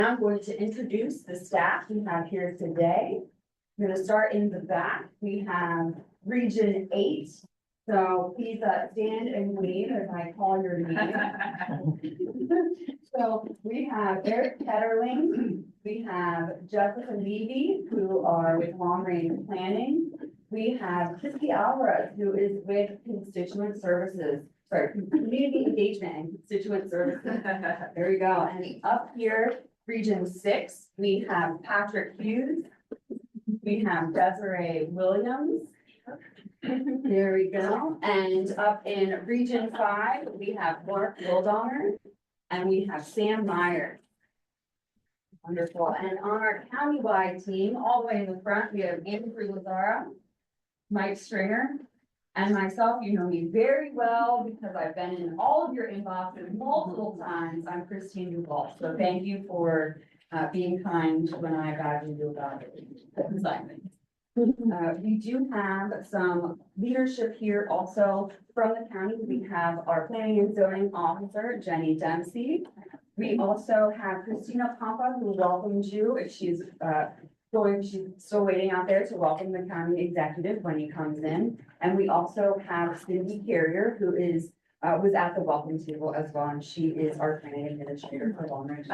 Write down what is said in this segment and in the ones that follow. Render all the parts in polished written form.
I'm going to introduce the staff we have here today. I'm going to start in the back. We have Region 8. So please stand and wave as I call your name. So we have Eric Ketterling. We have Jessica Levy, who are with Long Range Planning. We have Christy Alvarez, who is with Constituent Services. Sorry, Community Engagement and Constituent Services. There we go. And up here, Region 6, we have Patrick Hughes. We have Desiree Williams. There we go. And up in Region 5, we have Mark Wildonner and we have Sam Meyer. Wonderful. And on our countywide team, all the way in the front, we have Andrew Lazara, Mike Stringer, and myself. You know me very well because I've been in all of your inboxes multiple times. I'm Christine Duval. So thank you for being kind when I badgered you about the assignment. We do have some leadership here also from the county. We have our planning and zoning officer, Jenny Dempsey. We also have Christina Pampa, who welcomes you. If she's still waiting out there to welcome the county executive when he comes in. And we also have Cindy Carrier, who was at the welcome table as well, and she is our planning administrator for Long Range.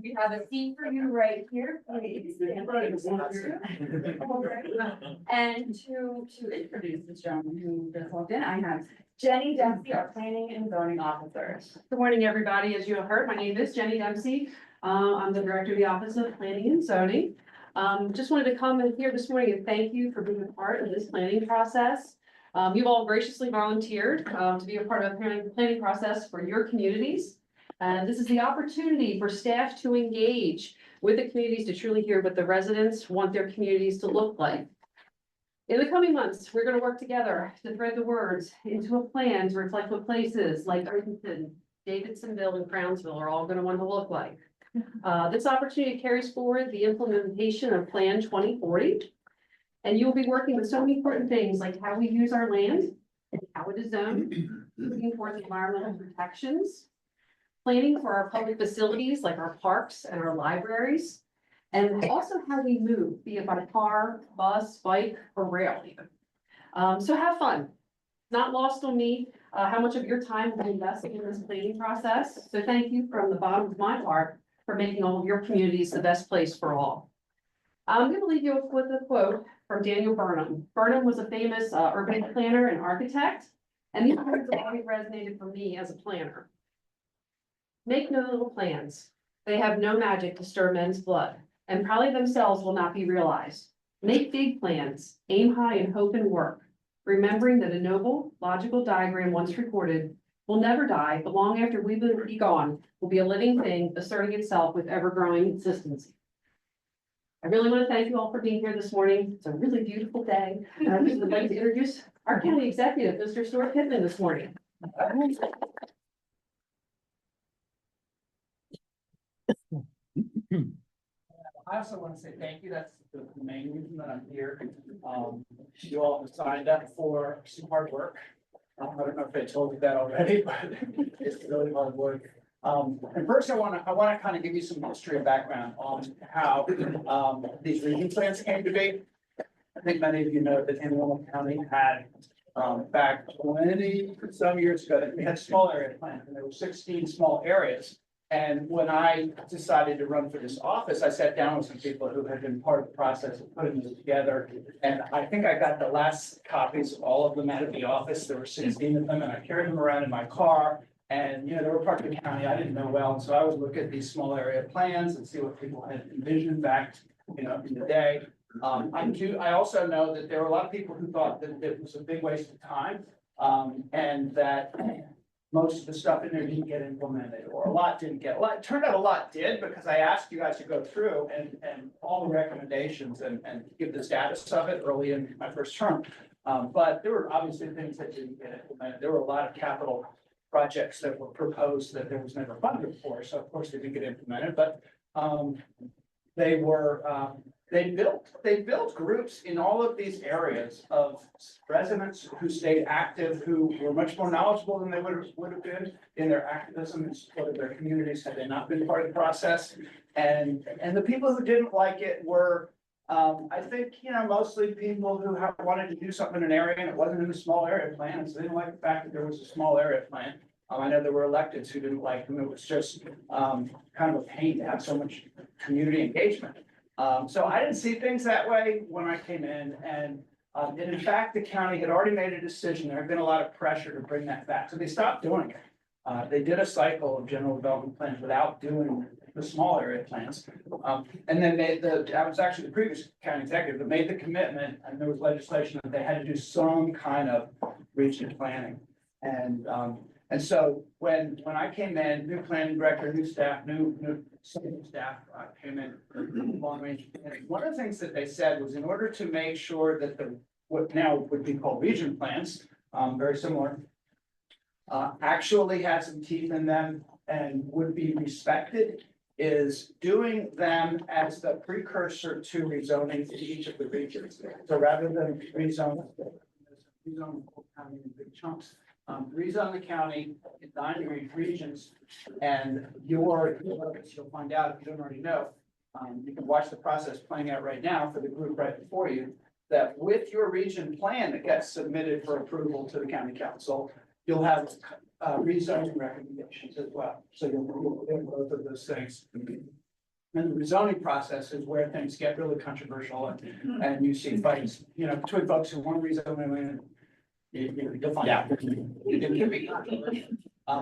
We have a seat for you right here. Please. And to introduce this gentleman who just walked in, I have Jenny Dempsey, our planning and zoning officer. Good morning, everybody. As you have heard, my name is Jenny Dempsey. I'm the director of the Office of Planning and Zoning. Just wanted to come in here this morning and thank you for being a part of this planning process. You've all graciously volunteered to be a part of the planning process for your communities. And this is the opportunity for staff to engage with the communities to truly hear what the residents want their communities to look like. In the coming months, we're going to work together to thread the words into a plan to reflect what places like Arundel, Davidsonville, and Crownsville are all going to want to look like. This opportunity carries forward the implementation of Plan 2040. And you will be working with so many important things like how we use our land, how it is zoned, looking towards environmental protections, planning for our public facilities like our parks and our libraries, and also how we move, be it by car, bus, bike, or rail even. So have fun. Not lost on me how much of your time will be invested in this planning process. So thank you from the bottom of my heart for making all of your communities the best place for all. I'm going to leave you with a quote from Daniel Burnham. Burnham was a famous urban planner and architect, and these words have always resonated for me as a planner. Make no little plans. They have no magic to stir men's blood, and probably themselves will not be realized. Make big plans, aim high and hope and work, remembering that a noble, logical diagram once recorded will never die, but long after we will be gone, will be a living thing asserting itself with ever-growing consistency. I really want to thank you all for being here this morning. It's a really beautiful day. I would like to introduce our county executive, Mr. Stuart Pittman, this morning. I also want to say thank you. That's the main reason that I'm here. You all have signed up for some hard work. I don't know if I told you that already, but it's really hard work. And first, I want to kind of give you some history and background on how these region plans came to be. I think many of you know that Arundel County had back 20 some years ago, we had small area plans, and there were 16 small areas. And when I decided to run for this office, I sat down with some people who had been part of the process of putting this together. And I think I got the last copies of all of them out of the office. There were 16 of them, and I carried them around in my car. And, you know, they were part of the county I didn't know well. And so I would look at these small area plans and see what people had envisioned back, you know, in the day. I also know that there were a lot of people who thought that it was a big waste of time and that most of the stuff in there didn't get implemented, or a lot didn't get. It turned out a lot did, because I asked you guys to go through and all the recommendations and give the status of it early in my first term. But there were obviously things that didn't get implemented. There were a lot of capital projects that were proposed that there was never funded for, so of course they didn't get implemented. But they were they built groups in all of these areas of residents who stayed active, who were much more knowledgeable than they would have been in their activism in support of their communities had they not been part of the process. And the people who didn't like it were, I think, mostly people who wanted to do something in an area and it wasn't in a small area plan, and so they didn't like the fact that there was a small area plan. I know there were electeds who didn't like them. It was just kind of a pain to have so much community engagement. So I didn't see things that way when I came in, and in fact, the county had already made a decision. There had been a lot of pressure to bring that back, so they stopped doing it. They did a cycle of general development plans without doing the small area plans. And then that was actually the previous county executive that made the commitment, and there was legislation that they had to do some kind of regional planning. And so when I came in, new planning director, new staff, new staff came in, long range. And one of the things that they said was in order to make sure that what now would be called region plans, very similar, actually had some teeth in them and would be respected, is doing them as the precursor to rezoning to each of the regions. So rather than rezone the whole county in big chunks, rezone the county in 9 regions, and you'll find out if you don't already know. You can watch the process playing out right now for the group right before you, that with your region plan that gets submitted for approval to the county council, you'll have rezoning recommendations as well. So you'll get both of those things. And the rezoning process is where things get really controversial, and you see fights, between folks who want to rezone and you'll find out. It can be controversial.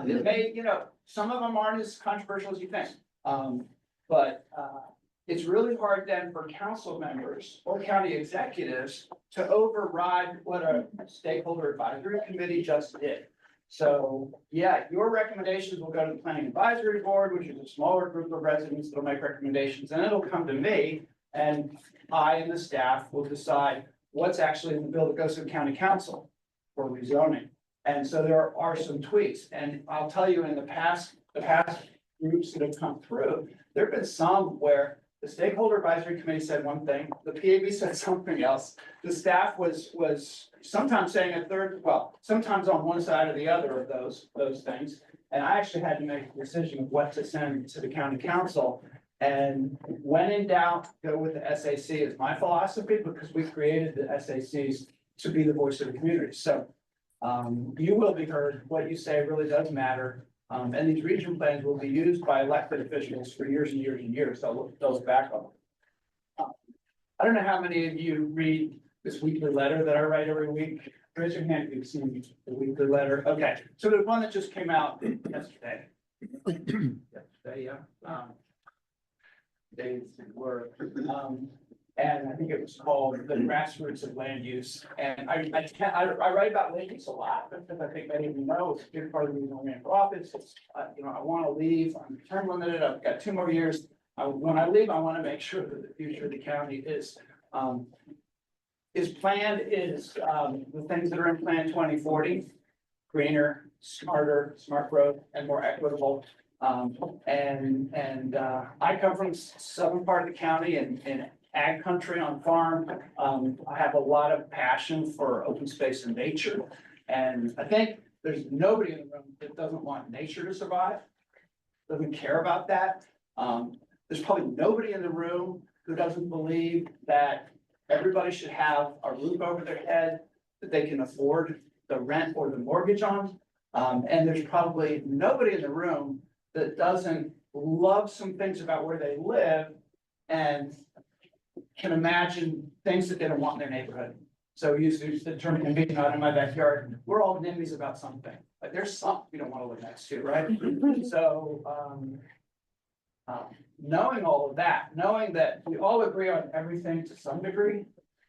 It may, some of them aren't as controversial as you think. But it's really hard then for council members or county executives to override what a stakeholder advisory committee just did. So, yeah, your recommendations will go to the planning advisory board, which is a smaller group of residents that'll make recommendations, and it'll come to me, and I and the staff will decide what's actually in the bill that goes to the county council for rezoning. And so there are some tweaks, and I'll tell you, in the past groups that have come through, there have been some where the stakeholder advisory committee said one thing, the PAB said something else. The staff was sometimes saying a third, well, sometimes on one side or the other of those things. And I actually had to make a decision of what to send to the county council. And when in doubt, go with the SAC is my philosophy, because we created the SACs to be the voice of the community. So you will be heard. What you say really does matter. And these regional plans will be used by elected officials for years and years and years. They'll look those back on. I don't know how many of you read this weekly letter that I write every week. Raise your hand if you've seen the weekly letter. Okay, so there's one that just came out yesterday. Yesterday, yeah. Days were. And I think it was called The Grassroots of Land Use. And I write about land use a lot, because I think many of you know it's a big part of the reason I ran for office. It's, I want to leave. I'm term limited. I've got 2 more years. When I leave, I want to make sure that the future of the county is planned, the things that are in Plan 2040, greener, smarter, smart growth, and more equitable. I come from southern part of the county and ag country on farm. I have a lot of passion for open space and nature. And I think there's nobody in the room that doesn't want nature to survive, doesn't care about that. There's probably nobody in the room who doesn't believe that everybody should have a roof over their head that they can afford the rent or the mortgage on. And there's probably nobody in the room that doesn't love some things about where they live and can imagine things that they don't want in their neighborhood. So use the term NIMBY out in my backyard. We're all NIMBYs about something. Like there's something we don't want to live next to, right? So knowing all of that, knowing that we all agree on everything to some degree.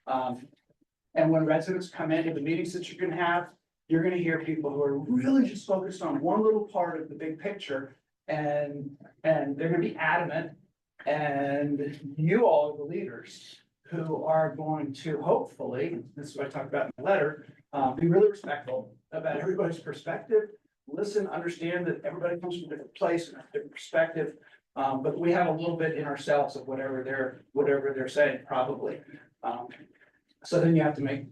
And when residents come into the meetings that you're gonna have, you're gonna hear people who are really just focused on one little part of the big picture, and they're gonna be adamant. And you all are the leaders who are going to hopefully, this is what I talked about in the letter, be really respectful about everybody's perspective, listen, understand that everybody comes from a different place and a different perspective, But we have a little bit in ourselves of whatever they're saying, probably. So then you have to make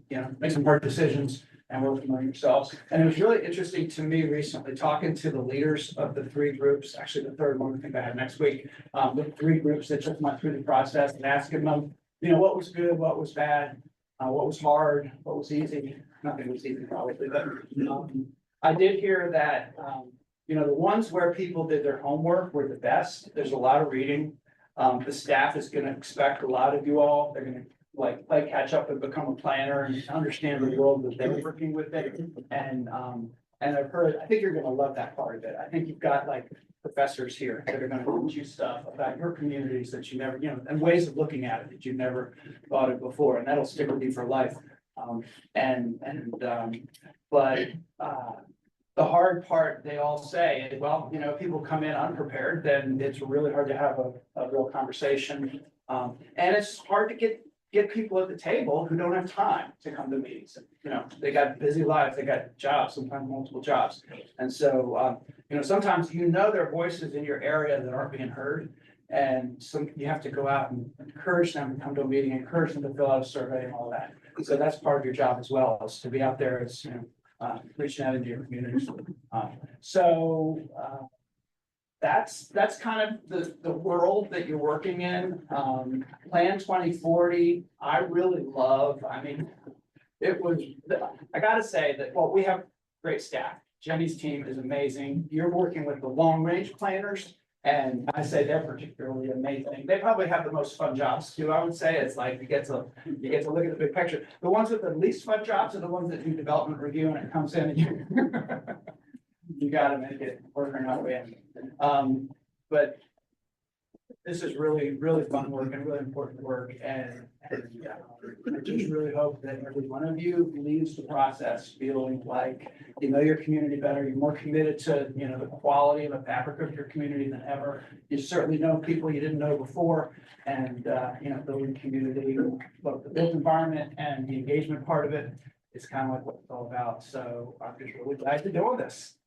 some hard decisions and work among yourselves. And it was really interesting to me recently, talking to the leaders of the three groups, actually the third one I think I have next week. The three groups that just went through the process and asking them, what was good, what was bad, what was hard, what was easy. Nothing was easy probably, but I did hear that, the ones where people did their homework were the best. There's a lot of reading. The staff is gonna expect a lot of you all. They're gonna play catch up and become a planner and understand the world that they're working with it. And I've heard, I think you're gonna love that part of it. I think you've got professors here that are gonna teach you stuff about your communities that you never, and ways of looking at it that you've never thought of before, and that'll stick with you for life. But the hard part, they all say, is, well, people come in unprepared, then it's really hard to have a real conversation. And it's hard to get people at the table who don't have time to come to meetings. They got busy lives, they got jobs, sometimes multiple jobs. And so, sometimes their voices in your area that aren't being heard. And you have to go out and encourage them to come to a meeting, encourage them to fill out a survey and all that. So that's part of your job as well, is to be out there as, reaching out into your communities. That's kind of the world that you're working in. Plan 2040, I really love. I mean, I gotta say that, well, we have great staff. Jenny's team is amazing. You're working with the long range planners, and I say they're particularly amazing. They probably have the most fun jobs too. I would say it's like you get to look at the big picture. The ones with the least fun jobs are the ones that do development review, and it comes in and you gotta make it work or not win. But this is really, really fun work and really important work, and I just really hope that every one of you leaves the process feeling like you know your community better, you're more committed to the quality and the fabric of your community than ever. You certainly know people you didn't know before, and building community, both the built environment and the engagement part of it is kind of like what it's all about. So I'm just really glad you're doing this.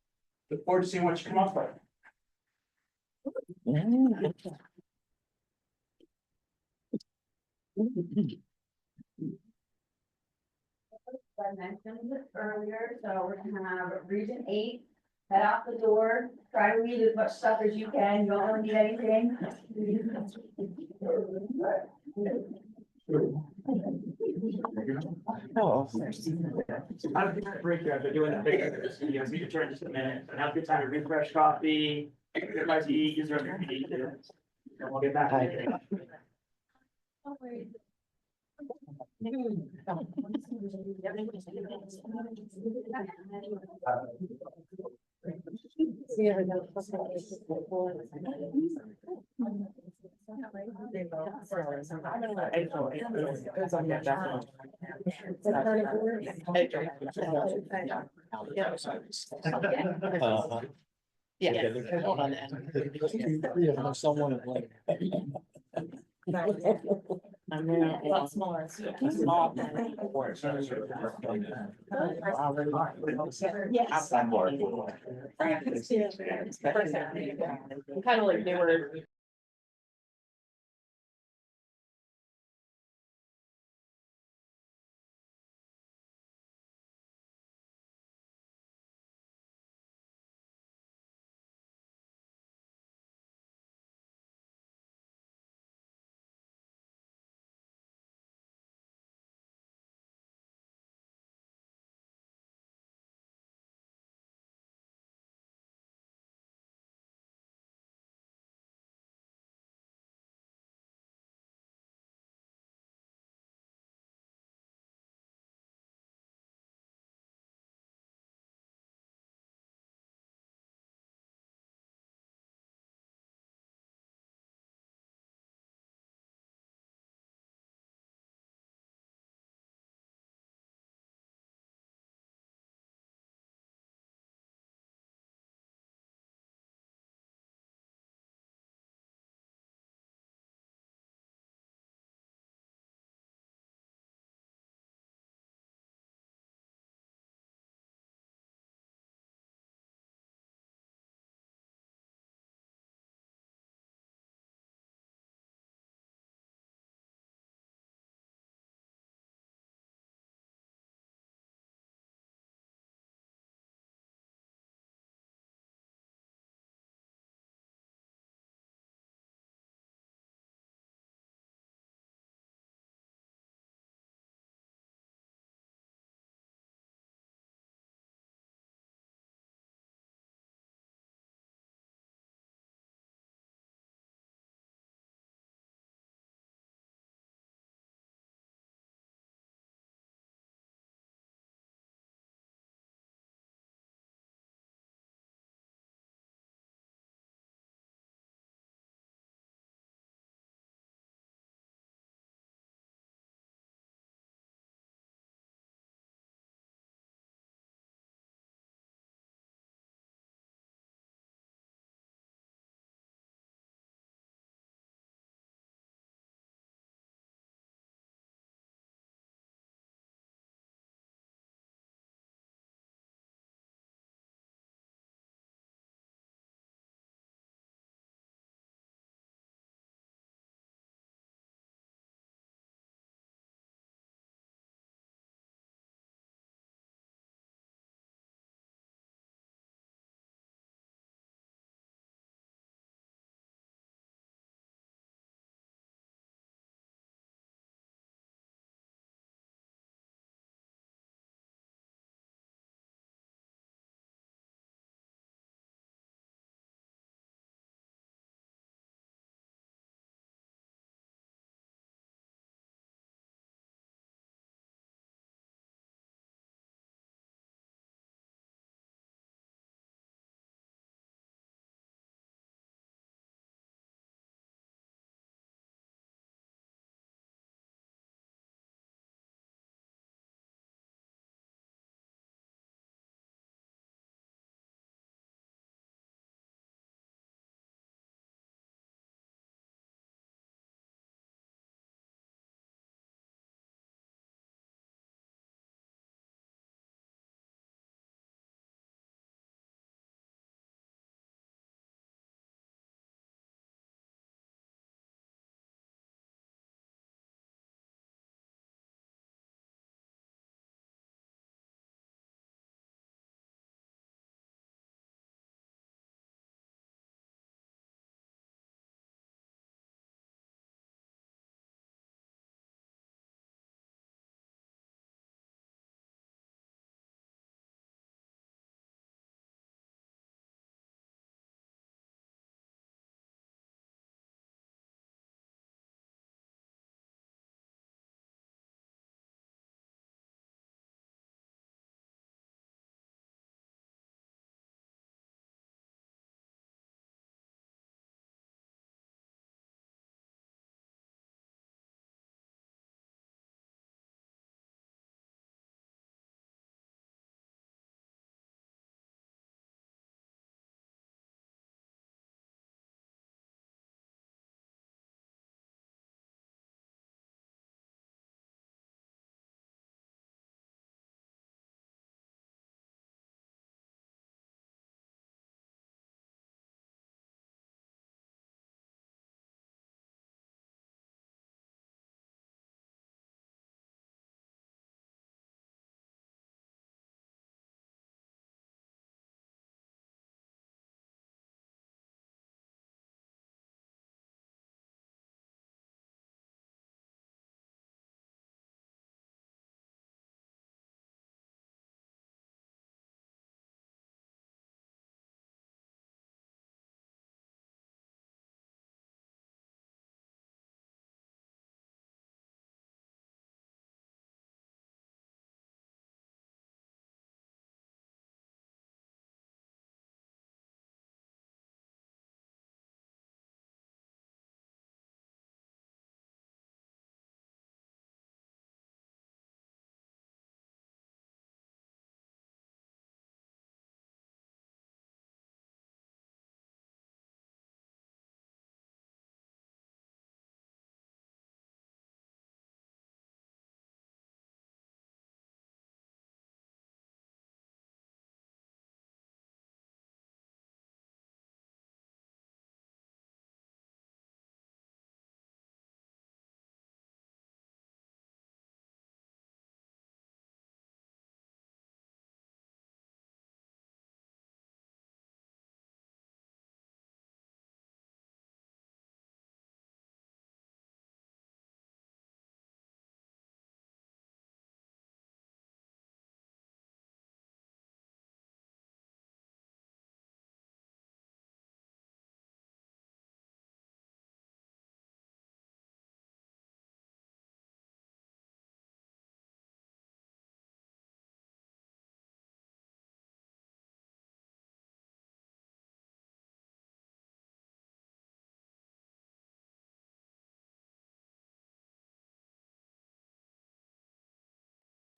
Look forward to seeing what you come up with. I mentioned this earlier, so we're gonna have Region 8, head out the door, try to read as much stuff as you can, you don't really need anything. Oh. Have a good break here. They're doing the pictures. You guys need to turn just a minute and have a good time to refresh coffee, get my tea, use your other tea. And we'll get back to it. Yeah. Someone like. I'm a lot smaller. Small. Yes. Kind of like they were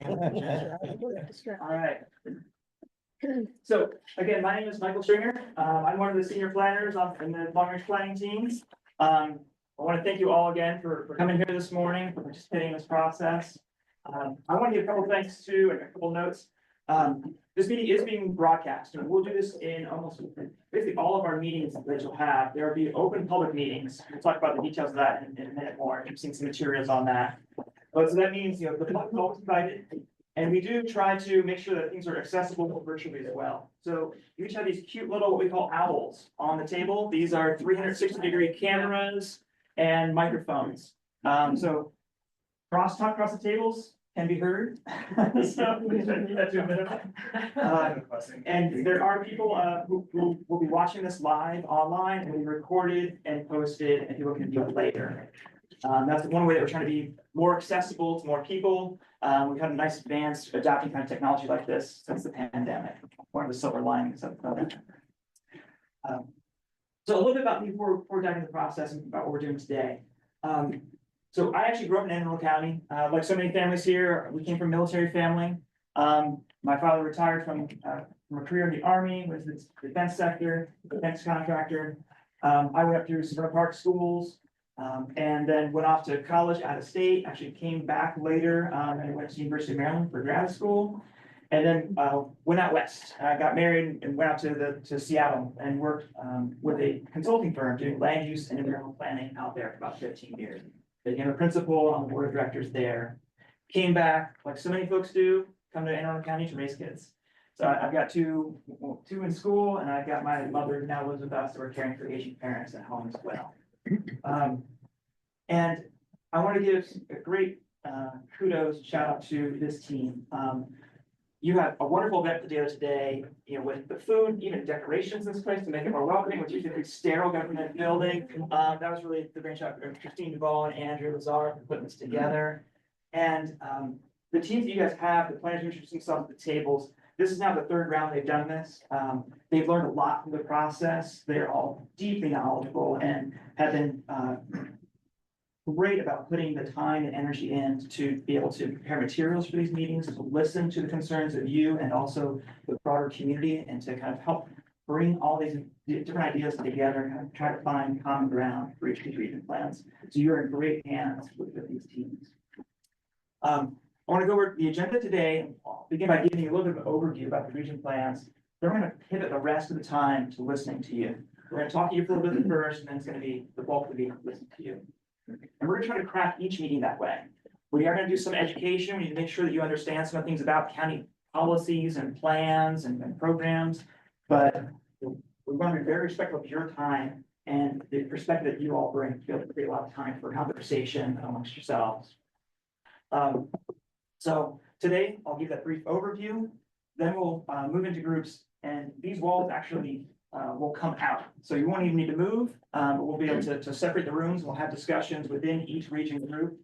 All right. So again, my name is Michael Stringer. I'm one of the senior planners in the long range planning teams. I want to thank you all again for coming here this morning, for participating in this process. I want to give a couple thanks to and a couple notes. This meeting is being broadcast, and we'll do this in almost basically all of our meetings that you'll have. There will be open public meetings. We'll talk about the details of that in a minute more. You've seen some materials on that. But so that means, the public is always invited. And we do try to make sure that things are accessible virtually as well. So you each have these cute little, what we call owls on the table. These are 360-degree cameras and microphones. So crosstalk across the tables can be heard. So we try to keep that to a minimum. And there are people who will be watching this live online, and we recorded and posted, and people can view it later. That's one way that we're trying to be more accessible to more people. We've had a nice advance adopting kind of technology like this since the pandemic. One of the silver linings of it. So a little bit about me before diving into the process and about what we're doing today. So I actually grew up in Arundel County. Like so many families here, we came from a military family. My father retired from a career in the Army, was the defense sector, defense contractor. I went up through Severna Park schools. And then went off to college out of state, actually came back later, and went to the University of Maryland for grad school. And then went out west. I got married and went out to Seattle and worked with a consulting firm doing land use and environmental planning out there for about 15 years. Became a principal on the board of directors there. Came back, like so many folks do, come to Anne Arundel County to raise kids. So I've got two in school, and I've got my mother who now lives with us, so we're caring for aging parents at home as well. And I want to give a great kudos, shout out to this team. You had a wonderful event together today, with the food, even decorations in this place to make it more welcoming, which is a sterile government building. That was really the brainchild of Christine Duvall and Andrew Lazar for putting this together. And the teams that you guys have, the planners introducing themselves at the tables. This is now the third round they've done this. They've learned a lot from the process. They're all deeply knowledgeable and have been great about putting the time and energy in to be able to prepare materials for these meetings, to listen to the concerns of you and also the broader community, and to kind of help bring all these different ideas together and kind of try to find common ground for each of these region plans. So you're in great hands with these teams. I want to go over the agenda today. I'll begin by giving you a little bit of an overview about the region plans. Then we're going to pivot the rest of the time to listening to you. We're going to talk to you for a little bit first, and then it's going to be the bulk of the meeting, listen to you. And we're going to try to craft each meeting that way. We are going to do some education. We need to make sure that you understand some of the things about county policies and plans and programs. But we want to be very respectful of your time and the perspective that you all bring to be able to create a lot of time for conversation amongst yourselves. So today I'll give that brief overview. Then we'll move into groups, and these walls actually will come out. So you won't even need to move. But we'll be able to separate the rooms. We'll have discussions within each region group.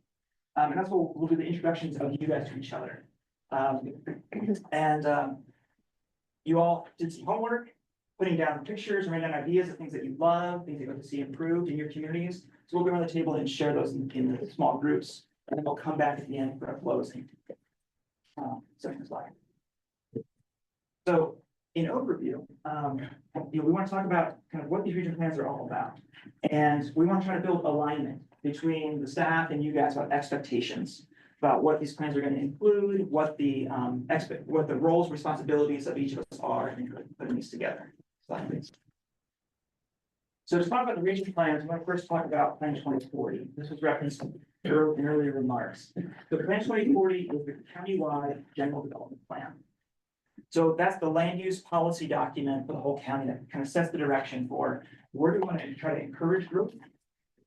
And that's what we'll do, the introductions of you guys to each other. You all did some homework, putting down pictures, writing down ideas of things that you love, things that you want to see improved in your communities. So we'll go around the table and share those in the small groups, and then we'll come back at the end for a closing. Second slide. So in overview, we want to talk about kind of what these region plans are all about. And we want to try to build alignment between the staff and you guys about expectations, about what these plans are going to include, what the roles, responsibilities of each of us are in putting these together. Slide, please. So to talk about the region plans, I want to first talk about Plan 2040. This was referenced in earlier remarks. So Plan 2040 is the countywide general development plan. So that's the land use policy document for the whole county that kind of sets the direction for where do we want to try to encourage growth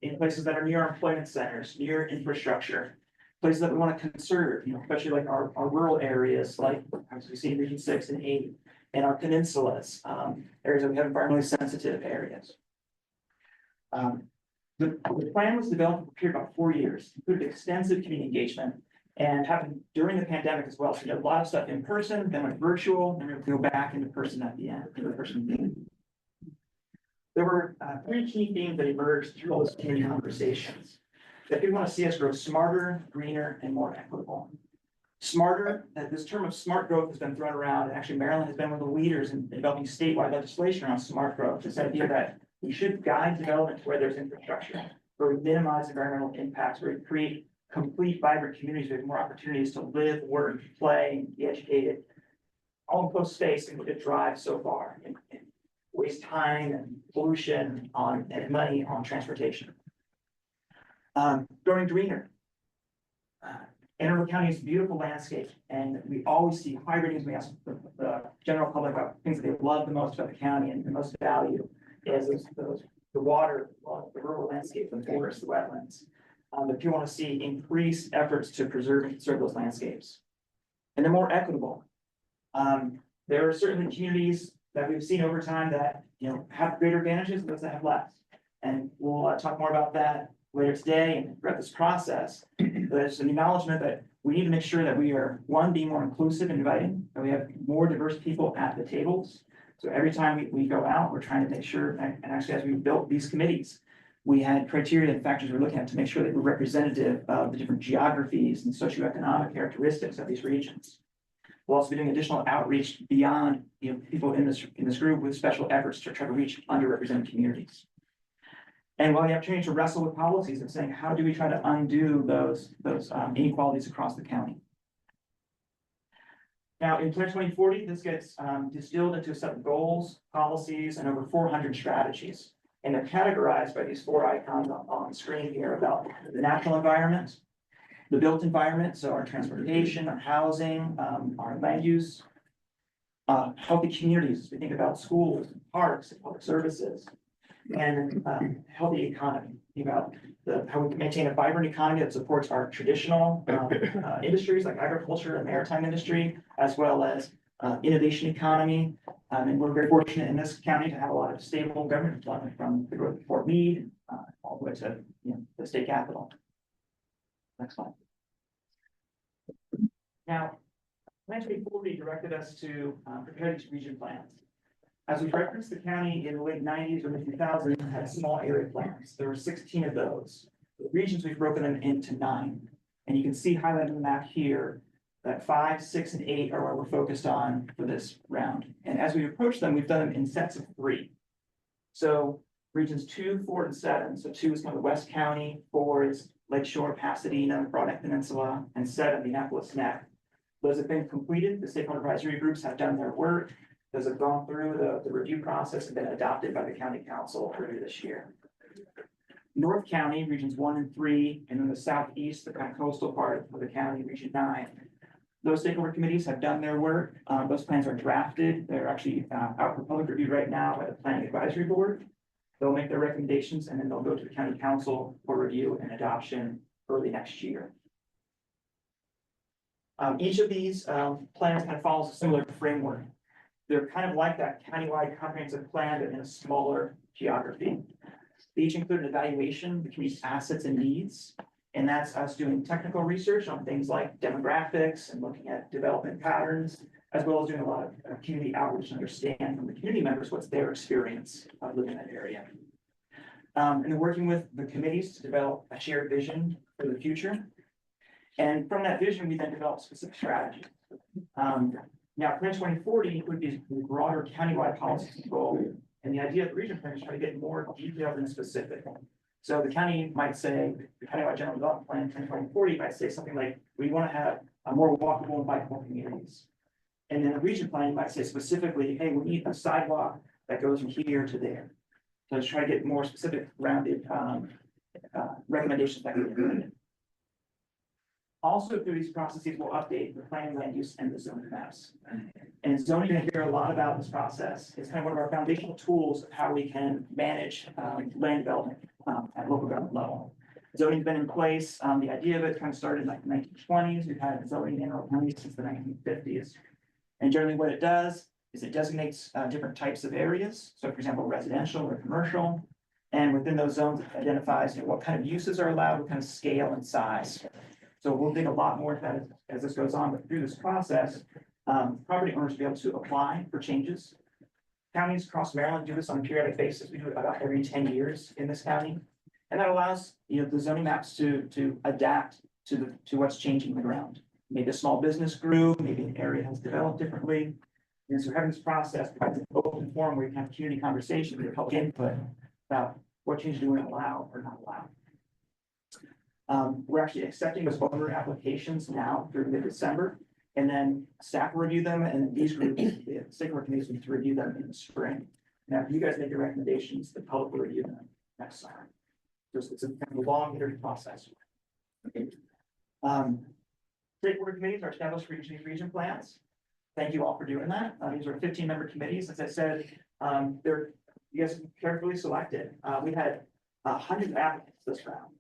in places that are near our employment centers, near infrastructure, places that we want to conserve, especially like our rural areas, like as we see in Region 6 and 8, and our peninsulas, areas that we have environmentally sensitive areas. The plan was developed for a period of about 4 years, included extensive community engagement, and happened during the pandemic as well. So we did a lot of stuff in person, then went virtual, and we'll go back into person at the end. There were 3 key themes that emerged through all those community conversations. That people want to see us grow smarter, greener, and more equitable. Smarter, this term of smart growth has been thrown around, and actually Maryland has been one of the leaders in developing statewide legislation around smart growth. This idea that we should guide development to where there's infrastructure, where we minimize environmental impacts, where we create complete vibrant communities with more opportunities to live, work, play, be educated. All in close space and it drives so far and waste time and pollution on and money on transportation. Growing greener. Anne Arundel County is a beautiful landscape, and we always see high ratings. We ask the general public about things that they love the most about the county, and the most value is the water, the rural landscape, the forests, the wetlands. But people want to see increased efforts to preserve and conserve those landscapes. And they're more equitable. There are certainly communities that we've seen over time that, have greater advantages and those that have less. And we'll talk more about that later today and throughout this process. There's an acknowledgement that we need to make sure that we are, one, being more inclusive and inviting, that we have more diverse people at the tables. So every time we go out, we're trying to make sure, and actually as we built these committees, we had criteria and factors we're looking at to make sure that we're representative of the different geographies and socioeconomic characteristics of these regions. We'll also be doing additional outreach beyond, people in this group with special efforts to try to reach underrepresented communities. And while the opportunity to wrestle with policies and saying, how do we try to undo those inequalities across the county? Now, in Plan 2040, this gets distilled into a set of goals, policies, and over 400 strategies. And they're categorized by these 4 icons on the screen here about the natural environment, the built environment, so our transportation, our housing, our land use, healthy communities. We think about schools, parks, and public services, and healthy economy. Think about how we can maintain a vibrant economy that supports our traditional industries like agriculture and maritime industry, as well as innovation economy. And we're very fortunate in this county to have a lot of stable government deployment from the growth of Fort Meade all the way to the state capital. Next slide. Now, Plan 2040 directed us to prepare these region plans. As we referenced, the county in the late 90s or mid 2000s had small area plans. There were 16 of those. The regions, we've broken them into 9. And you can see highlighted on the map here that 5, 6, and 8 are what we're focused on for this round. And as we approach them, we've done them in sets of 3. So regions 2, 4, and 7. So 2 is kind of West County, 4 is Lakeshore, Pasadena, Broadneck Peninsula, and 7, the Annapolis Neck. Those have been completed. The stakeholder advisory groups have done their work. Those have gone through the review process and been adopted by the county council earlier this year. North County, regions 1 and 3, and then the southeast, the kind of coastal part of the county, region 9. Those stakeholder committees have done their work. Those plans are drafted. They're actually out for public review right now by the planning advisory board. They'll make their recommendations and then they'll go to the county council for review and adoption early next year. Each of these plans kind of follows a similar framework. They're kind of like that countywide comprehensive plan, but in a smaller geography. They each include an evaluation of the community's assets and needs. And that's us doing technical research on things like demographics and looking at development patterns, as well as doing a lot of community outreach to understand from the community members what's their experience of living in that area. And then working with the committees to develop a shared vision for the future. And from that vision, we then develop specific strategies. Now, Plan 2040 would be broader countywide policies and goals. And the idea of the region plan is trying to get more detailed and specific. So the county might say, the countywide general development plan 2040 might say something like, we want to have a more walkable and bikeable communities. And then the region plan might say specifically, hey, we need a sidewalk that goes from here to there. So to try to get more specific rounded recommendations that can be implemented. Also through these processes, we'll update the planning, land use, and the zoning maps. And zoning, you're going to hear a lot about this process. It's kind of one of our foundational tools of how we can manage land development at local government level. Zoning's been in place. The idea of it kind of started in like the 1920s. We've had zoning in our county since the 1950s. And generally what it does is it designates different types of areas. So for example, residential or commercial. And within those zones, it identifies what kind of uses are allowed, what kind of scale and size. So we'll dig a lot more into that as this goes on, but through this process, property owners will be able to apply for changes. Counties across Maryland do this on a periodic basis. We do it about every 10 years in this county. And that allows the zoning maps to adapt to what's changing in the ground. maybe a small business grew, maybe an area has developed differently. And so having this process provides an open forum where you can have community conversation, with public input about what changes do we allow or not allow. We're actually accepting those owner applications now through mid-December, and then staff will review them, and these groups, the stakeholder committees need to review them in the spring. Now, if you guys make your recommendations, the public will review them next summer. Just it's a kind of long iterative process. Stakeholder committees are established for each of these region plans. Thank you all for doing that. These are 15-member committees. As I said, they're you guys carefully selected. We had 100 applicants this round.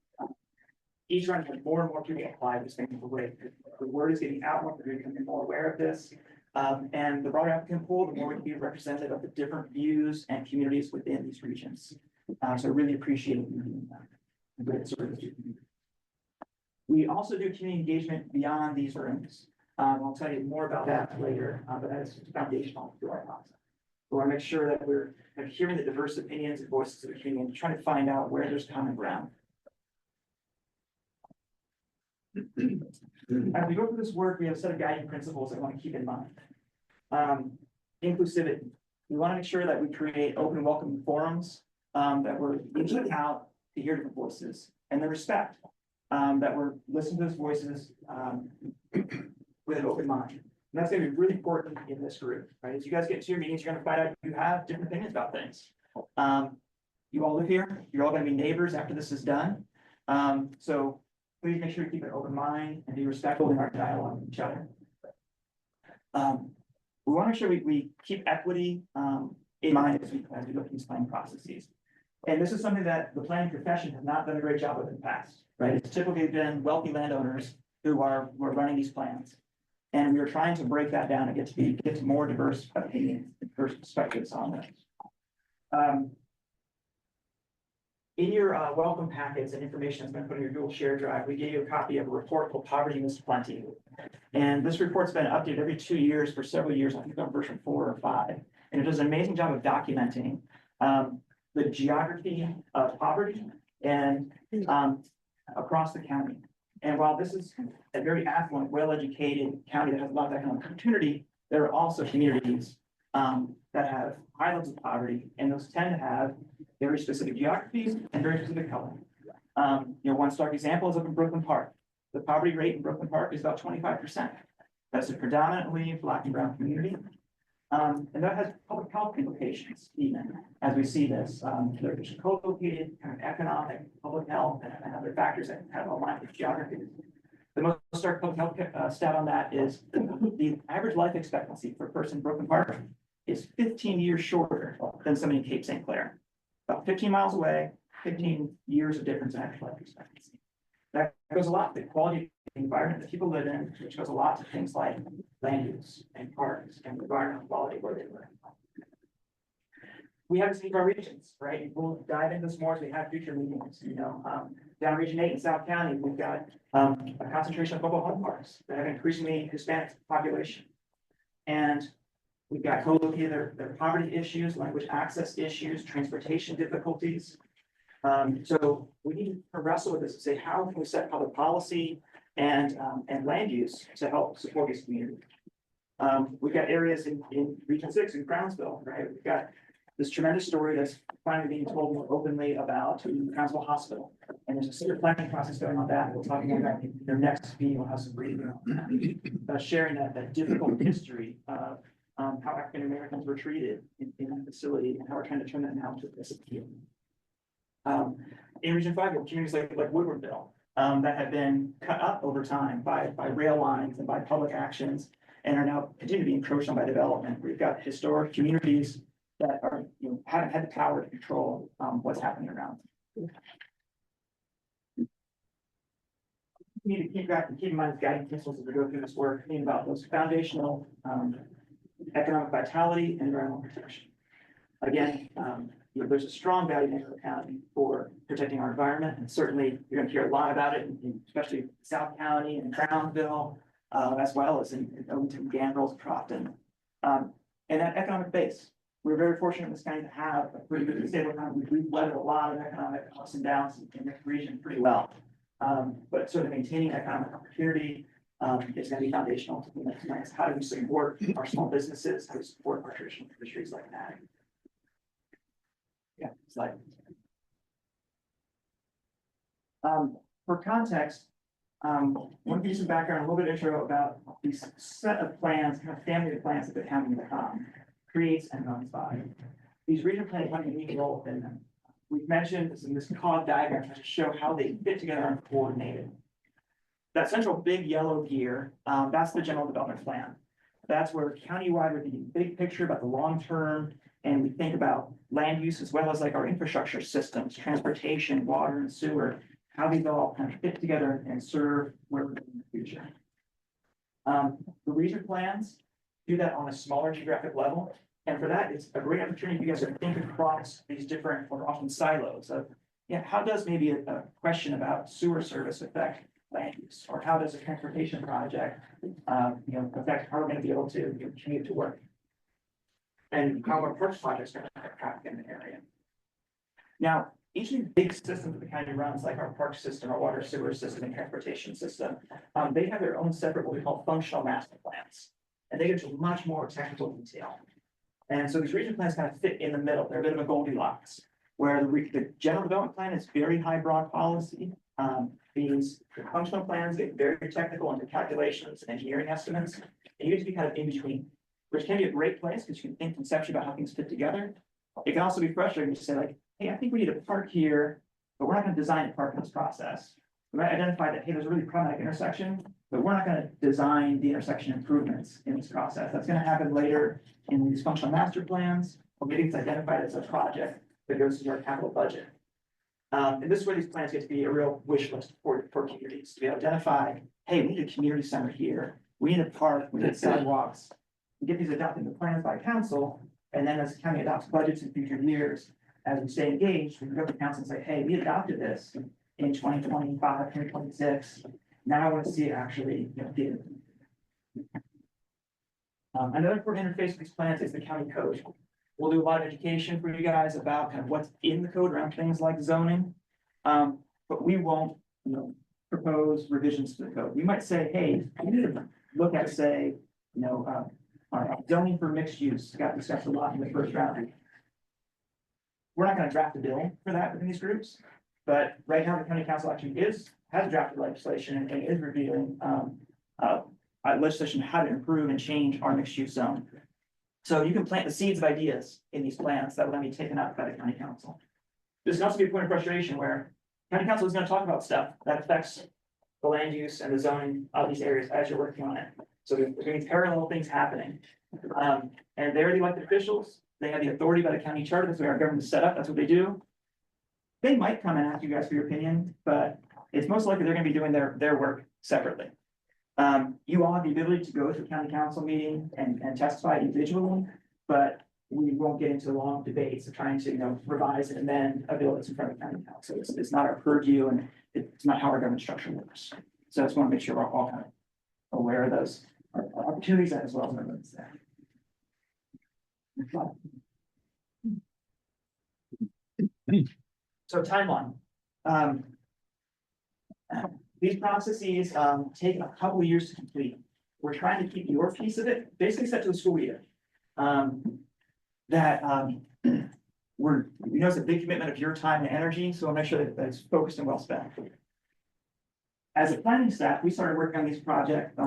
Each round had more and more people apply, which makes the way the word is getting out more, we're becoming more aware of this. And the broader applicant pool, the more we can be representative of the different views and communities within these regions. So I really appreciate you doing that. Great service. We also do community engagement beyond these rooms. I'll tell you more about that later, but that is foundational to our process. We want to make sure that we're hearing the diverse opinions and voices of the community and trying to find out where there's common ground. As we go through this work, we have a set of guiding principles I want to keep in mind. Inclusivity. We want to make sure that we create open, welcoming forums, that we're reaching out to hear different voices, and the respect, that we're listening to those voices with an open mind. And that's going to be really important in this group, right? As you guys get into your meetings, you're going to find out you have different opinions about things. You all live here. You're all going to be neighbors after this is done. So please make sure you keep an open mind and be respectful in our dialogue with each other. We want to make sure we keep equity in mind as we look at these planning processes. And this is something that the planning profession has not done a great job of in the past, right? It's typically been wealthy landowners who are running these plans. And we are trying to break that down and get to more diverse opinions, diverse perspectives on this. In your welcome packets and information that's been put in your Google Share Drive, we gave you a copy of a report called Poverty is Plenty. And this report's been updated every 2 years for several years. I think it's on version 4 or 5. And it does an amazing job of documenting the geography of poverty and across the county. And while this is a very affluent, well-educated county that has a lot of economic opportunity, there are also communities that have high levels of poverty, and those tend to have very specific geographies and very specific color. One stark example is up in Brooklyn Park. The poverty rate in Brooklyn Park is about 25%. That's a predominantly Black and brown community. And that has public health implications, even as we see this. There's co-located kind of economic, public health, and other factors that have aligned with geography. The most stark public health stat on that is the average life expectancy for a person in Brooklyn Park is 15 years shorter than somebody in Cape St. Clair. About 15 miles away, 15 years of difference in average life expectancy. That goes a lot to the quality of the environment that people live in, which goes a lot to things like land use and parks and environmental quality where they live. We have to see our regions, right? We'll dive into this more as we have future meetings. Down Region 8 in South County, we've got a concentration of mobile home parks that have an increasingly Hispanic population. And we've got co-located their poverty issues, language access issues, transportation difficulties. So we need to wrestle with this and say, how can we set public policy and land use to help support these communities? We've got areas in Region 6 in Brownsville, right? We've got this tremendous story that's finally being told more openly about Brownsville Hospital. And there's a secret planning process going on that. We'll talk about their next meeting. We'll have some briefing about sharing that difficult history of how African Americans were treated in that facility and how we're trying to turn that now into this appeal. In Region 5, we have communities like Woodwardville that have been cut up over time by rail lines and by public actions and are now continue to be encroached on by development. We've got historic communities that are haven't had the power to control what's happening around them. We need to keep in mind guiding principles as we go through this work, thinking about those foundational economic vitality and environmental protection. Again, there's a strong value in the county for protecting our environment, and certainly you're going to hear a lot about it, especially South County and Brownsville, as well as in Owington, Gandrels, Crofton, and that economic base. We're very fortunate in this county to have a pretty good stable economy. We've weathered a lot of economic ups and downs in this region pretty well. But sort of maintaining economic opportunity is gonna be foundational to the next plans. How do we support our small businesses? How do we support our traditional industries like that? Yeah, slide. For context, want to give you some background, a little bit of intro about these set of plans, kind of family of plans that the county creates and runs by. These regional plans have a unique role within them. We've mentioned this in this cog diagram to show how they fit together and coordinated. That central big yellow gear, that's the general development plan. That's where countywide would be big picture about the long term, and we think about land use as well as like our infrastructure systems, transportation, water and sewer, how these all kind of fit together and serve where we're in the future. The region plans do that on a smaller geographic level. And for that, it's a great opportunity for you guys to think across these different or often silos of, yeah, how does maybe a question about sewer service affect land use? Or how does a transportation project, affect how we're gonna be able to commute to work? And how our parks projects are gonna affect traffic in the area. Now, each of these big systems that the county runs, like our park system, our water sewer system, and transportation system, they have their own separate, what we call functional master plans. And they get into much more technical detail. And so these regional plans kind of fit in the middle. They're a bit of a Goldilocks, where the general development plan is very high broad policy. These functional plans get very technical into calculations and engineering estimates. And you get to be kind of in between, which can be a great place because you can think conceptually about how things fit together. It can also be frustrating to say like, hey, I think we need a park here, but we're not going to design a park in this process. We might identify that, hey, there's a really problematic intersection, but we're not going to design the intersection improvements in this process. That's going to happen later in these functional master plans, or maybe it's identified as a project that goes into our capital budget. And this is where these plans get to be a real wish list for communities to be able to identify, hey, we need a community center here, we need a park, we need sidewalks. We get these adopted in the plans by council, and then as the county adopts budgets in future years, as we stay engaged, we can go to council and say, hey, we adopted this in 2025, 2026. Now I want to see it actually, did. Another important interface with these plans is the county code. We'll do a lot of education for you guys about kind of what's in the code around things like zoning. But we won't, propose revisions to the code. We might say, hey, we need to look at, say, zoning for mixed use, got discussed a lot in the first round. We're not going to draft a bill for that within these groups, but right now the county council actually has drafted legislation and is reviewing legislation how to improve and change our mixed use zone. So you can plant the seeds of ideas in these plans that will then be taken up by the county council. This can also be a point of frustration where county council is going to talk about stuff that affects the land use and the zoning of these areas as you're working on it. So there's going to be parallel things happening. And they're the elected officials. They have the authority by the county charter. That's the way our government is set up. That's what they do. They might come and ask you guys for your opinion, but it's most likely they're going to be doing their work separately. You all have the ability to go to a county council meeting and testify individually, but we won't get into long debates of trying to, revise and amend a bill that's in front of the county council. It's not our purview and it's not how our government structure works. So I just want to make sure we're all kind of aware of those opportunities as well as our limits there. So timeline. These processes take a couple of years to complete. We're trying to keep your piece of it basically set to the school year. We know it's a big commitment of your time and energy, so I'll make sure that it's focused and well spent. As a planning staff, we started working on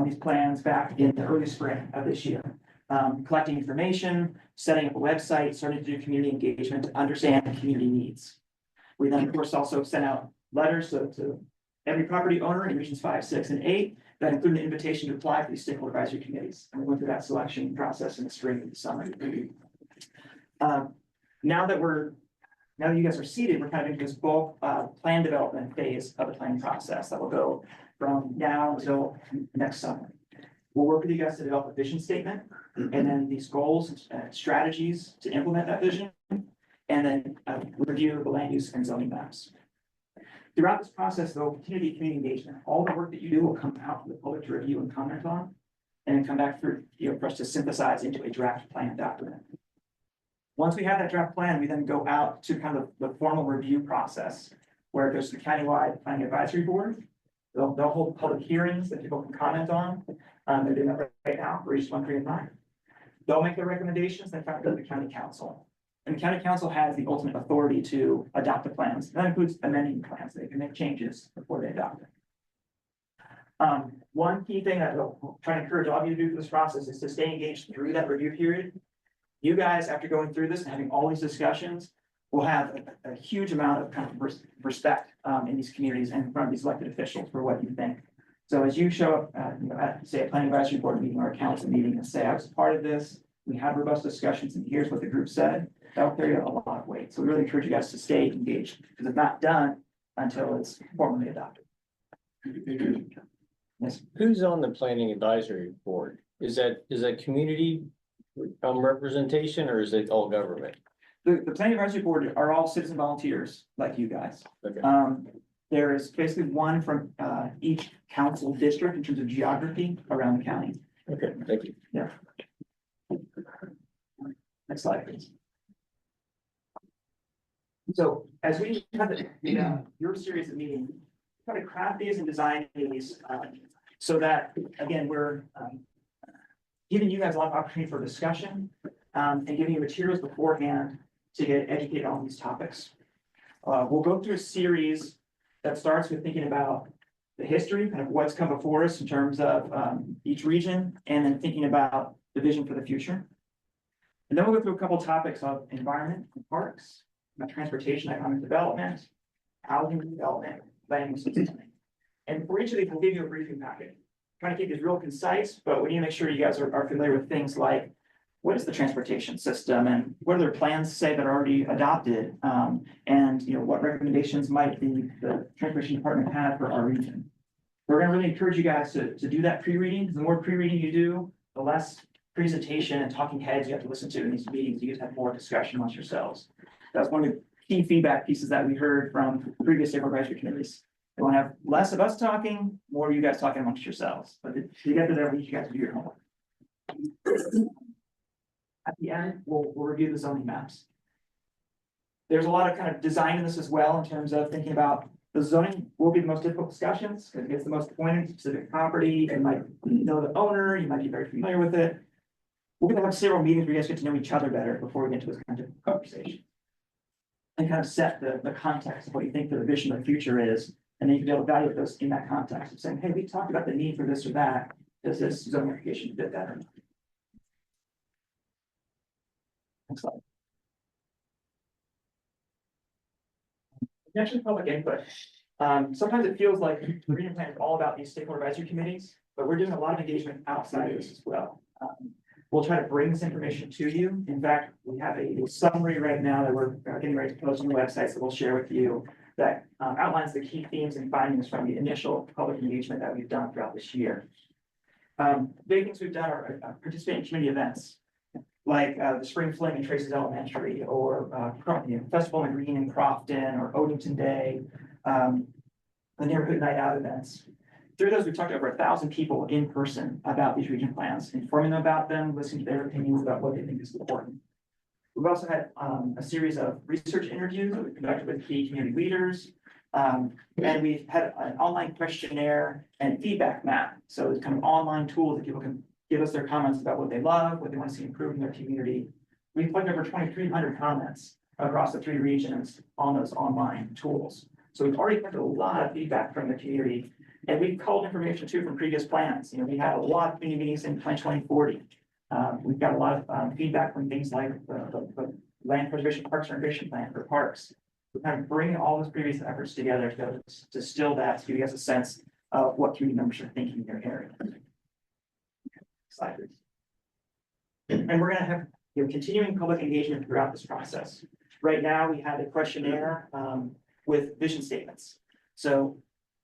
these plans back in the early spring of this year. Collecting information, setting up a website, starting to do community engagement to understand the community needs. We then, of course, also sent out letters to every property owner in regions 5, 6, and 8 that include an invitation to apply for these stakeholder advisory committees. And we went through that selection process in the spring and the summer. Now that you guys are seated, we're kind of into this bulk plan development phase of the planning process that will go from now until next summer. We'll work with you guys to develop a vision statement and then these goals and strategies to implement that vision, and then review the land use and zoning maps. Throughout this process, there will continue to be community engagement. All the work that you do will come out for the public to review and comment on, and then come back for us to synthesize into a draft plan document. Once we have that draft plan, we then go out to kind of the formal review process, where there's the countywide planning advisory board, They'll hold public hearings that people can comment on. They're doing that right now for each one period of time. They'll make their recommendations, then go to the county council. And the county council has the ultimate authority to adopt the plans. That includes amending the plans. They can make changes before they adopt it. One key thing that we'll try to encourage all of you to do for this process is to stay engaged through that review period. You guys, after going through this and having all these discussions, will have a huge amount of kind of respect in these communities and in front of these elected officials for what you think. So as you show up, at, say, a planning advisory board meeting or a council meeting and say, I was part of this, we had robust discussions and here's what the group said, that'll carry a lot of weight. So we really encourage you guys to stay engaged because it's not done until it's formally adopted. Yes. Who's on the planning advisory board? Is that community representation or is it all government? The planning advisory board are all citizen volunteers like you guys. Okay. There is basically one from each council district in terms of geography around the county. Okay, thank you. Next slide, please. So as we have your series of meetings, try to craft these and design these so that, again, we're giving you guys a lot of opportunity for discussion and giving you materials beforehand to get educated on these topics. We'll go through a series that starts with thinking about the history, kind of what's come before us in terms of each region, and then thinking about the vision for the future. And then we'll go through a couple topics of environment and parks, transportation, economic development, housing development, land use and planning. And for each of these, we'll give you a briefing packet. Trying to keep these real concise, but we need to make sure you guys are familiar with things like what is the transportation system and what are their plans say that are already adopted? And what recommendations might the transportation department have for our region? We're gonna really encourage you guys to do that pre-reading, because the more pre-reading you do, the less presentation and talking heads you have to listen to in these meetings. You guys have more discussion amongst yourselves. That's one of the key feedback pieces that we heard from previous stakeholder advisory committees. They want to have less of us talking, more of you guys talking amongst yourselves. But to get to there, we need you guys to do your homework. At the end, we'll review the zoning maps. There's a lot of kind of design in this as well in terms of thinking about the zoning will be the most difficult discussions because it gets the most pointed to specific property. You might know the owner, you might be very familiar with it. We're going to have several meetings where you guys get to know each other better before we get into this kind of conversation. And kind of set the context of what you think the vision of the future is. And then you can be able to evaluate those in that context of saying, hey, we talked about the need for this or that. Does this zoning application fit that or not? Next slide. Actually, public input. Sometimes it feels like the region plan is all about these stakeholder advisory committees, but we're doing a lot of engagement outside of this as well. We'll try to bring this information to you. In fact, we have a summary right now that we're getting ready to post on the website that we'll share with you that outlines the key themes and findings from the initial public engagement that we've done throughout this year. Big things we've done are participate in community events, like the Spring Fling in Traces Elementary, or Festival in Green in Crofton, or Odington Day, the Neighborhood Night Out events. Through those, we've talked to over 1,000 people in person about these region plans, informing them about them, listening to their opinions about what they think is important. We've also had a series of research interviews that we conducted with key community leaders. And we've had an online questionnaire and feedback map. So it's kind of online tools that people can give us their comments about what they love, what they want to see improved in their community. We've collected over 2,300 comments across the 3 regions on those online tools. So we've already collected a lot of feedback from the community. And we've culled information too from previous plans. We had a lot of community meetings in Plan 2040. We've got a lot of feedback from things like the Land Preservation Parks and Recreation Plan for parks. We're kind of bringing all those previous efforts together to distill that to give you guys a sense of what community members are thinking in their area. Slide, please. And we're going to have continuing public engagement throughout this process. Right now, we have a questionnaire with vision statements. So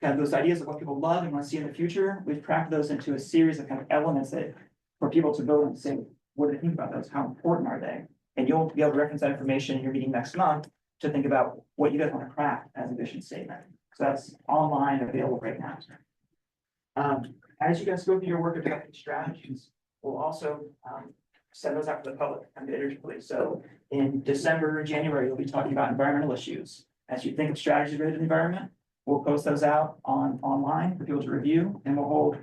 kind of those ideas of what people love and want to see in the future, we've crafted those into a series of kind of elements that for people to vote and say, what do they think about those? How important are they? And you'll be able to reference that information in your meeting next month to think about what you guys want to craft as a vision statement. So that's online, available right now. As you guys go through your work of developing strategies, we'll also send those out to the public and iteratively. So in December, January, you'll be talking about environmental issues. As you think of strategies related to the environment, We'll post those out online for people to review, and we'll hold,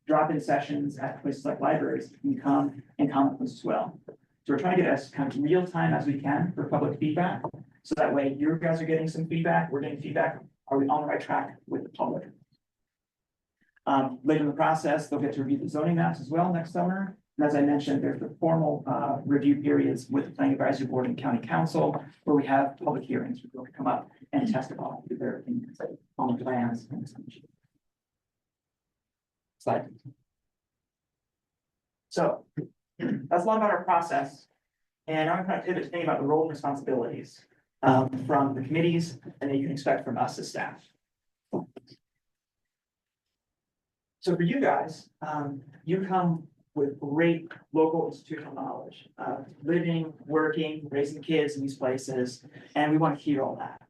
drop-in sessions at places like libraries. You can come and comment with us as well. So we're trying to get as kind of real time as we can for public feedback. So that way you guys are getting some feedback, we're getting feedback, are we on the right track with the public? Later in the process, they'll get to review the zoning maps as well next summer. And as I mentioned, there's the formal review periods with the planning advisory board and county council, where we have public hearings, where people can come up and testify with their opinions on the plans. Slide. So that's a lot about our process. And I'm going to pivot to think about the role and responsibilities from the committees and that you can expect from us as staff. So for you guys, you come with great local institutional knowledge, living, working, raising kids in these places, and we want to hear all that.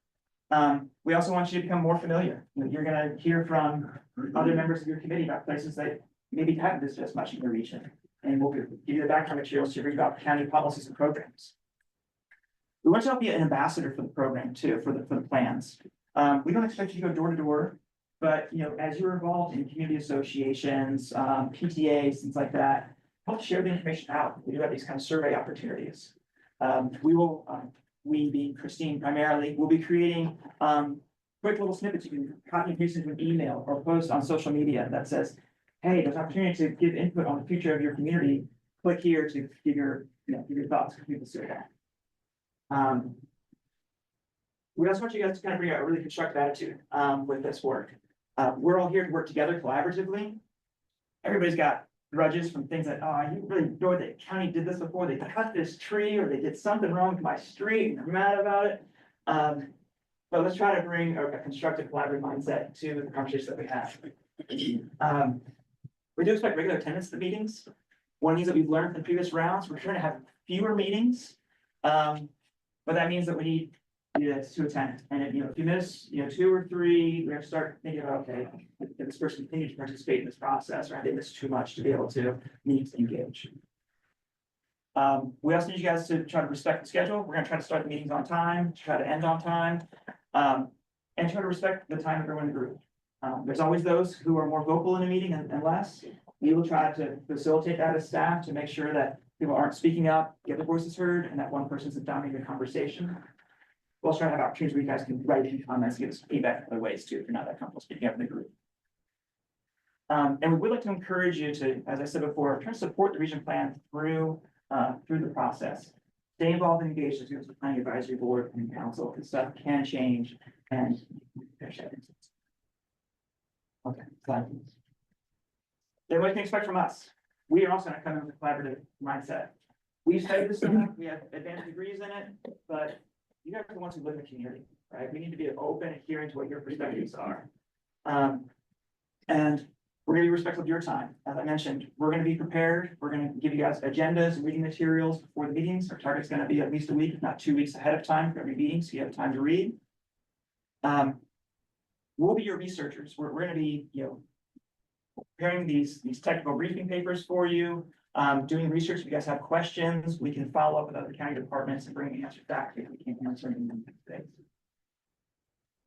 We also want you to become more familiar. You're going to hear from other members of your committee about places that maybe haven't visited as much in your region, and we'll give you the background materials to read about county policies and programs. We want you to be an ambassador for the program too, for the plans. We don't expect you to go door to door. But, as you're involved in community associations, PTAs, things like that, help share the information out. We do have these kind of survey opportunities. We being Christine primarily, will be creating quick little snippets you can copy and paste into an email or post on social media that says, hey, there's an opportunity to give input on the future of your community. Click here to give your thoughts, complete the survey. We also want you guys to kind of bring a really constructive attitude with this work. We're all here to work together collaboratively. Everybody's got grudges from things that, oh, you really enjoyed that county did this before, they cut this tree, or they did something wrong with my street, and I'm mad about it. But let's try to bring a constructive collaborative mindset to the conversations that we have. We do expect regular attendance at the meetings. One of the things that we've learned from previous rounds, we're trying to have fewer meetings. But that means that we need to attend, and if you miss 2 or 3, we have to start thinking about, okay, if this person continues to participate in this process, or have they missed too much to be able to meet and engage. We also need you guys to try to respect the schedule. We're going to try to start the meetings on time, try to end on time, and try to respect the time of everyone in the group. There's always those who are more vocal in a meeting and less. We will try to facilitate that as staff to make sure that people aren't speaking up, get their voices heard, and that one person's dominating the conversation. We'll also try to have opportunities where you guys can write in comments, give us feedback in other ways too, if you're not that comfortable speaking up in the group. And we would like to encourage you to, as I said before, try to support the region plan through the process. Stay involved and engaged as the planning advisory board and council, because stuff can change and. Okay, slide. Then what you can expect from us. We are also going to come in with a collaborative mindset. We've studied this stuff, we have advanced degrees in it, but you guys are the ones who live in the community, right? We need to be open and hearing to what your perspectives are. And we're going to be respectful of your time. As I mentioned, we're going to be prepared. We're going to give you guys agendas and reading materials before the meetings. Our target's going to be at least a week, if not 2 weeks ahead of time for every meeting, so you have time to read. We'll be your researchers. We're going to be, preparing these technical briefing papers for you. Doing research, if you guys have questions, we can follow up with other county departments and bring the answers back if we can't answer anything today.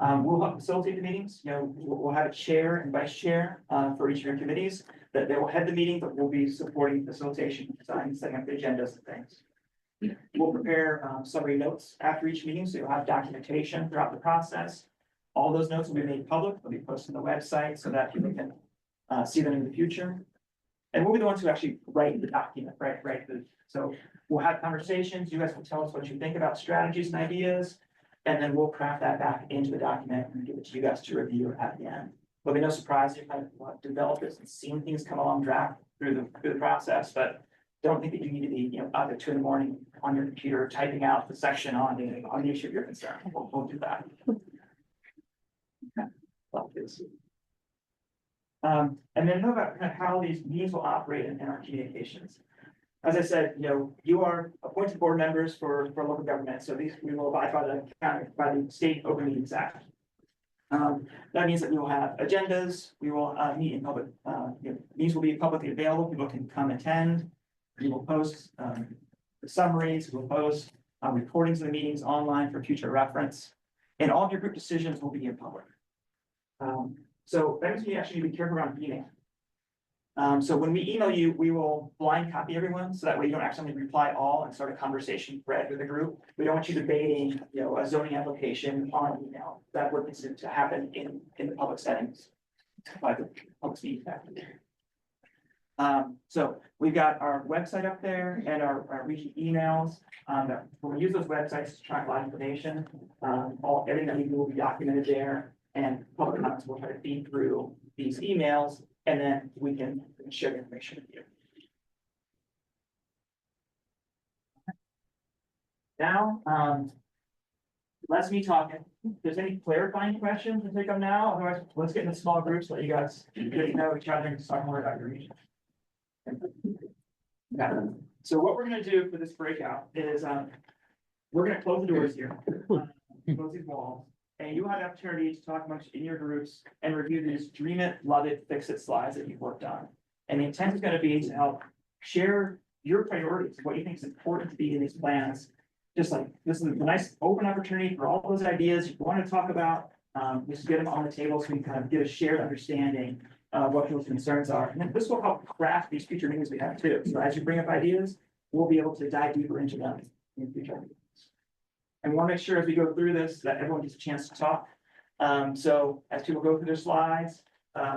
We'll help facilitate the meetings. We'll have a chair and vice chair for each of your committees that they will head the meeting, but we'll be supporting facilitation, design, setting up the agendas and things. We'll prepare summary notes after each meeting, so you'll have documentation throughout the process. All those notes will be made public. They'll be posted on the website so that people can see them in the future. And we'll be the ones who actually write the document, right? So we'll have conversations. You guys will tell us what you think about strategies and ideas, and then we'll craft that back into the document and give it to you guys to review at the end. There'll be no surprise if you develop this and seeing things come along draft through the process, but don't think that you need to be up at 2 in the morning on your computer typing out the section on the issue of your concern. We'll do that. Okay. Well, and then know about kind of how these meetings will operate in our communications. As I said, you are appointed board members for local government, so we will abide by the State Open Meetings Act. That means that we will have agendas, we will meet in public, meetings will be publicly available, people can come attend. We will post the summaries, we'll post recordings of the meetings online for future reference. And all of your group decisions will be in public. So that means we actually need to be careful around email. So when we email you, we will blind copy everyone, so that way you don't accidentally reply all and start a conversation thread with the group. We don't want you debating, a zoning application on email. That wouldn't need to happen in the public settings. By the public speaking factor. So we've got our website up there and our region emails. When we use those websites to track live information, everything that we do will be documented there, and public comments will try to feed through these emails, and then we can share the information with you. Now, less me talking. If there's any clarifying questions, we'll take them now. Otherwise, let's get into small groups, let you guys get to know each other and talk more about your region. Okay. So what we're gonna do for this breakout is, we're gonna close the doors here, close these walls, and you have the opportunity to talk amongst in your groups and review these dream it, love it, fix it slides that you've worked on. And the intent is gonna be to help share your priorities, what you think is important to be in these plans. Just like, this is a nice open opportunity for all those ideas you want to talk about, just get them on the table so we can kind of get a shared understanding of what people's concerns are. And then this will help craft these future meetings we have too. So as you bring up ideas, we'll be able to dive deeper into them in future meetings. And we want to make sure as we go through this, that everyone gets a chance to talk. So as people go through their slides,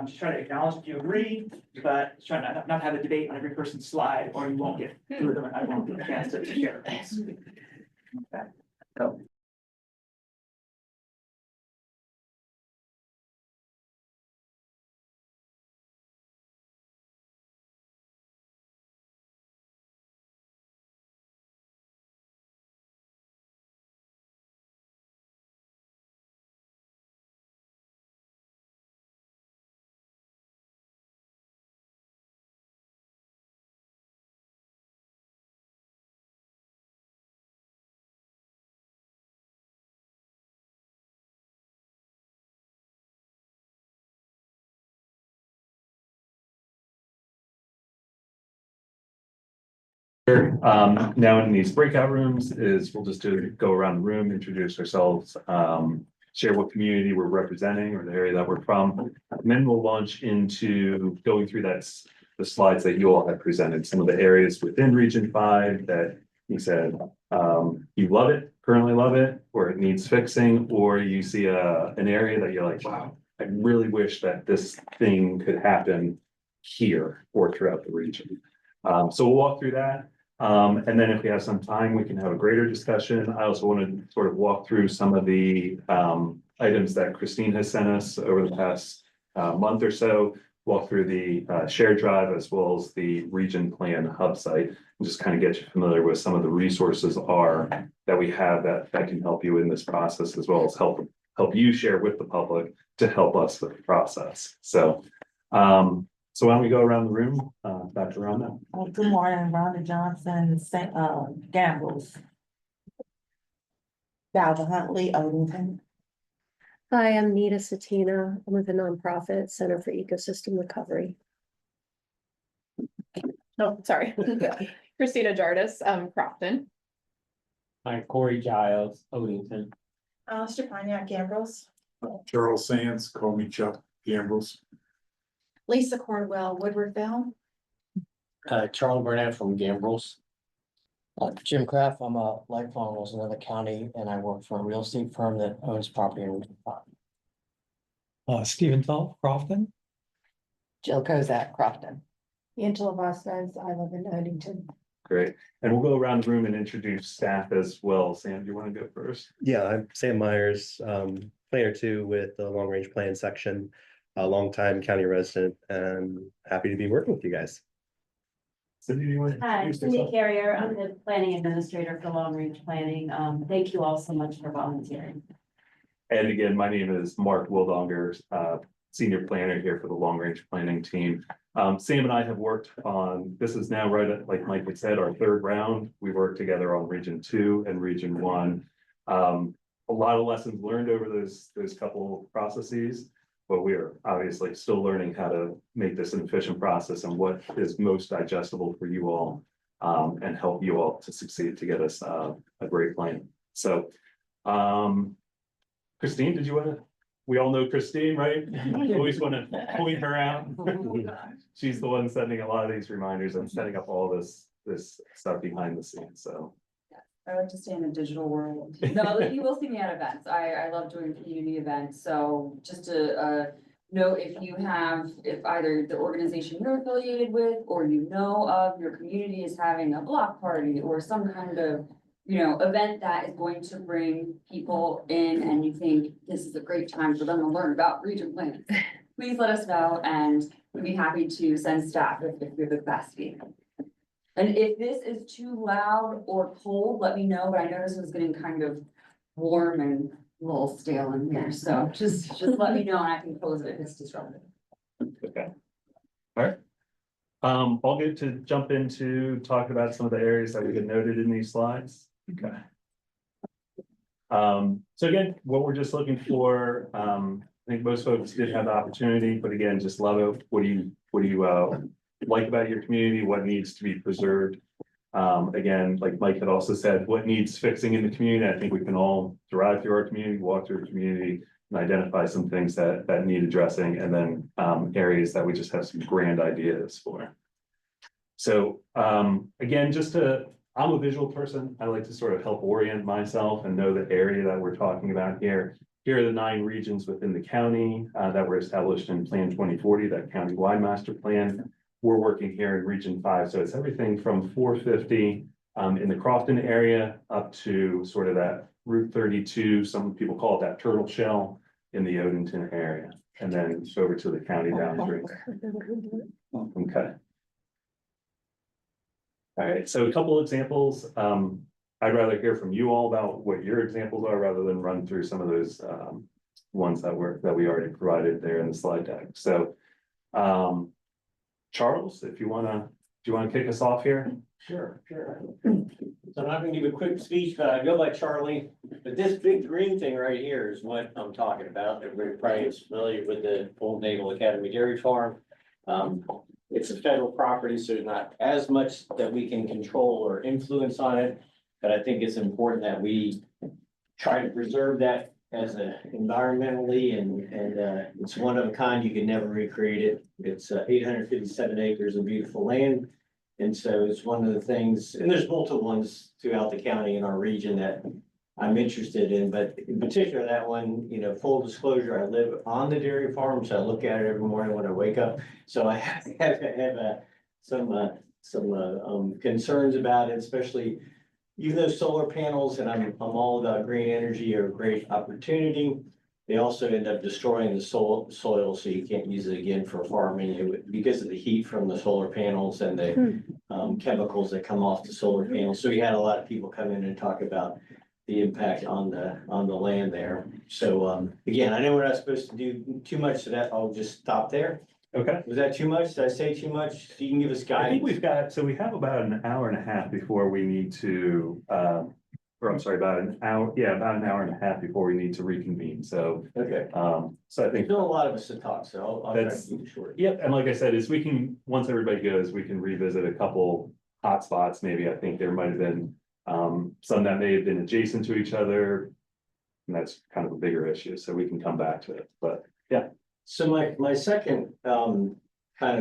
just try to acknowledge if you agree, but try not to have a debate on every person's slide, or you won't get through them, and I won't get a chance to share things. Okay, so. Now in these breakout rooms we'll just go around the room, introduce ourselves, share what community we're representing or the area that we're from. And then we'll launch into going through the slides that you all have presented, some of the areas within Region 5 that you said you love it, currently love it, or it needs fixing, or you see an area that you're like, wow, I really wish that this thing could happen here or throughout the region. So we'll walk through that. And then if we have some time, we can have a greater discussion. I also want to sort of walk through some of the items that Christine has sent us over the past month or so, walk through the shared drive as well as the region plan hub site, and just kind of get you familiar with some of the resources that we have that can help you in this process, as well as help you share with the public to help us with the process. So why don't we go around the room, Dr. Arundel? Good morning, Rhonda Johnson, Gambles. Valva Huntley, Odington. Hi, I'm Nita Satina. I'm with a nonprofit Center for Ecosystem Recovery. Oh, sorry. Christina Jardis, Crofton. Hi, Corey Giles, Odington. Stefania Gambles. Charles Sands, call me Chuck Gambles. Lisa Cornwell, Woodwardville. Charles Burnett from Gambrills. Jim Kraft, I'm a lifelong resident of the county and I work for a real estate firm that owns property in Region 5. Stephen Tull, Crofton. Jill Kozak, Crofton. Angela Vasquez, I live in Odington. Great. And we'll go around the room and introduce staff as well. Sam, do you want to go first? Yeah, I'm Sam Myers, planner 2 with the long range plan section, a longtime county resident, and happy to be working with you guys. Cindy, do you want to Hi, introduce Cindy yourself? Carrier. I'm the planning administrator for long range planning. Thank you all so much for volunteering. And again, my name is Mark Wildonger, senior planner here for the long range planning team. Sam and I have worked on, this is now right at, like Mike had said, our 3rd round. We worked together on Region 2 and Region 1. A lot of lessons learned over those couple of processes, but we are obviously still learning how to make this an efficient process and what is most digestible for you all, and help you all to succeed to get us a great plan. So, Christine, did you want to we all know Christine, right? Always want to point her out. She's the one sending a lot of these reminders and setting up all this stuff behind the scenes, so. I like to stay in the digital world. No, you will see me at events. I love doing community events, so just to, note if either the organization you're affiliated with, or you know of, your community is having a block party or some kind of, event that is going to bring people in and you think this is a great time for them to learn about region plans. Please let us know and we'd be happy to send staff if we have the capacity. And if this is too loud or cold, let me know, but I noticed it was getting kind of warm and a little stale in here, so just let me know and I can close it if it's disruptive. Okay. All right. I'll get to jump into talk about some of the areas that we had noted in these slides. Okay. So again, what we're just looking for, I think most folks did have the opportunity, but again, just love it. What do you like about your community? What needs to be preserved? Again, like Mike had also said, what needs fixing in the community? I think we can all drive through our community, walk through the community, and identify some things that need addressing, and then areas that we just have some grand ideas for. So again, I'm a visual person. I like to sort of help orient myself and know the area that we're talking about here. Here are the 9 regions within the county that were established in Plan 2040, that county-wide master plan. We're working here in Region 5, so it's everything from 450 in the Crofton area up to sort of that Route 32. Some people call it that turtle shell in the Odenton area, and then over to the county boundary. Okay. All right, so a couple examples. I'd rather hear from you all about what your examples are rather than run through some of those ones that we already provided there in the slide deck. So Charles, if you wanna kick us off here? Sure. So I'm not gonna give a quick speech, but I go by Charlie, but this big green thing right here is what I'm talking about. Everybody probably is familiar with the Old Naval Academy Dairy Farm. It's a federal property, so there's not as much that we can control or influence on it. But I think it's important that we try to preserve that as environmentally and it's one of a kind. You can never recreate it. It's 857 acres of beautiful land. And so it's one of the things, and there's multiple ones throughout the county in our region that I'm interested in, but in particular that one, full disclosure, I live on the dairy farm, so I look at it every morning when I wake up. So I have some concerns about it, especially even though solar panels, and I'm all about green energy, are a great opportunity. They also end up destroying the soil, so you can't use it again for farming because of the heat from the solar panels and the chemicals that come off the solar panels. So we had a lot of people come in and talk about the impact on the land there. So again, I know we're not supposed to do too much of that. I'll just stop there. Okay. Was that too much? Did I say too much? So you can give us guidance. I think we have about an hour and a half before we need to, about an hour and a half before we need to reconvene, so. Okay. So I think. Still a lot of us to talk, so I'll try to keep it short. Yep, and like I said, once everybody goes, we can revisit a couple hot spots, maybe. I think there might have been some that may have been adjacent to each other. And that's kind of a bigger issue, so we can come back to it, but yeah. So my second kind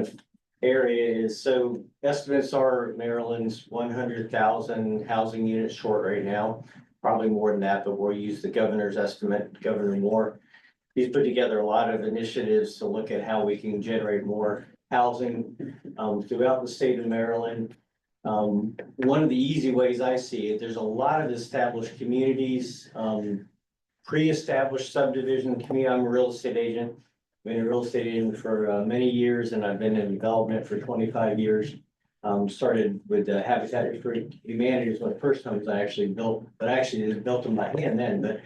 of area is, so estimates are Maryland's 100,000 housing units short right now, probably more than that, but we'll use the governor's estimate, Governor Moore. He's put together a lot of initiatives to look at how we can generate more housing throughout the state of Maryland. One of the easy ways I see it, there's a lot of established communities, pre-established subdivision community. I'm a real estate agent. Been a real estate agent for many years, and I've been in development for 25 years. Started with Habitat for Humanity was one of the first homes I actually built, but I actually built them by hand then. But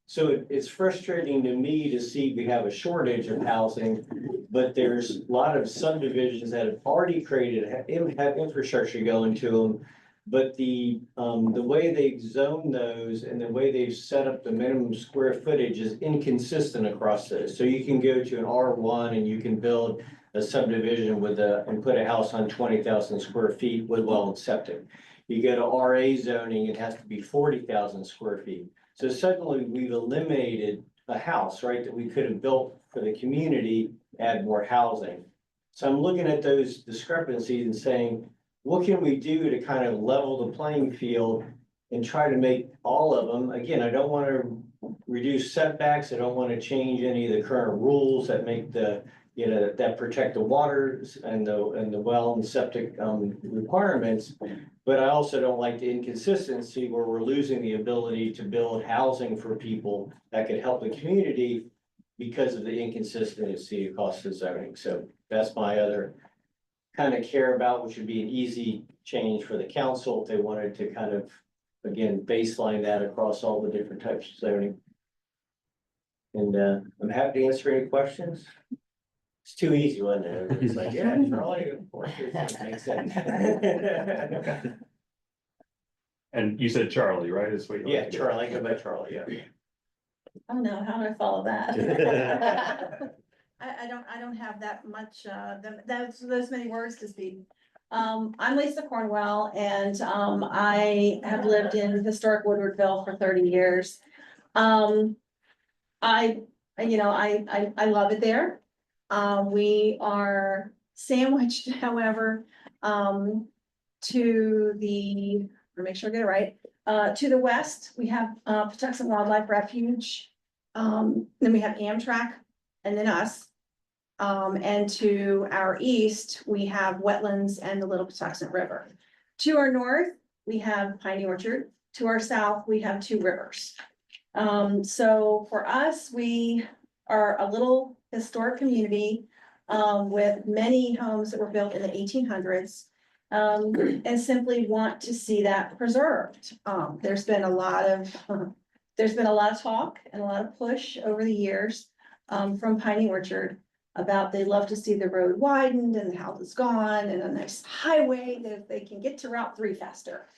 so it's frustrating to me to see we have a shortage of housing, but there's a lot of subdivisions that have already have infrastructure going to them. But the way they've zoned those and the way they've set up the minimum square footage is inconsistent across those. So you can go to an R1 and you can build a subdivision and put a house on 20,000 square feet with well and septic. You go to RA zoning, it has to be 40,000 square feet. So suddenly we've eliminated a house, right, that we could have built for the community, add more housing. So I'm looking at those discrepancies and saying, what can we do to kind of level the playing field and try to make all of them, again, I don't want to reduce setbacks, I don't want to change any of the current rules that make the, you know, that protect the waters and the well and septic requirements. But I also don't like the inconsistency where we're losing the ability to build housing for people that could help the community because of the inconsistency of cost of zoning. So that's my other kind of care about, which would be an easy change for the council if they wanted to kind of, again, baseline that across all the different types of zoning. And I'm happy to answer any questions. It's too easy, wasn't it? It's like, yeah, Charlie, of course, it makes sense. And you said Charlie, right? Is what you. Yeah, Charlie, go by Charlie, yeah. I don't know, how do I follow that? I don't have that much, those many words to speak. I'm Lisa Cornwell and, I have lived in historic Woodwardville for 30 years. I love it there. We are sandwiched, however, to the, or make sure I get it right, to the west, we have, Patuxent Wildlife Refuge. Then we have Amtrak and then us. And to our east, we have wetlands and the Little Patuxent River. To our north, we have Piney Orchard. To our south, we have two rivers. So for us, we are a little historic community with many homes that were built in the 1800s. And simply want to see that preserved. There's been a lot of talk and a lot of push over the years from Piney Orchard about they'd love to see the road widened and the house is gone and a nice highway that they can get to Route 3 faster.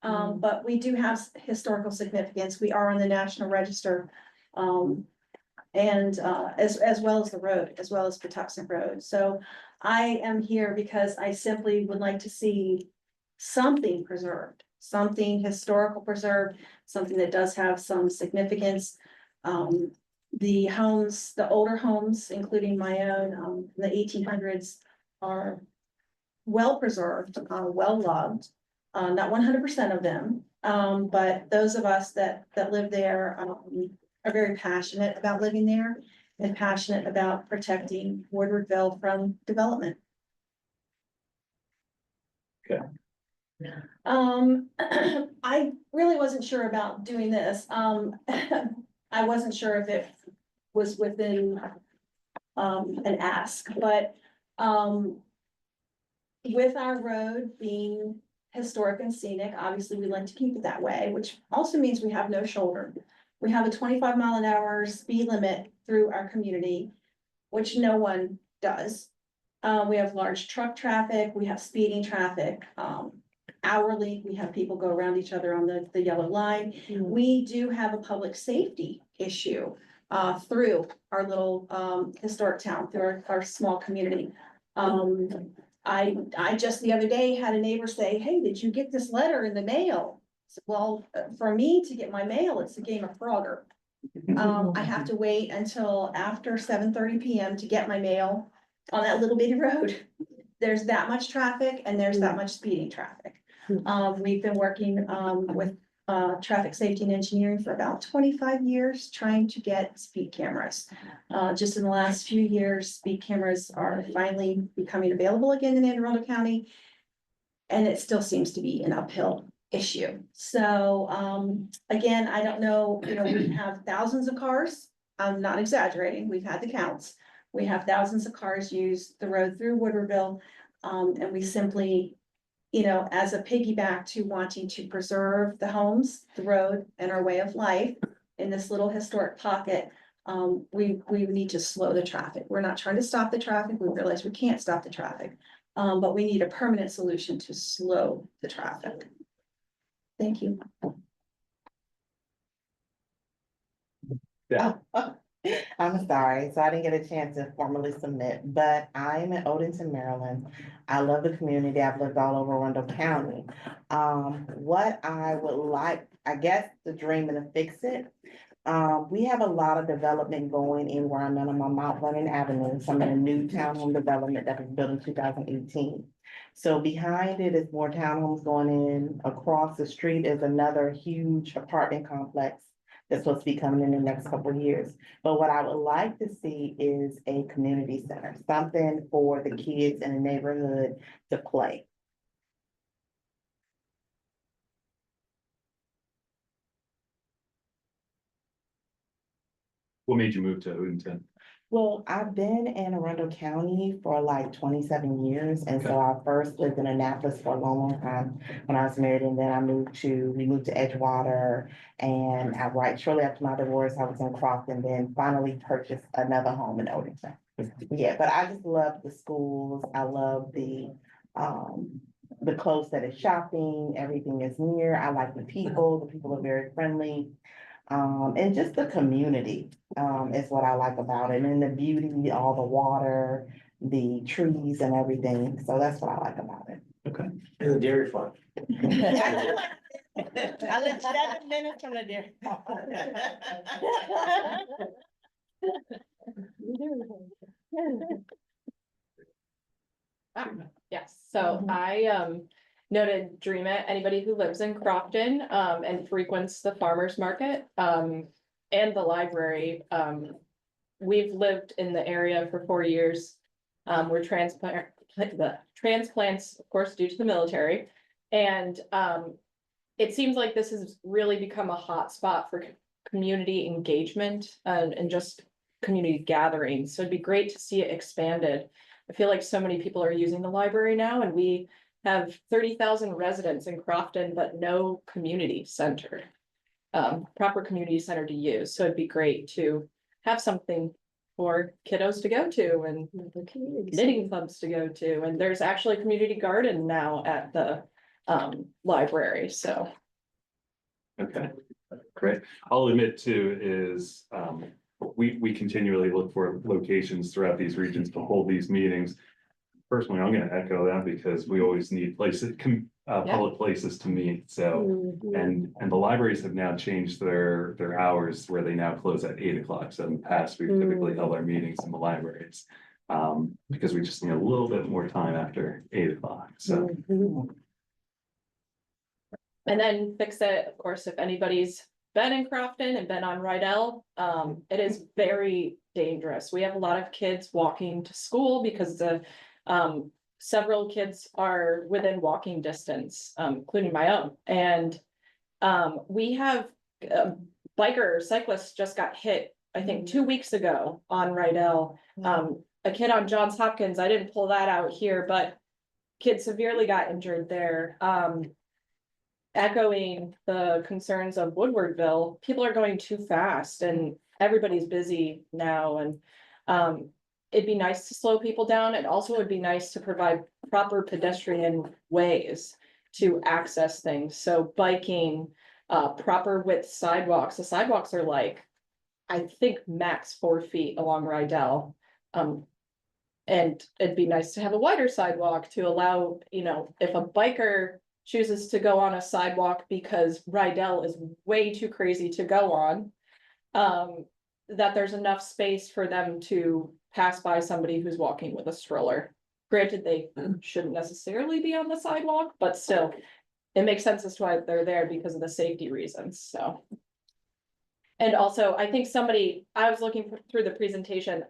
But we do have historical significance. We are on the National Register. And as well as the road, as well as Patuxent Road. So I am here because I simply would like to see something preserved, something historical preserved, something that does have some significance. The homes, the older homes, including my own, in the 1800s are well preserved, well loved. Not 100% of them, but those of us that live there are very passionate about living there and passionate about protecting Woodwardville from development. Okay. I really wasn't sure about doing this. I wasn't sure if it was within an ask, but with our road being historic and scenic, obviously we like to keep it that way, which also means we have no shoulder. We have a 25-mile-an-hour speed limit through our community, which no one does. We have large truck traffic, we have speeding traffic. Hourly, we have people go around each other on the yellow line. We do have a public safety issue through our little historic town, through our small community. I just the other day had a neighbor say, hey, did you get this letter in the mail? Well, for me to get my mail, it's a game of Frogger. I have to wait until after 7:30 p.m. to get my mail on that little bitty road. There's that much traffic and there's that much speeding traffic. We've been working with traffic safety and engineering for about 25 years, trying to get speed cameras. Just in the last few years, speed cameras are finally becoming available again in Arundel County. And it still seems to be an uphill issue. So again, I don't know, we have thousands of cars. I'm not exaggerating. We've had the counts. We have thousands of cars use the road through Woodwardville. And we simply, as a piggyback to wanting to preserve the homes, the road, and our way of life in this little historic pocket, we need to slow the traffic. We're not trying to stop the traffic. We realize we can't stop the traffic. But we need a permanent solution to slow the traffic. Thank you. Yeah. I'm sorry, so I didn't get a chance to formally submit, but I'm in Odenton, Maryland. I love the community. I've lived all over Arundel County. What I would like, I guess, the dream and to fix it. We have a lot of development going in where I'm at on Mount Vernon Avenue. So I'm in a new townhome development that was built in 2018. So behind it is more townhomes going in. Across the street is another huge apartment complex that's supposed to be coming in the next couple of years. But what I would like to see is a community center, something for the kids in the neighborhood to play. What made you move to Odenton? Well, I've been in Arundel County for like 27 years, and so I first lived in Annapolis for a long, long time when I was married, and then we moved to Edgewater, and shortly after my divorce, I was in Crofton, then finally purchased another home in Odenton. Yeah, but I just love the schools, I love the close that is shopping, everything is near, I like the people are very friendly. And just the community, is what I like about it, and the beauty, all the water, the trees and everything, so that's what I like about it. Okay. And the dairy farm. I live 7 minutes from the dairy farm. Yes, so I noted Dream It, anybody who lives in Crofton and frequents the farmers market and the library. We've lived in the area for 4 years. We're transplants, of course, due to the military. And it seems like this has really become a hot spot for community engagement and just community gatherings. So it'd be great to see it expanded. I feel like so many people are using the library now, and we have 30,000 residents in Crofton, but no community center, proper community center to use. So it'd be great to have something for kiddos to go to and knitting clubs to go to. And there's actually a community garden now at the library, so. Okay, great. I'll admit too is, we continually look for locations throughout these regions to hold these meetings. Personally, I'm gonna echo that because we always need places, public places to meet, so. And the libraries have now changed their hours where they now close at 8 o'clock, so in the past, we've typically held our meetings in the libraries. Because we just need a little bit more time after 8 o'clock, so. And then Fix It, of course, if anybody's been in Crofton and been on Rydell, it is very dangerous. We have a lot of kids walking to school because several kids are within walking distance, including my own. And we have cyclists just got hit, I think 2 weeks ago on Rydell. A kid on Johns Hopkins, I didn't pull that out here, but kid severely got injured there. Echoing the concerns of Woodwardville, people are going too fast and everybody's busy now, and it'd be nice to slow people down. It also would be nice to provide proper pedestrian ways to access things. So biking, proper width sidewalks. The sidewalks are like, I think max 4 feet along Rydell. And it'd be nice to have a wider sidewalk to allow, if a biker chooses to go on a sidewalk because Rydell is way too crazy to go on, that there's enough space for them to pass by somebody who's walking with a stroller. Granted, they shouldn't necessarily be on the sidewalk, but still, it makes sense as to why they're there because of the safety reasons, so. And also, I think I was looking through the presentation,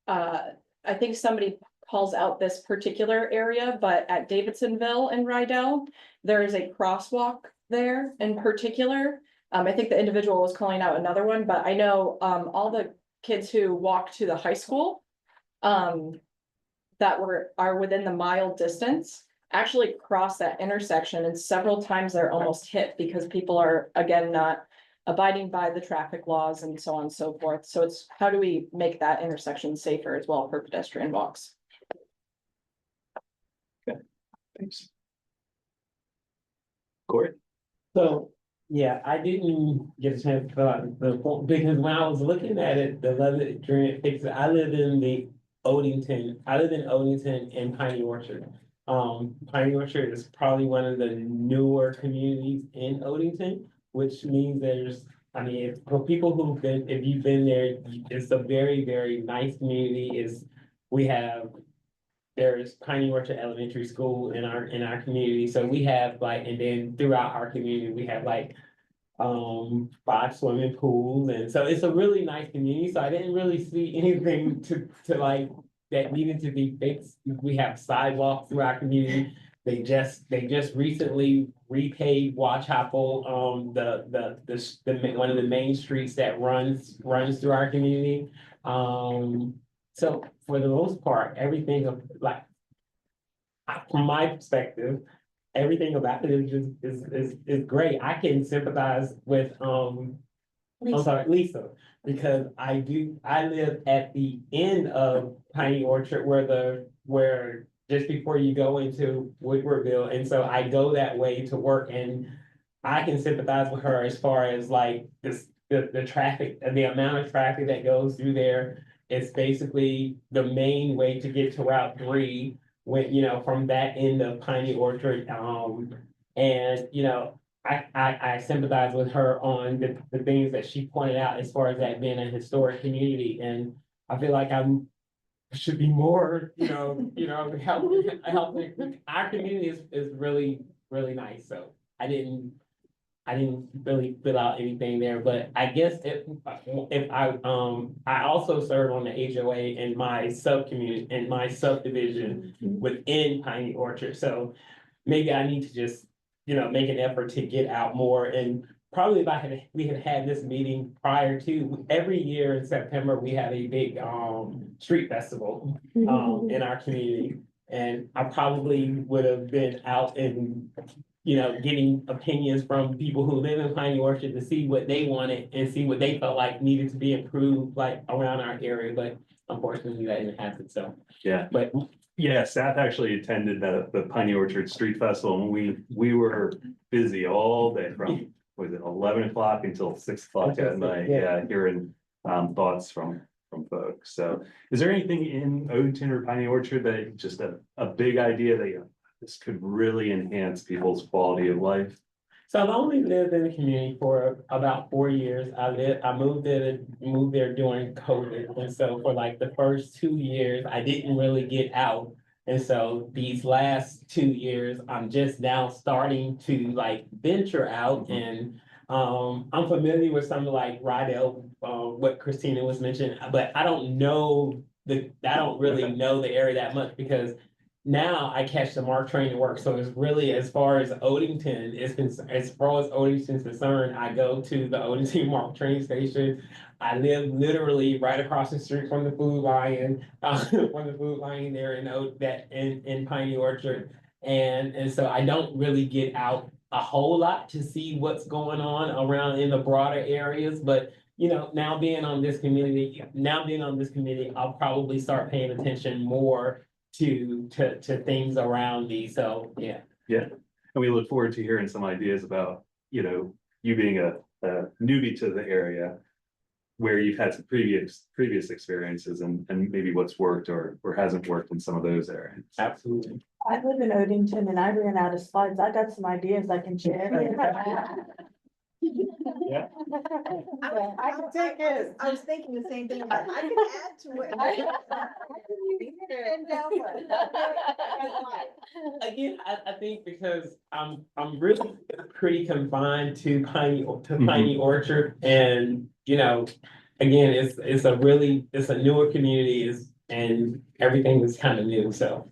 I think somebody calls out this particular area, but at Davidsonville and Rydell, there is a crosswalk there in particular. I think the individual was calling out another one, but I know all the kids who walk to the high school that are within the mile distance actually cross that intersection, and several times they're almost hit because people are, again, not abiding by the traffic laws and so on and so forth. So it's how do we make that intersection safer as well for pedestrian walks? Thanks. Corey? So, yeah, I didn't get a chance to fill out the form because when I was looking at it, the Leather Dream Fix It, I live in Odenton and Piney Orchard. Piney Orchard is probably one of the newer communities in Odenton, which means there's I mean, for people who've been, if you've been there, it's a very, very nice community. We have. There's Piney Orchard Elementary School in our community, so we have like, and then throughout our community, we have like. 5 swimming pools, and so it's a really nice community, so I didn't really see anything to like. That needed to be fixed. We have sidewalks through our community. They just recently repaved Watch Chapel, one of the main streets that runs through our community. So for the most part, everything of like, from my perspective, everything about it is great. I can sympathize with, I'm sorry, Lisa, because I live at the end of Piney Orchard where just before you go into Woodwardville, and so I go that way to work, and I can sympathize with her as far as like the traffic, the amount of traffic that goes through there. It's basically the main way to get to Route 3 when, from that end of Piney Orchard. And, I sympathize with her on the things that she pointed out as far as that being a historic community. And I feel like should be more, helping. Our community is really, really nice. So I didn't really fill out anything there, but I guess if I also serve on the HOA in my subdivision within Piney Orchard. So maybe I need to just, make an effort to get out more. And probably we had had this meeting prior to, every year in September, we have a big street festival in our community. And I probably would have been out and, getting opinions from people who live in Piney Orchard to see what they wanted and see what they felt like needed to be improved, like around our area, but unfortunately that didn't happen, so. Yeah. But Yeah, staff actually attended the Piney Orchard Street Festival, and we were busy all day from, was it 11 o'clock until 6 o'clock at night, yeah, hearing thoughts from folks. So is there anything in Odenton or Piney Orchard that just a big idea that this could really enhance people's quality of life? So I've only lived in the community for about 4 years. I moved there during COVID. And so for like the first 2 years, I didn't really get out. And so these last 2 years, I'm just now starting to like venture out, and I'm familiar with some like Arundel, what Christina was mentioning, but I don't really know the area that much, because now I catch the MARC train to work. So it's really, as far as Odenton is concerned, as far as Odenton's concerned, I go to the Odenton MARC train station. I live literally right across the street from the Food Lion, there in Piney Orchard. And so I don't really get out a whole lot to see what's going on around in the broader areas, but now being on this community, I'll probably start paying attention more to things around me, so, yeah. Yeah, and we look forward to hearing some ideas about, you being a newbie to the area, where you've had some previous experiences and maybe what's worked or hasn't worked in some of those areas. Absolutely. I live in Odenton and I ran out of slides. I got some ideas I can share. Yeah. I can take it. I was thinking the same thing, but I can add to it. Again, I think because I'm really pretty confined to Piney Orchard, and again, it's a newer community, and everything is kind of new, so.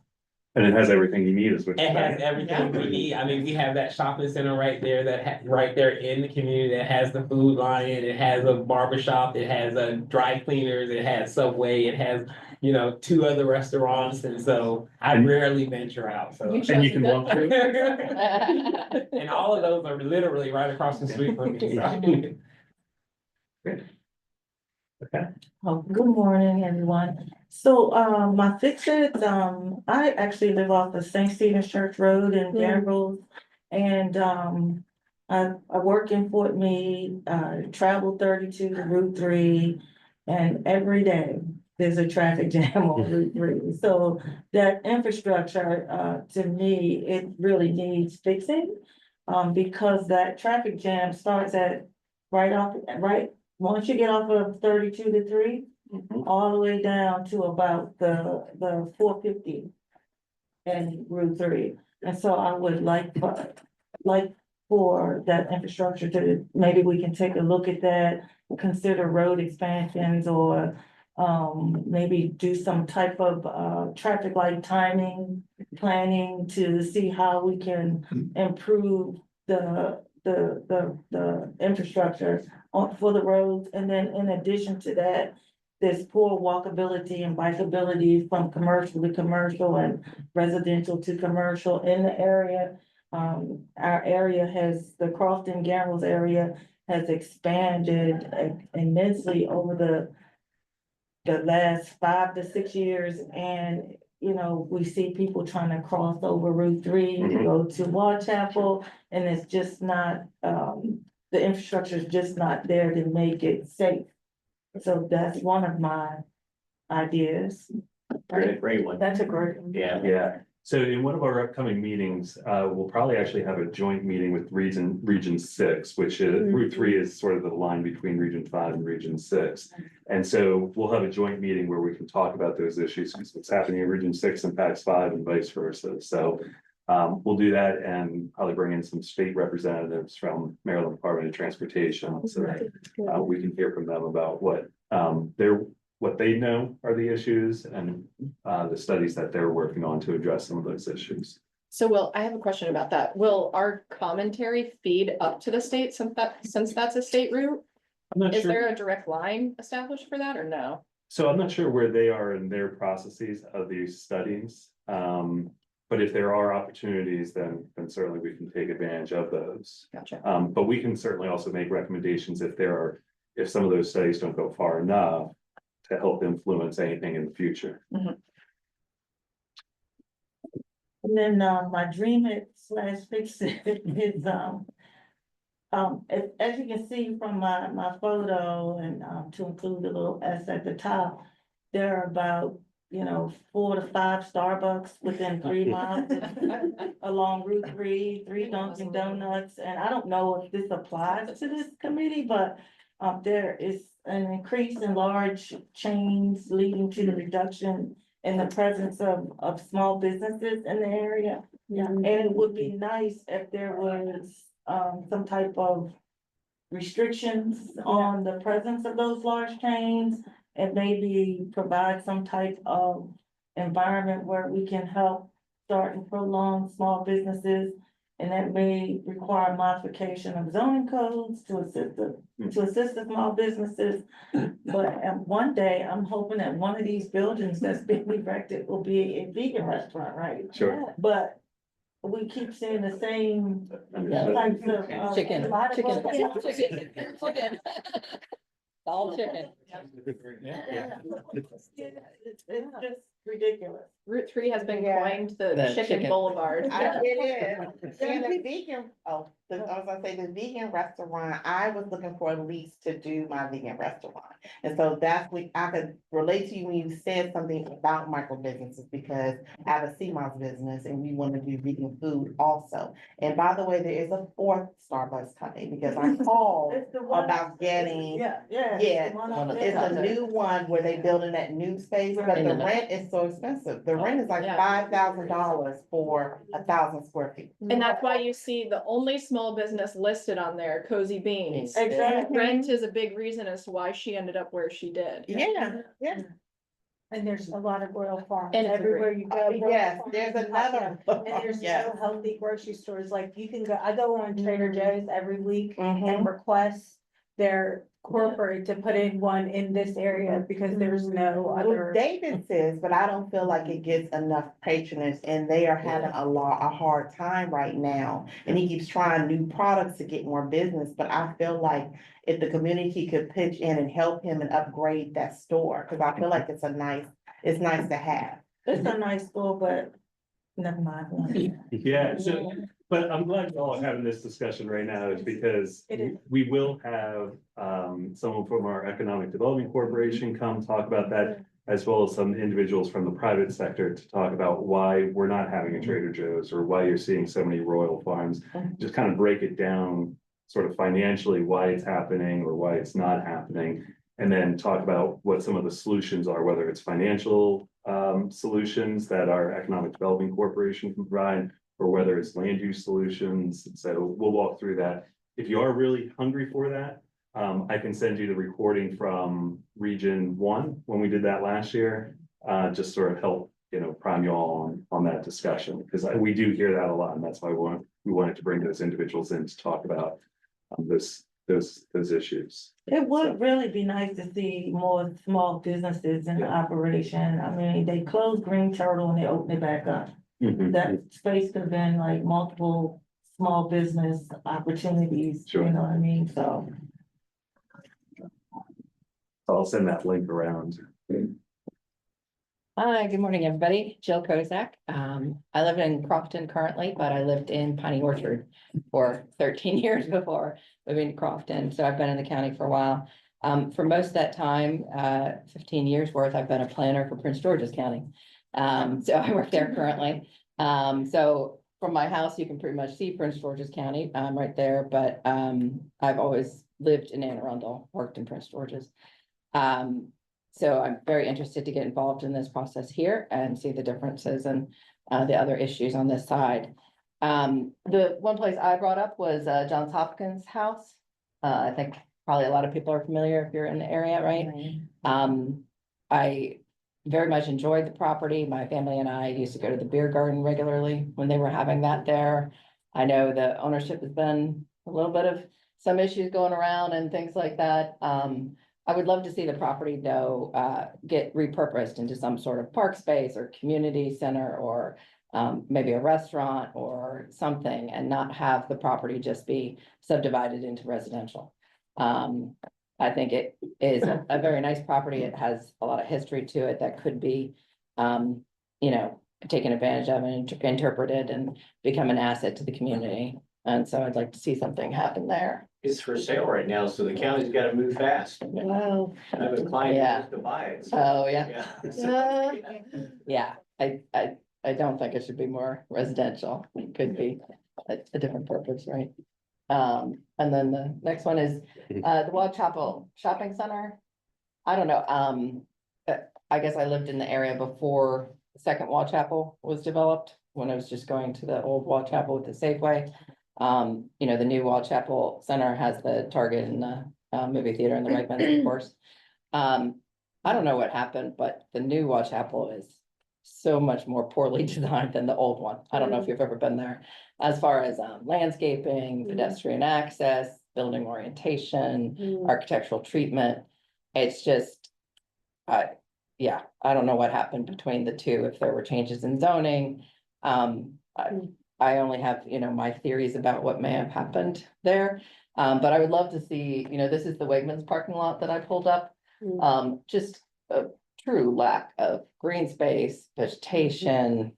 And it has everything you need, is what you're It has saying. everything we need. I mean, we have that shopping center right there right there in the community that has the Food Lion, it has a barber shop, it has a dry cleaners, it has Subway, it has, 2 other restaurants, and so I rarely venture out, so. And you can walk through. And all of those are literally right across the street from me, so. Good. Okay. Oh, good morning, everyone. So, my fixes, I actually live off of St. Stephen's Church Road in Danville. And, I work in Fort Meade, travel 32 to Route 3, and every day there's a traffic jam on Route 3. So that infrastructure, to me, it really needs fixing. Because that traffic jam starts at once you get off of 32 to 3, Mhm. all the way down to about the 450 and Route 3. And so I would like for that infrastructure to, maybe we can take a look at that, consider road expansions or maybe do some type of traffic light timing, planning to see how we can improve the infrastructure for the roads. And then in addition to that, there's poor walkability and bikeability from commercial to commercial and residential to commercial in the area. Our area the Crofton Gambles area has expanded immensely over the last 5 to 6 years. And, we see people trying to cross over Route 3 to go to Whitechapel, and it's just not, the infrastructure is just not there to make it safe. So that's one of my ideas. Great one. That's a great one. Yeah. Yeah, so in one of our upcoming meetings, we'll probably actually have a joint meeting with Region 6, which is Route 3 is sort of the line between Region 5 and Region 6. And so we'll have a joint meeting where we can talk about those issues, because what's happening in Region 6 impacts 5 and vice versa. So we'll do that and probably bring in some state representatives from Maryland Department of Transportation, so that we can hear from them about what they know are the issues and the studies that they're working on to address some of those issues. So I have a question about that. Will our commentary feed up to the state since that's a state route? I'm not Is sure. there a direct line established for that or no? So I'm not sure where they are in their processes of these studies. But if there are opportunities, then certainly we can take advantage of those. Gotcha. But we can certainly also make recommendations if some of those studies don't go far enough to help influence anything in the future. And then my dream it / fix it is as you can see from my photo, and to include the little S at the top, there are about 4 to 5 Starbucks within 3 miles along Route 3, 3 Dunkin' Donuts. And I don't know if this applies to this committee, but there is an increase in large chains leading to the reduction in the presence of small businesses in the area. Yeah. And it would be nice if there was some type of restrictions on the presence of those large chains, and maybe provide some type of environment where we can help start and prolong small businesses. And that may require modification of zoning codes to assist the small businesses. But one day, I'm hoping that one of these buildings that's being erected will be a vegan restaurant, right? Sure. But we keep seeing the same types of. Chicken. Chicken. All chicken. Yeah. It's just ridiculous. Route 3 has been Yeah. coined the The chicken chicken. boulevard. It is. And the vegan, I was gonna say the vegan restaurant, I was looking for a lease to do my vegan restaurant. And so that's what I could relate to you when you said something about micro businesses, because I have a CMOS business and we want to do vegan food also. And by the way, there is a 4th Starbucks coming, because I called It's the one. about getting, Yeah. Yeah, the one up there. it's a new one where they building that new space, but In the the- rent is so expensive. The rent is like Yeah. $5,000 for 1,000 square feet. And that's why you see the only small business listed on there, Cozy Beans. Exactly. Rent is a big reason as to why she ended up where she did. Yeah, yeah. And there's a lot of Royal Farms And it's a everywhere you go. Royal Yes, Farms there's is popular. another. And there's Yes. no healthy grocery stores, like you can go, I go on Trader Joe's every week Mhm. and request their corporate to put in one in this area because there's no Well, other. David says, but I don't feel like it gets enough patronage, and they are having a hard time right now. And he keeps trying new products to get more business, but I feel like if the community could pitch in and help him and upgrade that store, because I feel like it's nice to have. It's a nice store, but never mind. Yeah, so, but I'm glad you all are having this discussion right now, is because It is. we will have someone from our Economic Development Corporation come talk about that, as well as some individuals from the private sector to talk about why we're not having a Trader Joe's, or why you're seeing so many Royal Farms. Just kind of break it down sort of financially why it's happening or why it's not happening. And then talk about what some of the solutions are, whether it's financial solutions that our Economic Development Corporation can provide, or whether it's land use solutions. So we'll walk through that. If you are really hungry for that, I can send you the recording from Region 1 when we did that last year. Just sort of help, prime you all on that discussion, because we do hear that a lot, and that's why we wanted to bring those individuals in to talk about those issues. It would really be nice to see more small businesses in operation. I mean, they closed Green Turtle and they opened it back up. That space could have been like multiple small business opportunities, you know what I mean? So. I'll send that link around. Hi, good morning, everybody. Jill Kozak. I live in Crofton currently, but I lived in Piney Orchard for 13 years before moving to Crofton. So I've been in the county for a while. For most of that time, 15 years worth, I've been a planner for Prince George's County. So I work there currently. So from my house, you can pretty much see Prince George's County right there, but I've always lived in Anne Arundel, worked in Prince George's. So I'm very interested to get involved in this process here and see the differences and the other issues on this side. The one place I brought up was Johns Hopkins House. I think probably a lot of people are familiar if you're in the area, right? I very much enjoyed the property. My family and I used to go to the beer garden regularly when they were having that there. I know the ownership has been a little bit of some issues going around and things like that. I would love to see the property though, get repurposed into some sort of park space or community center or maybe a restaurant or something, and not have the property just be subdivided into residential. I think it is a very nice property. It has a lot of history to it that could be, taken advantage of and interpreted and become an asset to the community. And so I'd like to see something happen there. It's for sale right now, so the county's got to move fast. Well, I have a client who yeah. wants to buy it. so, Oh, yeah. So, Yeah, I don't think it should be more residential. It could be a different purpose, right? And then the next one is the Wild Chapel Shopping Center. I don't know, I guess I lived in the area before the second Wild Chapel was developed, when I was just going to the old Wild Chapel with the Safeway. The new Wild Chapel Center has the Target and the movie theater and the Wegmans, of course. I don't know what happened, but the new Wild Chapel is so much more poorly designed than the old one. I don't know if you've ever been there. As far as landscaping, pedestrian access, building orientation, architectural treatment, it's just, I don't know what happened between the two, if there were changes in zoning. I only have, my theories about what may have happened there. But I would love to see, this is the Wegmans parking lot that I pulled up. Just a true lack of green space, vegetation,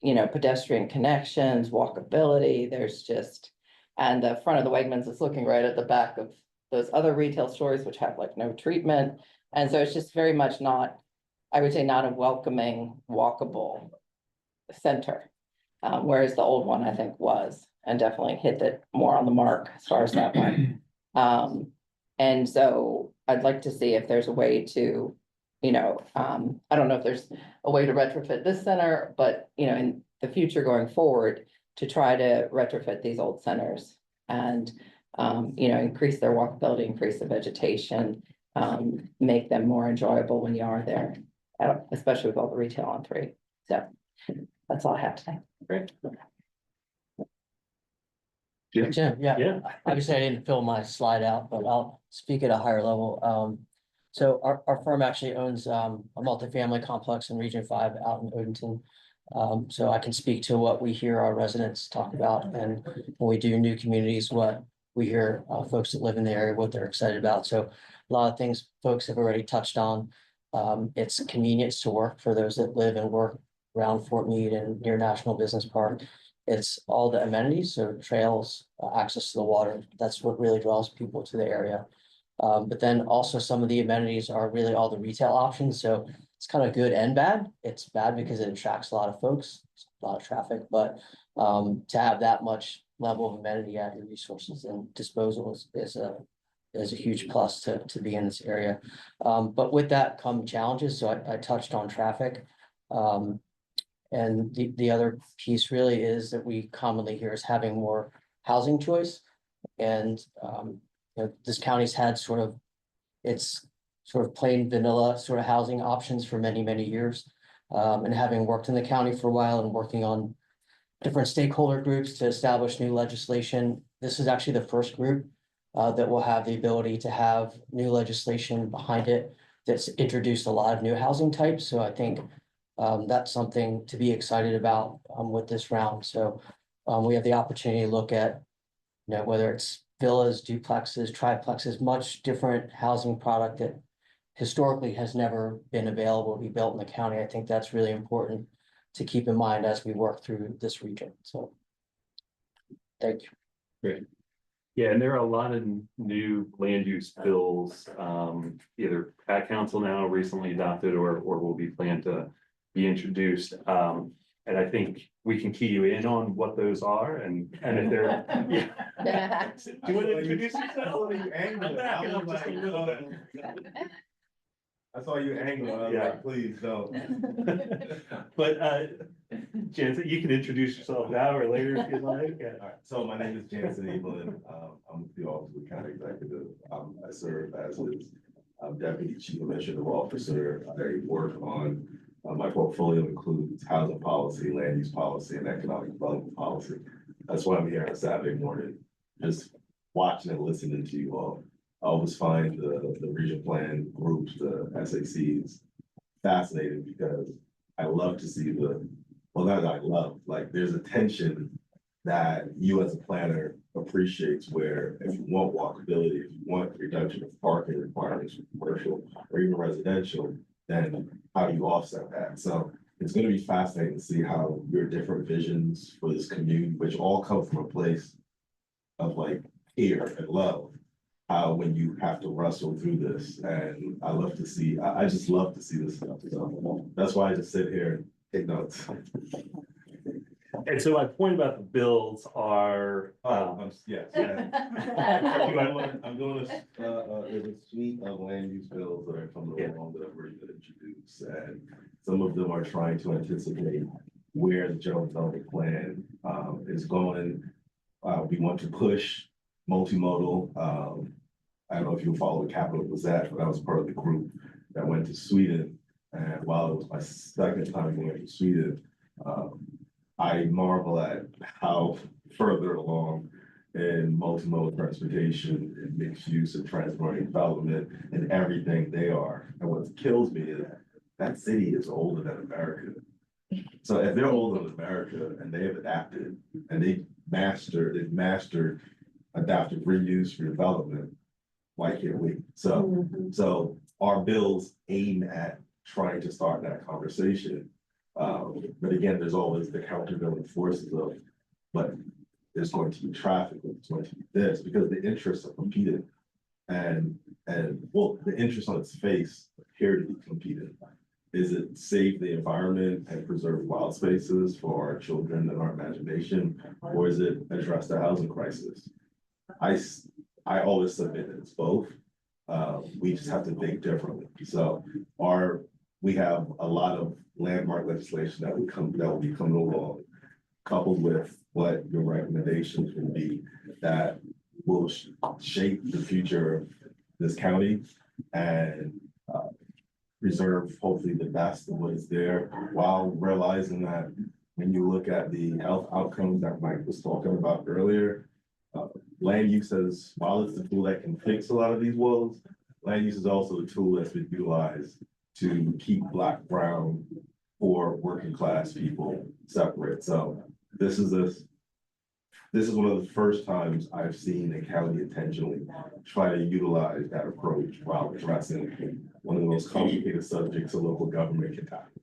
pedestrian connections, walkability. There's just, and the front of the Wegmans is looking right at the back of those other retail stores, which have like no treatment. And so it's just very much not, I would say, not a welcoming, walkable center. Whereas the old one, I think, was, and definitely hit it more on the mark as far as that went. And so I'd like to see if there's a way to, I don't know if there's a way to retrofit this center, but, in the future going forward, to try to retrofit these old centers and, increase their walkability, increase the vegetation, make them more enjoyable when you are there, especially with all the retail on 3. So that's all I have today. Great. Jim, yeah, obviously I didn't fill my slide out, but I'll speak at a higher level. So our firm actually owns a multifamily complex in Region 5 out in Odenton. So I can speak to what we hear our residents talk about, and when we do new communities, what we hear folks that live in the area, what they're excited about. So a lot of things folks have already touched on. It's convenience to work for those that live and work around Fort Meade and near National Business Park. It's all the amenities, so trails, access to the water. That's what really draws people to the area. But then also some of the amenities are really all the retail options. So it's kind of good and bad. It's bad because it attracts a lot of folks, a lot of traffic, but to have that much level of amenity at your resources, and disposal is a huge plus to be in this area. But with that come challenges, so I touched on traffic. And the other piece really is that we commonly hear is having more housing choice. And this county's had sort of its sort of plain vanilla sort of housing options for many, many years. And having worked in the county for a while and working on different stakeholder groups to establish new legislation, this is actually the first group that will have the ability to have new legislation behind it that's introduced a lot of new housing types. So I think that's something to be excited about with this round. So we have the opportunity to look at, whether it's villas, duplexes, triplexes, much different housing product that historically has never been available to be built in the county. I think that's really important to keep in mind as we work through this region. So thank you. Great. Yeah, and there are a lot of new land use bills, either at council now recently adopted or will be planned to be introduced. And I think we can key you in on what those are and if they're. Yeah. Do you want to introduce yourself? I'm backing up just a little bit. I saw you angling, I was like, please don't. But Jansen, you can introduce yourself now or later if you'd like. Yeah. All right, so my name is Jansen Evelyn. I'm with the Office of the County Executive. I serve as his Deputy Chief Administrative Officer. I work on, my portfolio includes housing policy, land use policy, and economic development policy. That's why I'm here on a Saturday morning, just watching and listening to you all. I always find the region plan groups, the SACs, fascinating because I love to see well, not that I love, like there's a tension that you as a planner appreciates where if you want walkability, if you want reduction of parking requirements for commercial or even residential, then how do you offset that? So it's going to be fascinating to see how your different visions for this community, which all come from a place of like care and love, how when you have to wrestle through this. And I love to see, I just love to see this stuff. So that's why I just sit here and take notes. And so my point about the bills are. Yes. I'm doing there's a suite of land use bills that are coming along that I've already been introduced. And some of them are trying to anticipate where the general development plan is going. We want to push multimodal. I don't know if you follow the Capital Gazette, but I was part of the group that went to Sweden. And while it was my second time going to Sweden, I marvel at how further along in multimodal transportation and mixed use and transporting development and everything they are. And what kills me is that city is older than America. So if they're older than America and they have adapted and they've mastered adaptive reuse for development, why can't we? So our bills aim at trying to start that conversation. But again, there's always the countervailing forces of, but there's going to be traffic, there's going to be this, because the interests are competing. And well, the interests on its face appear to be competing. Is it save the environment and preserve wild spaces for our children and our imagination, or is it address the housing crisis? I always submit that it's both. We just have to think differently. So we have a lot of landmark legislation that will be coming along, coupled with what your recommendations will be that will shape the future of this county and preserve hopefully the best of what is there, while realizing that when you look at the health outcomes that Mike was talking about earlier, land use is, while it's the tool that can fix a lot of these woes, land use is also the tool that's been utilized to keep Black, brown, or working class people separate. So this is one of the first times I've seen a county intentionally try to utilize that approach while addressing one of the most complicated subjects a local government can tackle.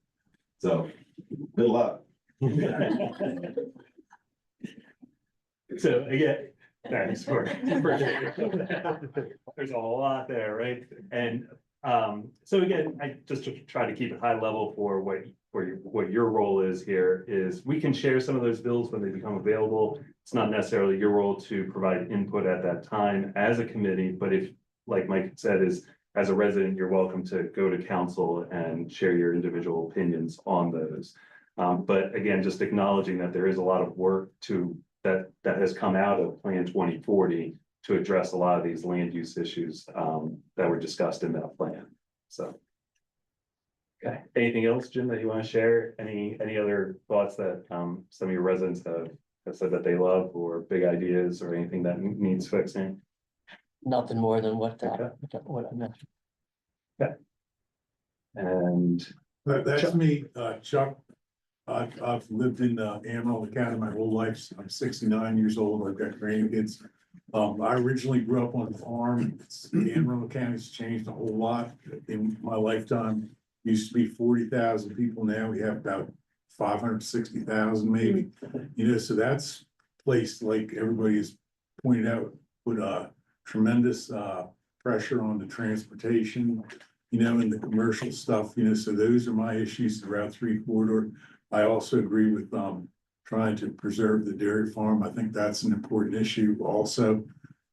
So good luck. So again, thanks for there's a lot there, right? And so again, I just to try to keep it high level for what your role is here is we can share some of those bills when they become available. it's not necessarily your role to provide input at that time as a committee, but if, like Mike said, is as a resident, you're welcome to go to council and share your individual opinions on those. But again, just acknowledging that there is a lot of work that has come out of Plan 2040 to address a lot of these land use issues that were discussed in that plan. So. Okay, anything else, Jim, that you want to share? Any other thoughts that some of your residents have said that they love, or big ideas, or anything that needs fixing? Nothing more than what I mentioned. Okay. And That's me, Chuck. I've lived in Amarillo County my whole life. I'm 69 years old. I've got grandkids. I originally grew up on a farm. Amarillo County's changed a whole lot in my lifetime. Used to be 40,000 people. Now we have about 560,000 maybe. You know, so that's placed, like everybody has pointed out, put tremendous pressure on the transportation, you know, and the commercial stuff, you know, so those are my issues, the Route 3 corridor. I also agree with trying to preserve the dairy farm. I think that's an important issue also.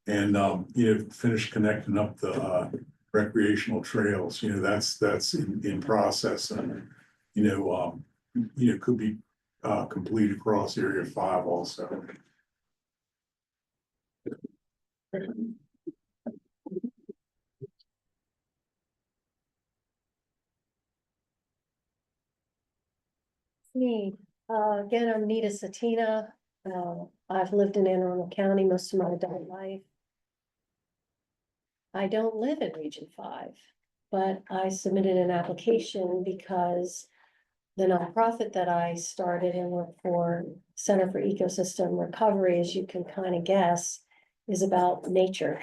And you know, finish connecting up the recreational trails, you know, that's in process, and you know, could be complete across Area 5 also. Me, again, I'm Nita Satina. I've lived in Anne Arundel County most of my adult life. I don't live in Region 5, but I submitted an application because the nonprofit that I started and work for, Center for Ecosystem Recovery, as you can kind of guess, is about nature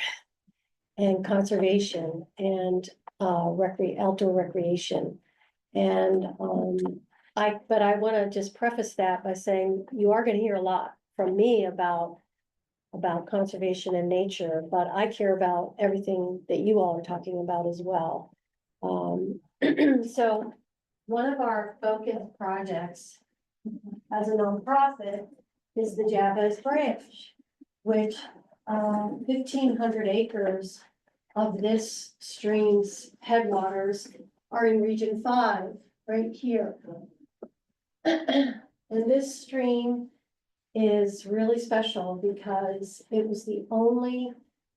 and conservation and outdoor recreation. And but I want to just preface that by saying you are going to hear a lot from me about conservation and nature, but I care about everything that you all are talking about as well. So one of our focus projects as a nonprofit is the Jabez Branch, which 1,500 acres of this stream's headwaters are in Region 5, right here. And this stream is really special because it was the only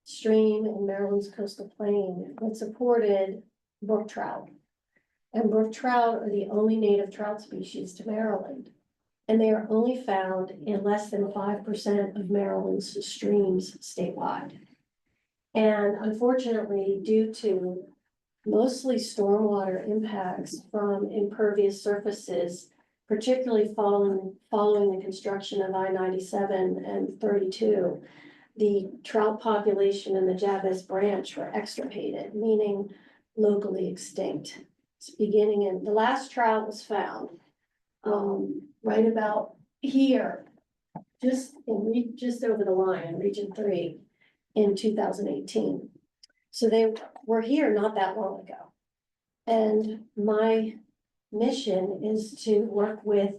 stream in Maryland's coastal plain that supported brook trout. And brook trout are the only native trout species to Maryland. And they are only found in less than 5% of Maryland's streams statewide. And unfortunately, due to mostly stormwater impacts from impervious surfaces, particularly following the construction of I-97 and 32, the trout population in the Jabez Branch were extirpated, meaning locally extinct. It's beginning in, the last trout was found right about here, just over the line in Region 3 in 2018. So they were here not that long ago. And my mission is to work with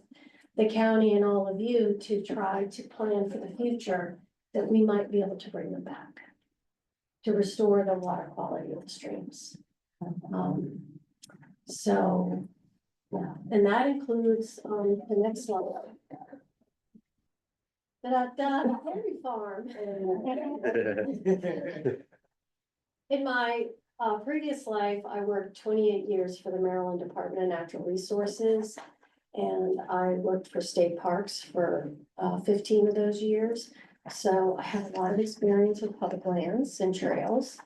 the county and all of you to try to plan for the future that we might be able to bring them back to restore the water quality of the streams. So, yeah, and that includes the next slide. The dairy farm. In my previous life, I worked 28 years for the Maryland Department of Natural Resources, and I worked for state parks for 15 of those years. So I have a lot of experience with public lands and trails,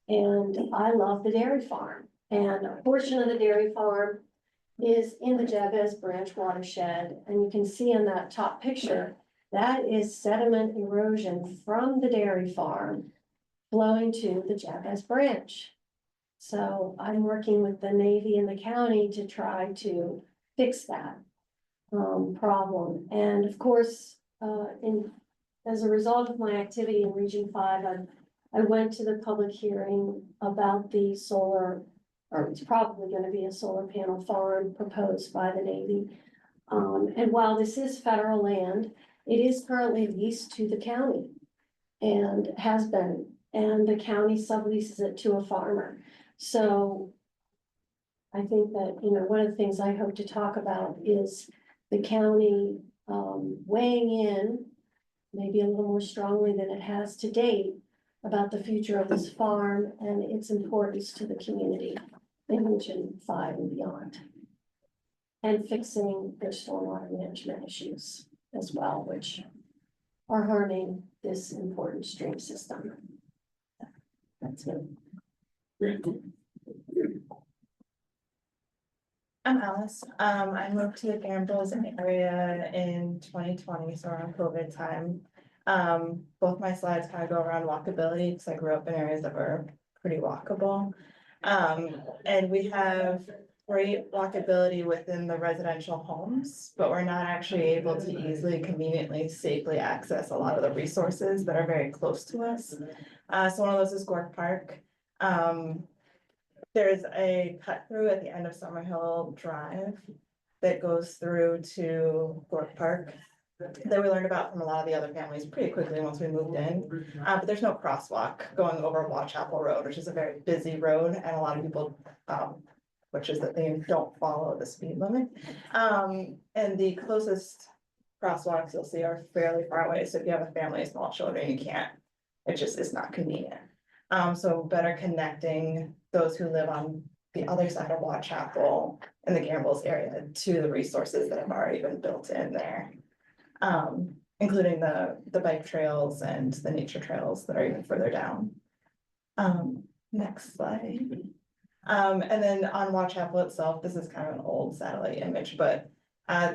and I love the dairy farm. And a portion of the dairy farm is in the Jabez Branch watershed, and you can see in that top picture, that is sediment erosion from the dairy farm flowing to the Jabez Branch. So I'm working with the Navy and the county to try to fix that problem. And of course, as a result of my activity in Region 5, I went to the public hearing about the solar, or it's probably going to be a solar panel farm proposed by the Navy. And while this is federal land, It is currently leased to the county and has been, and the county subleases it to a farmer. So I think that, you know, one of the things I hope to talk about is the county weighing in maybe a little more strongly than it has to date about the future of this farm and its importance to the community in Region 5 and beyond. And fixing their stormwater management issues as well, which are harming this important stream system. That's it. I'm Alice. I moved to the Gambles area in 2020, so around COVID time. Both my slides kind of go around walkability because I grew up in areas that were pretty walkable. And we have great walkability within the residential homes, but we're not actually able to easily, conveniently, safely access a lot of the resources that are very close to us. So one of those is Gork Park. There's a cut through at the end of Summerhill Drive that goes through to Gork Park that we learned about from a lot of the other families pretty quickly once we moved in. But there's no crosswalk going over Watchapel Road, which is a very busy road, and a lot of people, which is that they don't follow the speed limit. And the closest crosswalks you'll see are fairly far away. So if you have a family of small children, you can't, it just is not convenient. So better connecting those who live on the other side of Watchapel in the Gambles area to the resources that have already been built in there. Including the bike trails and the nature trails that are even further down. Next slide. And then on Watchapel itself, this is kind of an old satellite image, but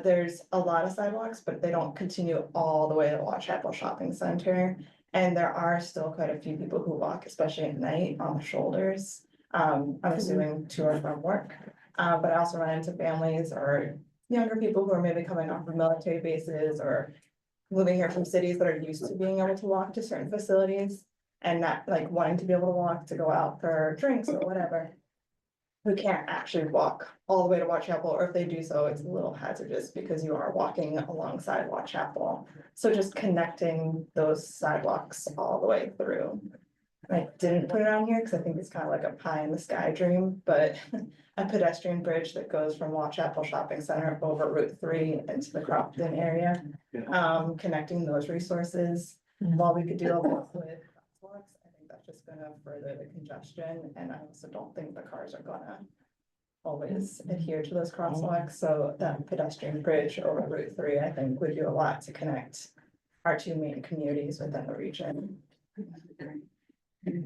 there's a lot of sidewalks, but they don't continue all the way to Watchapel Shopping Center. And there are still quite a few people who walk, especially at night, on the shoulders. I'm assuming to or from work. But I also run into families or younger people who are maybe coming off of military bases or moving here from cities that are used to being able to walk to certain facilities and not like wanting to be able to walk to go out for drinks or whatever. Who can't actually walk all the way to Watchapel, or if they do so, it's a little hazardous because you are walking alongside Watchapel. So just connecting those sidewalks all the way through. I didn't put it on here because I think it's kind of like a pie in the sky dream, but a pedestrian bridge that goes from Watchapel Shopping Center over Route 3 into the Crofton area. Connecting those resources, while we could do a lot with crosswalks, I think that's just gonna further the congestion, and I also don't think the cars are gonna always adhere to those crosswalks, so that pedestrian bridge over Route 3, I think would do a lot to connect our two main communities within the region.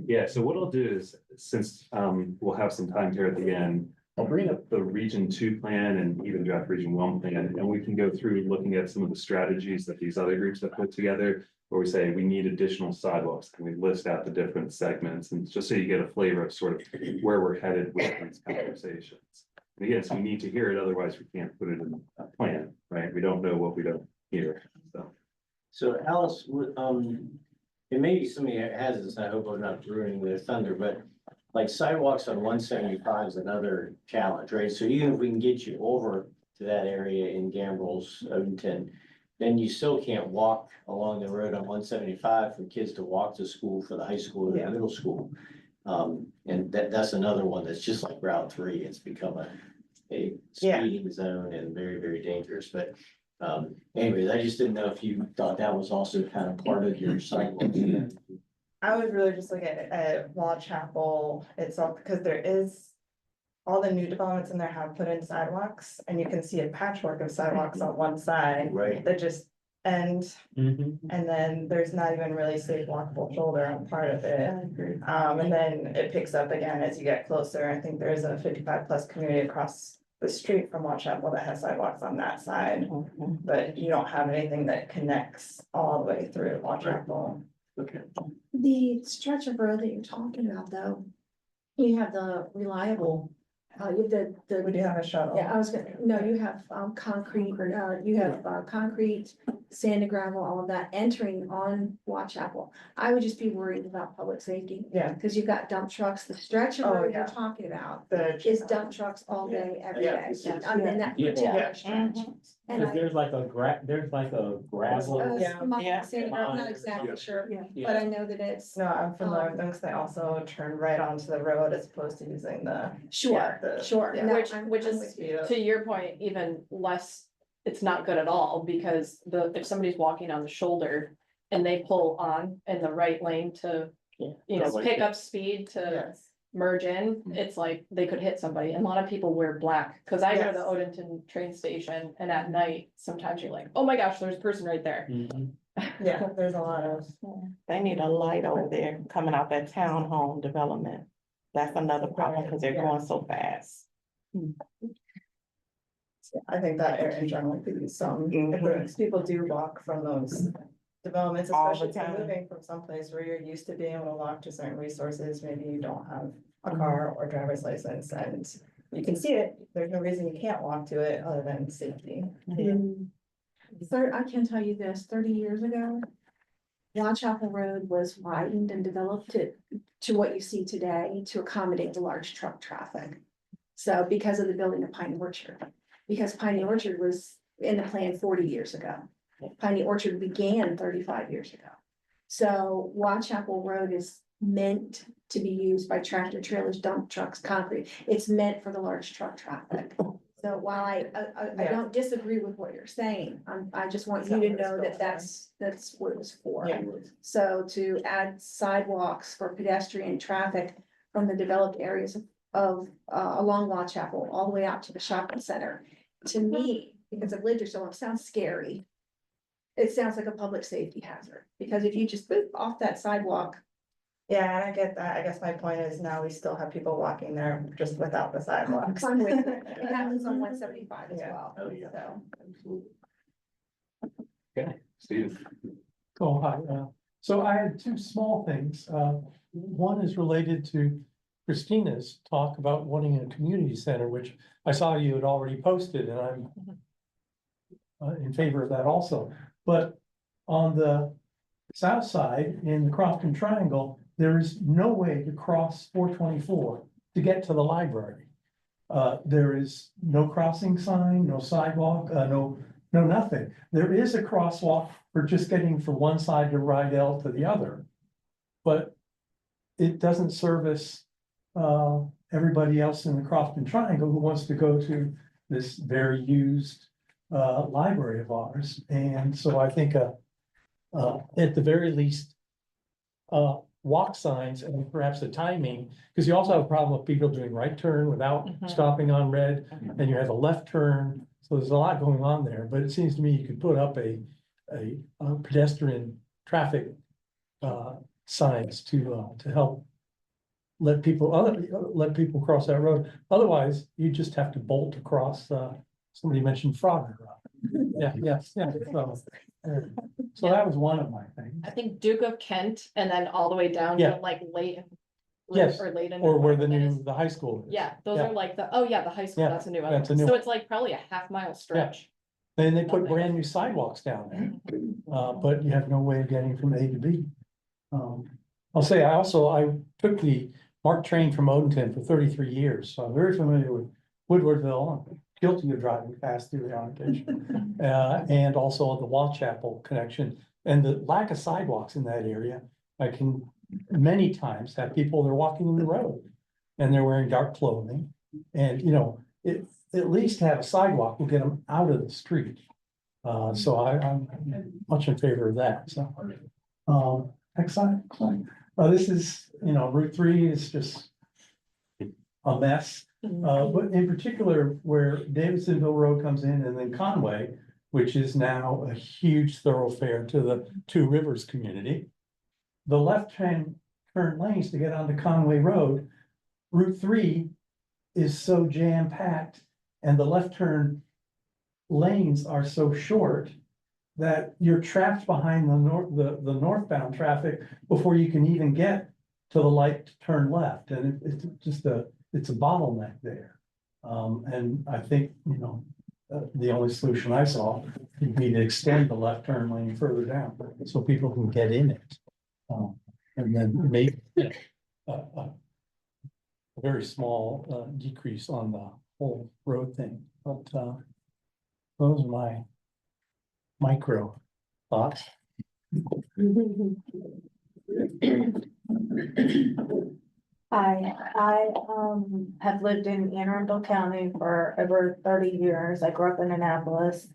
Yeah, so what I'll do is, since we'll have some time here at the end, I'll bring up the Region 2 plan and even draft Region 1 plan, and we can go through looking at some of the strategies that these other groups have put together, where we say we need additional sidewalks, and we list out the different segments, and just so you get a flavor of sort of where we're headed with these conversations. And again, so we need to hear it, otherwise we can't put it in a plan, right? We don't know what we don't hear, so. So Alice, and maybe somebody has this, I hope I'm not ruining their thunder, but like sidewalks on 175 is another challenge, right? So even if we can get you over to that area in Gambles, Odenton, then you still can't walk along the road on 175 for kids to walk to school for the high school or the middle school. And that's another one that's just like Route 3. It's become a speeding zone and very, very dangerous. But anyways, I just didn't know if you thought that was also kind of part of your sidewalk. I would really just look at Watchapel itself, because there is all the new developments in there have put in sidewalks, and you can see a patchwork of sidewalks on one side. Right. That just end, and then there's not even really safe walkable shoulder on part of it. And then it picks up again as you get closer. I think there's a 55+ community across the street from Watchapel that has sidewalks on that side, but you don't have anything that connects all the way through Watchapel. Okay. The stretch of road that you're talking about, though, you have the reliable, you have the. We do have a shuttle. Yeah, I was gonna, no, you have concrete, you have concrete, sand and gravel, all of that entering on Watchapel. I would just be worried about public safety. Yeah. Because you've got dump trucks, the stretch of road you're talking about is dump trucks all day, every day. I mean, in that particular stretch. And Cause there's like a gravel. Yeah. Yeah. I'm not exactly sure, Yeah. but I know that it's. No, I'm familiar with them because they also turn right onto the road as opposed to using the. Sure, sure. yeah. No, Which I'm is, with you. to your point, even less, it's not good at all, because if somebody's walking on the shoulder and they pull on in the right lane to, you know, Like pick that. up speed to Yes. merge in, it's like they could hit somebody. And a lot of people wear black, cause I go to the Yes. Odenton train station and at night, sometimes you're like, oh my gosh, there's a person right there. Yeah, there's a lot of. They need a light over there coming out that townhome development. That's another problem because they're going so fast. I think that area generally could use some improvements. People do walk from those developments, especially if you're moving from someplace where you're used to being able to walk to certain resources. Maybe you don't have a car or driver's license and you can see it. There's no reason you can't walk to it other than safety. I can tell you this, 30 years ago, Chapel Road was widened and developed to what you see today to accommodate the large truck traffic. So because of the building of Piney Orchard, because Piney Orchard was in the plan 40 years ago. Piney Orchard began 35 years ago. So Chapel Road is meant to be used by tractor trailers, dump trucks, concrete. It's meant for the large truck traffic. So while I don't disagree with what you're saying, I just want you to know that that's what it was for. Yeah. So to add sidewalks for pedestrian traffic from the developed areas of along Chapel all the way out to the shopping center, to me, because I've lived here so long, sounds scary. It sounds like a public safety hazard, because if you just boop off that sidewalk. Yeah, and I get that. I guess my point is now we still have people walking there just without the sidewalks. I'm with you. It happens on 175 as well. Oh, yeah. So. Okay, Steve. Oh, hi. So I had two small things. One is related to Christina's talk about wanting a community center, which I saw you had already posted, and I'm in favor of that also. But on the south side in the Crofton Triangle, there is no way to cross 424 to get to the library. There is no crossing sign, no sidewalk, no nothing. There is a crosswalk for just getting from one side to Arundel to the other. But it doesn't service everybody else in the Crofton Triangle who wants to go to this very used library of ours. And so I think at the very least, walk signs and perhaps the timing, because you also have a problem with people doing right turn without stopping on red, and you have a left turn. So there's a lot going on there, but it seems to me you could put up a pedestrian traffic signs to help let people cross that road. Otherwise, you just have to bolt across. Somebody mentioned Frogger. Yeah. So that was one of my things. I think Duke of Kent and then all the way down to Yeah. like Leighton. Yes, Or Leighton. or where the whatever that is. the high school is. Yeah, those Yeah. are like the high school, Yeah, that's a new one. that's a new So one. it's like probably a half-mile stretch. And they put Nothing. brand new sidewalks down there, but you have no way of getting from A to B. I'll say, I took the MARC train from Odenton for 33 years, so I'm very familiar with Woodwardville. I'm guilty of driving fast through there on occasion. And also the Wall connection, and the lack of sidewalks in that area. I can many times have people, they're walking in the road and they're wearing dark clothing. And, at least have a sidewalk will get them out of the street. So I'm much in favor of that, so. Excellent. This is, Route 3 is just a mess. But in particular, where Davidsonville Road comes in and then Conway, which is now a huge thoroughfare to the Two Rivers community. The left-hand turn lanes to get onto Conway Road, Route 3 is so jam-packed and the left turn lanes are so short that you're trapped behind the northbound traffic before you can even get to the light to turn left. And it's just it's a bottleneck there. And I think, the only solution I saw would be to extend the left turn lane further down so people can get in it. And then maybe a very small decrease on the whole road thing, but Those are my micro thoughts. Hi, I have lived in Arundel County for over 30 years. I grew up in Annapolis.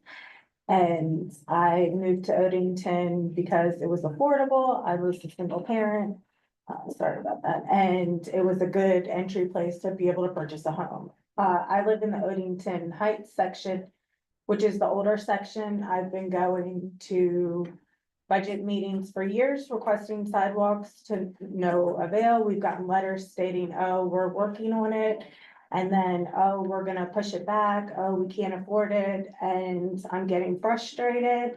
And I moved to Odenton because it was affordable. I was a single parent. Sorry about that. And it was a good entry place to be able to purchase a home. I live in the Odenton Heights section, which is the older section. I've been going to budget meetings for years requesting sidewalks to no avail. We've gotten letters stating, oh, we're working on it. And then, oh, we're gonna push it back. Oh, we can't afford it. And I'm getting frustrated.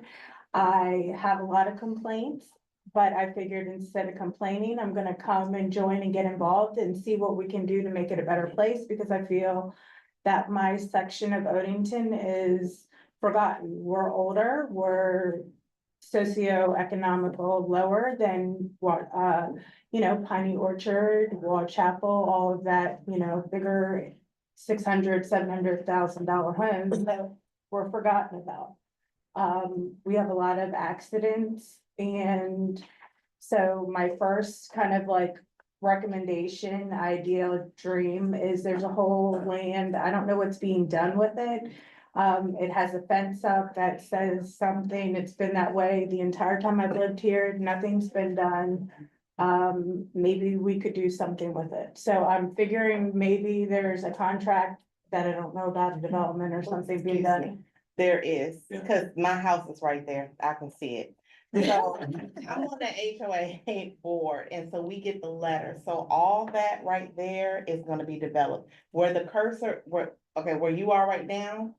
I have a lot of complaints, but I figured instead of complaining, I'm gonna come and join and get involved and see what we can do to make it a better place, because I feel that my section of Odenton is forgotten. We're older, we're socioeconomical lower than what, Piney Orchard, Wall Chapel, all of that, bigger $600,000-$700,000 homes that were forgotten about. We have a lot of accidents, and so my first kind of like recommendation, ideal dream is there's a whole land, I don't know what's being done with it. It has a fence up that says something, it's been that way the entire time I've lived here, nothing's been done. Maybe we could do something with it. So I'm figuring maybe there's a contract that I don't know about, a development or something being done. There is, because my house is right there. I can see it. So I'm on the HOA board, and so we get the letter. So all that right there is gonna be developed. Where the cursor, where you are right now,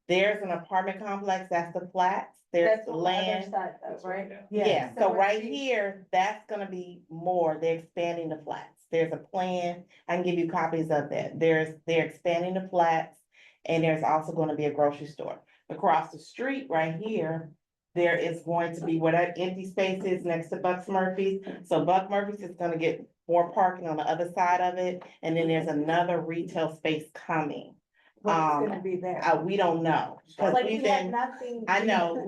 there's an apartment complex, that's the flats. There's That's the on the other land. side though, right? Yeah, so we're right seeing- here, that's gonna be more, they're expanding the flats. There's a plan, I can give you copies of that. They're expanding the flats, and there's also gonna be a grocery store. Across the street right here, there is going to be where that empty space is next to Bucks Murphy's. So Buck Murphy's is gonna get more parking on the other side of it, and then there's another retail space coming. What's gonna be there? We don't know. 'Cause Like we've we had been, nothing. I know,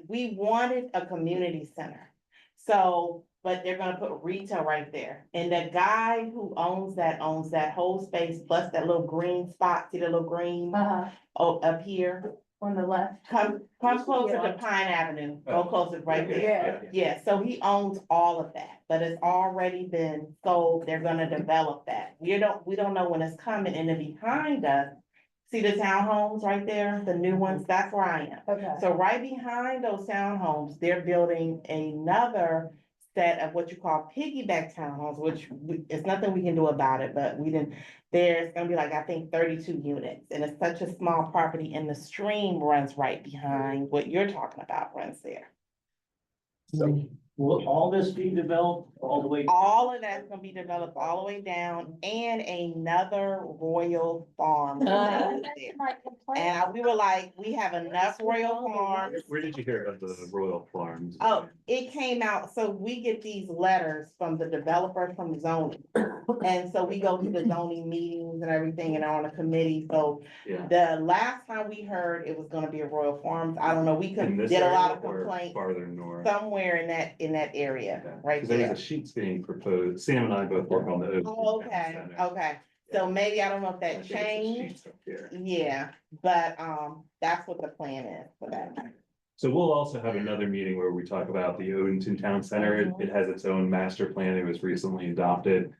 we wanted a community center. So, but they're gonna put retail right there. And the guy who owns that whole space, plus that little green spot, see the little green, up here? On the left. Come closer to Pine Avenue, go closer right there. Yeah, so he owns all of that, but it's already been sold, they're gonna develop that. We don't know when it's coming, and then behind us, see the townhomes right there, the new ones, that's where I am. Okay. So right behind those townhomes, they're building another set of what you call piggyback townhomes, which it's nothing we can do about it, but there's gonna be like, I think 32 units, and it's such a small property, and the stream runs right behind what you're talking about, runs there. So will all this be developed all the way? All of that's gonna be developed all the way down, and another Royal Farm. That's my complaint. And we were like, we have enough Royal Farms. Where did you hear of the Royal Farms? Oh, it came out, so we get these letters from the developer from zoning. And so we go to the zoning meetings and everything, and on a committee, so Yeah. the last time we heard it was gonna be a Royal Farms, I don't know, we In this did a lot area of or complaints farther north? somewhere in that area, Okay. right 'Cause there there. was a sheets being proposed. Sam and I both work on the. Oh, okay, okay, so maybe, I don't know if I that think it's a changed, sheets up here. yeah, but, that's what the plan is for that. So we'll also have another meeting where we talk about the Odenton Town Center. It has its own master plan. It was recently adopted.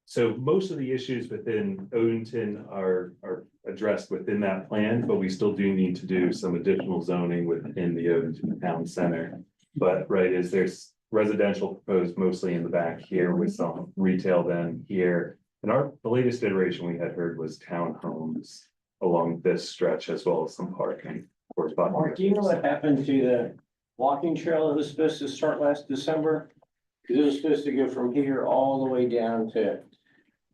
So most of the issues within Odenton are addressed within that plan, but we still do need to do some additional zoning within the Odenton Town Center. But is there's residential proposed mostly in the back here with some retail then here. And the latest iteration we had heard was townhomes along this stretch as well as some parking. Mark, do you know what happened to the walking trail that was supposed to start last December? Cause it was supposed to go from here all the way down to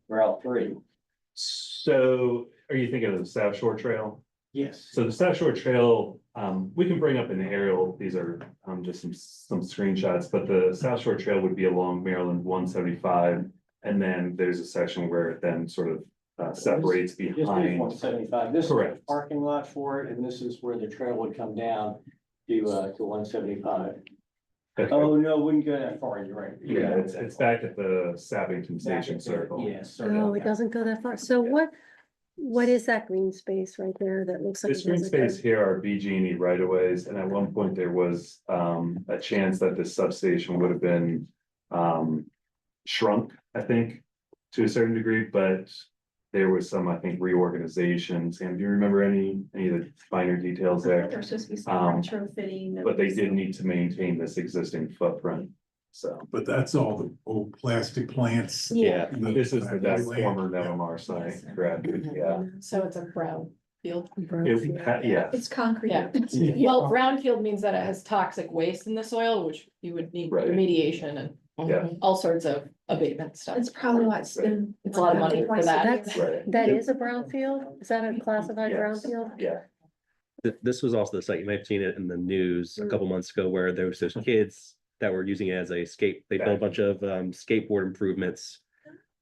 Route 3. So are you thinking of the South Shore Trail? Yes. So the South Shore Trail, we can bring up an aerial, these are just some screenshots, but the South Shore Trail would be along Maryland 175. And then there's a section where it then sort of separates This is behind. 175. This is the Correct. parking lot for it, and this is where the trail would come down to 175. Oh, no, wouldn't go that far, you're right. Yeah, it's back at the Sappington Station Circle. Yes. Oh, it doesn't go that far. So what is that green space right there that looks like? This it green doesn't go- space here are BG&E right of ways, and at one point there was a chance that this substation would have been shrunk, I think, to a certain degree, but there was some, I think, reorganization. Sam, do you remember any of the finer details there? There's supposed to be some retrofitting. But they did need to maintain this existing footprint, so. But that's all the old plastic plants. Yeah. This is the former Nevermar site, correct? Yeah. So it's a brown field. Yeah. It's concrete. Yeah. Well, brownfield means that it has toxic waste in the soil, which you would need Right. remediation and Yeah. all sorts of abatement stuff. That's probably why it's been. It's a lot of money for that. That is a brownfield? Is that a classified Yes. brownfield? Yeah. This was also the site, you may have seen it in the news a couple months ago, where there was those kids that were using it as a they built a bunch of skateboard improvements.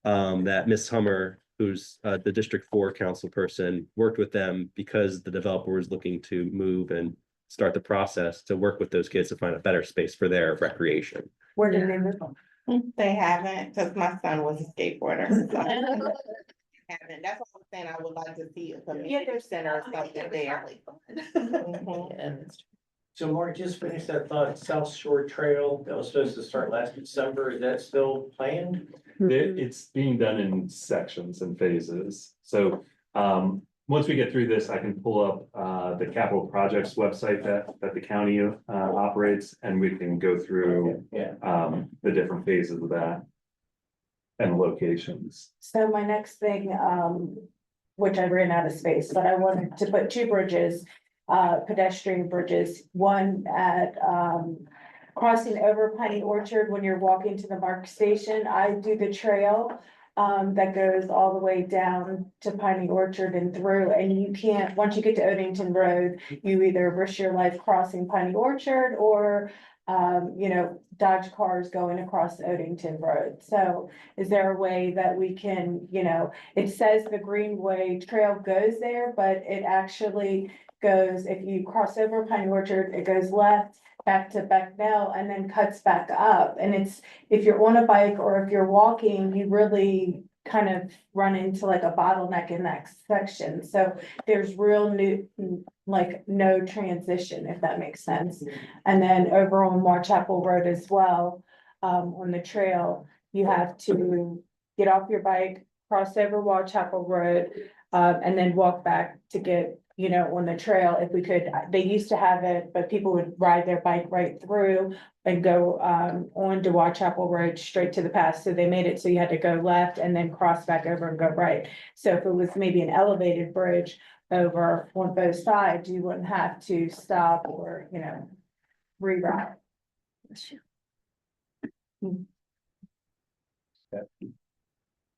That Miss Hummer, who's the District 4 council person, worked with them because the developer was looking to move and start the process to work with those kids to find a better space for their recreation. Where did they live? They haven't, because my son was a skateboarder. So. Haven't. That's what I'm saying. I would like to see a community center or something there. Mhm. So Mark, just finish that thought, South Shore Trail, that was supposed to start last December, is that still planned? It's being done in sections and phases. So once we get through this, I can pull up the capital projects website that the county operates, and we can go through the different phases of that and locations. So my next thing, which I ran out of space, but I wanted to put 2 bridges, pedestrian bridges, one at, crossing over Piney Orchard when you're walking to the MARC station. I do the trail, that goes all the way down to Piney Orchard and through, and you can't, once you get to Odenton Road, you either risk your life crossing Piney Orchard or, dodge cars going across Odenton Road. So is there a way that we can, it says the Greenway Trail goes there, but it actually goes, if you cross over Piney Orchard, it goes left, back to Becknell, and then cuts back up. And it's, if you're on a bike or if you're walking, you really kind of run into like a bottleneck in that section. So there's real no transition, if that makes sense. And then over on Moore Chapel Road as well, on the trail, you have to get off your bike, cross over Wall Chapel Road, and then walk back to get, on the trail. If we could, they used to have it, but people would ride their bike right through and go on to Wall Chapel Road straight to the pass. So they made it so you had to go left and then cross back over and go right. So if it was maybe an elevated bridge over on both sides, you wouldn't have to stop or, reroute.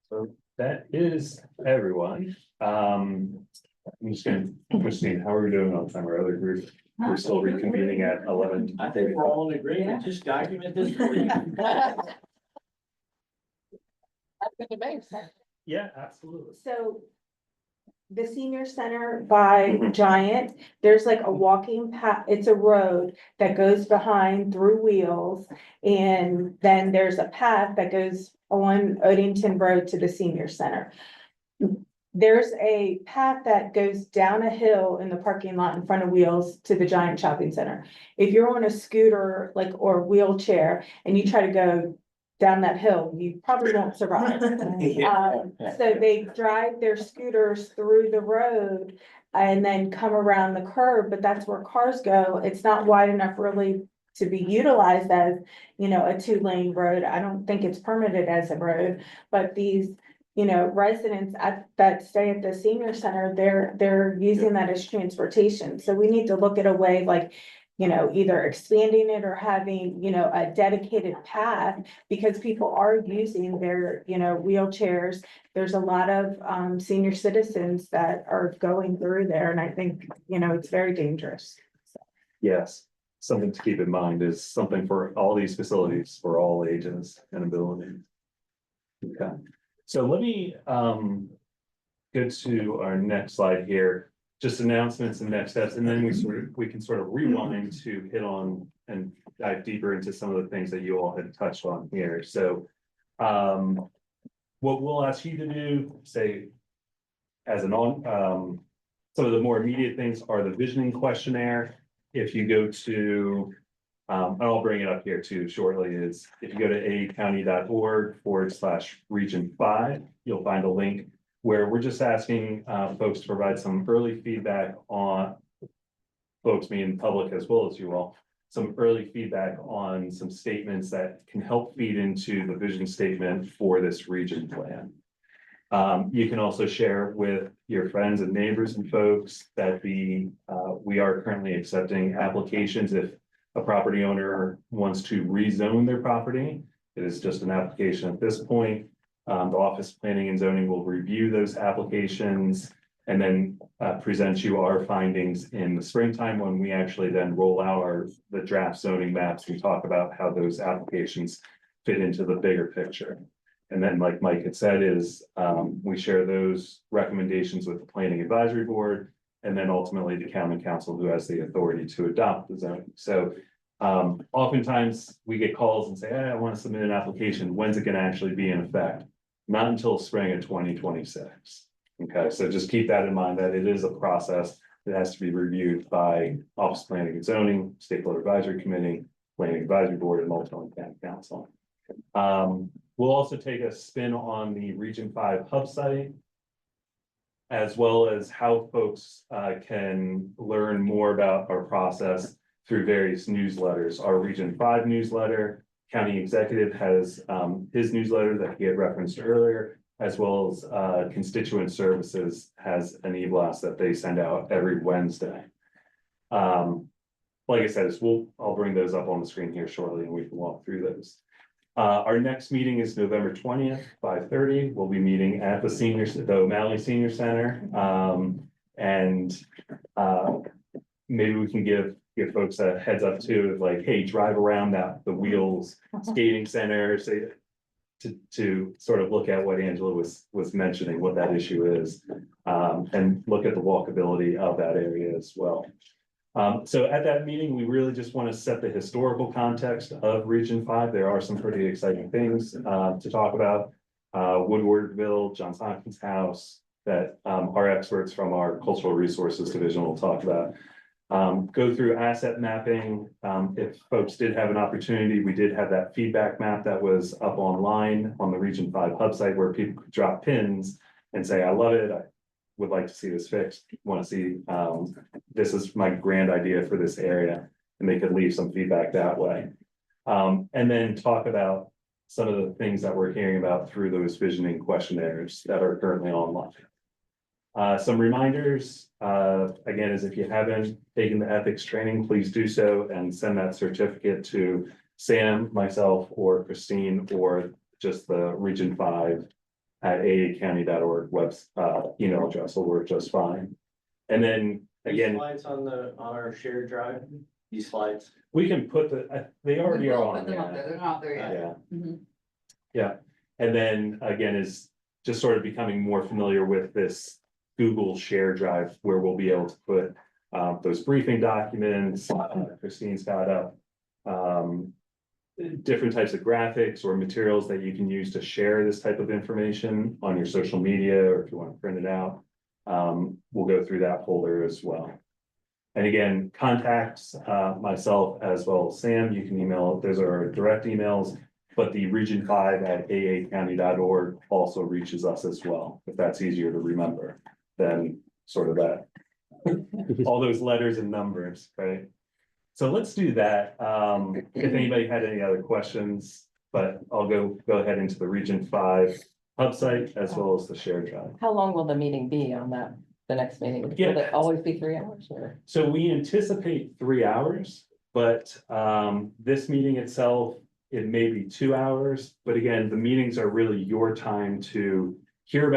So that is everyone. I'm just gonna, Christine, how are we doing on time? Our other group, we're still reconvening at 11. I think we're all in agreement, just document this for you. Yeah, absolutely. So the senior center by Giant, there's like a walking path, it's a road that goes behind through Wheels. And then there's a path that goes on Odenton Road to the senior center. There's a path that goes down a hill in the parking lot in front of Wheels to the Giant Shopping Center. If you're on a scooter, or wheelchair, and you try to go down that hill, you probably won't survive. So they drive their scooters through the road and then come around the curb, but that's where cars go. It's not wide enough really to be utilized as, a 2-lane road. I don't think it's permitted as a road, but these, residents that stay at the senior center, they're using that as transportation. So we need to look at a way like, either expanding it or having, a dedicated path, because people are using their, wheelchairs. There's a lot of senior citizens that are going through there, and I think, it's very dangerous. Yes, something to keep in mind is something for all these facilities for all ages and abilities. Okay, so let me go to our next slide here, just announcements and next steps, and then we can sort of rewind to hit on and dive deeper into some of the things that you all had touched on here. So what we'll ask you to do, say, as an some of the more immediate things are the visioning questionnaire. If you go to, and I'll bring it up here too shortly, is if you go to aacounty.org/region5, you'll find a link where we're just asking folks to provide some early feedback on, folks meaning the public as well as you all, some early feedback on some statements that can help feed into the vision statement for this region plan. You can also share with your friends and neighbors and folks that we are currently accepting applications if a property owner wants to rezone their property. It is just an application at this point. The Office of Planning and Zoning will review those applications and then present you our findings in the springtime when we actually then roll out the draft zoning maps and talk about how those applications fit into the bigger picture. And then, like Mike had said, is we share those recommendations with the Planning Advisory Board and then ultimately the County Council, who has the authority to adopt the zoning. So oftentimes we get calls and say, hey, I want to submit an application. When's it going to actually be in effect? Not until spring of 2026. Okay, so just keep that in mind that it is a process that has to be reviewed by Office of Planning and Zoning, Stakeholder Advisory Committee, Planning Advisory Board, and ultimately County Council. We'll also take a spin on the Region 5 hub site, as well as how folks can learn more about our process through various newsletters. Our Region 5 newsletter, County Executive has his newsletter that he had referenced earlier, as well as Constituent Services has an e-blast that they send out every Wednesday. Like I said, I'll bring those up on the screen here shortly and we can walk through those. Our next meeting is November 20th, 5:30. We'll be meeting at the O'Malley Senior Center. Maybe we can give folks a heads up too, of like, hey, drive around the Wheels Skating Center, say, to sort of look at what Angela was mentioning, what that issue is, and look at the walkability of that area as well. So at that meeting, we really just want to set the historical context of Region 5. There are some pretty exciting things to talk about. Woodwardville, Johns Hopkins House, that our experts from our Cultural Resources Division will talk about. Go through asset mapping. If folks did have an opportunity, we did have that feedback map that was up online on the Region 5 hub site where people could drop pins and say, I love it. I would like to see this fixed. Want to see, this is my grand idea for this area. And they could leave some feedback that way. And then talk about some of the things that we're hearing about through those visioning questionnaires that are currently online. Some reminders, again, is if you haven't taken the ethics training, please do so and send that certificate to Sam, myself, or Christine, or just the Region 5 at aacounty.org email address will work just fine. And then again, slides on our shared drive, these slides. We can put they already are on. They're not there yet. Yeah. Yeah. And then again, is just sort of becoming more familiar with this Google share drive where we'll be able to put those briefing documents. Christine's got up different types of graphics or materials that you can use to share this type of information on your social media, or if you want to print it out. We'll go through that folder as well. And again, contacts myself as well as Sam. You can email, those are our direct emails, but the Region 5 at aacounty.org also reaches us as well, if that's easier to remember than sort of that. All those letters and numbers, right? So let's do that. If anybody had any other questions, but I'll go ahead into the Region 5 hub site as well as the shared drive. How long will the meeting be on that, the next meeting? Will it always be 3 hours or? So we anticipate 3 hours, but this meeting itself, it may be 2 hours. But again, the meetings are really your time to hear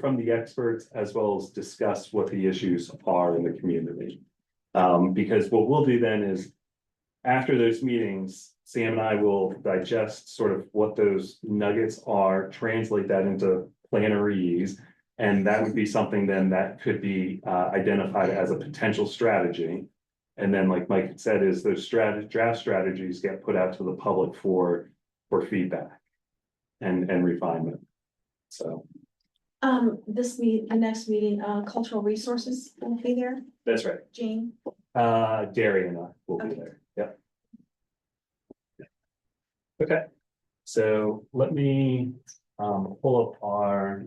from the experts as well as discuss what the issues are in the community. Because what we'll do then is after those meetings, Sam and I will digest sort of what those nuggets are, translate that into plannerese, And that would be something then that could be identified as a potential strategy. And then, like Mike had said, is those draft strategies get put out to the public for feedback and refinement. So. The next meeting, cultural resources will be there, That's right. Jane. Gary and I will be there. Yep. Okay, so let me pull up our.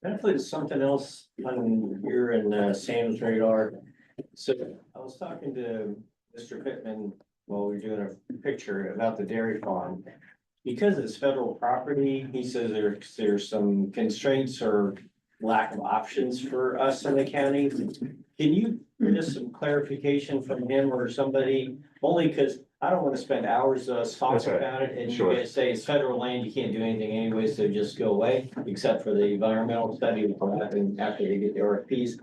Definitely something else on here in Sam's radar. So I was talking to Mr. Pittman while we were doing a picture about the dairy farm. Because it's federal property, he says there's some constraints or lack of options for us in the county. Can you get us some clarification from him or somebody? Only because I don't want to spend hours talking about it, and you guys say it's federal land, you can't do anything anyway, so just go away, except for the environmental study will happen after they get the RFPs.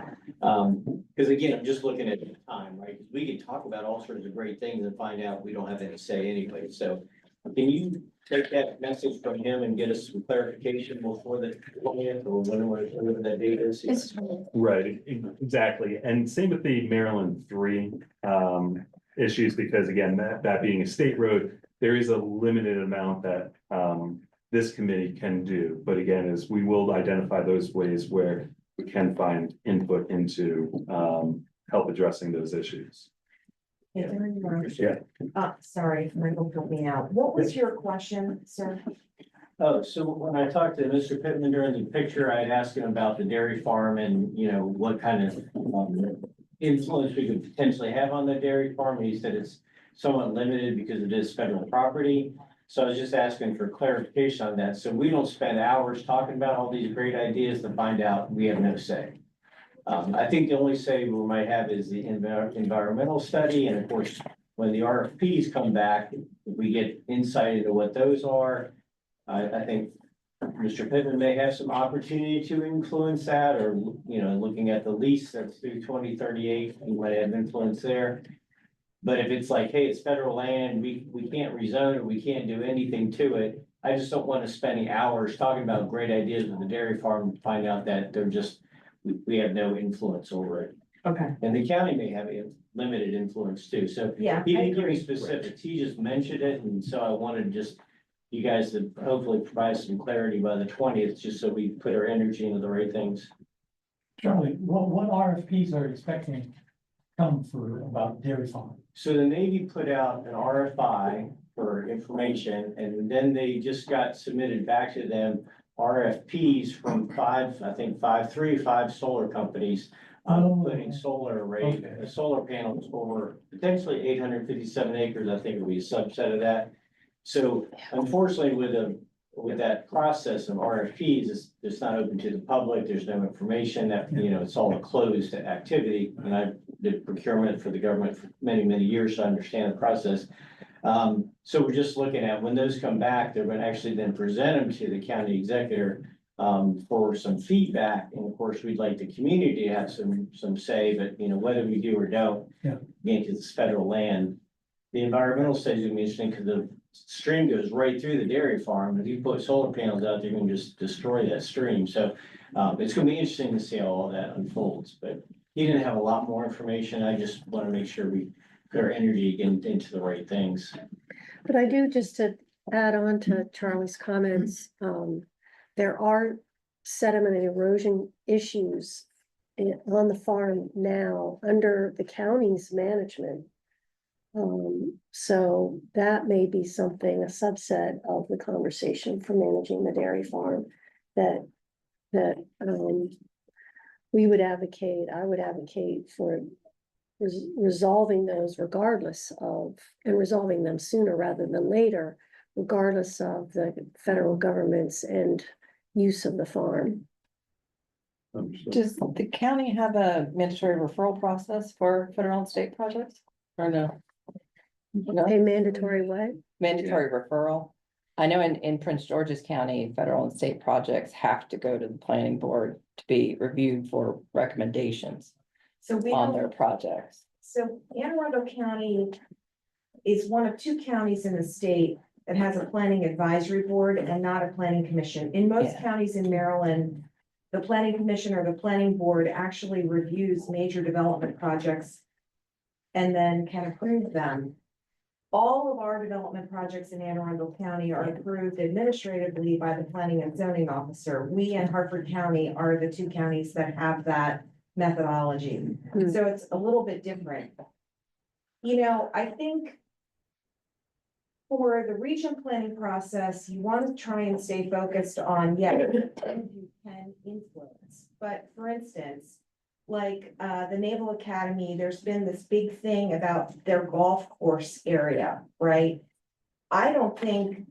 Because again, I'm just looking at the time, right? We can talk about all sorts of great things and find out we don't have any say anyway. So can you take that message from him and get us some clarification before the 20th or whatever that date is? Right, exactly. And same with the Maryland 3 issues, because again, that being a state road, there is a limited amount that this committee can do. But again, as we will identify those ways where we can find input into help addressing those issues. Sorry, Michael help me out. What was your question, sir? Oh, so when I talked to Mr. Pittman during the picture, I had asked him about the dairy farm and, you know, what kind of influence we could potentially have on the dairy farm. He said it's somewhat limited because it is federal property. So I was just asking for clarification on that. So we don't spend hours talking about all these great ideas to find out we have no say. I think the only say we might have is the environmental study, and of course, when the RFPs come back, if we get insight into what those are, I think Mr. Pittman may have some opportunity to influence that, or, you know, looking at the lease that's through 2038, he might have influence there. But if it's like, hey, it's federal land, we can't rezone it, we can't do anything to it, I just don't want to spend any hours talking about great ideas with the dairy farm to find out that they're just, we have no influence over it. Okay. And the county may have a limited influence too, so. Yeah, He I didn't give me agree. specifics, he just mentioned it, and so I wanted just you guys to hopefully provide some clarity by the 20th, just so we put our energy into the right things. Charlie, what RFPs are you expecting to come for about dairy farm? So the Navy put out an RFI for information, and then they just got submitted back to them RFPs from five solar companies. Putting solar array, solar panels over potentially 857 acres. I think it would be a subset of that. So unfortunately, with that process of RFPs, it's not open to the public. There's no information that, you know, it's all a closed activity. And I did procurement for the government for many, many years, so I understand the process. So we're just looking at when those come back, they're going to actually then present them to the county executive for some feedback. And of course, we'd like the community to have some say, but you know, whether we do or don't, again, because it's federal land. The environmental study is going to be interesting because the stream goes right through the dairy farm. If you put solar panels out, they're going to just destroy that stream. So it's going to be interesting to see how all that unfolds. But he didn't have a lot more information. I just want to make sure we put our energy into the right things. But I do, just to add on to Charlie's comments, there are sediment and erosion issues on the farm now under the county's management. So that may be something, a subset of the conversation for managing the dairy farm that we would advocate, I would advocate for resolving those regardless of, and resolving them sooner rather than later, regardless of the federal government's end use of the farm. Does the county have a mandatory referral process for federal and state projects or no? A mandatory what? Mandatory referral. I know in Prince George's County, federal and state projects have to go to the planning board to be reviewed for recommendations So we on don't- their projects. So Anne Arundel County is one of two counties in the state that has a planning advisory board and not a planning commission. In most counties in Maryland, the planning commission or the planning board actually reviews major development projects and then can approve them. All of our development projects in Anne Arundel County are approved administratively by the planning and zoning officer. We in Hartford County are the two counties that have that methodology. So it's a little bit different. You know, I think for the region planning process, you want to try and stay focused on, yeah, you can influence. But for instance, like the Naval Academy, there's been this big thing about their golf course area, right? I don't think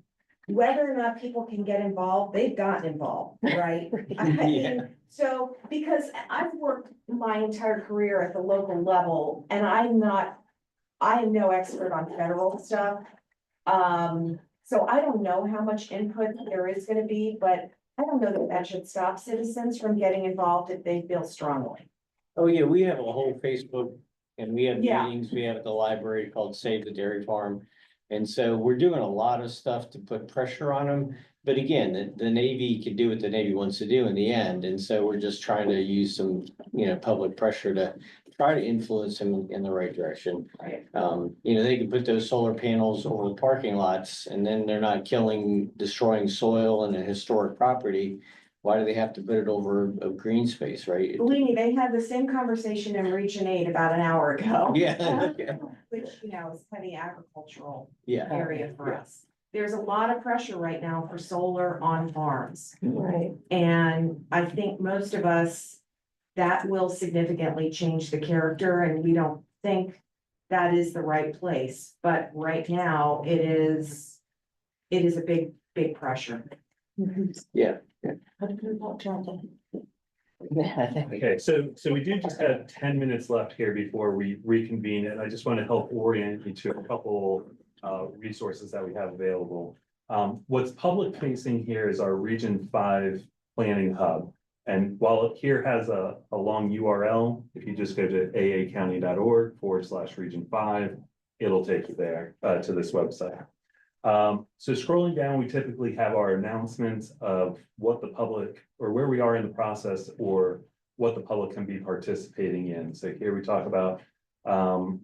whether or not people can get involved, they've gotten involved, right? I mean, so, because I've worked my entire career at the local level and I am no expert on federal stuff. So I don't know how much input there is gonna be, but I don't know that should stop citizens from getting involved if they feel strongly. Oh, yeah, we have a whole Facebook and we have Yeah. meetings, we have at the library called Save the Dairy Farm. And so we're doing a lot of stuff to put pressure on them. But again, the Navy can do what the Navy wants to do in the end. And so we're just trying to use some, public pressure to try to influence them in the right direction. Right. They can put those solar panels over the parking lots and then they're not destroying soil and a historic property. Why do they have to put it over a green space, right? Believe me, they had the same conversation in Region 8 about an hour ago. Yeah. Which, is heavy agricultural Yeah. area for us. There's a lot of pressure right now for solar on farms. Right. And I think most of us, that will significantly change the character and we don't think that is the right place. But right now, it is a big, big pressure. Yeah. Okay, so we do just have 10 minutes left here before we reconvene, and I just want to help orient you to a couple resources that we have available. What's public facing here is our Region 5 Planning Hub. And while it here has a long URL, if you just go to aacounty.org/region5, it'll take you there to this website. So scrolling down, we typically have our announcements of what the public or where we are in the process or what the public can be participating in. So here we talk about how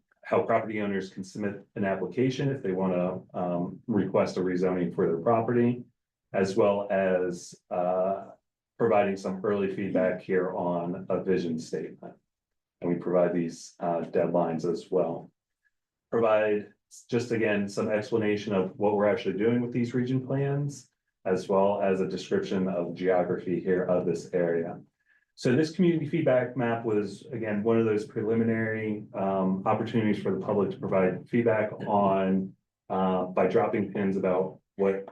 property owners can submit an application if they want to request a rezoning for their property, as well as providing some early feedback here on a vision statement. And we provide these deadlines as well. Provide just again, some explanation of what we're actually doing with these region plans, as well as a description of geography here of this area. So this community feedback map was, again, one of those preliminary opportunities for the public to provide feedback on by dropping pins about what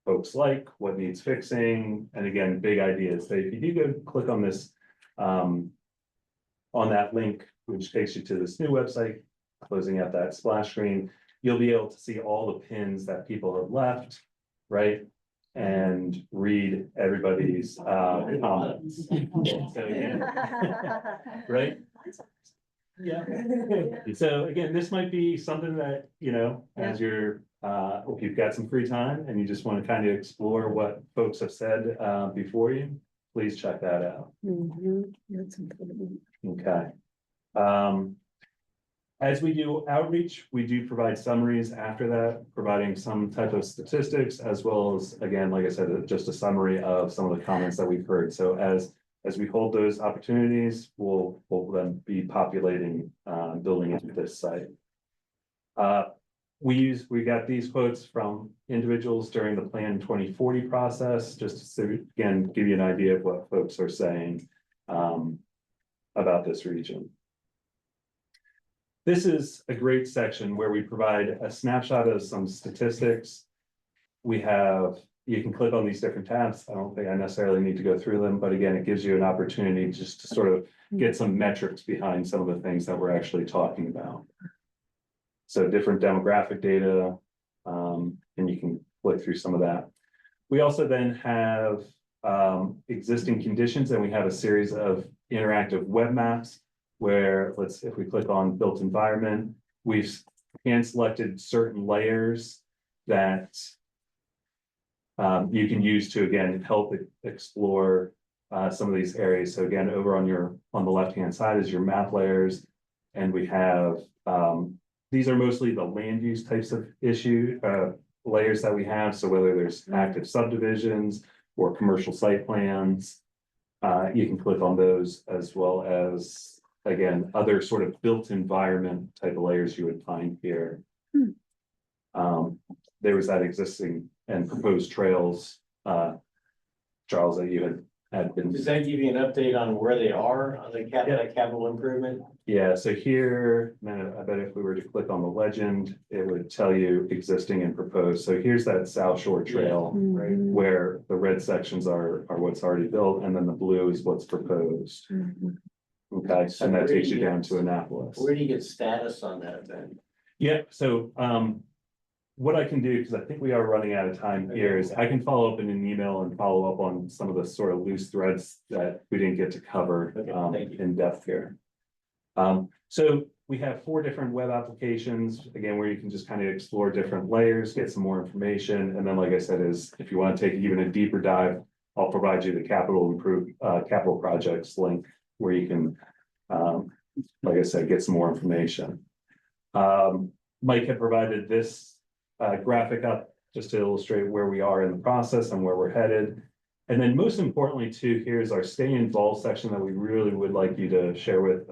folks like, what needs fixing, and again, big ideas. So if you do go click on this, on that link, which takes you to this new website, closing out that splash screen, you'll be able to see all the pins that people have left, right? And read everybody's comments. So again, right? Yeah. So again, this might be something that, as you're, if you've got some free time and you just want to kind of explore what folks have said before you, please check that out. That's important. Okay. As we do outreach, we do provide summaries after that, providing some type of statistics, as well as, again, like I said, just a summary of some of the comments that we've heard. So as we hold those opportunities, we'll then be populating, building into this site. We got these quotes from individuals during the Plan 2040 process, just to, again, give you an idea of what folks are saying about this region. This is a great section where we provide a snapshot of some statistics. You can click on these different tabs. I don't think I necessarily need to go through them, but again, it gives you an opportunity just to sort of get some metrics behind some of the things that we're actually talking about. So different demographic data, and you can click through some of that. We also then have existing conditions, and we have a series of interactive web maps where if we click on built environment, we've hand selected certain layers that you can use to, again, help explore some of these areas. So again, over on the left-hand side is your map layers. And we have, these are mostly the land use types of layers that we have. So whether there's active subdivisions or commercial site plans, you can click on those, as well as, again, other sort of built environment type of layers you would find here. There was that existing and proposed trails, Charles, that you had been. Does that give you an update on where they are on the capital improvement? Yeah, so here, man, I bet if we were to click on the legend, it would tell you existing and proposed. So here's that South Shore Trail, Right. where the red sections are what's already built, and then the blue is what's proposed. Okay, So and where that do takes you you get- down to Annapolis. Where do you get status on that then? Yeah, so what I can do, because I think we are running out of time here, is I can follow up in an email and follow up on some of the sort of loose threads that we didn't get to cover thank you. in depth here. So we have 4 different web applications, again, where you can just kind of explore different layers, get some more information. And then, like I said, is if you want to take even a deeper dive, I'll provide you the capital projects link where you can, like I said, get some more information. Mike had provided this graphic up just to illustrate where we are in the process and where we're headed. And then most importantly too, here's our stay involved section that we really would like you to share with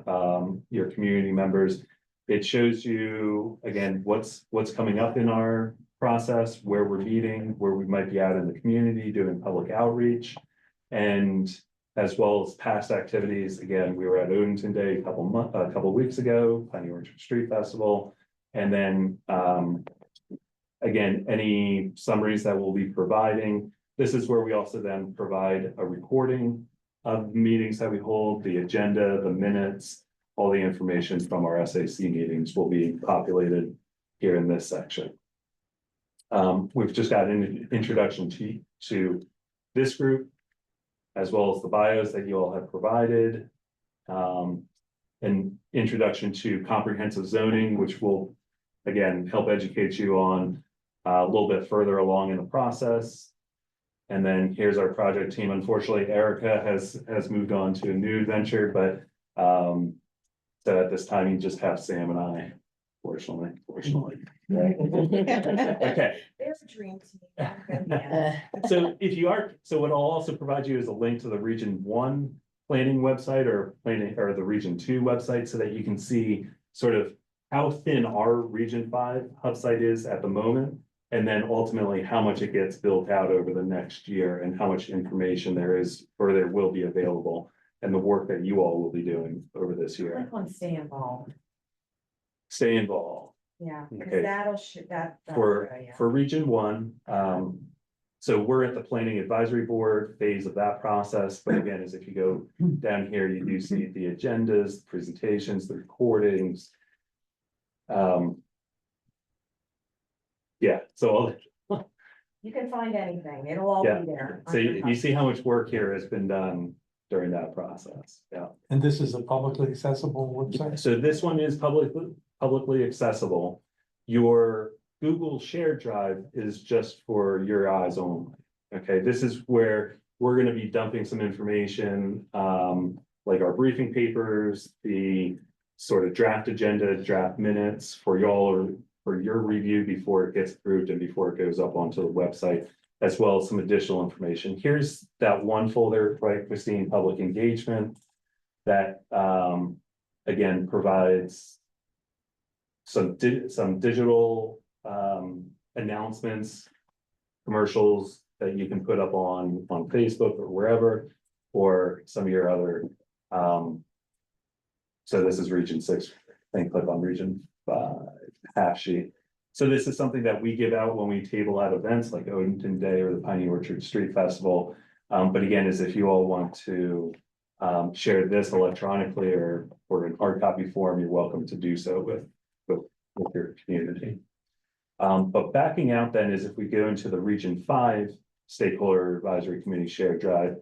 your community members. It shows you, again, what's coming up in our process, where we're meeting, where we might be out in the community doing public outreach, and as well as past activities. Again, we were at Odenton Day a couple weeks ago, Piney Orchard Street Festival, and then again, any summaries that we'll be providing. This is where we also then provide a recording of meetings that we hold, the agenda, the minutes, all the information from our SAC meetings will be populated here in this section. We've just got an introduction to this group, as well as the bios that you all have provided. An introduction to comprehensive zoning, which will, again, help educate you on a little bit further along in the process. And then here's our project team. Unfortunately, Erica has moved on to a new venture, but so at this time you just have Sam and I, fortunately. Right? Okay. There's a dream team. So so what I'll also provide you is a link to the Region 1 planning website or the Region 2 website, so that you can see sort of how thin our Region 5 hub site is at the moment. And then ultimately how much it gets built out over the next year and how much information there is or there will be available, and the work that you all will be doing over this year. Click on stay involved. Stay involved. Yeah, because Okay. that'll that. For Region 1, so we're at the planning advisory board phase of that process. But again, as if you go down here, you do see the agendas, the presentations, the recordings. Yeah, so You can find anything, it'll all yeah, be there. so you see how much work here has been done during that process, yeah. And this is a publicly accessible website? So this one is publicly accessible. Your Google shared drive is just for your eyes only. Okay, this is where we're gonna be dumping some information, like our briefing papers, the sort of draft agenda, draft minutes for y'all or for your review before it gets approved and before it goes up onto the website, as well as some additional information. Here's that one folder, right, Christine, public engagement, that again provides some digital announcements, commercials that you can put up on Facebook or wherever, or some of your other. So this is Region 6. Then click on Region 5 half sheet. So this is something that we give out when we table out events like Odenton Day or the Piney Orchard Street Festival. But again, is if you all want to share this electronically or in hard copy form, you're welcome to do so with your community. But backing out then is if we go into the Region 5 Stakeholder Advisory Committee shared drive,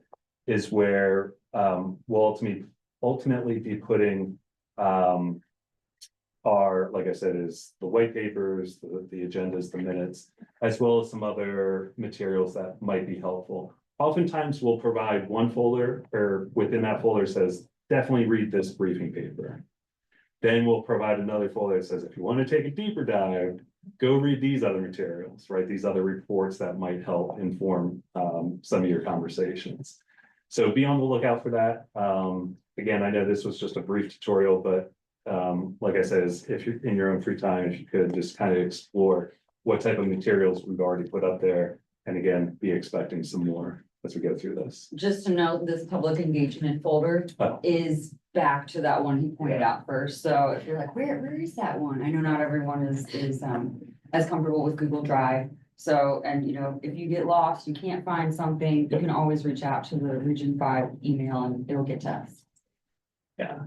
is where we'll ultimately be putting are, like I said, is the white papers, the agendas, the minutes, as well as some other materials that might be helpful. oftentimes we'll provide one folder, or within that folder says, definitely read this briefing paper. Then we'll provide another folder that says, if you want to take a deeper dive, go read these other materials, right? These other reports that might help inform some of your conversations. So be on the lookout for that. Again, I know this was just a brief tutorial, but like I said, if you're in your own free time, if you could just kind of explore what type of materials we've already put up there. And again, be expecting some more as we go through this. Just to note, this public engagement folder Oh. is back to that one he pointed out first. So if you're like, where is that one? I know not everyone is as comfortable with Google Drive. So, and you know, if you get lost, you can't find something, you can always reach out to the Region 5 email and it'll get to us. Yeah.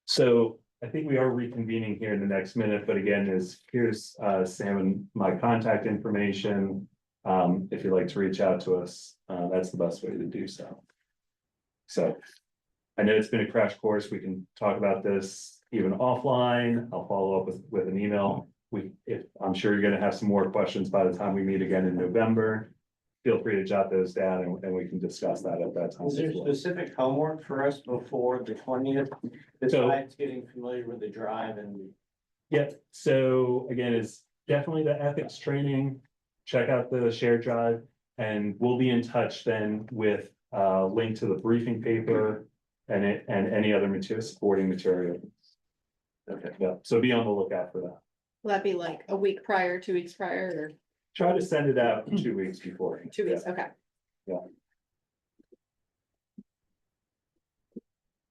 So I think we are reconvening here in the next minute, but again, here's Sam and my contact information. If you'd like to reach out to us, that's the best way to do so. So I know it's been a crash course. We can talk about this even offline. I'll follow up with an email. I'm sure you're going to have some more questions by the time we meet again in November. Feel free to jot those down and we can discuss that at that time. Is there as well. specific homework for us before the 20th? Besides getting familiar with the drive and. Yep, so again, it's definitely the ethics training. Check out the shared drive and we'll be in touch then with a link to the briefing paper and any other supporting material. Okay, yeah, so be on the lookout for that. Will that be like a week prior, 2 weeks prior, or Try to send it out 2 weeks before. 2 weeks? Okay. Yeah.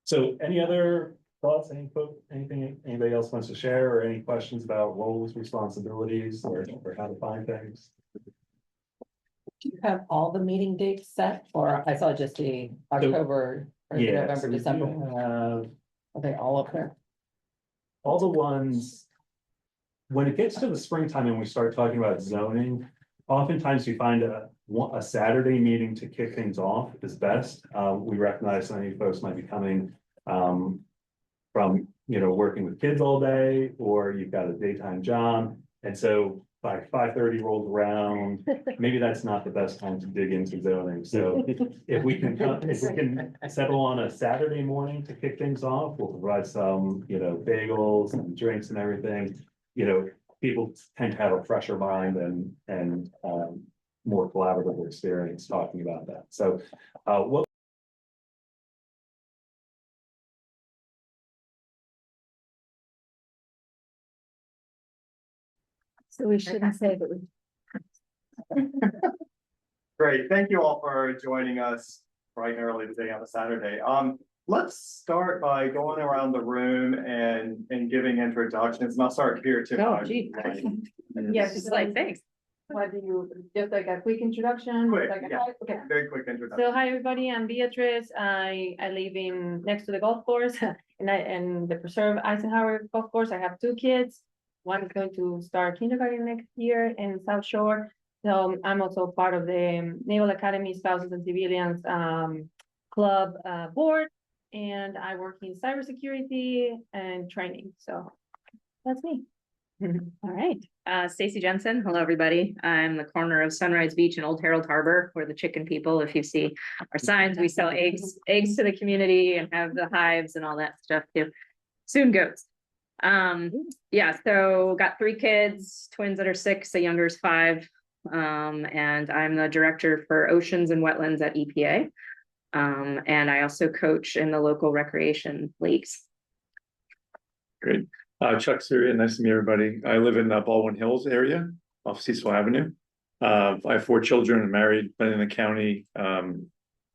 So any other thoughts, anything anybody else wants to share, or any questions about roles, responsibilities, or how to find things? Do you have all the meeting dates set, or I saw just the October or the Yeah, November, so we do December? have Are they all up there? all the ones. When it gets to the springtime and we start talking about zoning, oftentimes we find a Saturday meeting to kick things off is best. We recognize some of you folks might be coming from, working with kids all day, or you've got a daytime job. And so by 5:30 rolls around, maybe that's not the best time to dig into zoning. So if we can settle on a Saturday morning to kick things off, we'll provide some, bagels and drinks and everything. People tend to have a fresher mind and more collaborative experience talking about that. So what So we shouldn't say that we. Great, thank you all for joining us bright and early today on a Saturday. Let's start by going around the room and giving introductions, and I'll start here too. Oh, gee. Yes, it's like, thanks. What do you, just like a quick introduction? Quick, Like a yeah. hi- okay. Very quick introduction. So hi, everybody, I'm Beatrice. I live next to the golf course and the Preserve Eisenhower Golf Course. I have 2 kids. One is going to start kindergarten next year in South Shore. So I'm also part of the Naval Academy Spouses and Civilians Club board. And I work in cybersecurity and training. So that's me. All right, Stacy Jensen. Hello, everybody. I'm the corner of Sunrise Beach and Old Herald Harbor. We're the chicken people. If you see our signs, we sell eggs to the community and have the hives and all that stuff too. Soon goats. Yeah, so got 3 kids, twins that are 6, a younger is 5. And I'm the director for oceans and wetlands at EPA. And I also coach in the local recreation leagues. Great. Chuck Syria, nice to meet everybody. I live in Baldwin Hills area off Cecil Avenue. I have 4 children. I'm married, been in the county, I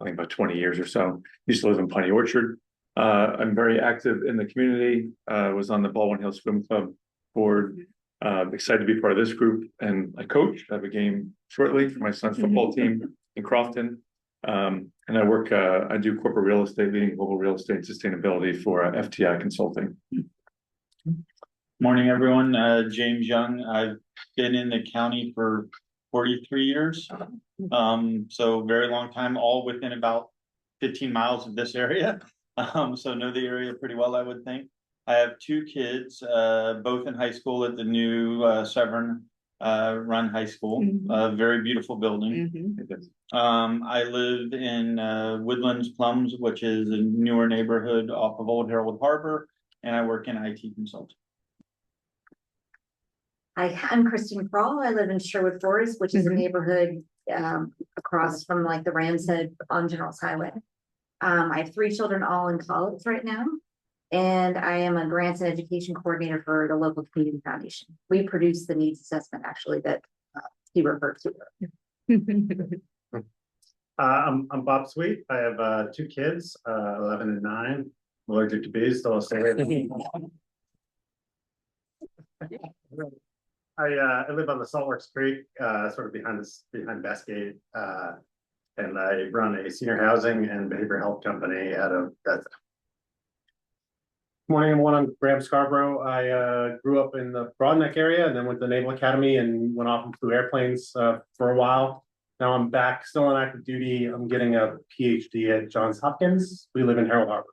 think about 20 years or so. Used to live in Piney Orchard. I'm very active in the community. Was on the Baldwin Hills Swim Club board. Excited to be part of this group, and I coach. I have a game shortly for my son's football team in Crofton. And I work, I do corporate real estate, leading global real estate sustainability for FTI Consulting. Morning, everyone. James Young. I've been in the county for 43 years. So very long time, all within about 15 miles of this area. So know the area pretty well, I would think. I have 2 kids, both in high school at the new Severn run high school, a very beautiful building. I live in Woodlands Plums, which is a newer neighborhood off of Old Harold Harbor, and I work in IT consulting. I'm Christine Kroll. I live in Sherwood Forest, which is a neighborhood across from like the Rams Head on General's Highway. I have 3 children all in college right now, and I am a grants and education coordinator for the local community foundation. We produce the needs assessment actually that he referred to. I'm Bob Sweet. I have 2 kids, 11 and 9. I'm allergic to bees, so I'll stay away. I live on the Saltworks Creek, sort of behind Bestgate, and I run a senior housing and behavioral health company out of that. Morning, everyone. I'm Graham Scarborough. I grew up in the Broadneck area and then went to the Naval Academy and went off and flew airplanes for a while. Now I'm back, still on active duty. I'm getting a PhD at Johns Hopkins. We live in Harold Harbor.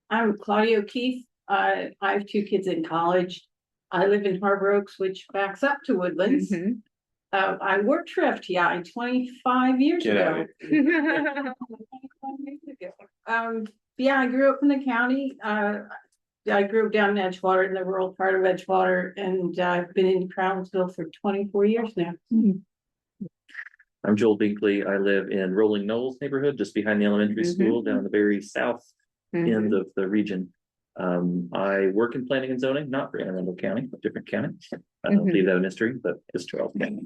I'm Claudia O'Keefe. I have 2 kids in college. I live in Harbor Oaks, which backs up to Woodlands. I worked for FTI 25 years ago. Yeah, I grew up in the county. I grew up down in Edgewater, in the rural part of Edgewater, and I've been in Crownsville for 24 years now. I'm Joel Binkley. I live in Rolling Knolls neighborhood, just behind the elementary school, down the very south end of the region. I work in planning and zoning, not for Anne Arundel County, but different county. I don't leave that a mystery, but it's Charles County.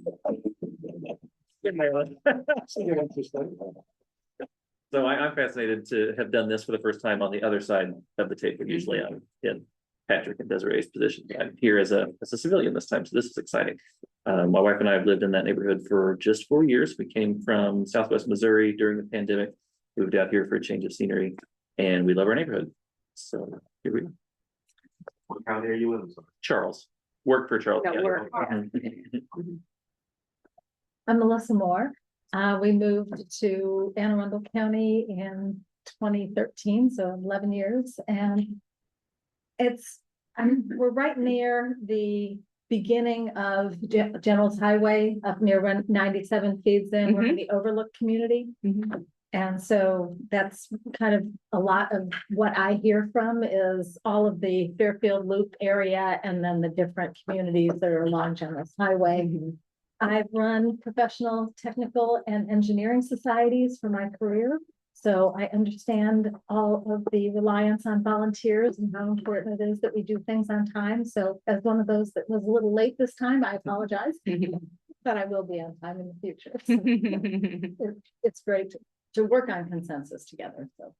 So I'm fascinated to have done this for the first time on the other side of the table. Usually I'm in Patrick and Desiree's position. I'm here as a civilian this time, so this is exciting. My wife and I have lived in that neighborhood for just 4 years. We came from Southwest Missouri during the pandemic, moved out here for a change of scenery, and we love our neighborhood. So here we go. What county are you in? Charles, work for Charles. Yeah, work. County. I'm Melissa Moore. We moved to Anne Arundel County in 2013, so 11 years, and we're right near the beginning of General's Highway up near 97 feeds in. We're in the Overlook community. And so that's kind of a lot of what I hear from is all of the Fairfield Loop area and then the different communities that are along General's Highway. I've run professional, technical, and engineering societies for my career. So I understand all of the reliance on volunteers and how important it is that we do things on time. So as one of those that was a little late this time, I apologize, but I will be on time in the future. So it's great to work on consensus together. So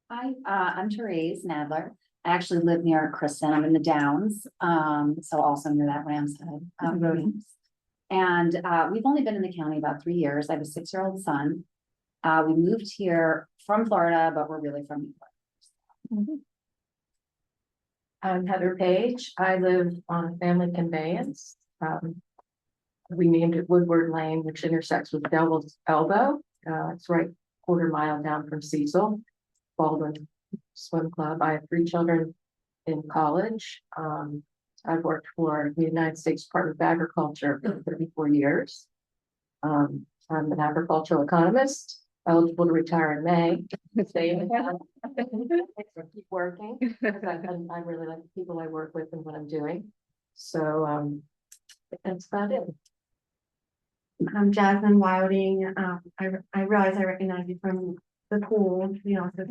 hi, I'm Therese Nadler. I actually live near Kristen. I'm in the Downs, so also near that Rams Head road. And we've only been in the county about 3 years. I have a 6-year-old son. We moved here from Florida, but we're really from New York. I'm Heather Page. I live on family conveyance. We named it Woodward Lane, which intersects with Devil's Elbow. It's right 1/4 mile down from Cecil, Baldwin Swim Club. I have 3 children in college. I've worked for the United States Department of Agriculture for 34 years. I'm an agricultural economist, eligible to retire in May. Stay in the county. Keep working. I really like the people I work with and what I'm doing. So that's about it. I'm Jasmine Wilding. I realize I recognize you from the pool. We also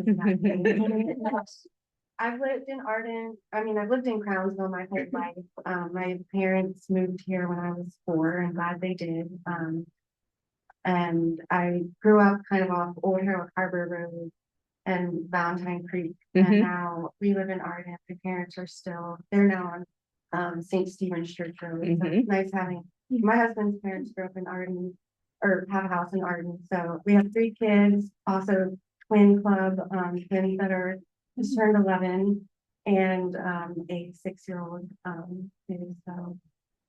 I've lived in Arden. I've lived in Crownsville my whole life. My parents moved here when I was 4, and glad they did. And I grew up kind of off Old Harold Harbor Road and Valentine Creek. And now we live in Arden. My parents are they're now on St. Stephen's Church Road. So it's nice having my husband's parents grew up in Arden or have a house in Arden. So we have 3 kids, also twin club, twins that are just turned 11 and a 6-year-old.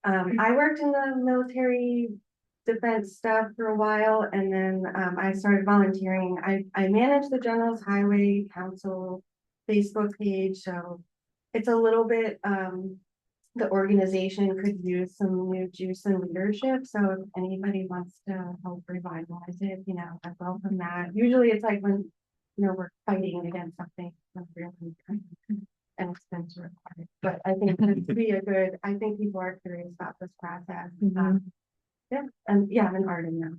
I worked in the military defense stuff for a while, and then I started volunteering. I manage the General's Highway Council Facebook page, so it's a little bit the organization could use some new juice and leadership. So if anybody wants to help revitalize it, you know, I welcome that. Usually it's like when, you know, we're fighting against something. And expense required, but I think this would be a good, I think people are curious about this process. Yeah, and yeah, I'm in Arden now.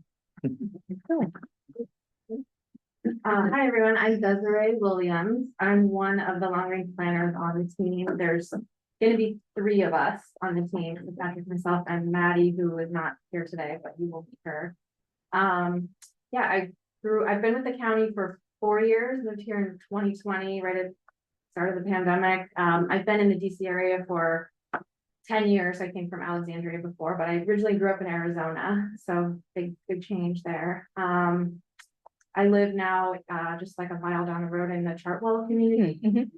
Hi, everyone. I'm Desiree Williams. I'm one of the long range planners on the team. There's going to be 3 of us on the team. It's Patrick, myself, and Maddie, who is not here today, but you will meet her. Yeah, I've been with the county for 4 years, moved here in 2020, right at the start of the pandemic. I've been in the DC area for 10 years. I came from Alexandria before, but I originally grew up in Arizona, so big change there. I live now just like a mile down the road in the Chartwell community.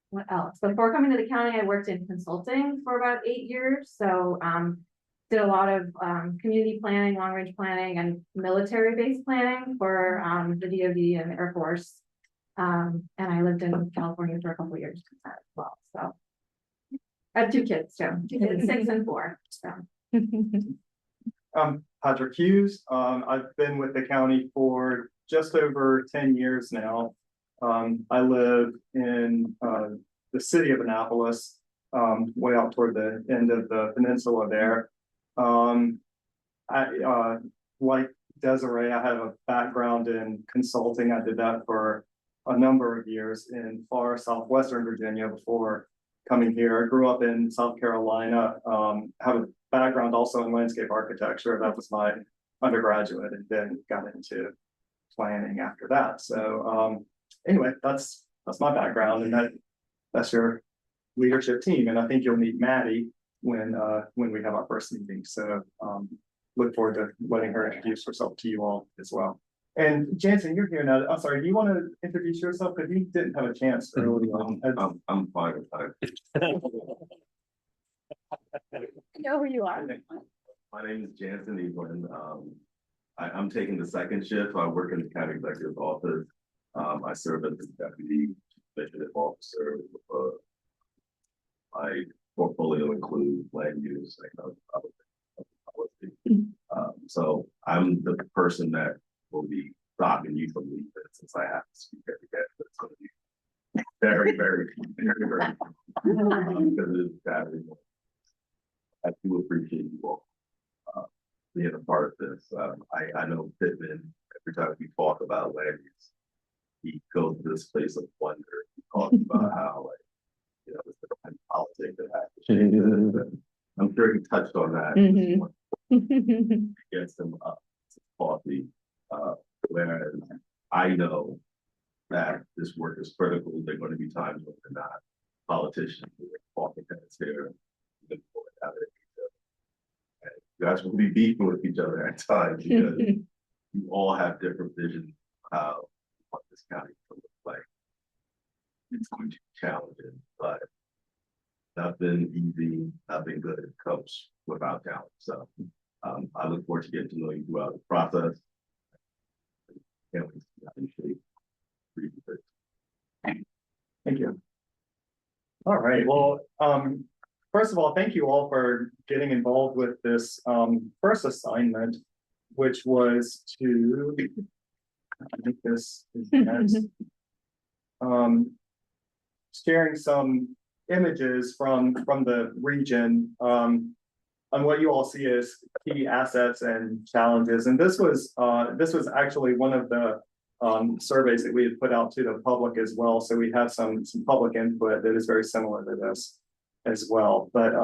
What else? Before coming to the county, I worked in consulting for about 8 years. So did a lot of community planning, long range planning, and military based planning for the DoD and the Air Force. And I lived in California for a couple of years as well. So I have 2 kids too, 6 and 4. So. Patrick Hughes. I've been with the county for just over 10 years now. I live in the city of Annapolis, way out toward the end of the peninsula there. Like Desiree, I have a background in consulting. I did that for a number of years in far southwestern Virginia before coming here. I grew up in South Carolina, have a background also in landscape architecture. That was my undergraduate, and then got into planning after that. So anyway, that's my background, and that's your leadership team. And I think you'll meet Maddie when we have our first meeting. So look forward to letting her introduce herself to you all as well. And Jansen, you're here now. I'm sorry, do you want to introduce yourself? Because you didn't have a chance early on. I'm fine with that. I know who you are. My name is Jansen Evelyn. I'm taking the second shift. So I work in the county executive's office. I serve as the deputy executive officer. My portfolio includes land use, economic policy. So I'm the person that will be stopping you from leaving since I have to speak every day. But it's going to be very, very, because it's gathering. I do appreciate you all being a part of this. I know Pittman, every time we talk about land use, he goes to this place of wonder. He talks about how, like, you know, it's the kind of politics that has to change. I'm sure he touched on that. Gets them up to coffee. Whereas I know that this work is critical. There are going to be times when they're not. Politicians, talking heads here, you guys will be beefing with each other at times because you all have different visions of how what this county will look like. It's going to be challenging, but nothing easy, nothing good comes without challenge. So I look forward to getting to know you throughout the process. Can't wait to see how Thank you. All right. Well, first of all, thank you all for getting involved with this first assignment, which was to, I think this is next, sharing some images from the region on what you all see as key assets and challenges. And this was actually one of the surveys that we had put out to the public as well. So we have some public input that is very similar to this as well. But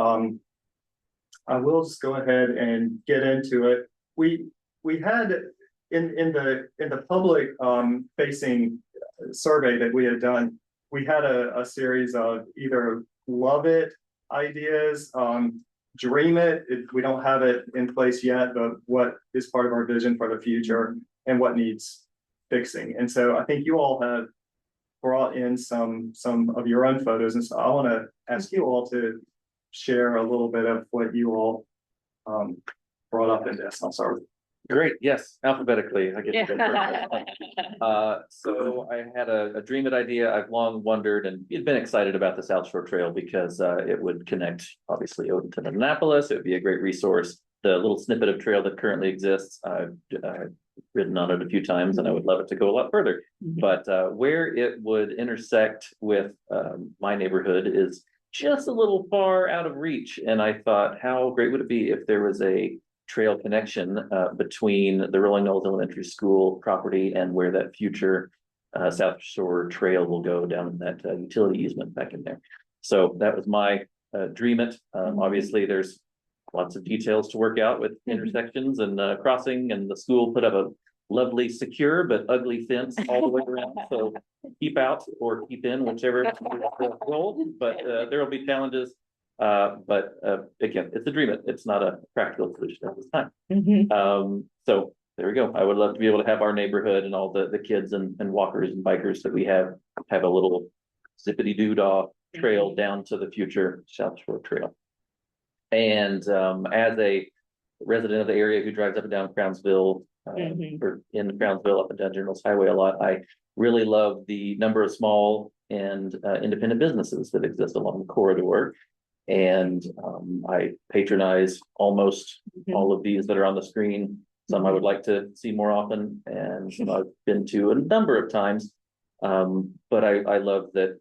I will just go ahead and get into it. We had in the public facing survey that we had done, we had a series of either love it ideas, dream it. We don't have it in place yet, but what is part of our vision for the future and what needs fixing. And so I think you all have brought in some of your own photos. And so I want to ask you all to share a little bit of what you all brought up in this. I'll start with Great, yes, alphabetically, I get to go Yeah. first. So I had a dreamed idea. I've long wondered and been excited about the South Shore Trail because it would connect, obviously, Odenton and Annapolis. It would be a great resource. The little snippet of trail that currently exists, I've ridden on it a few times and I would love it to go a lot further. But where it would intersect with my neighborhood is just a little far out of reach. And I thought, how great would it be if there was a trail connection between the Rolling Knolls Elementary School property and where that future South Shore Trail will go down in that utility easement back in there. So that was my dream it. Obviously, there's lots of details to work out with intersections and crossing, and the school put up a lovely, secure but ugly fence all the way around. So keep out or keep in, whichever is the goal. But there will be challenges. But again, it's a dream. It's not a practical solution at this time. So there we go. I would love to be able to have our neighborhood and all the kids and walkers and bikers that we have a little zippity doo dah trail down to the future South Shore Trail. And as a resident of the area who drives up and down Crownsville, or in Crownsville up and down General's Highway a lot, I really love the number of small and independent businesses that exist along the corridor. And I patronize almost all of these that are on the screen. Some I would like to see more often, and some I've been to a number of times. But I love that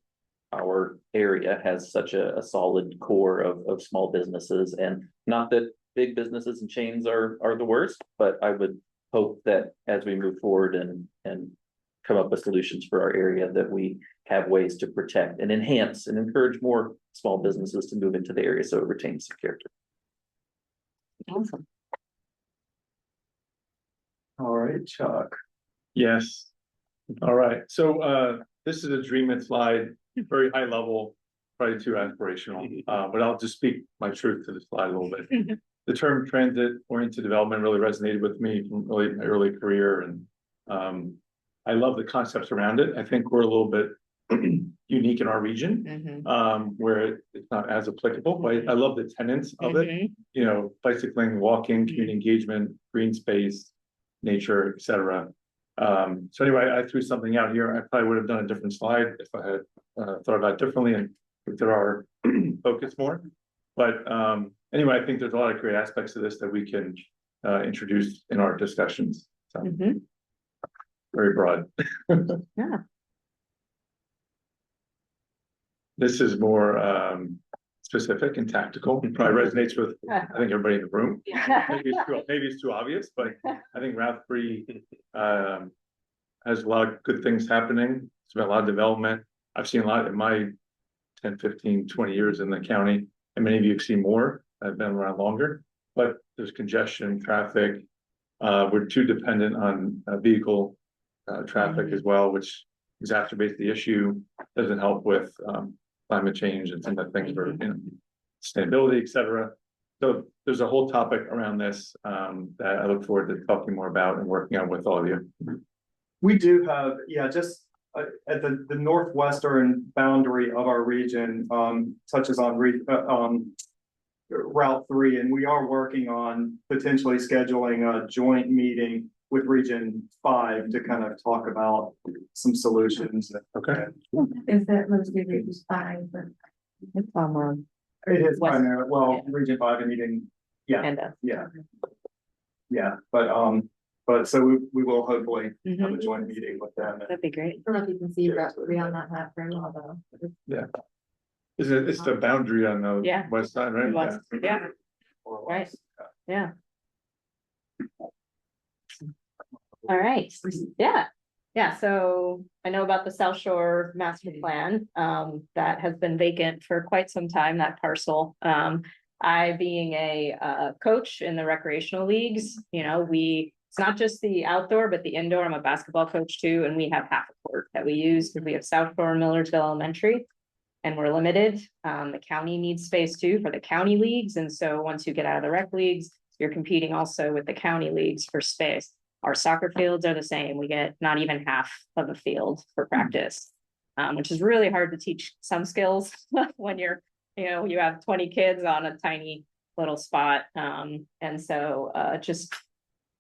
our area has such a solid core of small businesses, and not that big businesses and chains are the worst, but I would hope that as we move forward and come up with solutions for our area, that we have ways to protect and enhance and encourage more small businesses to move into the area so it retains some character. Awesome. All right, Chuck. Yes. All right, so this is a dream and slide, very high level, probably too aspirational, but I'll just speak my truth to the slide a little bit. The term transit-oriented development really resonated with me from my early career, and I love the concepts around it. I think we're a little bit unique in our region, where it's not as applicable, but I love the tenets of it. You know, bicycling, walking, community engagement, green space, nature, etc. So anyway, I threw something out here. I probably would have done a different slide if I had thought about it differently and looked at our focus more. But anyway, I think there's a lot of great aspects of this that we can introduce in our discussions. So very broad. Yeah. This is more specific and tactical. It probably resonates with, I think, everybody in the room. Maybe it's too obvious, but I think Route 3 has a lot of good things happening. It's been a lot of development. I've seen a lot in my 10, 15, 20 years in the county, and many of you have seen more. I've been around longer, but there's congestion, traffic. We're too dependent on vehicle traffic as well, which exacerbates the issue. Doesn't help with climate change and some of the things for sustainability, etc. So there's a whole topic around this that I look forward to talking more about and working on with all of you. We do have, just at the northwestern boundary of our region, touches on Route 3, and we are working on potentially scheduling a joint meeting with Region 5 to kind of talk about some solutions. Okay. Is that mostly Region 5? It's more. It is primarily, well, Region 5 and even, but so we will hopefully have a joint meeting with them. That'd be great. I don't know if you can see Route 3 on that map very well though. Yeah. It's the boundary on the west side, right? West, right. Yeah. All right, yeah, so I know about the South Shore Master Plan, that has been vacant for quite some time, that parcel. I being a coach in the recreational leagues, it's not just the outdoor, but the indoor. I'm a basketball coach too, and we have half a court that we use because we have South Shore and Millersville Elementary, and we're limited. The county needs space too for the county leagues, and so once you get out of the rec leagues, you're competing also with the county leagues for space. Our soccer fields are the same. We get not even half of a field for practice, which is really hard to teach some skills when you have 20 kids on a tiny little spot. And so just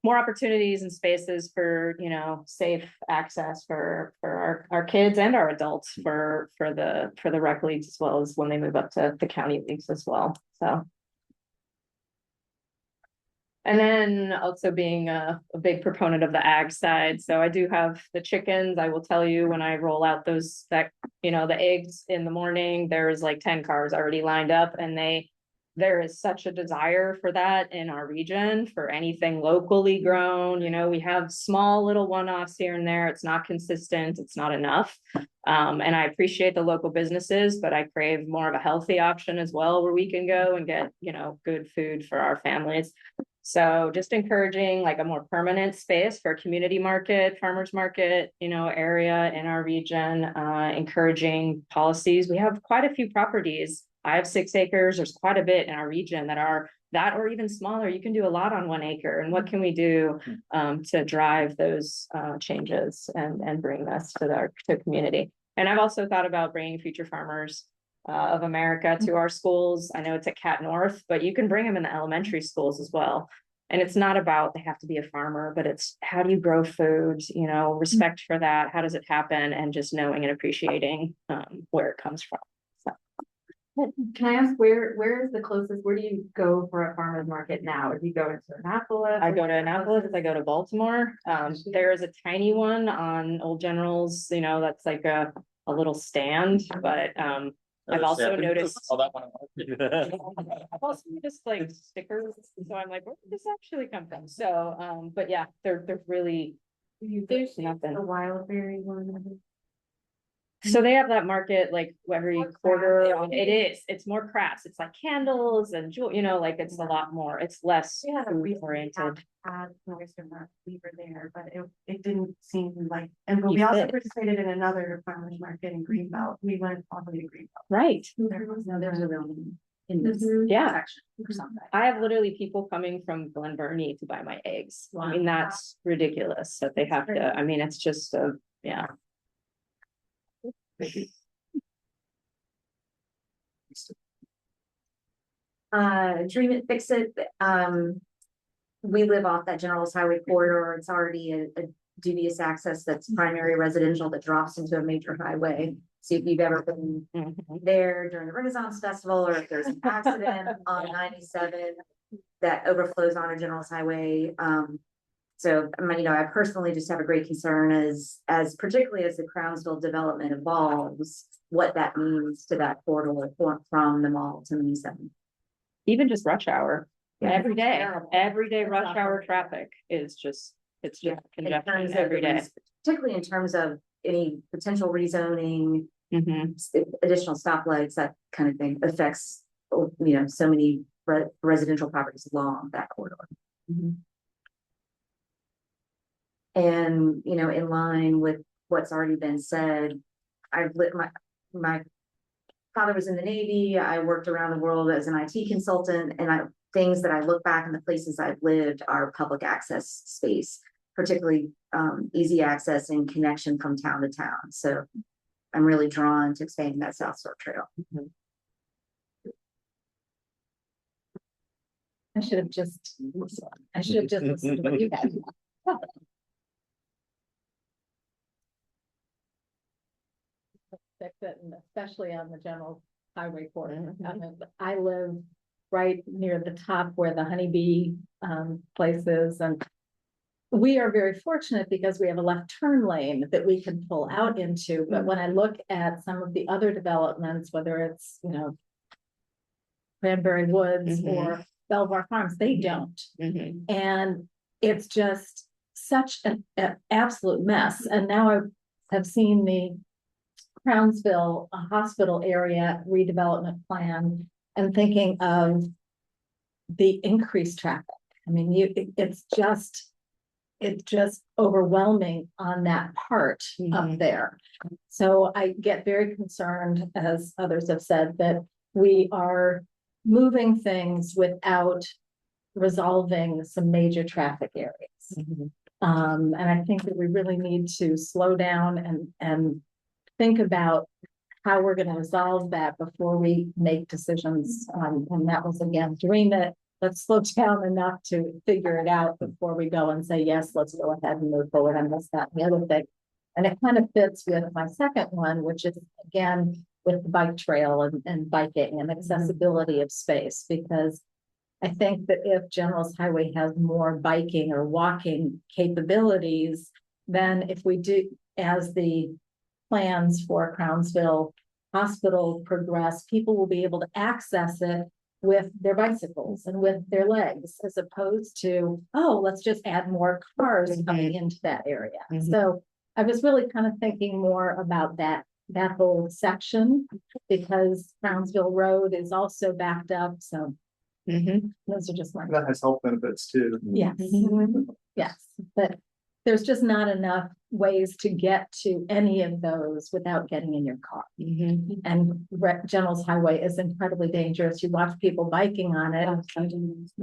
more opportunities and spaces for, safe access for our kids and our adults for the rec leagues, as well as when they move up to the county leagues as well, so. And then also being a big proponent of the ag side. So I do have the chickens. I will tell you, when I roll out the eggs in the morning, there's like 10 cars already lined up, and there is such a desire for that in our region, for anything locally grown. We have small little one-offs here and there. It's not consistent. It's not enough. And I appreciate the local businesses, but I crave more of a healthy option as well, where we can go and get, good food for our families. So just encouraging like a more permanent space for a community market, farmers market, area in our region, encouraging policies. We have quite a few properties. I have 6 acres. There's quite a bit in our region that are that or even smaller. You can do a lot on 1 acre. And what can we do to drive those changes and bring this to the community? And I've also thought about bringing future farmers of America to our schools. I know it's at Cat North, but you can bring them in the elementary schools as well. And it's not about they have to be a farmer, but it's how do you grow food, respect for that. How does it happen? And just knowing and appreciating where it comes from. So. Can I ask where is the closest, where do you go for a farmer's market now? Do you go into Annapolis? I go to Annapolis, I go to Baltimore. There is a tiny one on Old General's, that's like a little stand, but I've also noticed. I've also noticed like stickers, so I'm like, where did this actually come from? So, but yeah, they're really. There's nothing. The Wildberry one. So they have that market like every quarter. It's more crafts. It's like candles and like it's a lot more. It's less food oriented. We were there, but it didn't seem like, and we also participated in another farmers market in Greenbelt. We went all the way to Greenbelt. Right. There's a real in this section or something. I have literally people coming from Glen Burnie to buy my eggs. Wow. I mean, that's ridiculous that they have to. I mean, it's just yeah. Dream it, fix it. We live off that General's Highway corridor. It's already a dubious access that's primary residential that drops into a major highway. See if you've ever been there during the Renaissance Festival, or if there's an accident on 97 that overflows on a General's Highway. So, I personally just have a great concern as particularly as the Crownsville development evolves, what that means to that corridor from the mall to 97. Even just rush hour, every day rush hour traffic is just, it's just congestion every day. Particularly in terms of any potential rezoning, additional stoplights, that kind of thing affects, so many residential properties along that corridor. And, in line with what's already been said, I've lived my father was in the Navy. I worked around the world as an IT consultant, and things that I look back in the places I've lived are public access space, particularly easy access and connection from town to town. So I'm really drawn to expanding that South Shore Trail. I should have just listened to what you had. And especially on the General Highway corridor. I live right near the top where the honeybee place is, and we are very fortunate because we have a left turn lane that we can pull out into. But when I look at some of the other developments, whether it's Cranberry Woods or Belvoir Farms, they don't, and it's just such an absolute mess. And now I have seen the Crownsville hospital area redevelopment plan and thinking of the increased traffic. I mean, it's just overwhelming on that part up there. So I get very concerned, as others have said, that we are moving things without resolving some major traffic areas. And I think that we really need to slow down and think about how we're going to resolve that before we make decisions. And that was, again, Dream It, let's slow down enough to figure it out before we go and say, yes, let's go ahead and move forward on this, that, and the other thing. And it kind of fits with my second one, which is again, with the bike trail and biking and accessibility of space, because I think that if General's Highway has more biking or walking capabilities, then if we do, as the plans for Crownsville Hospital progress, people will be able to access it with their bicycles and with their legs, as opposed to, oh, let's just add more cars coming into that area. So I was really kind of thinking more about that whole section, because Crownsville Road is also backed up, so. Those are just my. That has health benefits too. Yes, yes, but there's just not enough ways to get to any of those without getting in your car. And General's Highway is incredibly dangerous. You watch people biking on it,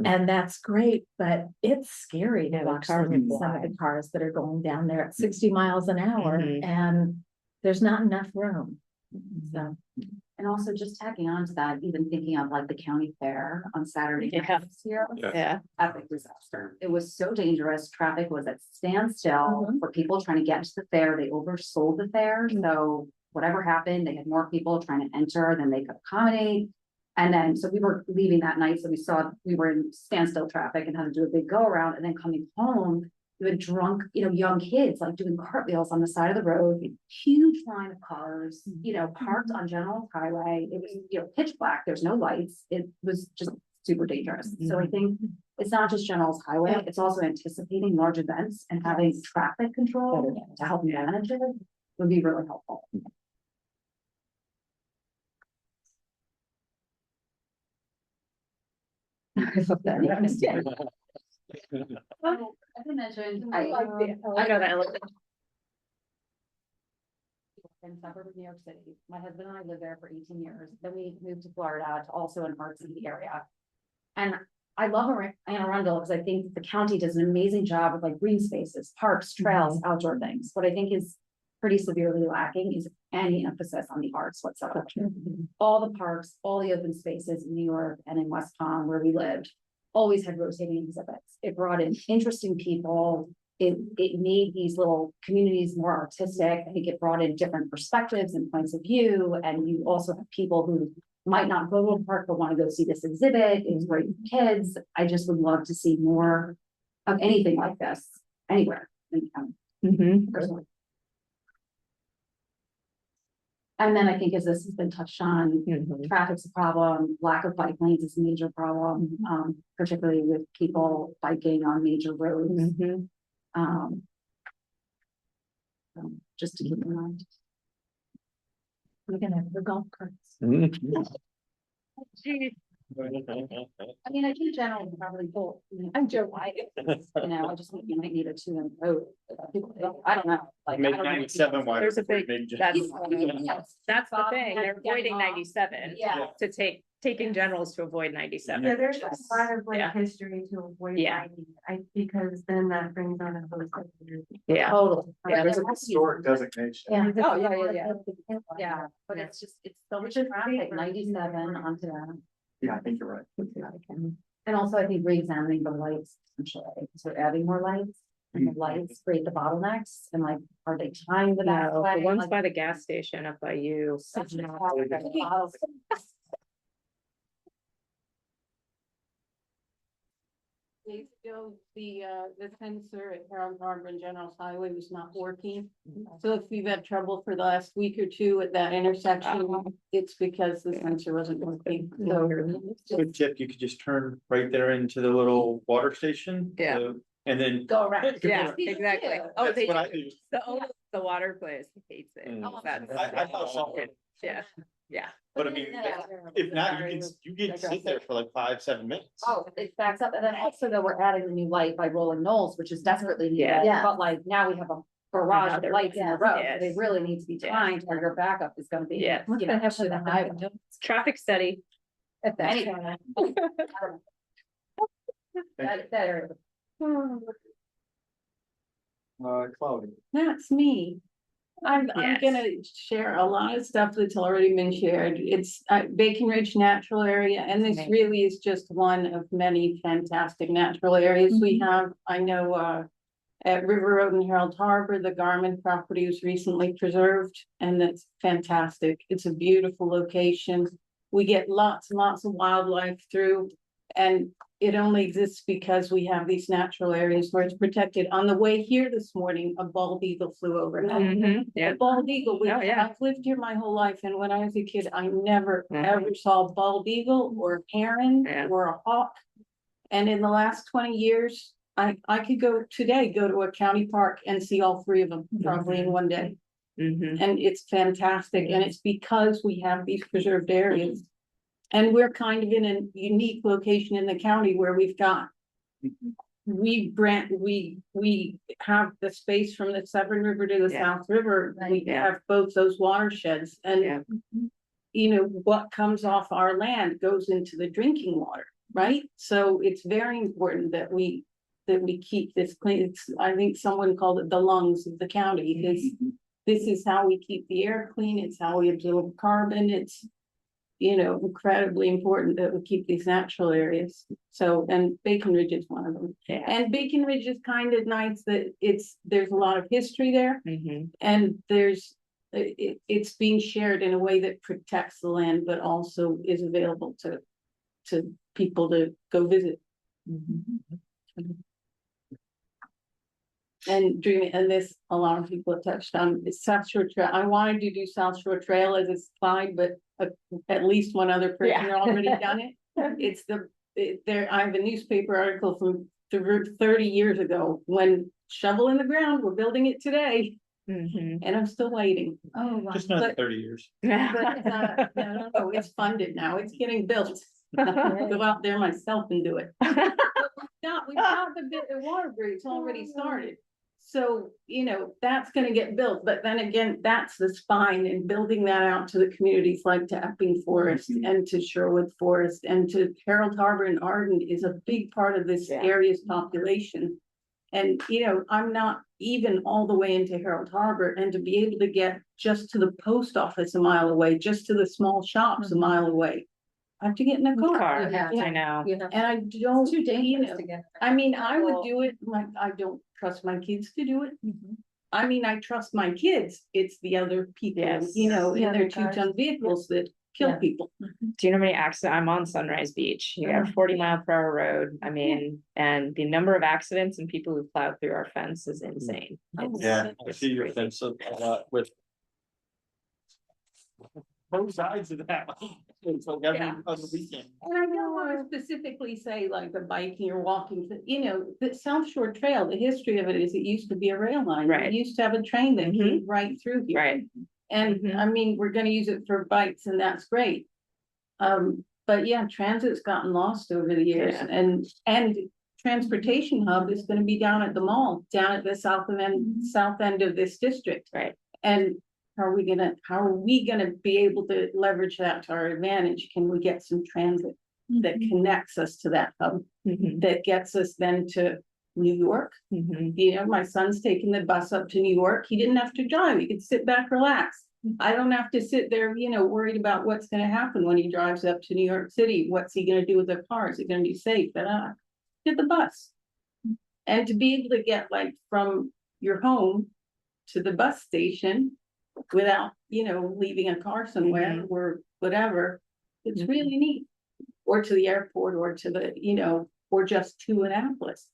and that's great, but it's scary to watch some of the cars that are going down there at 60 miles an hour, and there's not enough room. So. And also just tagging on to that, even thinking of like the county fair on Saturday night this year. Yeah. Epic disaster. It was so dangerous. Traffic was at standstill for people trying to get to the fair. They oversold the fair. So whatever happened, they had more people trying to enter than they could accommodate. And then, so we were leaving that night. So we were in standstill traffic and had to do a big go around, and then coming home, you had drunk, young kids like doing cartwheels on the side of the road, huge line of cars, parked on General Highway. It was, pitch black. There's no lights. It was just super dangerous. So I think it's not just General's Highway, it's also anticipating large events and having traffic control to help manage it would be really helpful. As I mentioned, I know that in suburb of New York City. My husband and I lived there for 18 years. Then we moved to Florida, to also an artsy area. And I love Arundel because I think the county does an amazing job with like green spaces, parks, trails, outdoor things. What I think is pretty severely lacking is any emphasis on the arts whatsoever. All the parks, all the open spaces in New York and in West Palm where we lived always had rotating exhibits. It brought in interesting people. It made these little communities more artistic. I think it brought in different perspectives and points of view. And you also have people who might not go to a park but want to go see this exhibit. It's great for kids. I just would love to see more of anything like this anywhere in the county. Personally. And then I think, as this has been touched on, traffic's a problem, lack of bike lanes is a major problem, particularly with people biking on major roads. Just to keep in mind. We're gonna have the golf carts. I mean, I think generally probably both. I'm joking. I just think you might need a 2-lane road. I don't know. Like, Make 97 wider. There's a big, that's the Bob, thing, they're avoiding 97. Yeah. To taking generals to avoid 97. Yeah, there's a lot of like Yeah. history to avoid Yeah. lighting, because then that brings on a host of. Yeah. Totally. Yeah. There's a historic designation. Yeah. Oh, yeah. Yeah, but it's just, it's so much traffic, 97 onto that. Yeah, I think you're right. And also I think re-examining the lights, essentially, because we're adding more lights. And the lights create the bottlenecks, and like, are they timed the best No, way? the ones Like, by the gas station up by you. such a Days ago, the sensor at Harold Harbor and General Highway was not working. So if you've had trouble for the last week or two at that intersection, it's because the sensor wasn't working. So Good tip, you could just turn right there into the little water station. Yeah. And then. go around. Yeah, exactly. Oh, That's they, what I do. the owner of the water place hates it. I thought so. Yeah. But I mean, if not, you can sit there for like 5-7 minutes. Oh, it backs up, and then also though, we're adding the new light by Rolling Knolls, which is desperately needed. Yeah. But like, now we have a barrage of lights in the road, so they Yes. really need to be timed, or your backup is gonna be. Yeah. What's gonna happen to the highway? Traffic study. Anyway. That area. Claudia. that's me. I'm Yes. gonna share a lot of stuff that's already been shared. It's Bacon Ridge Natural Area, and this Amazing. really is just one of many fantastic natural areas we have. I know, at River Road and Herald Harbor, the Garmin property was recently preserved, and that's fantastic. It's a beautiful location. We get lots and lots of wildlife through, and it only exists because we have these natural areas where it's protected. On the way here this morning, a bald eagle flew overhead. Mhm, yeah. A bald eagle, Oh, yeah. I've lived here my whole life, and when I was a kid, I never, Mhm. ever saw a bald eagle or a heron Yeah. or a hawk. And in the last 20 years, I could go to a county park and see all three of them probably in one day. Mhm. And it's fantastic, and it's because we have these preserved areas. And we're kind of in a unique location in the county where we've got. We have the space from the Severn River to the Yeah. South River, we Yeah. have both those watersheds, Yeah. and. You know, what comes off our land goes into the drinking water, right? So it's very important that we keep this clean. I think someone called it the lungs of the county, because this is how we keep the air clean, it's how we absorb carbon, it's, you know, incredibly important that we keep these natural areas. So, and Bacon Ridge is one of them. Yeah. And Bacon Ridge is kind of nice that there's a lot of history there, Mhm. and it's being shared in a way that protects the land, but also is available to people to go visit. And this, a lot of people have touched on, is South Shore Trail. I wanted to do South Shore Trail as a slide, but at least one other person Yeah. already done it. It's I have a newspaper article from 30 years ago, when shovel in the ground, we're building it today, Mhm. and I'm still waiting. Oh, wow. Just another But- 30 years. But no, it's funded now, it's getting built. I'll go out there myself and do it. We've got the water break, it's already started. So, you know, that's gonna get built, but then again, that's the spine, and building that out to the communities like to Epping Forest and to Sherwood Forest and to Herald Harbor and Arden is a big part of this Yeah. area's population. And, you know, I'm not even all the way into Herald Harbor, and to be able to get just to the post office a mile away, just to the small shops a mile away. I have to get in a car. I know. And I don't, Too you dangerous know, to get. I mean, I would do it, like, I don't trust my kids to do it. I mean, I trust my kids, it's the other people, Yes. you know, in Yeah, their the cars. 2-ton vehicles that kill Yeah. people. Do you know how many accidents? I'm on Sunrise Beach. You have 40-mile-per-hour road. I mean, and the number of accidents and people who plow through our fence is insane. It's- Yeah, I it's see your crazy. fence a lot with. Both sides of that. It's like every Yeah. other weekend. And I don't want to specifically say like the biking or walking, you know, the South Shore Trail, the history of it is it used to be a rail line. Right. It used to have a train that came right through here. Right. And Mhm. I mean, we're gonna use it for bikes and that's great. But yeah, transit's gotten lost over the years, Yeah. and transportation hub is gonna be down at the mall, down at the south end of this district. Right. And how are we gonna be able to leverage that to our advantage? Can we get some transit that connects us to that hub, Mhm. that gets us then to New York? Mhm. You know, my son's taking the bus up to New York. He didn't have to drive. He could sit back, relax. I don't have to sit there, you know, worried about what's gonna happen when he drives up to New York City. What's he gonna do with the car? Is it gonna be safe? Get the bus. And to be able to get like from your home to the bus station without, you know, leaving a car somewhere or whatever, it's really neat. Or to the airport or to the, you know, or just to Annapolis.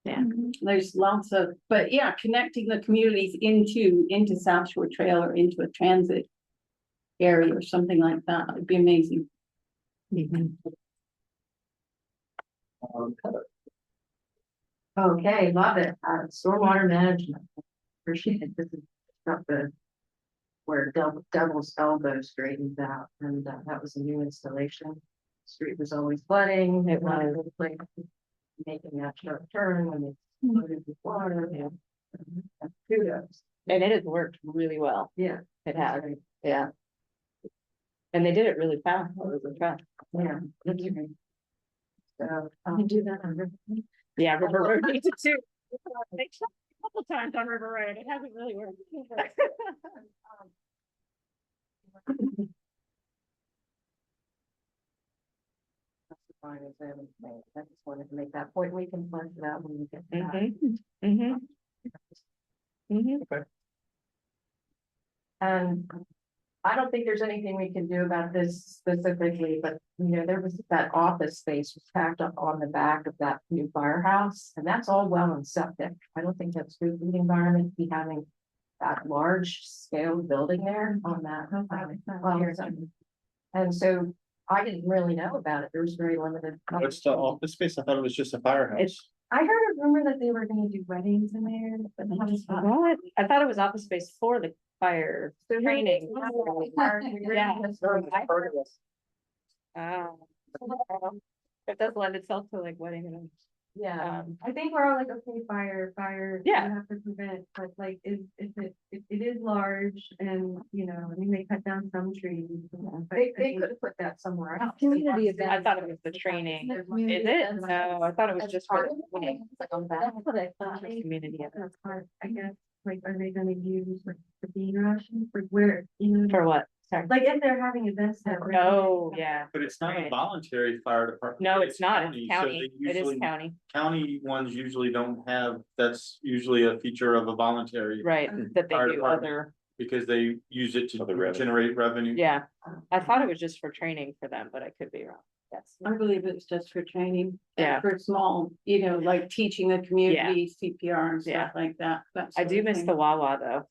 Yeah. There's lots of, but yeah, connecting the communities into South Shore Trail or into a transit area or something like that, would be amazing. Okay, love it. Stormwater management. Appreciate it. This is stuff where Devil's Elbow straightens out, and that was a new installation. Street was always flooding. It was like making that sharp turn when it's flooded with water. Kudos. And it has worked really well. Yeah. It has. Yeah. And they did it really fast. It was impressed. Yeah. That's great. So, do that on. Yeah, River Road needs it too. couple times on River Road. It hasn't really worked. Fine as everything. I just wanted to make that point. We can flesh it out when we get to that. Okay. And I don't think there's anything we can do about this specifically, but you know, there was that office space was packed up on the back of that new firehouse, and that's all well and septic. I don't think that's good for the environment to be having that large scale building there on that. And so I didn't really know about it. There was very limited. What's the office space? I thought it was just a firehouse. I heard a rumor that they were gonna do weddings in there, but that was not. What? I thought it was office space for the fire training. Yeah. It does lend itself to like wedding and. Yeah, I think we're all like, okay, fire, Yeah. you have to prevent, but like, if it is large and, you know, I mean, they cut down some trees. They could have put that somewhere else. Community event. I thought it was the training. Is it? No, I thought it was just for the training. Like on that. That's what I thought. Community event. That's hard, I guess, like, are they gonna use like the bean ration for where, you know? For what? Sorry. Like if they're having events that. Oh, yeah. But it's not a Right. voluntary fire department. No, it's not. It's so county. they It is usually- county. County ones usually don't have, that's usually a feature of a voluntary. Right, that they Fire do department. other, Because they use it to Other revenue. generate revenue. yeah. I thought it was just for training for them, but I could be wrong. Yes. I believe it's just for training. Yeah. For small, you know, like teaching the community CPR and Yeah. stuff like that. I do miss the Wawa though,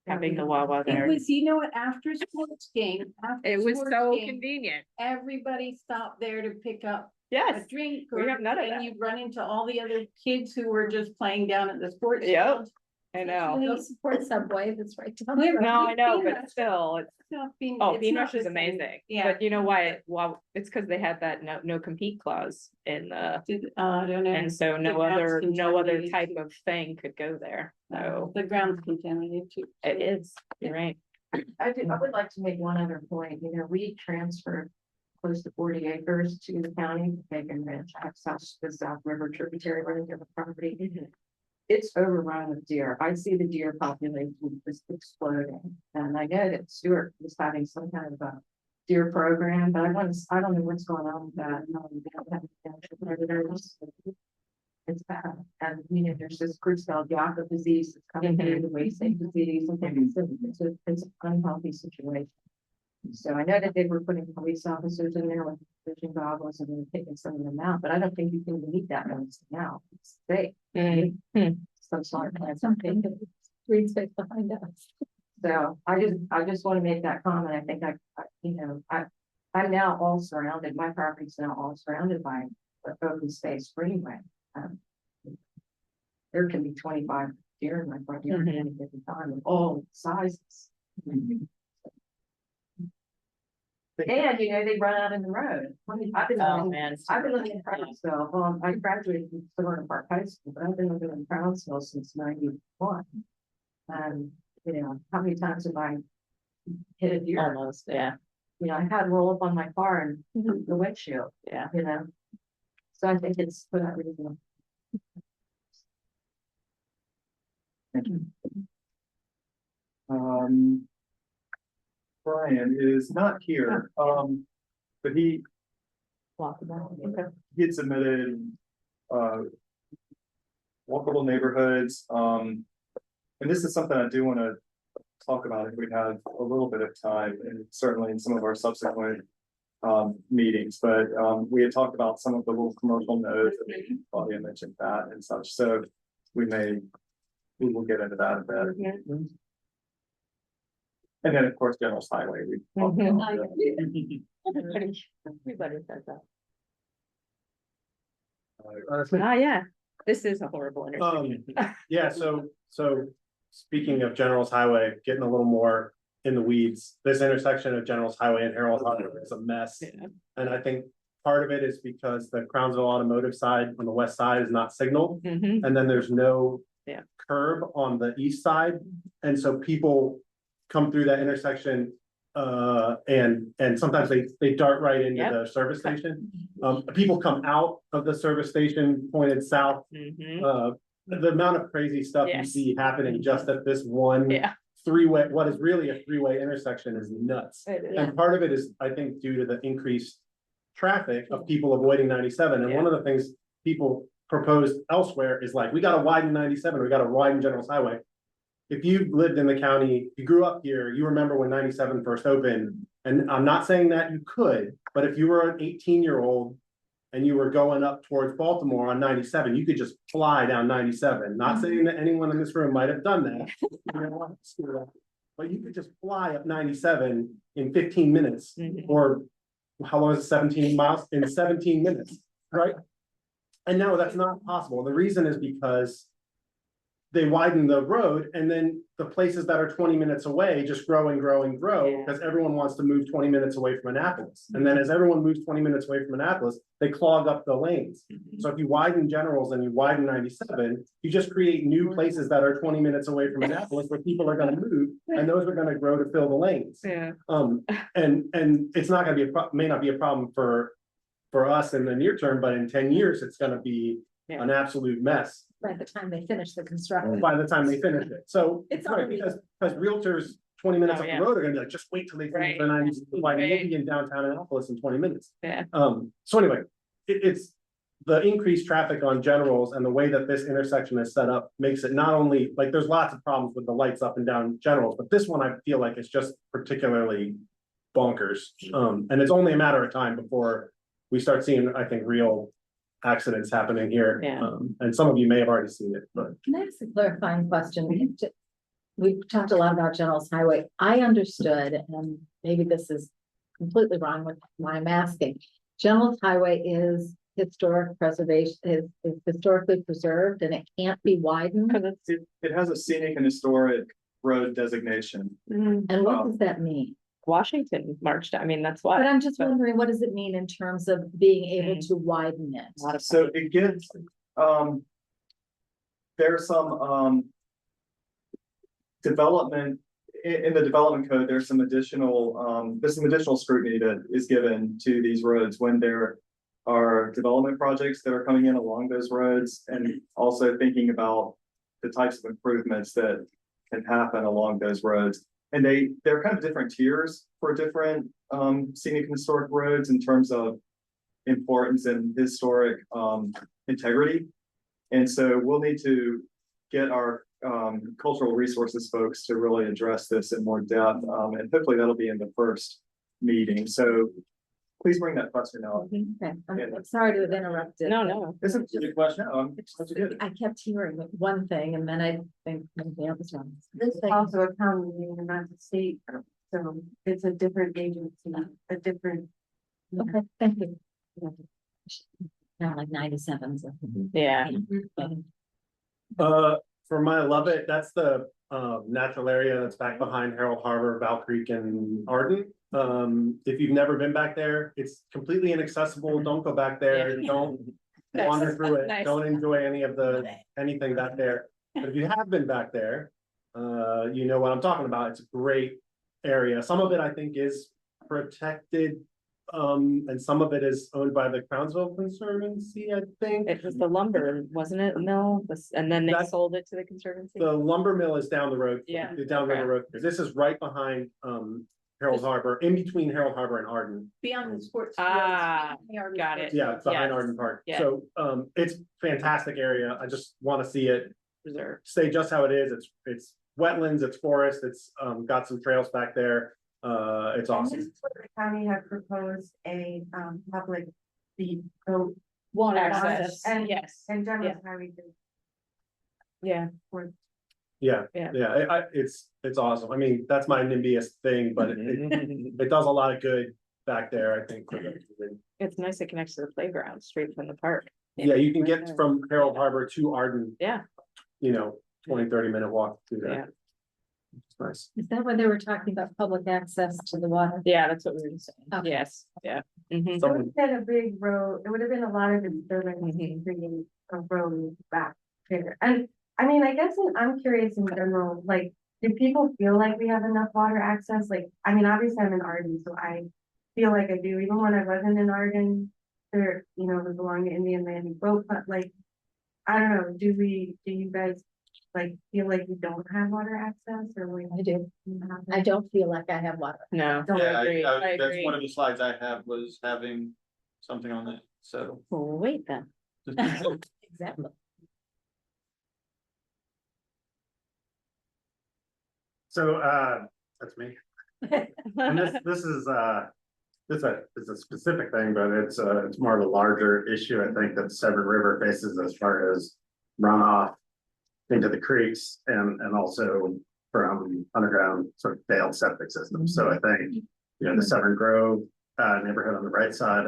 having the Wawa It there. was, you know what, after sports game. after It was sports so game, convenient. Everybody stopped there to pick up a Yes. drink. we or- have none of And that. you'd run into all the other kids who were just playing down at the sports. Yep. field. I know. They'll support Subway, that's right. down Wait, the road. No, I know, Bean but Rush- still, it's, not Bean- oh, it's Bean not Rush is the same. amazing. Yeah. But you know why? Well, it's because they had that no compete clause in the, I don't know. and so The no ground's other contaminated type too. of thing could go there. So The ground's contaminated too. it is, you're right. I would like to make one other point, you know, we transferred close to 40 acres to the county, Bacon Ranch, the South River tributary running to the property. It's overrun with deer. I see the deer population is exploding, and I know that Stewart was having some kind of a deer program, but I don't know what's going on with that. No, we don't have potential predators. It's bad, and you know, there's this Creutzfeldt Jakob disease that's coming through, the wasting disease, and things. It's an unhealthy situation. So I know that they were putting police officers in there with vision goggles and then taking some of them out, but I don't think you can meet that notice now. It's safe. Some sort of Something, green space behind us. So I just want to make that comment. I think I'm now all surrounded, my property's now all surrounded by the open space greenway. There can be 25 deer in my front yard at any given time of all sizes. And you know, they run out in the road. I've been Oh, living, man. it's I've been too living in bad. Brownsville. I graduated from Silver Park High School, but I've been living in Brownsville since '91. And you know, how many times have I hit a deer? Almost, yeah. You know, I had roll up on my car and the windshield, Yeah. you know. So I think it's for that reason. Brian is not here, but he had submitted, walkable neighborhoods, and this is something I do want to talk about if we have a little bit of time, and certainly in some of our subsequent meetings, but we had talked about some of the little commercial nodes, and Claudia mentioned that and such, so we will get into that a bit. And then, of course, General Highway, we talked about that. Everybody says that. Honestly, Yeah, this is a horrible intersection. yeah, so speaking of General's Highway, getting a little more in the weeds, this intersection of General's Highway and Harold Highway is a mess. Yeah. And I think part of it is because the Crownsville Automotive side on the west side is not signaled, Mhm. and then there's no Yeah. curb on the east side, and so people come through that intersection and sometimes they dart right into Yep. the service station. People come out of the service station pointed south Mhm. the amount of crazy stuff you Yes. see happening just at this one Yeah. three-way, what is really a three-way intersection is nuts. It is. And part of it is, I think, due to the increased traffic of people avoiding 97. And one of the things people proposed elsewhere is like, we gotta widen 97, we gotta widen General's Highway. If you lived in the county, you grew up here, you remember when 97 first opened. And I'm not saying that you could, but if you were an 18-year-old and you were going up towards Baltimore on 97, you could just fly down 97. Not saying that anyone in this room might have done that. But you could just fly up 97 in 15 minutes, or how long is it, 17 miles in 17 minutes, right? And no, that's not possible. The reason is because they widen the road, and then the places that are 20 minutes away just grow and grow and grow, because everyone wants to move 20 minutes away from Annapolis. And then as everyone moves 20 minutes away from Annapolis, they clog up the lanes. So if you widen Generals and you widen 97, you just create new places that are 20 minutes away from Annapolis where people are gonna move, and those are gonna grow to fill the lanes. Yeah. And it's not gonna be may not be a problem for us in the near term, but in 10 years, it's gonna be an absolute mess. By the time they finish the construction. By the time they finish it. So It's right, already- because realtors 20 minutes up the road are gonna be like, just wait till they finish the 90s. Like, you'll be in downtown Annapolis in 20 minutes. Yeah. So anyway, it's the increased traffic on Generals and the way that this intersection is set up makes it not only, like, there's lots of problems with the lights up and down Generals, but this one I feel like is just particularly bonkers. And it's only a matter of time before we start seeing, I think, real accidents happening here. And some of you may have already seen it, but. Can I ask a clarifying question? We've talked a lot about General's Highway. I understood, and maybe this is completely wrong with why I'm asking. General's Highway is historic preservation, is historically preserved, and it can't be widened. It has a scenic and historic road designation. And what does that mean? Washington marched, I mean, that's why. But I'm just wondering, what does it mean in terms of being able to widen it? So it gets, there's some, development, in the development code, there's some additional scrutiny that is given to these roads when there are development projects that are coming in along those roads, and also thinking about the types of improvements that can happen along those roads. And they're kind of different tiers for different scenic and historic roads in terms of importance and historic integrity. And so we'll need to get our cultural resources folks to really address this in more depth. And hopefully that'll be in the first meeting. So please bring that question out. Okay, I'm sorry to have interrupted. No. This is a good question. That's good. I kept hearing one thing and then I think maybe I was wrong. This is also a county meeting, not a state, so it's a different agency, a different. Okay, thank you. Not like 97s. Yeah. For my love it, that's the natural area that's back behind Harold Harbor, Val Creek, and Arden. If you've never been back there, it's completely inaccessible. Don't go back there. Don't wander through it. Don't enjoy anything back there. But if you have been back there, you know what I'm talking about. It's a great area. Some of it I think is protected. And some of it is owned by the Crownsville Conservancy, I think. It was the lumber, wasn't it, mill, and then they sold it to the Conservancy? The lumber mill is down the road. Yeah. Down the road. This is right behind Harold Harbor, in between Harold Harbor and Arden. Beyond the sports. Got it. Yeah, it's behind Yes. Arden Park. Yeah. So it's fantastic area. I just want to see it Reserve. stay just how it is. It's wetlands, it's forest, it's got some trails back there. It's awesome. This is where the county had proposed a public goat Water access, and yes. and general Yeah. highway. did Yeah. for- Yeah. It's awesome. I mean, that's my NIMBYist thing, but it does a lot of good back there, I think. It's nice it connects to the playground straight from the park. Yeah, you can get from Harold Harbor to Arden. Yeah. 20-30 minute walk through there. Yeah. It's nice. Is that when they were talking about public access to the water? Yeah, that's what we were saying. Okay. Yes, yeah. It would have been a big road, it would have been a lot of disturbance to create a road back there. And I mean, I guess I'm curious in general, like, do people feel like we have enough water access? Like, I mean, obviously I'm in Arden, so I feel like I do, even when I wasn't in Arden, there, it was along the Indian Landing boat, but like, I don't know, do you guys like feel like you don't have water access or we? I do. I don't feel like I have water. No. Don't Yeah, agree. I that's agree. one of the slides I have was having something on that, so. Well, wait then. Exactly. So, that's me. And this is, it's a specific thing, but it's more of a larger issue, I think, that Severn River faces as far as runoff into the creeks and also from underground sort of failed septic systems. So I think, the Severn Grove neighborhood on the right side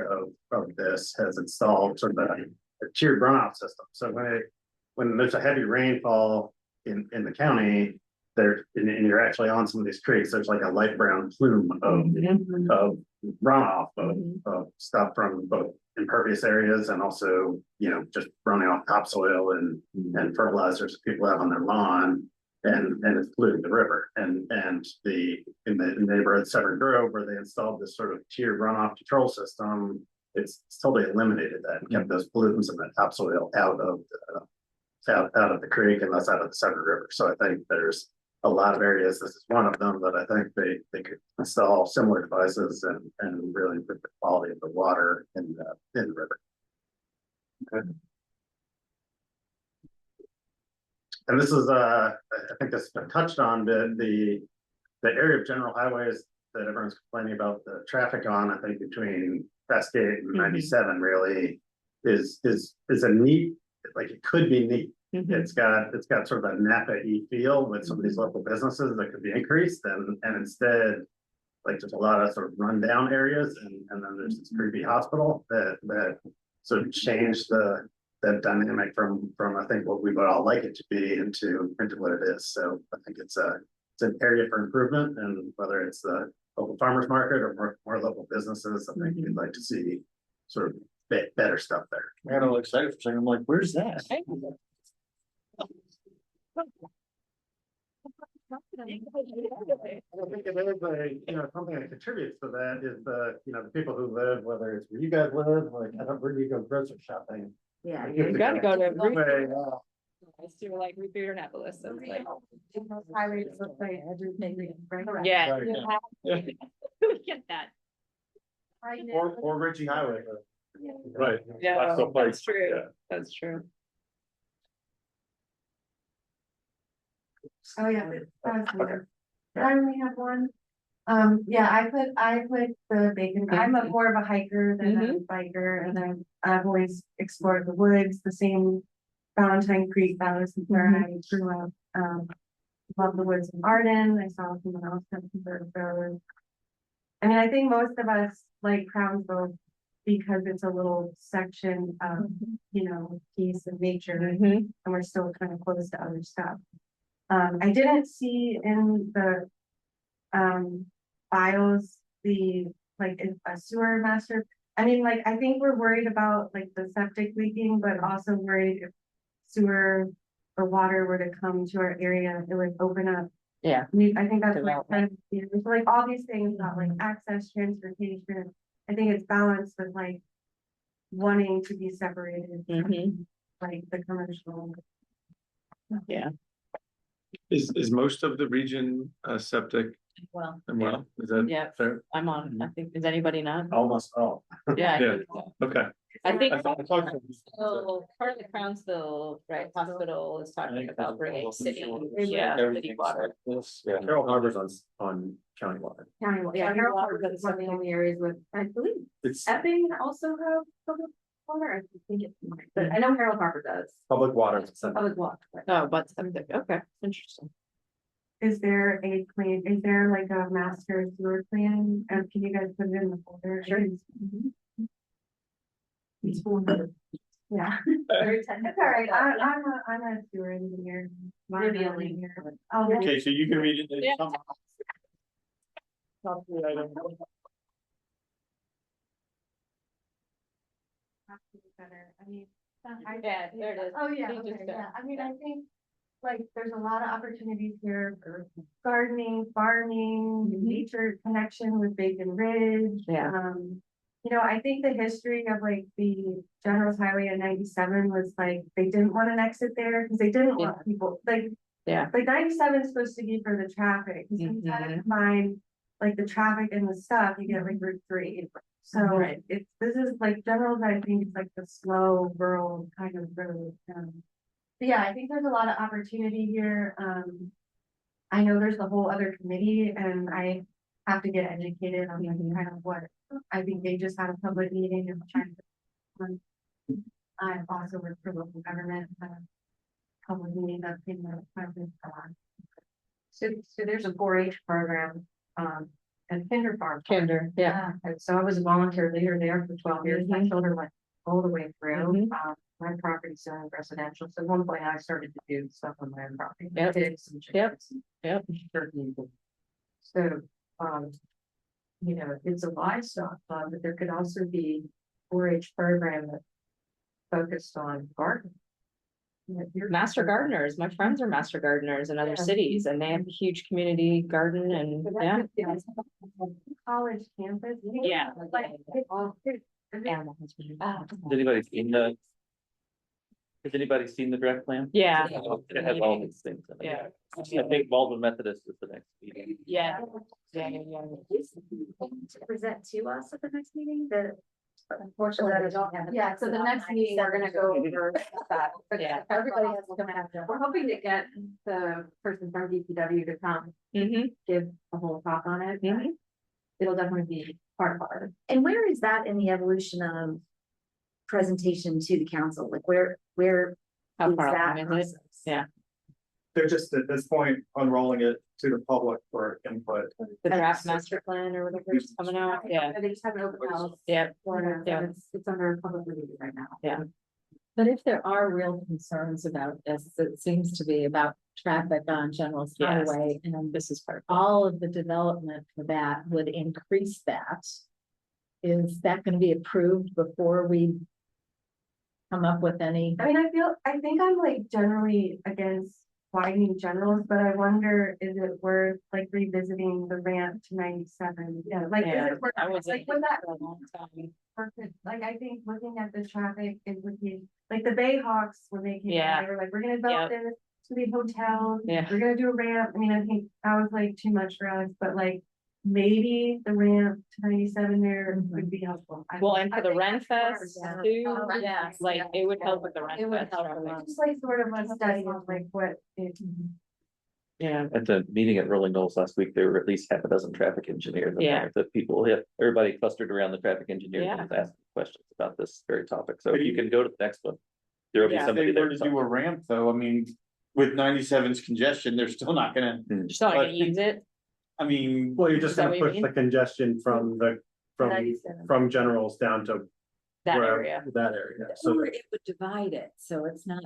of this has installed sort of a tiered runoff system. So when there's a heavy rainfall in the county, and you're actually on some of these creeks, there's like a light brown plume of runoff of stuff from both impervious areas and also, just running off topsoil and fertilizers that people have on their lawn, and it's polluting the river. And in the neighborhood Severn Grove, where they installed this sort of tiered runoff control system, it's totally eliminated that and kept those pollutants and that topsoil out of the creek and thus out of the Severn River. So I think there's a lot of areas, this is one of them, that I think they could install similar devices and really improve the quality of the water in the river. Okay. And this is I think this has been touched on, the area of general highways that everyone's complaining about the traffic on, I think between Bestgate and 97 really is a neat, like it could be neat. It's got sort of a Napa-y feel with some of these local businesses that could be increased, and instead, like there's a lot of sort of rundown areas, and then there's this creepy hospital that sort of changed the dynamic from I think what we would all like it to be into what it is. So I think it's an area for improvement, and whether it's the local farmers market or more local businesses, I think we'd like to see sort of better stuff there. I got all excited for a second. I'm like, where's that? I think it is something that contributes to that is the people who live, whether it's where you guys live, like I don't really go grocery shopping. Yeah, you gotta go to. to. I see like Root Beer Annapolis, so it's like. Highways look like everything, right? Yeah. Right. We get that. Or Ritchie Highway. Right. Yeah, so like, that's true. yeah. That's true. Oh, yeah. I only have one. Yeah, I put the bacon, I'm more of a hiker than a biker, and I've always explored the woods, the same Valentine Creek, that was where I grew up. Love the woods in Arden, I saw someone else come from Arundel. I mean, I think most of us like Crownsville because it's a little section of, peace and nature, and we're still kind of close to other stuff. I didn't see in the bios a sewer master. I mean, I think we're worried about the septic leaking, but also worried if sewer or water were to come to our area, it would open up. Yeah. I think that's so all these things about access, transportation. I think it's balanced with wanting to be separated from the commercial. Yeah. Is most of the region septic? Well, Is that yeah, fair? I'm on. I think, is anybody not? Almost all. Yeah. Yeah. Okay. I think I talked to so part of the Crownsville, right, hospital is talking about bringing city, city water. Yeah. Carroll Harbor's on county water. County, yeah, Carroll Harbor is one of the only areas with, I believe, It's Epping also have public water, I think it might, but I know Carroll Harbor does. public water. Public water. Oh, but septic, okay, interesting. Is there a plan, is there a master sewer plan, and can you guys put it in the folder? Sure. Yeah. Very technical. It's all right, I'm a sewer engineer. Maybe a link. Okay, so you can read it. Yeah. Better, I mean. Yeah, there it is. Oh, yeah, You just okay, go. yeah, I mean, I think, there's a lot of opportunities here for gardening, farming, nature connection with Bacon Ridge. Yeah. I think the history of like the General's Highway and 97 was like, they didn't want an exit there because they didn't want people, like. Yeah. Like 97 is supposed to be for the traffic, because you gotta combine like the traffic and the stuff, you get like Route 3. So Right. this is like General's, I think it's like the slow rural kind of road. But yeah, I think there's a lot of opportunity here. I know there's a whole other committee and I have to get educated on like kind of what, I think they just had a public meeting and trying to. I've also worked for local government, public meeting that's in the private. So there's a 4-H program, at Kinder Farm. Kinder, yeah. And so I was a volunteer leader there for 12 years. My children went all the way through. My property's owned residential. So at one point I started to do stuff on my own property. Yep. Pigs and chickens and turkeys. So, it's a livestock fund, but there could also be 4-H program that focused on gardening. Master gardeners, my friends are master gardeners in other cities and they have a huge community garden and College campus. Yeah. Like, animal husbandry. Has anybody seen the draft plan? Yeah. It has all these things. In it. Yeah. I think Baldwin Methodist is the next meeting. Yeah. To present to us at the next meeting, unfortunately, I don't have. Yeah, so the next meeting, we're gonna go over that. But Yeah. everybody has to come after. We're hoping to get the person from DPW to come give a whole talk on it. It'll definitely be part of our. And where is that in the evolution of presentation to the council? Like where How is far that along is it? process? Yeah. They're just at this point unrolling it to the public for input. The draft master plan or whatever is coming out. Yeah. They just have an open house. Yeah. For it, Yeah. and it's under public review right now. Yeah. But if there are real concerns about this, it seems to be about traffic on General's Yes. Highway, and This is part. all of the development for that would increase that. Is that gonna be approved before we come up with any? I mean, I think I'm like generally against widening Generals, but I wonder, is it worth like revisiting the ramp to 97? Yeah, like, is it worth, I was like, would that for a long time. perfect? Like, I think looking at the traffic, it would be, like, the Bayhawks, when they came, Yeah. in, they were like, we're gonna develop this to be hotels, Yeah. we're gonna do a ramp. I mean, I think that was like too much for us, but like, maybe the ramp to 97 there would be helpful. Well, and for I the think Ren that's hard, Fest yeah. too, Yeah. like it would help with the Ren It would Fest help a traffic. lot. Just like sort of a study of like what it. Yeah. At the meeting at Rolling Knolls last week, there were at least half a dozen traffic engineers. in Yeah. there that people hit, everybody clustered around the traffic engineer Yeah. and asking questions about this very topic. So if you can go to the next one, there will be Yeah. If somebody they there. were to to do a ramp though, I mean, with 97's congestion, they're still not gonna, Just not gonna use it. I mean. Well, you're just Is that gonna what you push mean? the congestion from 97. Generals down to That wherever- area. that area, so. Or it would divide it, so it's not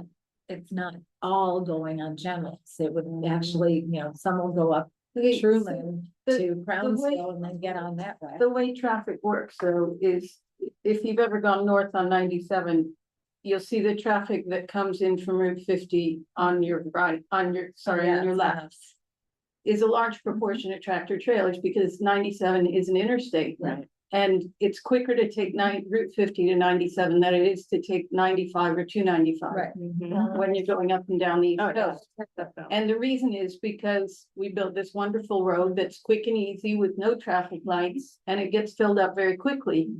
all going on Generals. It would actually, some will go up Truman to Brownsville and then get on that way. The way traffic works, though, is if you've ever gone north on 97, you'll see the traffic that comes in from Route 50 on your right, on your left. Is a large proportion of tractor trailers because 97 is an interstate. Right. And it's quicker to take Route 50 to 97 than it is to take 95 or 295. Right. When you're going up and down the east Oh, yeah. coast. And the reason is because we built this wonderful road that's quick and easy with no traffic lights, and it gets filled up very quickly.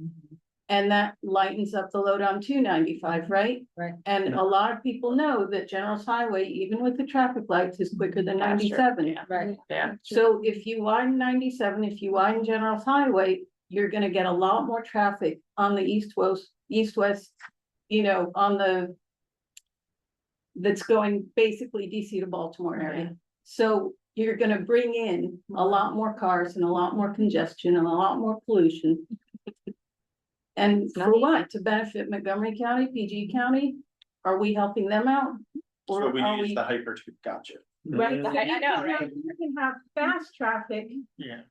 And that lightens up the load on 295, right? Right. And a lot of people know that General's Highway, even with the traffic lights, is quicker than Faster, 97. yeah. Right. Yeah. So if you widen 97, if you widen General's Highway, you're gonna get a lot more traffic on the east-west, on the. That's going basically DC to Baltimore area. So you're gonna bring in a lot more cars and a lot more congestion and a lot more pollution. And for what? To benefit Montgomery County, PG County? Are we helping them out? So Or we are use we? the hypertube, gotcha. Right, I know, right? You can have fast traffic, Yeah.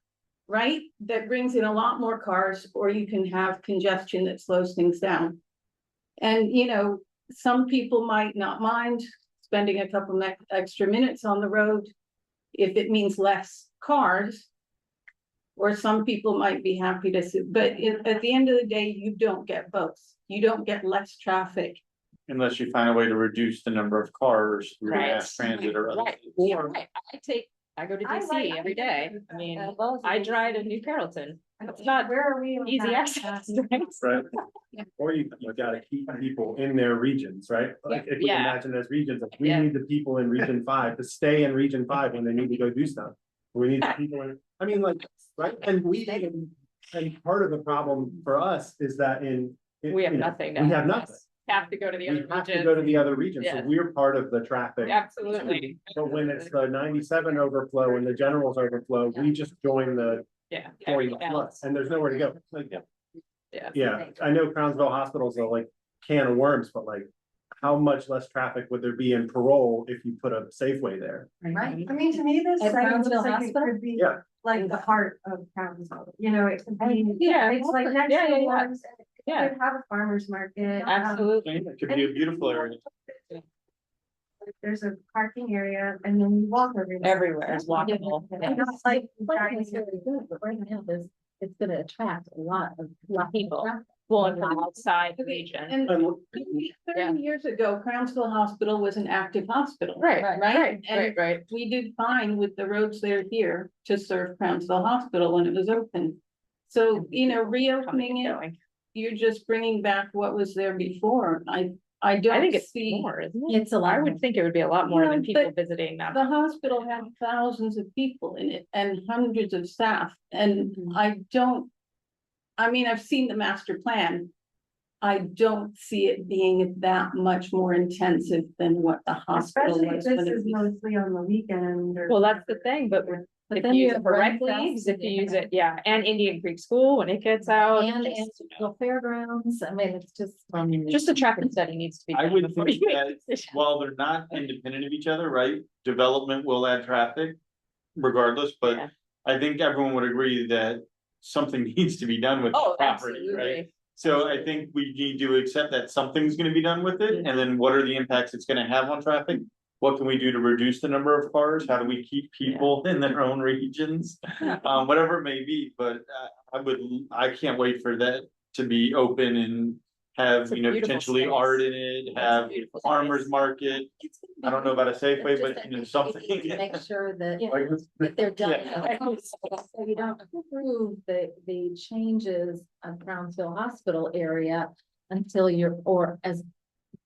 right? That brings in a lot more cars, or you can have congestion that slows things down. And, some people might not mind spending a couple extra minutes on the road if it means less cars. or some people might be happy to see, but at the end of the day, you don't get both. You don't get less traffic. Unless you find a way to reduce the number of cars through Right. mass transit or other. Right, right. I go to I DC like- every day. I mean, Well, I drive to New Carrollton. It's not Where are we? on easy that? access, right? Right. Or you gotta keep people in their regions, right? Like, if we Yeah. imagine as regions, like, we Yeah. need the people in region 5 to stay in region 5 when they need to go do stuff. We need the people in, I mean, like, right, and and part of the problem for us is that We have you know, nothing. We have nothing. Have to go to the We other have to region. go to the other regions, so Yes. we're part of the traffic. Absolutely. But when it's the 97 overflow and the generals overflow, we just join the Yeah. 40 everything plus, else. and there's nowhere to go. Like, Yeah. yeah, I know Crownsville Hospital's a like can of worms, but like, how much less traffic would there be in Parole if you put a Safeway there? Right, I mean, to me, this At site looks Brownsville like it Hospital? could be Yeah. like the heart of Brownsville, you know, it could be, Yeah. it's like next Yeah, to yeah, the yeah. ones. Yeah. Could have a farmer's market. Absolutely. It could be a beautiful area. There's a parking area and then you walk Everywhere is walkable. And it's like, It's really good, but right now it's gonna attract a lot of People. traffic. Well, and from outside the region. And And 30 years ago, Crownsville Hospital was an active hospital. Right, Right? right, right. We did fine with the roads there here to serve Crownsville Hospital when it was open. So, you know, reopening it, Going. you're just bringing back what was there before. I I don't think it's see. more, isn't it? It's a lot. I would think it would be a lot more Yeah, than people but visiting now. The hospital had thousands of people in it and hundreds of staff, and I mean, I've seen the master plan. I don't see it being that much more intensive than what the hospital especially if was. this when it is was- mostly on the weekend or. Well, that's the thing, but if then you you use it have for rec Arundel leagues, if you City. use it, yeah, and Indian Creek School when it gets out. And just, the fairgrounds, I mean, it's just. Just a traffic study needs to be. I done would before think you make that a decision. while they're not independent of each other, right? Development will add traffic regardless, but Yeah. I think everyone would agree that something needs to be done with the Oh, property, right? absolutely. So I think we need to accept that something's gonna be done with it, and then what are the impacts it's gonna have on traffic? What can we do to reduce the number of cars? How do we keep people in their own regions? Whatever it may be, but I can't wait for that to be open and have, It's a you know, beautiful potentially space. art in it, It's a have beautiful farmers space. market. I don't know about a Safeway, but you know, something. To make sure that Like, that they're done. Yeah. So you don't approve the changes of Brownsville Hospital area until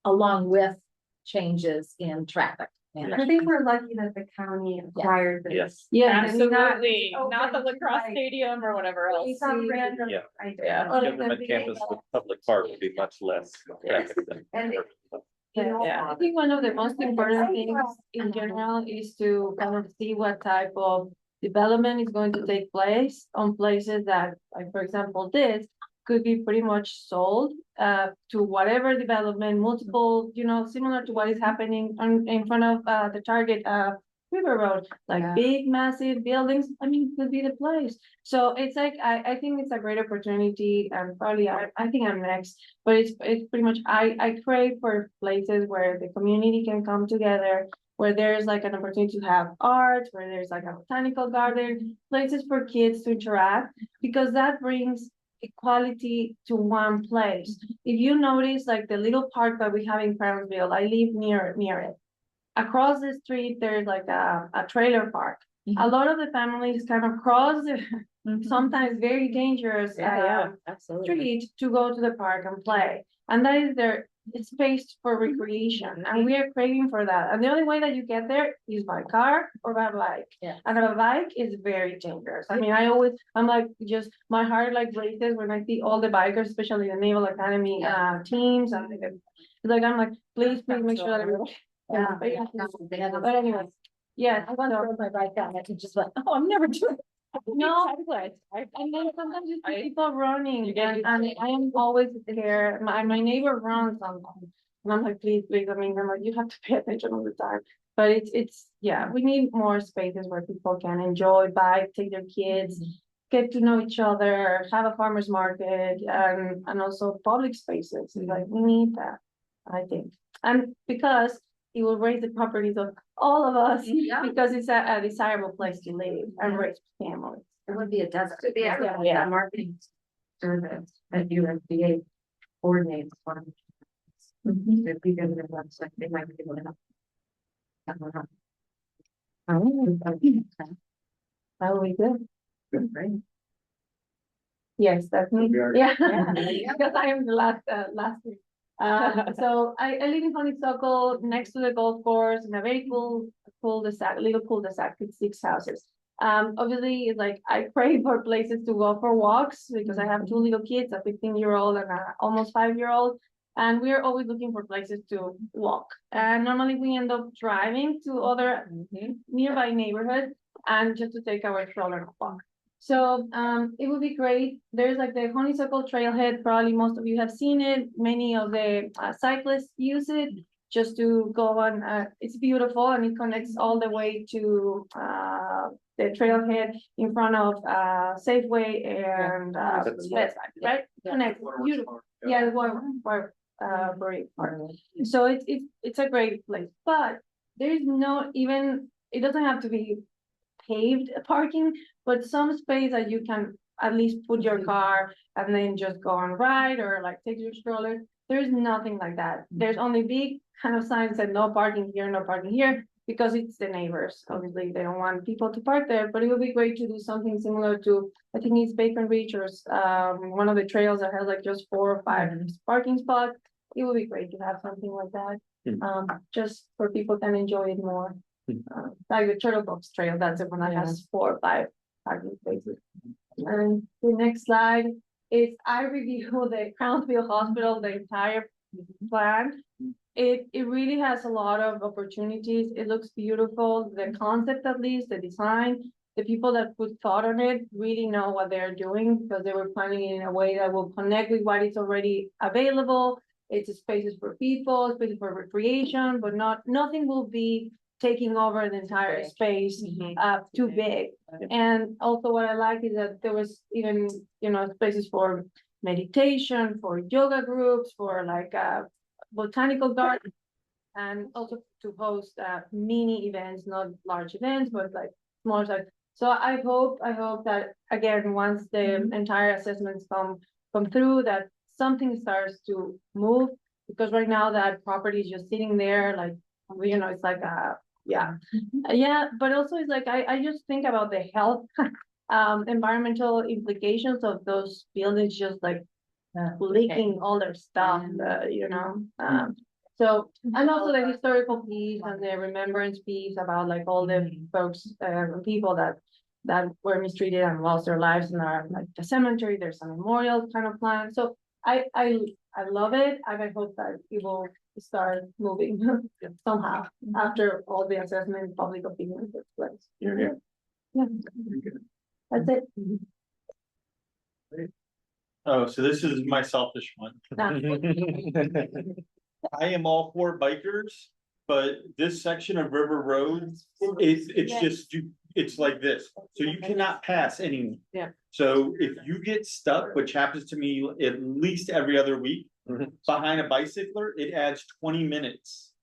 along with changes in traffic. I think we're lucky that the county acquired this. Yes. Yeah, Absolutely, not the open to, lacrosse like, stadium or whatever else. It's not random. Yeah. idea. Yeah. Government campus with public park would be much less traffic than. And you know, Yeah. I think one of the most important things in general is to kind of see what type of development is going to take place on places that, like, for example, this could be pretty much sold to whatever development, multiple, you know, similar to what is happening in front of the Target River Road, like big, massive buildings. I mean, could be the place. So it's like, I think it's a great opportunity, and probably I think I'm next, but it's pretty much, I crave for places where the community can come together, where there's like an opportunity to have art, where there's like a botanical garden, places for kids to interact, because that brings equality to one place. If you notice, like the little park that we have in Crownsville, I live near it. Across the street, there's like a trailer park. A lot of the families kind of cross the sometimes very dangerous street to go to the park and play. And that is their space for recreation, and we are craving for that. And the only way that you get there is by car or by bike. Yeah. And a bike is very dangerous. I mean, I'm like, just my heart like races when I see all the bikers, especially the Naval Academy teams. And I'm like, please make sure that everybody. But anyway, yeah. I want to ride my bike out, and just like, oh, I'm never doing. No, and then sometimes you see people running, and I am always there. My neighbor runs sometimes, and I'm like, please, I mean, I'm like, you have to pay attention all the time. But it's, yeah, we need more spaces where people can enjoy, bike, take their kids, get to know each other, have a farmer's market, and also public spaces. Like, we need that, I think. And because it will raise the properties of all of us, Yeah. because it's a desirable place to live and raise families. It would be a desert. Yeah. Marketing service at USDA coordinates for. If you go to their website, they might be able to help. How we good? Right. Yes, that's me. Yeah. Because I am the last week. So I live in Honeysuckle, next to the golf course, in a very cool cul-de-sac, little cul-de-sac with 6 houses. Obviously, it's like I crave for places to go for walks because I have 2 little kids, a 15-year-old and a almost 5-year-old. And we're always looking for places to walk. And normally we end up driving to other nearby neighborhoods and just to take our children walk. So it would be great. There's like the Honeysuckle Trailhead. Probably most of you have seen it. Many of the cyclists use it just to go on. It's beautiful and it connects all the way to the trailhead in front of Safeway and Best Buy, right? Connects, beautiful. Yeah, very park. So it's a great place, but there's no even, it doesn't have to be paved parking, but some space that you can at least put your car and then just go on ride or like take your stroller. There's nothing like that. There's only big kind of signs that no parking here, no parking here, because it's the neighbors. Obviously, they don't want people to park there, but it would be great to do something similar to, I think it's Bacon Ridge or one of the trails that has like just 4 or 5 parking spots. It would be great to have something like that, just for people can enjoy it more. Like the Turtle Box Trail, that's the one that has 4 or 5 parking spaces. And the next slide is I review the Crownsville Hospital, the entire plan. It really has a lot of opportunities. It looks beautiful. The concept, at least, the design, the people that put thought on it really know what they're doing because they were planning it in a way that will connect with what is already available. It's spaces for people, spaces for recreation, but nothing will be taking over the entire space too big. And also what I like is that there was even, spaces for meditation, for yoga groups, for like botanical garden, and also to host mini events, not large events, but like small size. So I hope that again, once the entire assessments come through, that something starts to move, because right now that property is just sitting there, like, it's like but also it's like I just think about the health environmental implications of those buildings just like leaking all their stuff, so, and also the historical piece and the remembrance piece about like all the folks, people that were mistreated and lost their lives and are like the cemetery. There's a memorial kind of plan. So I love it, and I hope that it will start moving somehow after all the assessment, public opinion takes place. Yeah. That's it. Oh, so this is my selfish one. I am all for bikers, but this section of River Road, it's like this, so you cannot pass anyone. Yeah. So if you get stuck, which happens to me at least every other week, behind a bicycler, it adds 20 minutes.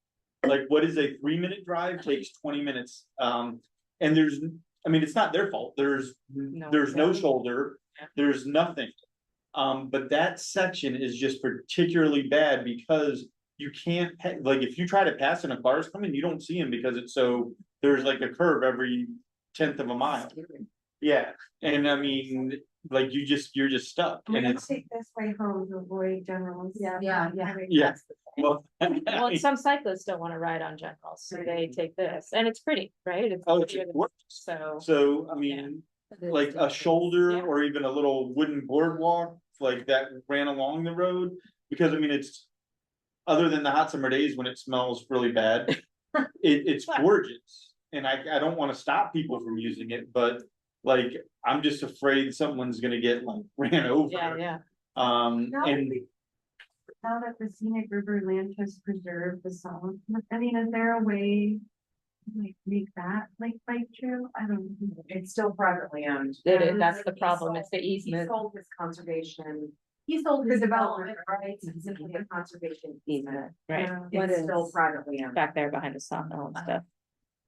Like what is a 3-minute drive takes 20 minutes. And it's not their fault. There's no shoulder, there's nothing. But that section is just particularly bad because you can't, like, if you try to pass and a car is coming, you don't see him because there's like a curve every 1/10 of a mile. Yeah, and I mean, like, you're just stuck, and it's. Take this way home to avoid generals. Yeah. Well, Some cyclists don't want to ride on generals, so they take this, and it's pretty, right? It's So, I mean, like a shoulder or even a little wooden boardwalk, like that ran along the road, because I mean, it's, other than the hot summer days when it smells really bad, it's gorgeous. And I don't want to stop people from using it, but like, I'm just afraid someone's gonna get like ran over. Now that the scenic river land has preserved the song, I mean, is there a way to like make that like bike trail? I don't know. It's still privately owned. That's the problem. It's the easement. He sold his conservation. He sold His his development, development, right? It's simply a conservation Easement, right? What It's is still privately owned. back there behind the sawmill and stuff.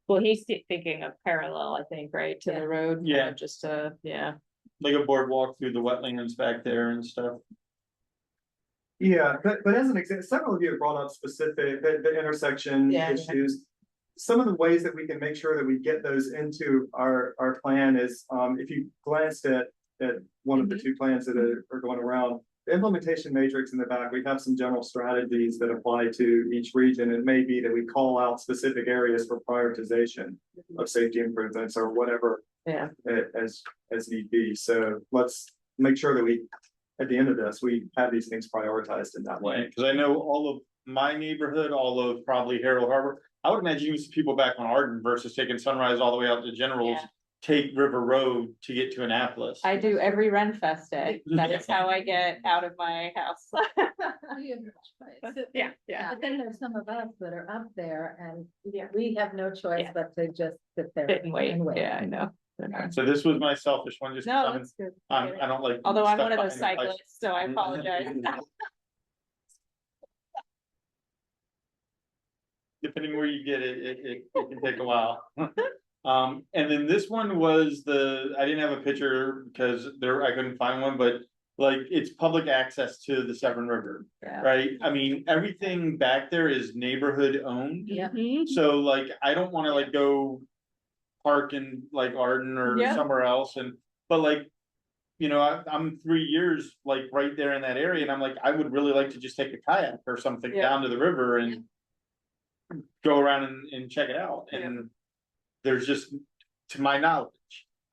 Well, he's thinking of parallel, I think, right, to the road. Yeah. Just yeah. Like a boardwalk through the wetlands back there and stuff. Yeah, but as an example, several of you have brought up specific, the intersection Yeah. issues. Some of the ways that we can make sure that we get those into our plan is, if you glanced at one of the two plans that are going around, the implementation matrix in the back, we have some general strategies that apply to each region. It may be that we call out specific areas for prioritization of safety improvements or whatever. Yeah. As need be. So let's make sure that we, at the end of this, we have these things prioritized in that way. Because I know all of my neighborhood, all of probably Harold Harbor, I would imagine even some people back on Arden versus taking Sunrise all the way out to Generals, take River Road to get to Annapolis. I do every Ren Fest day. That is how I get out of my house. Yeah, yeah. But then there's some of us that are up there and we have no choice but to just sit there. Sit and wait. Yeah, I know. So this was my selfish one, just No, because that's good. I don't like. Although I'm stuff one of those behind the cyclists, so I apologize. Depending where you get it, it can take a while. And then this one was I didn't have a picture because I couldn't find one, but like it's public access to the Severn River, right? I mean, everything back there is neighborhood owned. Yeah. So like, I don't want to like go park in like Arden or somewhere else but like, you know, I'm 3 years like right there in that area and I'm like, I would really like to just take a kayak or something down to the river and go around and check it out. And there's just, to my knowledge,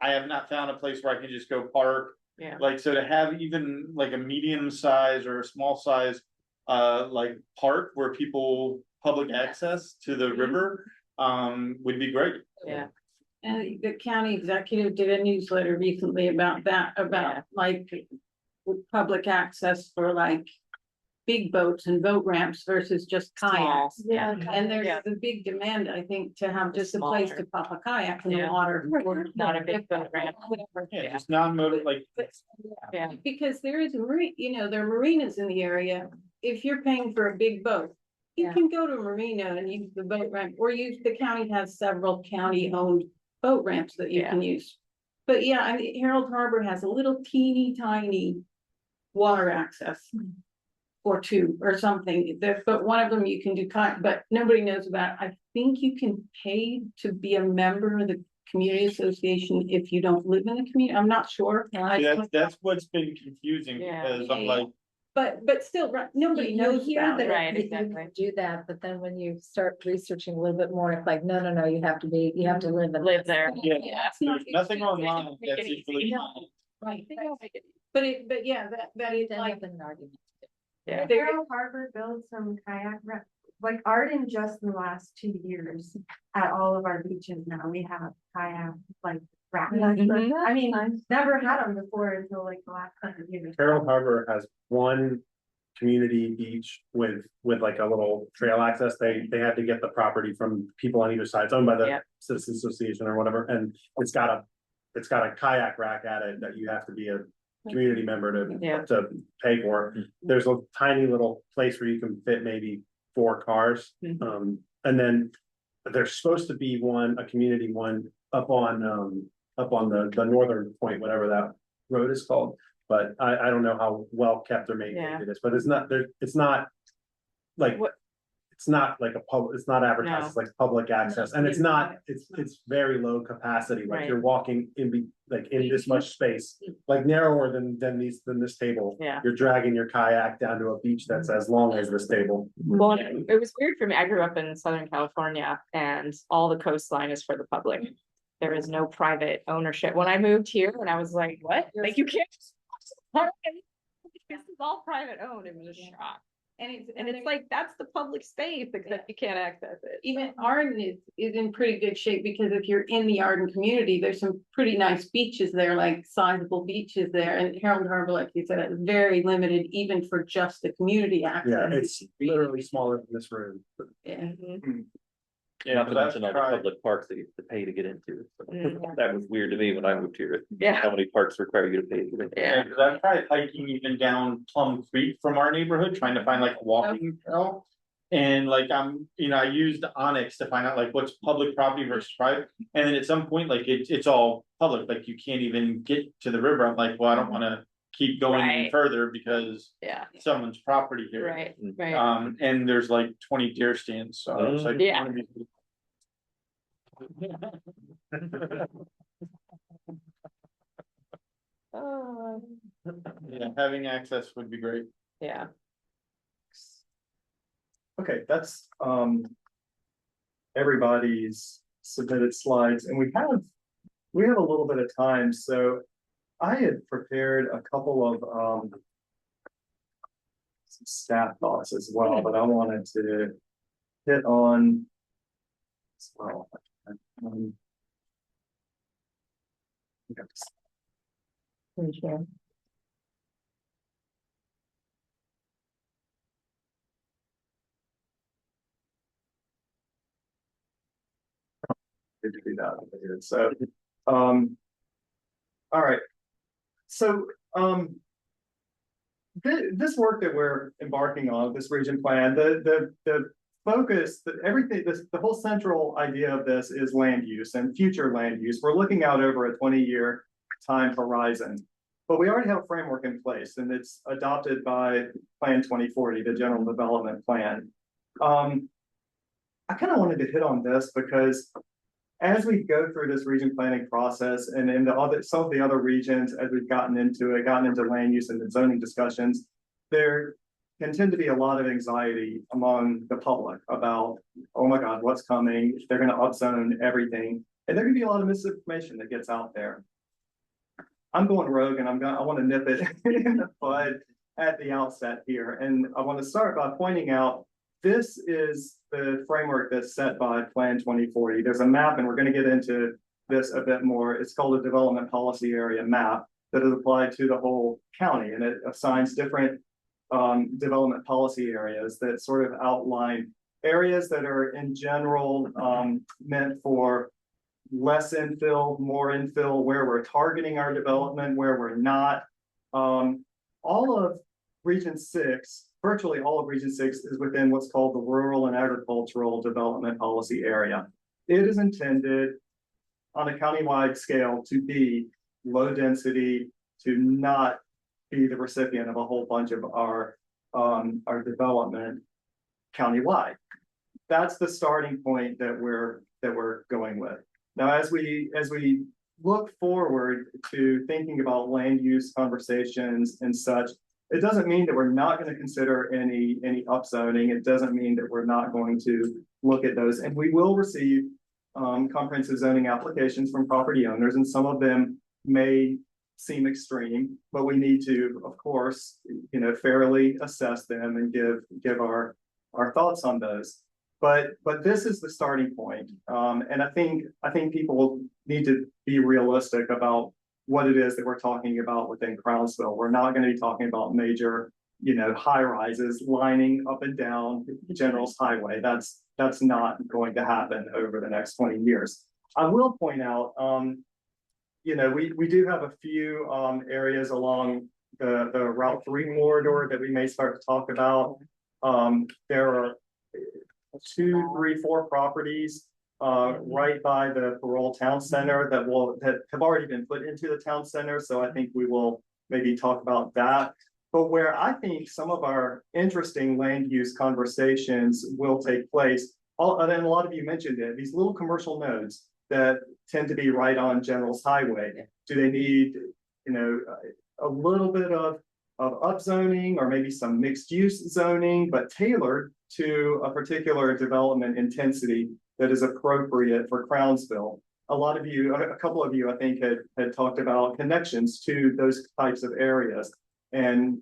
I have not found a place where I can just go park. Yeah. Like, so to have even like a medium size or a small size, like park where people public access to the river, would be great. Yeah. And the county executive did a newsletter recently about that, like public access for like big boats and boat ramps versus just kayaks. Yeah. And there's a big demand, I think, to have just a place to pop a kayak in the water. Not a big boat ramp. Yeah, just non-motor, like. Yeah. Because there is marine, there are marinas in the area. If you're paying for a big boat, you can go to a marina and use the boat ramp, or the county has several county-owned boat ramps that you can use. But yeah, I mean, Harold Harbor has a little teeny tiny water access. Or two or something, but one of them you can do but nobody knows about. I think you can pay to be a member of the community association if you don't live in the community. I'm not sure. That's what's been confusing because I'm like. But still, nobody knows about it. Right, exactly. Do that, but then when you start researching a little bit more, it's like, no, you have to live there. Yeah, there's nothing online that's equally. Right. But yeah, that is like an argument. Yeah. Harold Harbor built some kayak, like Arden just in the last 2 years at all of our beaches now, we have kayak like racks. I mean, never had them before until like the last couple of years. Harold Harbor has one community beach with like a little trail access. They had to get the property from people on either side. It's owned by the Citizens Association or whatever, and it's got a kayak rack at it that you have to be a community member to pay for. There's a tiny little place where you can fit maybe 4 cars. And then there's supposed to be a community one up on the northern point, whatever that road is called. But I don't know how well kept or maintained it is, but it's not like it's not like it's not advertised as like public access, and it's very low capacity. Like you're walking in this much space, like narrower than this table. Yeah. You're dragging your kayak down to a beach that's as long as this table. Well, it was weird for me. I grew up in Southern California and all the coastline is for the public. There is no private ownership. When I moved here and I was like, what? Like you can't just, this is all private owned. It was a shock. And it's like, that's the public space, except you can't access it. Even Arden is in pretty good shape, because if you're in the Arden community, there's some pretty nice beaches there, like sizable beaches there. And Harold Harbor, like you said, is very limited even for just the community access. Yeah, it's literally smaller than this room. Yeah. Yeah, not to mention all the public parks that you have to pay to get into. That was weird to me when I moved here. Yeah. How many parks require you to pay to get into? Yeah, because I've tried hiking even down Plum Creek from our neighborhood, trying to find like a walking trail. And like, I used Onyx to find out like what's public property versus private. And then at some point, like it's all public, like you can't even get to the river. I'm like, well, I don't wanna keep going any Right. further because Yeah, someone's property here. right, right. And there's like 20 deer stands, so I was like. Yeah. Yeah, having access would be great. Yeah. Okay, that's everybody's submitted slides, and we have a little bit of time, so I had prepared a couple of some staff thoughts as well, but I wanted to hit on as well. Good to do that. So, all right. So, this work that we're embarking on, this region plan, the focus, everything, the whole central idea of this is land use and future land use. We're looking out over a 20-year time horizon, but we already have a framework in place, and it's adopted by Plan 2040, the General Development Plan. I kind of wanted to hit on this because as we go through this region planning process and in some of the other regions, as we've gotten into land use and the zoning discussions, there can tend to be a lot of anxiety among the public about, oh my God, what's coming? They're going to upzone everything. And there can be a lot of misinformation that gets out there. I'm going rogue, and I want to nip it in the bud at the outset here. And I want to start by pointing out, this is the framework that's set by Plan 2040. There's a map, and we're going to get into this a bit more. It's called a development policy area map that is applied to the whole county, and it assigns different development policy areas that sort of outline areas that are in general meant for less infill, more infill, where we're targeting our development, where we're not. All of Region 6, virtually all of Region 6 is within what's called the Rural and Agricultural Development Policy Area. It is intended on a countywide scale to be low density, to not be the recipient of a whole bunch of our development countywide. That's the starting point that we're going with. Now, as we look forward to thinking about land use conversations and such, it doesn't mean that we're not going to consider any upzoning. It doesn't mean that we're not going to look at those. And we will receive comprehensive zoning applications from property owners, and some of them may seem extreme, but we need to, of course, fairly assess them and give our thoughts on those. But this is the starting point, and I think people need to be realistic about what it is that we're talking about within Crownsville. We're not going to be talking about major, high rises lining up and down General's Highway. That's not going to happen over the next 20 years. I will point out, we do have a few areas along the Route 3 corridor that we may start to talk about. There are 2, 3, 4 properties right by the Parole Town Center that have already been put into the town center. So I think we will maybe talk about that. But where I think some of our interesting land use conversations will take place, and a lot of you mentioned it, these little commercial nodes that tend to be right on General's Highway. Do they need, a little bit of upzoning or maybe some mixed use zoning, but tailored to a particular development intensity that is appropriate for Crownsville? A couple of you, I think, had talked about connections to those types of areas. And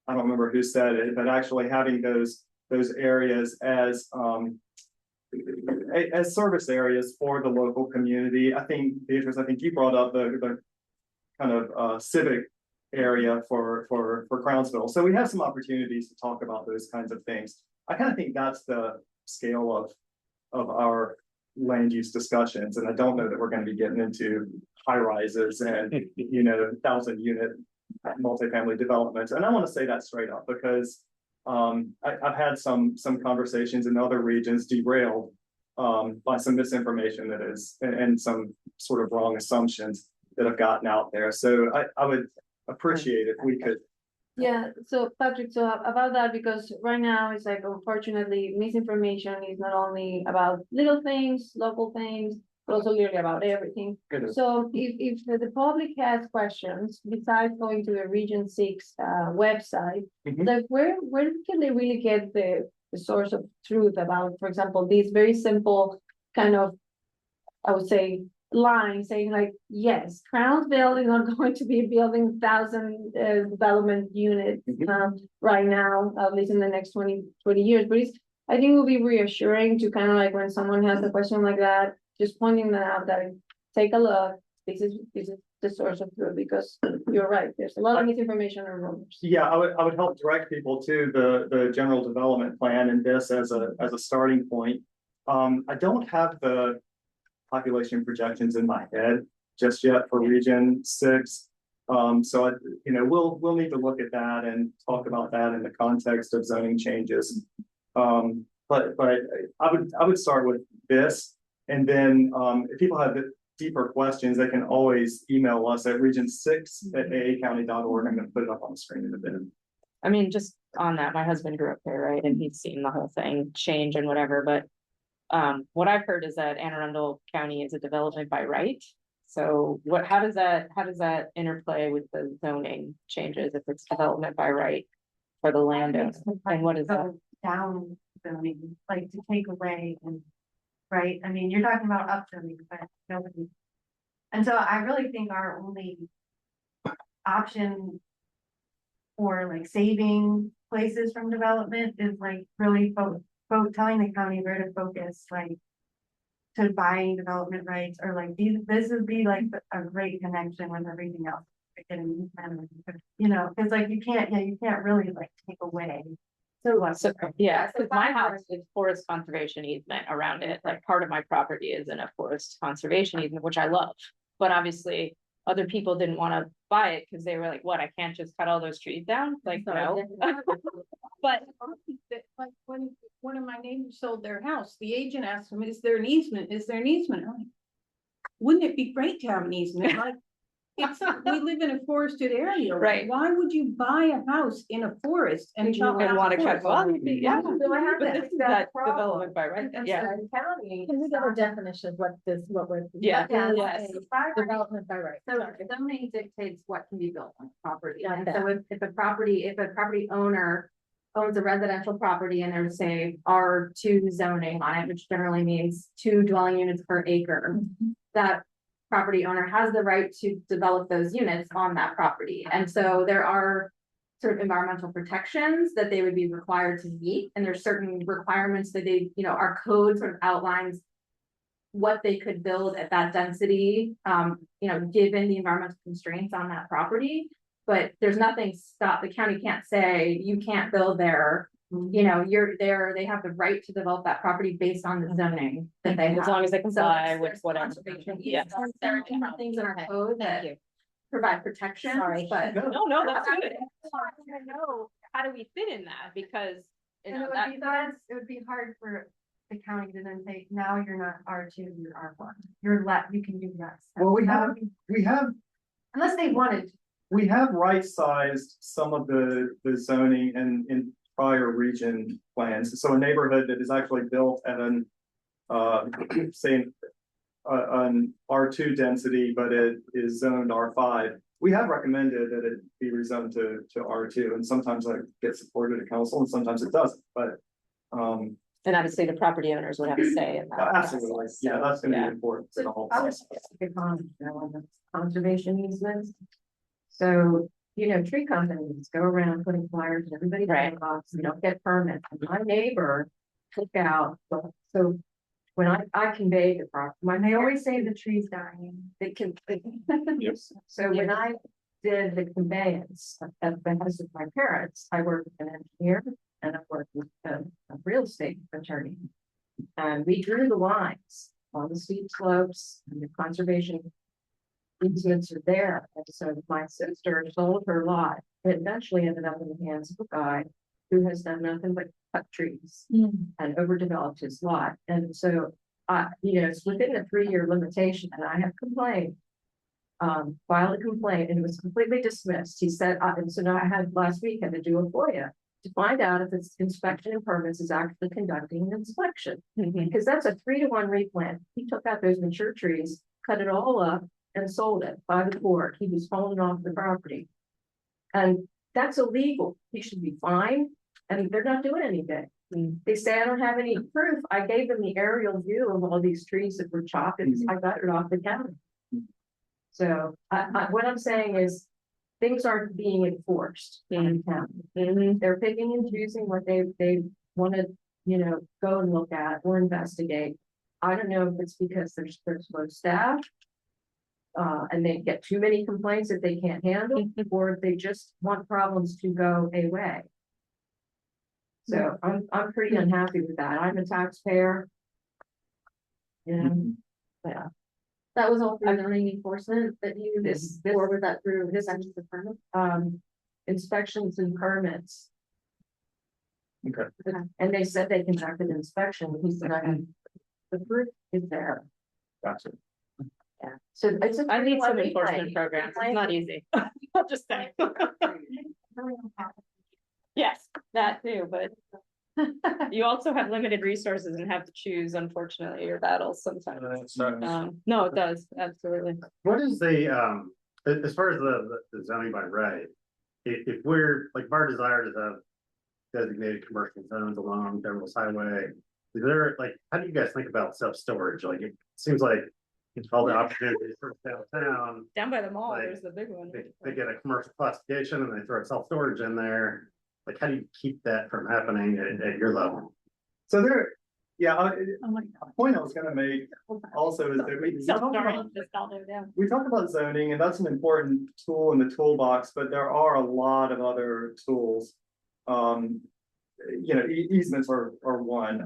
I don't remember who said it, but actually having those areas as service areas for the local community. I think, Beatrice, you brought up the kind of civic area for Crownsville. So we have some opportunities to talk about those kinds of things. I kind of think that's the scale of our land use discussions. And I don't know that we're going to be getting into high rises and, 1,000-unit multifamily developments. And I want to say that straight up because I've had some conversations in other regions derailed by some misinformation that is, and some sort of wrong assumptions that have gotten out there. So I would appreciate if we could. Yeah, so Patrick, so about that, because right now it's like, unfortunately, misinformation is not only about little things, local things, but also literally about everything. Good. So if the public has questions, besides going to the Region 6 website, like where can they really get the source of truth about, for example, these very simple kind of, I would say, line saying like, yes, Crownsville is not going to be building 1,000 development units right now, at least in the next 20 years. But I think it will be reassuring to kind of like when someone has a question like that, just pointing that out, that take a look, this is the source of truth, because you're right, there's a lot of misinformation and rumors. Yeah, I would help direct people to the general development plan and this as a starting point. I don't have the population projections in my head just yet for Region 6. So we'll need to look at that and talk about that in the context of zoning changes. But I would start with this, and then if people have deeper questions, they can always email us at region6@aacounty.org. I'm going to put it up on the screen in a bit. I mean, just on that, my husband grew up there, right? And he's seen the whole thing change and whatever, but what I've heard is that Anne Arundel County is a development by right. So how does that interplay with the zoning changes if it's development by right for the landowner? And what is that? Down zoning, like to take away and, right, I mean, you're talking about up zoning, but nobody. And so I really think our only option for like saving places from development is like really telling the county where to focus, like to buying development rights, or like this would be like a great connection with everything else. Because like you can't really like take away. So yeah, because my house is forest conservation easement around it. Like part of my property is in a forest conservation easement, which I love. But obviously, other people didn't want to buy it because they were like, "What? I can't just cut all those trees down?" Like, no. But like when one of my neighbors sold their house, the agent asked him, "Is there an easement? Is there an easement?" I'm like, wouldn't it be great to have an easement? Like, we live in a forested area, right? Why would you buy a house in a forest and want to cut? Well, yeah, So I have but this is that development by right. Yeah. Can we get a definition of what we're? Yeah. Yes. Development by right. So zoning dictates what can be built on property. And so if a property owner owns a residential property and there's say R2 zoning on it, which generally means 2 dwelling units per acre, that property owner has the right to develop those units on that property. And so there are sort of environmental protections that they would be required to meet. And there's certain requirements that our code sort of outlines what they could build at that density, given the environmental constraints on that property. But there's nothing the county can't say you can't build there. You're there, they have the right to develop that property based on the zoning that they have. As long as they comply with whatever. Yeah. There are different things in our code that provide protection. Sorry, but no, that's good. I know, how do we fit in that? Because it would be hard for the county to then say, now you're not R2, you're R1. You can do that. Well, we have unless they wanted. We have right-sized some of the zoning in prior region plans. So a neighborhood that is actually built at an R2 density, but it is zoned R5. We have recommended that it be rezoned to R2, and sometimes that gets supported at council, and sometimes it doesn't. But and obviously the property owners would have a say in that. Absolutely, yeah, that's going to be important for the whole process. Conservation easements. So, tree companies go around putting flyers in everybody's mailbox, and don't get permits. And my neighbor took out, so when I conveyed the property, they always say the tree's dying. They can. Yes. So when I did the conveyance at the house of my parents, I worked with an engineer and I worked with a real estate attorney. And we drew the lines on the steep slopes and the conservation easements are there. And so my sister sold her lot. It eventually ended up in the hands of a guy who has done nothing but cut trees and overdeveloped his lot. And so, it's within the 3-year limitation, and I have complained. Filed a complaint and it was completely dismissed. He said, and so now I had last week had to do a FOIA to find out if its inspection and permits is actually conducting an inspection. Because that's a 3-to-1 replant. He took out those mature trees, cut it all up and sold it by the court. He was holding off the property. And that's illegal. He should be fined and they're not doing anything. They say I don't have any proof. I gave them the aerial view of all these trees that were chopped and I got it off the county. So what I'm saying is things aren't being enforced in the county. They're picking and choosing what they want to, go and look at or investigate. I don't know if it's because there's low staff. And they get too many complaints that they can't handle, or if they just want problems to go away. So I'm pretty unhappy with that. I'm a taxpayer. Yeah. That was all through zoning enforcement that you, or was that through inspections and permits? Inspections and permits. Okay. And they said they conducted inspection. He said, the proof is there. Gotcha. Yeah. So it's I need some enforcement programs. It's not easy. I'll just say. Yes, that too, but you also have limited resources and have to choose, unfortunately, your battles sometimes. No, it does, absolutely. What is the, as far as the zoning by right, if we're, like, our desire to have designated commercial zones along Devil's Highway, is there, like, how do you guys think about self-storage? Like, it seems like all the opportunities for downtown. Down by the mall, like, there's the big one. They get a commercial classification and they throw self-storage in there. Like, how do you keep that from happening at your level? So there, a point I was gonna make also is that we talk about zoning, and that's an important tool in the toolbox, but there are a lot of other tools. Easements are one.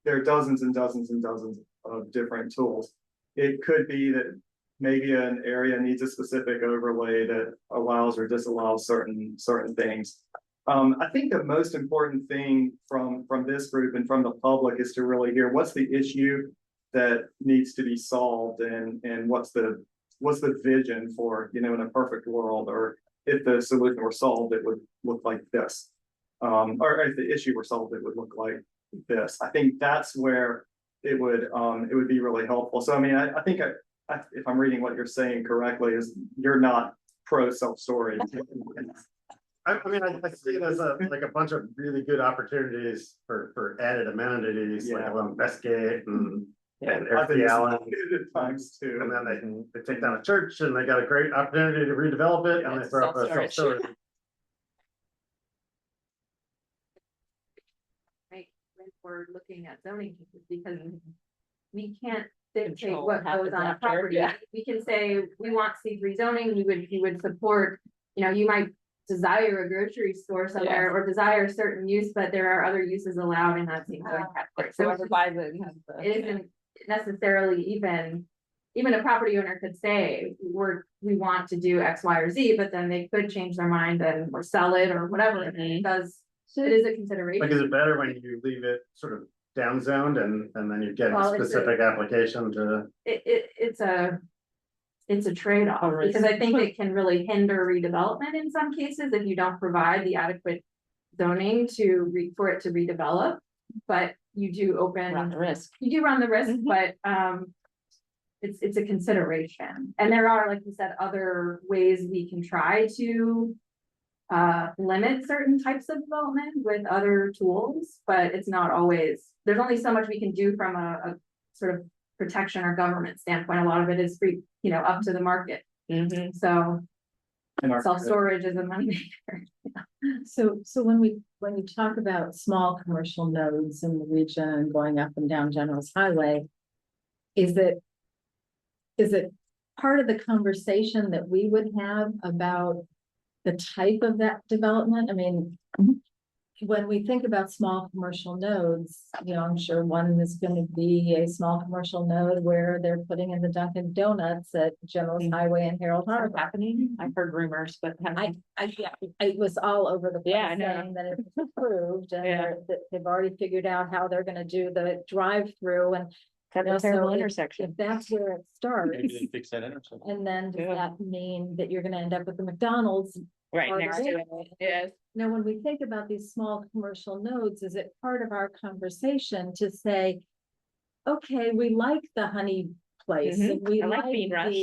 There are dozens and dozens and dozens of different tools. It could be that maybe an area needs a specific overlay that allows or disallows certain things. I think the most important thing from this group and from the public is to really hear what's the issue that needs to be solved, and what's the vision for, in a perfect world, or if the solution were solved, it would look like this. Or if the issue were solved, it would look like this. I think that's where it would be really helpful. So, I mean, I think if I'm reading what you're saying correctly, is you're not pro self-storage. I mean, I see it as a bunch of really good opportunities for added amenities, like along Bestgate and Airfield Allen. Times too. And then they take down a church and they got a great opportunity to redevelop it and they throw up a self-storage. Right, we're looking at zoning because we can't dictate what goes on a property. We can say we want C3 zoning, you would support, you might desire a grocery store somewhere or desire a certain use, but there are other uses allowed in that same zone category. So whoever buys it isn't necessarily even a property owner could say we want to do X, Y, or Z, but then they could change their mind or sell it or whatever, because it is a consideration. Like, is it better when you leave it sort of downzoned and then you get a specific application to? It's a trade-off, because I think it can really hinder redevelopment in some cases if you don't provide the adequate zoning for it to redevelop. But you do run the risk. You do run the risk, but it's a consideration. And there are, like you said, other ways we can try to limit certain types of development with other tools, but it's not always. There's only so much we can do from a sort of protection or government standpoint. A lot of it is free, up to the market. So self-storage is a money maker. So when we talk about small commercial nodes in the region and going up and down General's Highway, is it part of the conversation that we would have about the type of that development? I mean, when we think about small commercial nodes, you know, I'm sure one is gonna be a small commercial node where they're putting in the Dunkin' Donuts at General's Highway and Harold Harbor. Happening, I've heard rumors, but. Yeah, it was all over the place Yeah, I know. saying that it was approved and Yeah. that they've already figured out how they're gonna do the drive-through and. That's you know, a terrible so if intersection. that's where it starts, Maybe they fix that intersection. and then does Yeah. that mean that you're gonna end up with the McDonald's? Right farther next to in? it, yes. Now, when we think about these small commercial nodes, is it part of our conversation to say, okay, we like the honey place, and we I like like Bean Rush.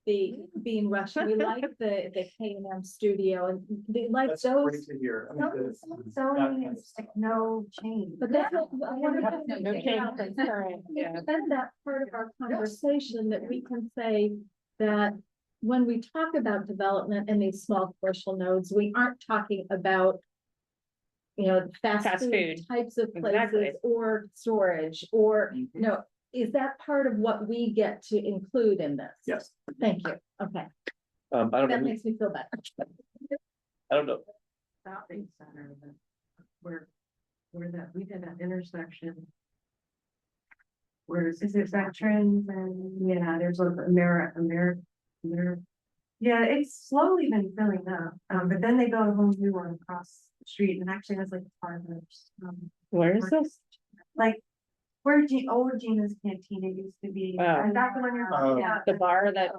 the Bean Rush, we like the K&M studio, and they like That's those. great to hear. I mean, the- Zoning is like no change. But that's what I wonder if No we change think from about- current, yeah. Then that part of our conversation that we can say that when we talk about development in these small commercial nodes, we aren't talking about, you know, fast Fast food food. types of Exactly. places or storage, or, you know, is that part of what we get to include in this? Yes. Thank you. Okay, I don't that know, makes me feel better. I don't know. Shopping center, where that, we did that intersection. Where Is it veterans and, yeah, there's a America. Yeah, it's slowly been filling up, but then they built a whole new one across the street and actually has like farmers. Where is this? Like, where old Gina's Cantina used to be. Oh. Is that the one you're Oh. talking about? The bar that,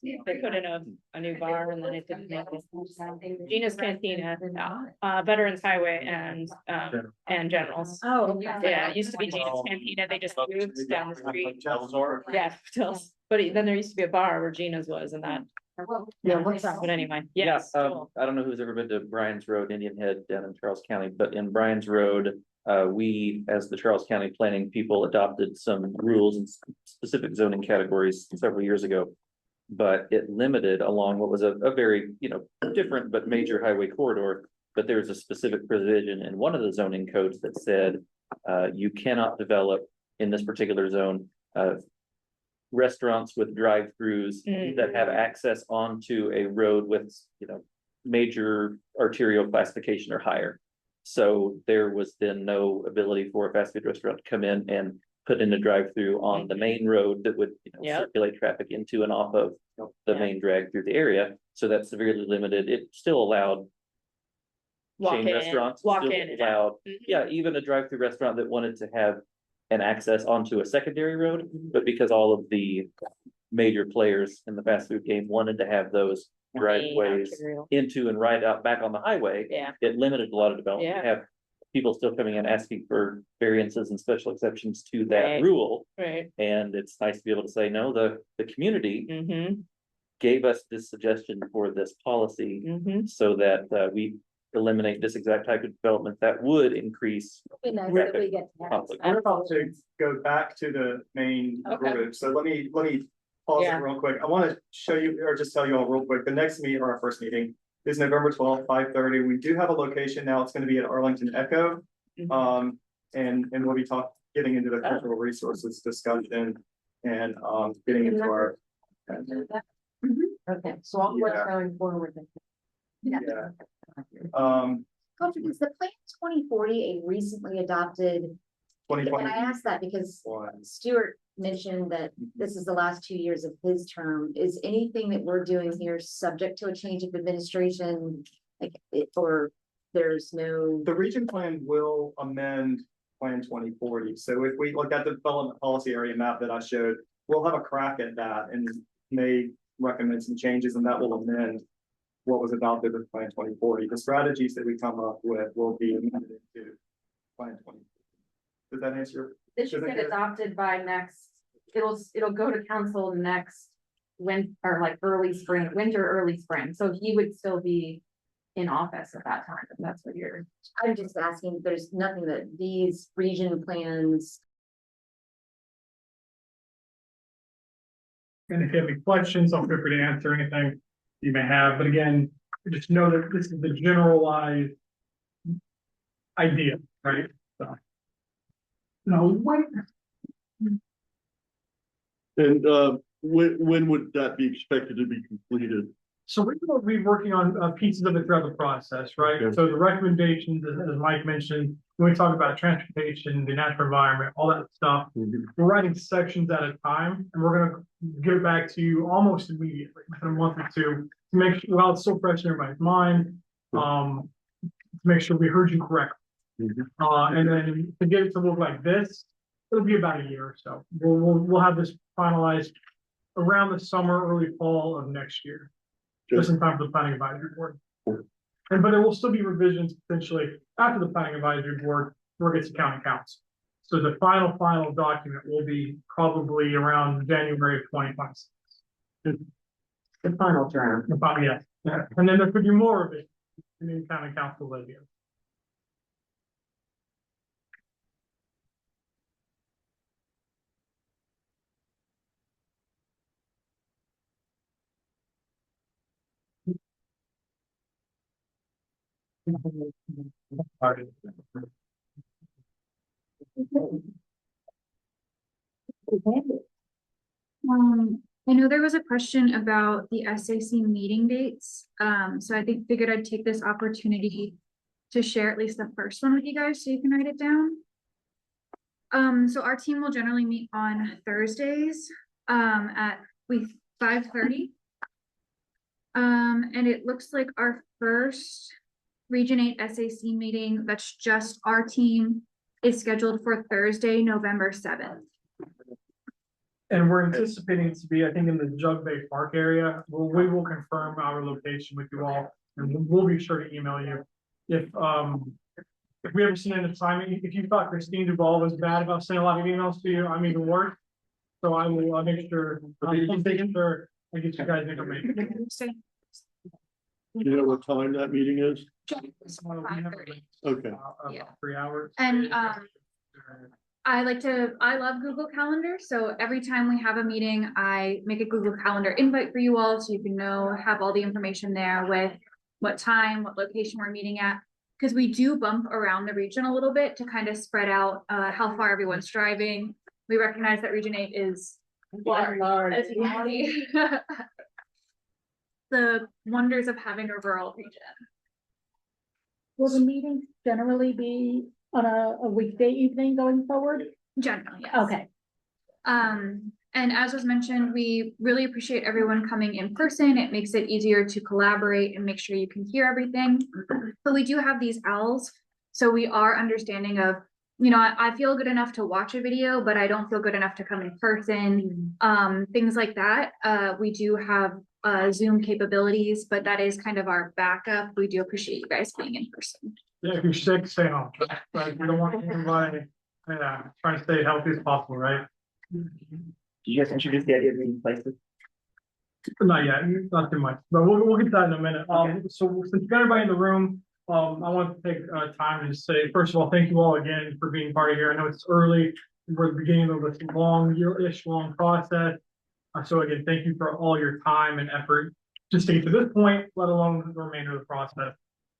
they put in a new bar and then it didn't make it. Gina's Cantina, Veterans Highway and Generals. Oh, okay. Yeah, it used to be Gina's Cantina, they just moved down the street. Hotels are. Yeah, hotels. But then there used to be a bar where Gina's was and that. Yeah, what's that? But anyway, Yeah, yes. cool. I don't know who's ever been to Bryan's Road, Indian Head down in Charles County, but in Bryan's Road, we, as the Charles County planning people, adopted some rules and specific zoning categories several years ago. But it limited along what was a very, you know, different but major highway corridor. But there's a specific provision in one of the zoning codes that said, you cannot develop in this particular zone, restaurants with drive-throughs that have access onto a road with, you know, major arterial classification or higher. So there was then no ability for a fast food restaurant to come in and put in a drive-through on the main road that would, you know, Yep. circulate traffic into and off of the Yeah. main drag through the area. So that's severely limited. It still allowed Walk chain in, restaurants, walk still in and allowed, out. yeah, even a drive-through restaurant that wanted to have an access onto a secondary road, but because all of the major players in the fast food game wanted to have those driveways arterial. into and right out back on the highway, Yeah. it limited a lot of development. Yeah. You have people still coming in asking for variances and special exceptions to that Right. rule. Right. And it's nice to be able to say, no, the community gave us this suggestion for this policy so that we eliminate this exact type of development that would increase. Be nice that we get to have conflict. We're about to go back to the main Okay. group, so let me pause it Yeah. real quick. I want to show you, or just tell you all real quick, the next meeting, or our first meeting is November 12th, 5:30. We do have a location now, it's gonna be at Arlington Echo. And we'll be getting into the cultural resources discussion and, getting into our. Okay, so I'm Yeah. going forward. Yeah. Coach, is the plan 2040 a recently adopted? And 2020. I ask that because Stuart mentioned that this is the last 2 years of his term. Is anything that we're doing here subject to a change of administration? Or there's no, The region plan will amend Plan 2040. So if we look at the development policy area map that I showed, we'll have a crack at that and may recommend some changes, and that will amend what was adopted with Plan 2040. The strategies that we come up with will be amended into Plan 2040. Does that answer? This should get adopted by next, it'll go to council next or like early spring, winter, early spring. So he would still be in office at that time. If that's what you're. I'm just asking, there's nothing that these region plans. And if you have any questions, I'll feel free to answer anything you may have, but again, just know that this is the generalized idea, right? So. No, wait. And when would that be expected to be completed? So we're gonna be working on pieces of it throughout the process, right? So the recommendations, as Mike mentioned, when we talk about transportation, the natural environment, all that stuff, we're writing sections at a time, and we're gonna give it back to you almost immediately, within a month or two, to make sure, while it's still fresh in everybody's mind, to make sure we heard you correctly. And then to get it to look like this, it'll be about a year or so. We'll have this finalized around the summer, early fall of next year. Just in time for the planning advisory board. But there will still be revisions potentially after the planning advisory board, where it gets to county council. So the final document will be probably around January of 2026. The final term. Yeah. And then there could be more of it in the county council later. I know there was a question about the SAC meeting dates. So I figured I'd take this opportunity to share at least the first one with you guys so you can write it down. So our team will generally meet on Thursdays at 5:30. And it looks like our first Region 8 SAC meeting, that's just our team, is scheduled for Thursday, November 7th. And we're anticipating it to be, I think, in the Jug Bay Park area. We will confirm our location with you all, and we'll be sure to email you. If we ever seen an assignment, if you thought Christine Duval was bad about sending a lot of emails to you, I'm even worse. So I will make sure, I get you guys information. You know what time that meeting is? Okay. Yeah. 3 hours. And I love Google Calendar. So every time we have a meeting, I make a Google Calendar invite for you all so you can have all the information there with what time, what location we're meeting at. Because we do bump around the region a little bit to kind of spread out how far everyone's driving. We recognize that Region 8 is large, as you can see. The wonders of having a rural region. Will the meeting generally be on a weekday evening going forward? Generally, yes. Okay. And as was mentioned, we really appreciate everyone coming in person. It makes it easier to collaborate and make sure you can hear everything. But we do have these owls, so we are understanding of, I feel good enough to watch a video, but I don't feel good enough to come in person. Things like that. We do have Zoom capabilities, but that is kind of our backup. We do appreciate you guys being in person. Yeah, if you're sick, stay home. Right? We don't want anybody, trying to stay healthy as possible, right? Did you guys introduce the idea of meeting places? Not yet, not too much, but we'll get to that in a minute. So since you got everybody in the room, I want to take time to say, first of all, thank you all again for being part of here. I know it's early. We're at the beginning of this long process. So again, thank you for all your time and effort just to get to this point, let alone the remainder of the process.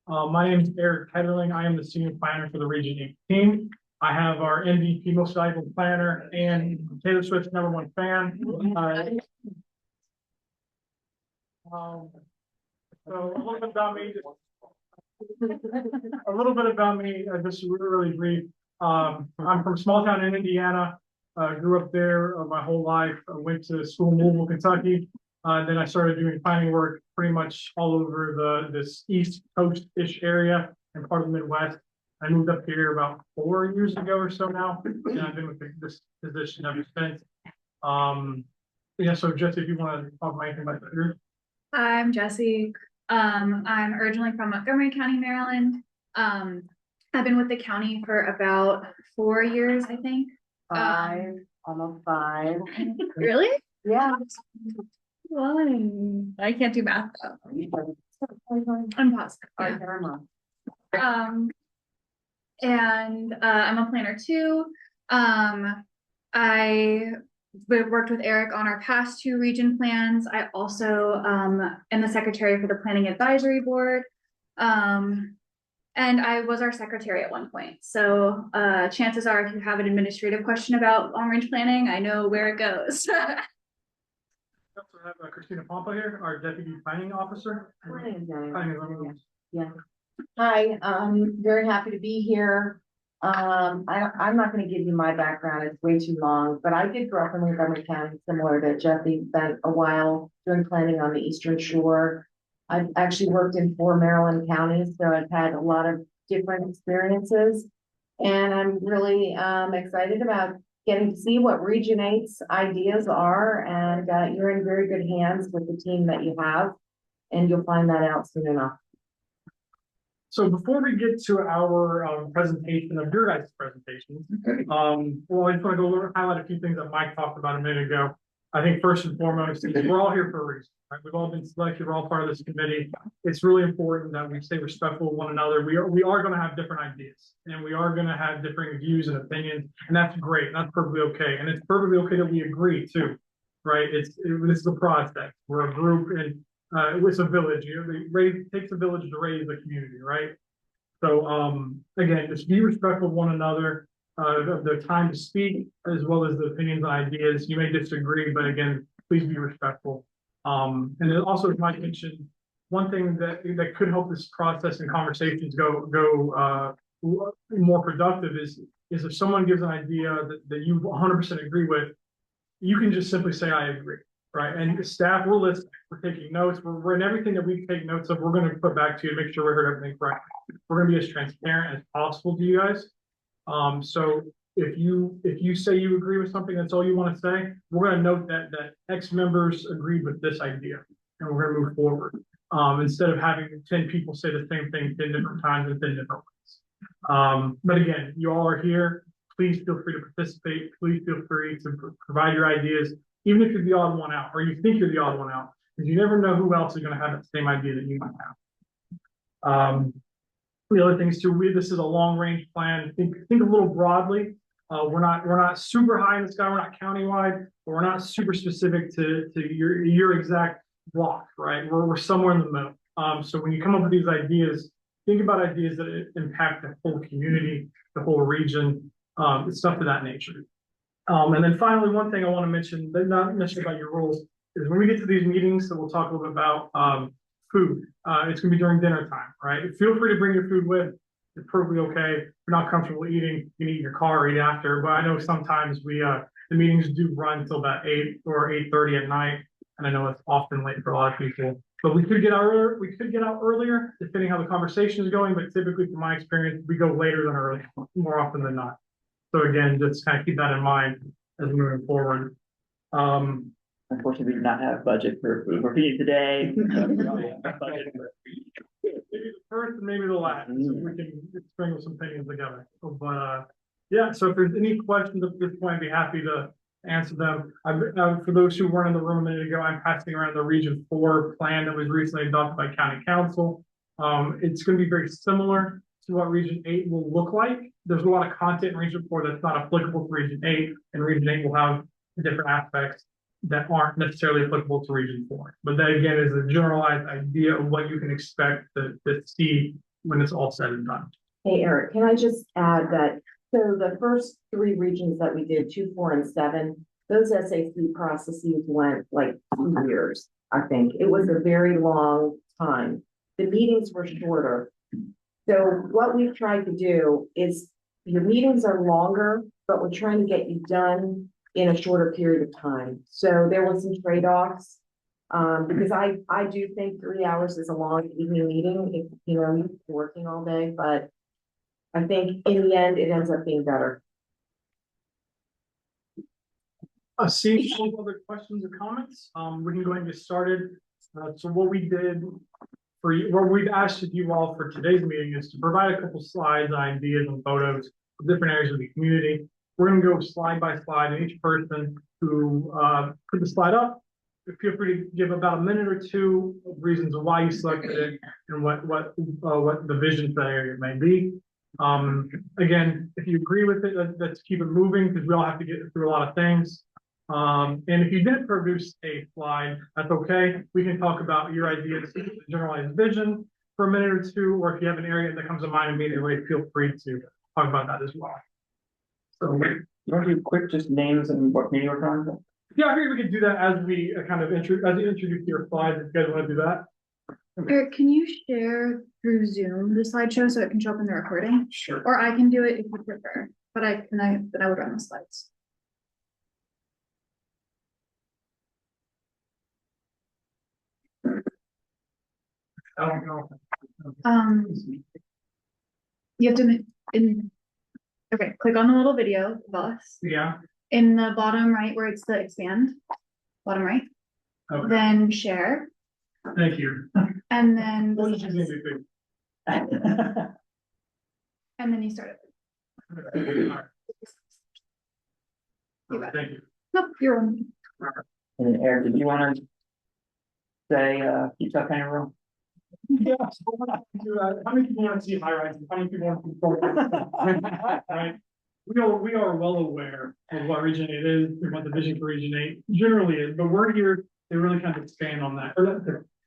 My name is Eric Ketterling. I am the senior planner for the Region 8 team. I have our MVP, most valuable planner, and Taylor Swift's #1 fan. So a little bit about me. Just really brief. I'm from a small town in Indiana. Grew up there my whole life. I went to school in Louisville, Kentucky. Then I started doing planning work pretty much all over this East Coast-ish area and part of the Midwest. I moved up here about 4 years ago or so now, and I've been with this position ever since. So Jesse, if you want to talk about anything about the group. I'm Jessie. I'm originally from Montgomery County, Maryland. I've been with the county for about 4 years, I think. Almost 5. Really? Yeah. One. I can't do math though. I'm positive. Yeah. And I'm a planner too. I worked with Eric on our past 2 region plans. I also am the secretary for the planning advisory board. And I was our secretary at one point. So chances are, if you have an administrative question about long range planning, I know where it goes. also have Christina Pompa here, our deputy planning officer. Yeah. Hi, very happy to be here. I'm not gonna give you my background, it's way too long, but I did grow up in Montgomery County, similar to Jeffy, spent a while doing planning on the Eastern Shore. I've actually worked in 4 Maryland counties, so I've had a lot of different experiences. And I'm really excited about getting to see what Region 8's ideas are, and you're in very good hands with the team that you have, and you'll find that out soon enough. So before we get to our presentation of your guys' presentations, well, I just want to go over, highlight a few things that Mike talked about a minute ago. I think first and foremost, we're all here for a reason, right? We've all been selected, we're all part of this committee. It's really important that we stay respectful of one another. We are going to have different ideas, and we are going to have differing views and opinions, and that's great. That's perfectly okay, and it's perfectly okay that we agree too, right? This is a process. We're a group, and it's a village. It takes a village to raise the community, right? So again, just be respectful of one another, of their time to speak, as well as the opinions and ideas. You may disagree, but again, please be respectful. And then also, as Mike mentioned, one thing that could help this process and conversations go more productive is if someone gives an idea that you 100% agree with, you can just simply say, I agree. Right, and staff, we're listening, we're taking notes, we're in everything that we take notes of, we're going to put back to you to make sure we heard everything correct. We're going to be as transparent as possible to you guys. So if you say you agree with something, that's all you want to say, we're going to note that X members agreed with this idea, and we're going to move forward. Instead of having 10 people say the same thing 10 different times in 10 different ways. But again, you all are here. Please feel free to participate. Please feel free to provide your ideas. Even if you're the odd one out, or you think you're the odd one out, because you never know who else is going to have the same idea that you might have. The other things too, this is a long range plan. Think a little broadly. We're not super high in the sky. We're not countywide, but we're not super specific to your exact block, right? We're somewhere in the middle. So when you come up with these ideas, think about ideas that impact the whole community, the whole region, stuff of that nature. And then finally, one thing I want to mention, not necessarily about your rules, is when we get to these meetings, so we'll talk a little bit about food. It's going to be during dinner time, right? Feel free to bring your food with. It's perfectly okay. If you're not comfortable eating, you can eat in your car or eat after. But I know sometimes the meetings do run until about 8 or 8:30 at night, and I know it's often late for a lot of people. But we could get out earlier, depending how the conversation is going. But typically, from my experience, we go later than early, more often than not. So again, just kind of keep that in mind as we're moving forward. Unfortunately, we do not have budget for food for feeding today. Maybe the first and maybe the last. So we can sprinkle some opinions together. But yeah, so if there's any questions at this point, I'd be happy to answer them. For those who weren't in the room a minute ago, I'm passing around the Region 4 plan that was recently adopted by County Council. It's going to be very similar to what Region 8 will look like. There's a lot of content in Region 4 that's not applicable to Region 8, and Region 8 will have different aspects that aren't necessarily applicable to Region 4. But that again is a generalized idea of what you can expect to see when it's all said and done. Hey, Eric, can I just add that, so the first 3 regions that we did, 2, 4, and 7, those SAC processes went like 2 years, I think. It was a very long time. The meetings were shorter. So what we've tried to do is your meetings are longer, but we're trying to get you done in a shorter period of time. So there was some trade-offs, because I do think 3 hours is a long evening meeting if you're working all day, but I think in the end it ends up being better. See any other questions or comments? We can go ahead and get started. So what we did what we've asked of you all for today's meeting is to provide a couple slides, ideas, and photos of different areas of the community. We're going to go slide by slide, and each person who put the slide up, feel free to give about a minute or 2 of reasons of why you selected it and what the vision for that area may be. Again, if you agree with it, let's keep it moving because we all have to get through a lot of things. And if you didn't produce a slide, that's okay. We can talk about your ideas, generalized vision for a minute or 2, or if you have an area that comes to mind immediately, feel free to talk about that as well. So you want to do quick just names and what meeting we're talking about? Yeah, I figured we could do that as we kind of introduce your slides, if you guys wanna do that. Eric, can you share through Zoom the slideshow so it can show up in the recording? Sure. Or I can do it if you prefer, but then I would run the slides. I don't know. You have to, okay, click on the little video of us. Yeah, In the bottom right where it's the expand, bottom right, okay, then share, thank you. and then, We'll just use anything. and then you start it. You got it. Thank you. Nope, you're on. And Eric, did you wanna say, keep that kind of room? Yeah, so what I can do, how many people want to see high rises? How many people want to see right? We are well aware of what Region 8 is, and what the vision for Region 8 generally is, but we're here to really kind of expand on that.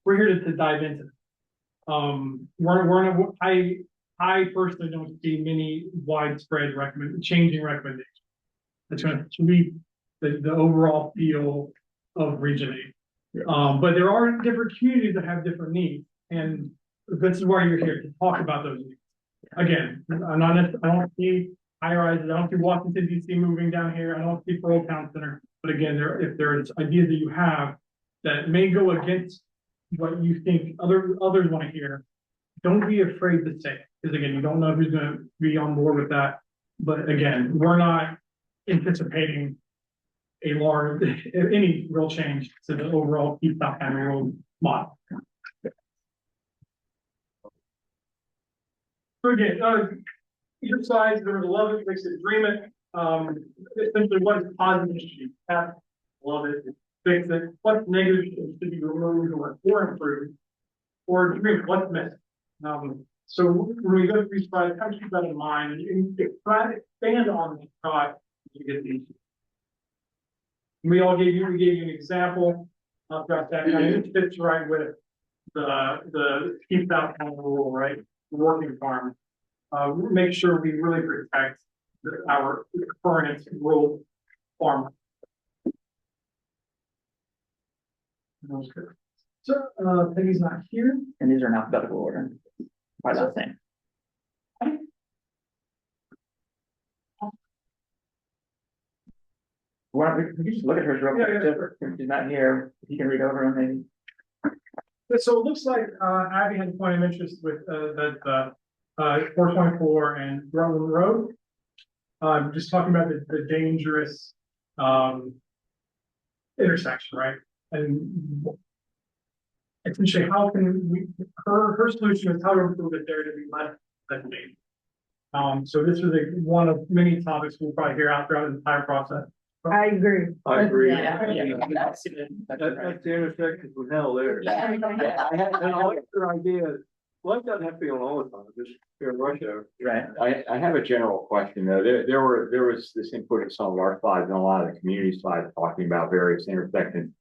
We're here to dive into it. I personally don't see many widespread changing recommendations. That's going to sweep the overall feel of Region 8. But there are different communities that have different needs. And this is why you're here, to talk about those needs. Again, I don't see high rises, I don't see Washington DC moving down here, I don't see Pearl Town Center. But again, if there's ideas that you have that may go against what you think others want to hear, don't be afraid to say it. Because again, you don't know who's going to be on board with that. But again, we're not anticipating any real change to the overall East South County Road model. So again, your slides, there was 11 fixed agreement. Essentially, what is positive should be kept, love it, fix it. What's negative should be removed or improved, or agreement, what's missing. So when we go through these slides, kind of keep that in mind, and you can try to expand on the thought to get these. We gave you an example. I've got that kind of fits right with the East South County rule, right? Working farm. Make sure we really protect our current rural farm. So Peggy's not here. And these are in alphabetical order. By that thing. Why don't we just look at hers real quick? If she's not here, if you can read over them maybe. So it looks like Abby had a point of interest with that 424 and Rutland Road. Just talking about the dangerous intersection, right? And essentially, how can we? Her solution is how to improve it there to be less dangerous. So this is one of many topics we'll probably hear out throughout the entire process. I agree. I agree. Yeah. That's the intersection from hell there. Yeah. And I like your idea. Life doesn't have to be on all the time, just during rush hour. Right. I have a general question though. There was this input of some of our slides and a lot of the community slides talking about various intersections.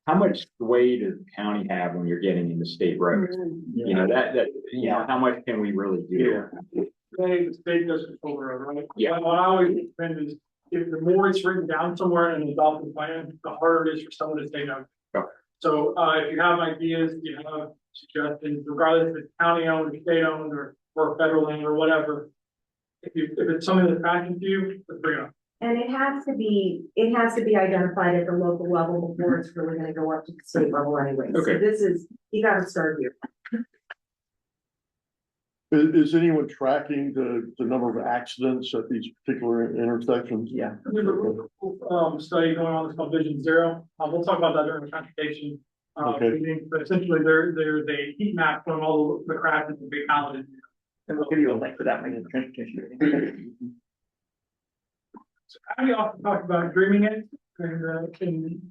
How much sway does the county have when you're getting into state roads? You know, how much can we really do? The state does control the road, right? Yeah. What I always defend is if the more it's written down somewhere in an adopted plan, the harder it is for someone to say no. Okay. So if you have ideas, you have suggestions, regardless if it's county owned, state owned, or federal land or whatever. If it's something that's passion to you, let's bring it up. And it has to be identified at the local level before it's really gonna go up to the state level anyway. Okay. So this is, you gotta start here. Is anyone tracking the number of accidents at these particular intersections? Yeah. There's a study going on, it's called Vision Zero. We'll talk about that during the transportation meeting, but essentially there's a heat map from all the crashes and fatalities. And we'll give you a link for that when you transportation meeting. So Abby often talked about dreaming it and in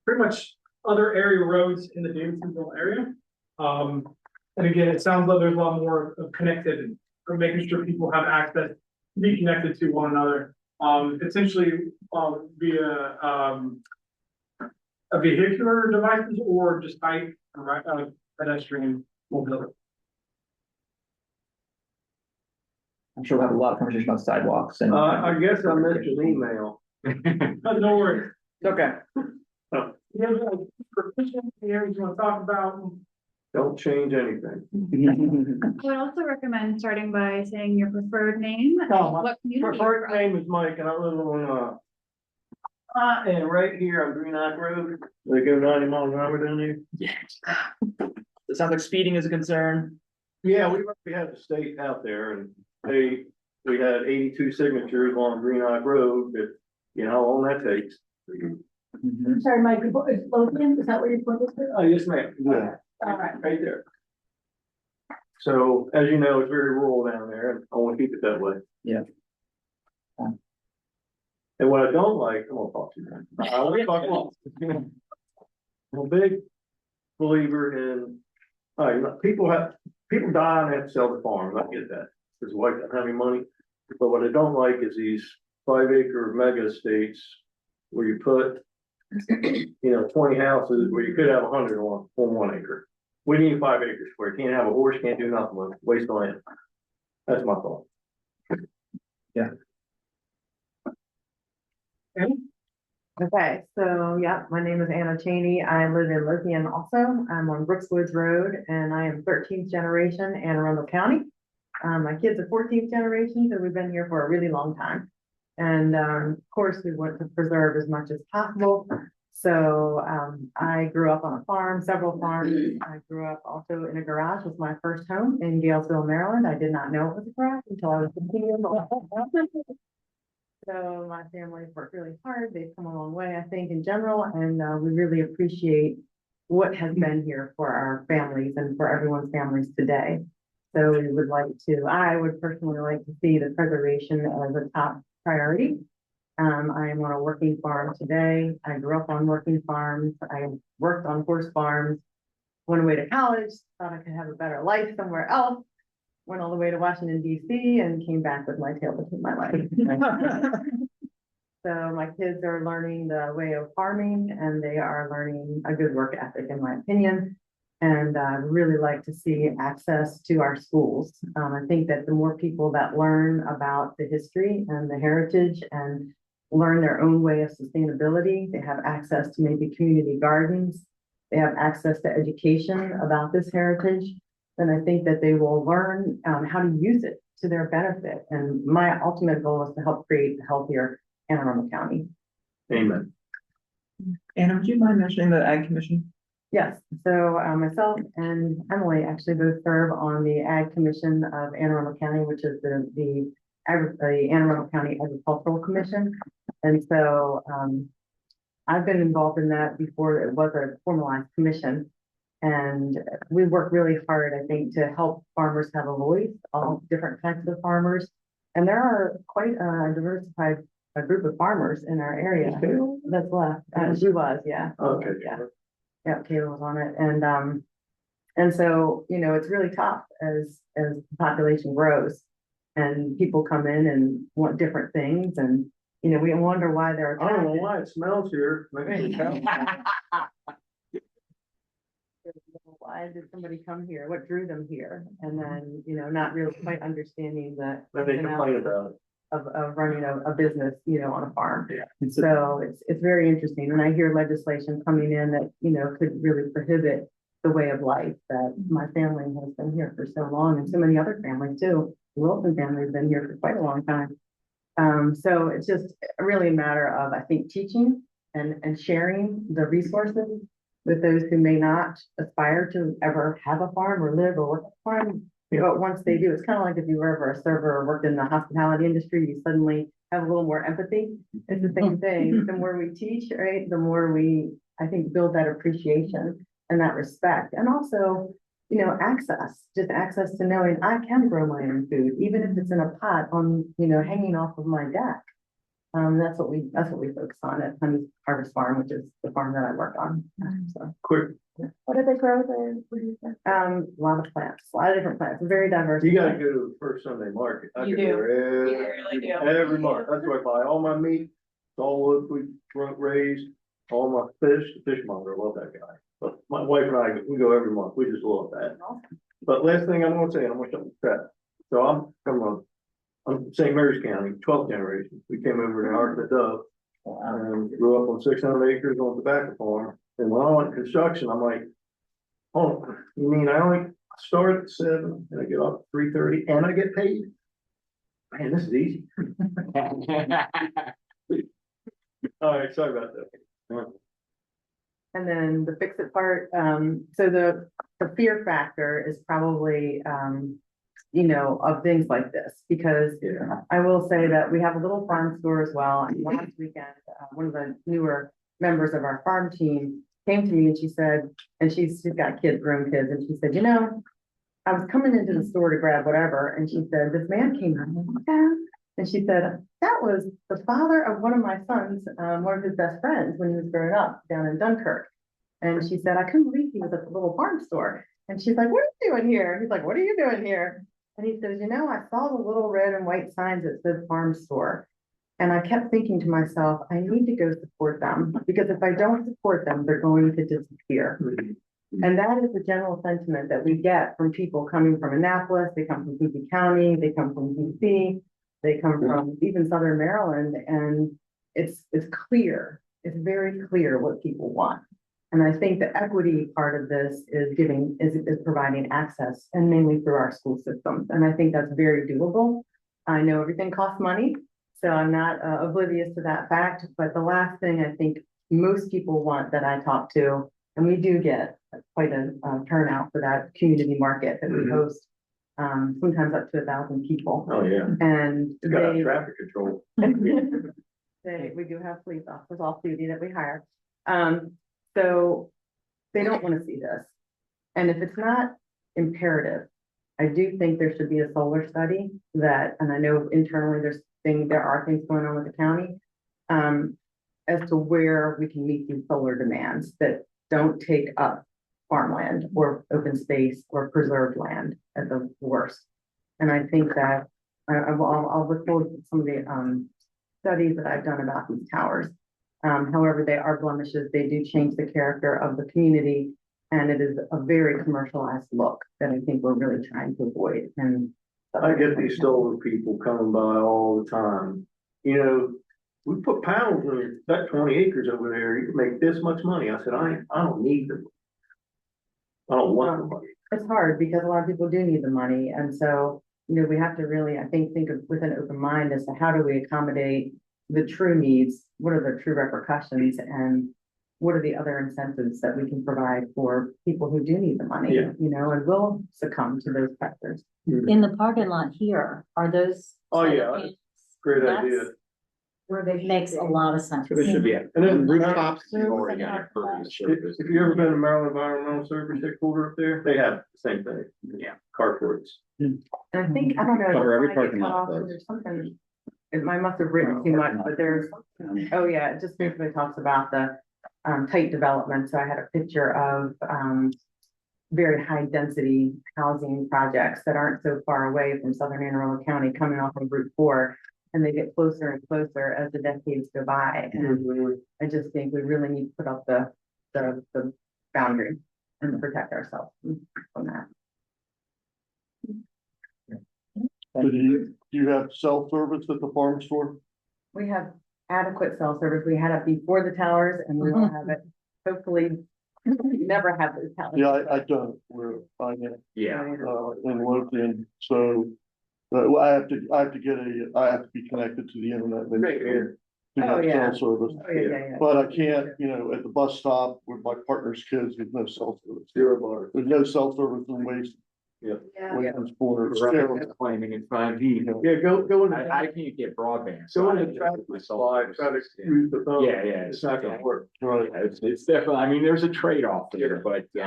pretty much other area roads in the Davidsonville area. And again, it sounds like there's a lot more of connected, or making sure people have access to be connected to one another. Essentially via vehicular devices or just bike or pedestrian mobility. I'm sure we'll have a lot of conversation about sidewalks and. I guess I missed an email. No worries. Okay. Areas you want to talk about? Don't change anything. I would also recommend starting by saying your preferred name. and No, my what community you're Preferred from. name is Mike and I live on, and right here on Green Rock Road, they go 90 miles an hour down there. It sounds like speeding is a concern. Yeah, we had the state out there and we had 82 signatures on Green Rock Road, but you know how long that takes. Sorry, Mike, is Logan, is that where you're from? Oh, yes, ma'am. Yeah. All right. Right there. So, as you know, it's very rural down there and I want to keep it that way. Yeah. And what I don't like, I'm gonna talk to you. I want to talk about. I'm a big believer in, people die and have to sell their farms. I get that. His wife doesn't have any money. But what I don't like is these 5-acre mega estates where you put, 20 houses where you could have 100 on 1 acre. We need 5 acres where you can't have a horse, can't do nothing with it, waste of land. That's my thought. Yeah. Okay, so yeah, my name is Anna Cheney. I live in Lothian also. I'm on Brookswoods Road and I am 13th generation Anne Arundel County. My kids are 14th generation, so we've been here for a really long time. And of course, we want to preserve as much as possible. So I grew up on a farm, several farms. I grew up also in a garage with my first home in Galesville, Maryland. I did not know it was a garage until I was 15 years old. So my family's worked really hard. They've come a long way, I think, in general, and we really appreciate what has been here for our families and for everyone's families today. So we would like to, I would personally like to see the preservation as a top priority. I am on a working farm today. I grew up on working farms. I worked on horse farms, went away to college, thought I could have a better life somewhere else. Went all the way to Washington, DC and came back with my tail between my legs. So my kids are learning the way of farming and they are learning a good work ethic, in my opinion. And I really like to see access to our schools. I think that the more people that learn about the history and the heritage and learn their own way of sustainability, they have access to maybe community gardens, they have access to education about this heritage, then I think that they will learn how to use it to their benefit. And my ultimate goal is to help create a healthier Anne Arundel County. Amen. Anna, would you mind mentioning the Ag Commission? Yes, so myself and Emily actually both serve on the Ag Commission of Anne Arundel County, which is the Anne Arundel County Agricultural Commission. And so I've been involved in that before it was a formalized commission. And we work really hard, I think, to help farmers have a voice, all different types of farmers. And there are quite a diversified group of farmers in our area that's left. She was, yeah. Okay. Yeah, Kayla was on it. And so, it's really tough as the population grows and people come in and want different things. And, we wonder why they're. I don't know why it smells here. Why did somebody come here? What drew them here? And then, not really quite understanding that. Then they complain about it. Of running a business, on a farm. Yeah. So it's very interesting. And I hear legislation coming in that, could really prohibit the way of life that my family has been here for so long and so many other families too. The Wilson family has been here for quite a long time. So it's just really a matter of, I think, teaching and sharing the resources with those who may not aspire to ever have a farm or live or work at a farm. But once they do, it's kind of like if you were ever a server or worked in the hospitality industry, you suddenly have a little more empathy. It's the same thing. The more we teach, right, the more we, I think, build that appreciation and that respect. And also, just access to knowing I can grow my own food, even if it's in a pot on, hanging off of my deck. That's what we focus on at Honey Harvest Farm, which is the farm that I work on. So Quick, what do they grow there? A lot of plants, a lot of different plants, very diverse. you gotta go to the first Sunday market. I You go do. there You really do. every month. That's where I buy all my meat. It's all locally raised, all my fish, the fishmonger, I love that guy. But my wife and I, we go every month. We just love that. But last thing I'm gonna say, I'm gonna shut the trap. So I'm St. Mary's County, 12th generation. We came over to Ark the Dove And grew up on 600 acres on the tobacco farm. And when I went to construction, I'm like, oh, you mean I only start at 7 and I get off at 3:30 and I get paid? Man, this is easy. All right, sorry about that. And then the fix it part, so the fear factor is probably, of things like this, because I will say that we have a little farm store as well. And last weekend, one of the newer members of our farm team came to me and she said, and she's got kids, grown kids, and she said, I was coming into the store to grab whatever, and she said, this man came in, and she said, that was the father of one of my sons, one of his best friends when he was growing up down in Dunkirk. And she said, I couldn't believe he was at the little farm store. And she's like, what are you doing here? He's like, what are you doing here? And he says, I saw the little red and white signs that said farm store. And I kept thinking to myself, I need to go support them, because if I don't support them, they're going to disappear. And that is the general sentiment that we get from people coming from Annapolis. They come from Cook County, they come from DC, they come from even Southern Maryland, and it's clear, it's very clear what people want. And I think the equity part of this is providing access, and mainly through our school systems. And I think that's very doable. I know everything costs money, so I'm not oblivious to that fact. But the last thing I think most people want that I talk to, and we do get quite a turnout for that community market that we host, sometimes up to 1,000 people. Oh, yeah. And You got traffic control. we do have police officers off duty that we hire. So they don't want to see this. And if it's not imperative, I do think there should be a solar study and I know internally there are things going on with the county, as to where we can meet these solar demands that don't take up farmland or open space or preserved land at the worst. And I think that I'll look forward to some of the studies that I've done about these towers. However, they are blemishes. They do change the character of the community, and it is a very commercialized look that I think we're really trying to avoid. And I get these solar people coming by all the time. We put panels on that 20 acres over there. You can make this much money. I said, I don't need them. I don't want the money. It's hard because a lot of people do need the money. And so, we have to really, I think of with an open mind as to how do we accommodate the true needs, what are the true repercussions, and what are the other incentives that we can provide for people who do need the money, and will succumb to those factors. In the parking lot here, are those? Oh, yeah. Great idea. Where they makes a lot of sense. So there should be a. And then rooftops. You've already got it for the service. If you ever been to Maryland Environmental Service headquarters up there, they have the same thing. Yeah. Carports. And I think, I don't know. Cover every if I get parking cut lot, off, does. There's something, I must have written too much, but there's, it just basically talks about the tight development. So I had a picture of very high density housing projects that aren't so far away from Southern Anne Arundel County coming off of Route 4. And they get closer and closer as the decades go by. And I just think we really need to put up the boundary and protect ourselves from that. So do you have self-service at the farm store? We have adequate cell service. We had it before the towers, and we will have it, hopefully, never have those towers. Yeah, I don't, we're finding. Yeah. In Lothian, so, I have to be connected to the internet. Right here. To Oh, get yeah. cell service. Oh, yeah. But I can't, at the bus stop with my partner's kids, there's no cell service. There's no cell service in Waste. Wasteland's corner. It's terrible. Claiming it's 5G. Yeah, go in. I can't get broadband. Go in the traffic light, try to use the phone. Yeah, It's not gonna work. Right. It's definitely, there's a trade-off there, but, This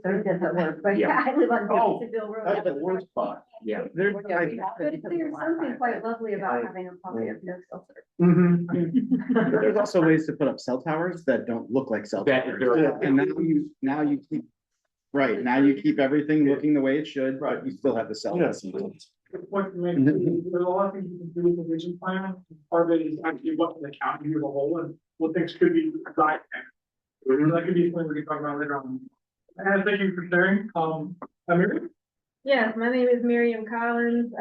doesn't work, but Yeah. I live on Oh, Davisonville Road. that's the worst spot. yeah. But there's something quite lovely about having a pocket of no filter. There's also ways to put up cell towers that don't look like cell That- towers. they're- And now you keep everything looking the way it should, but you still have the cell. Yeah. Good point to make. There's a lot of things you can do with the vision plan. Part of it is actually what the county as a whole and what things could be designed. That could be something we can talk about later on. And thank you for sharing. Amir? Yes, my name is Miriam Collins.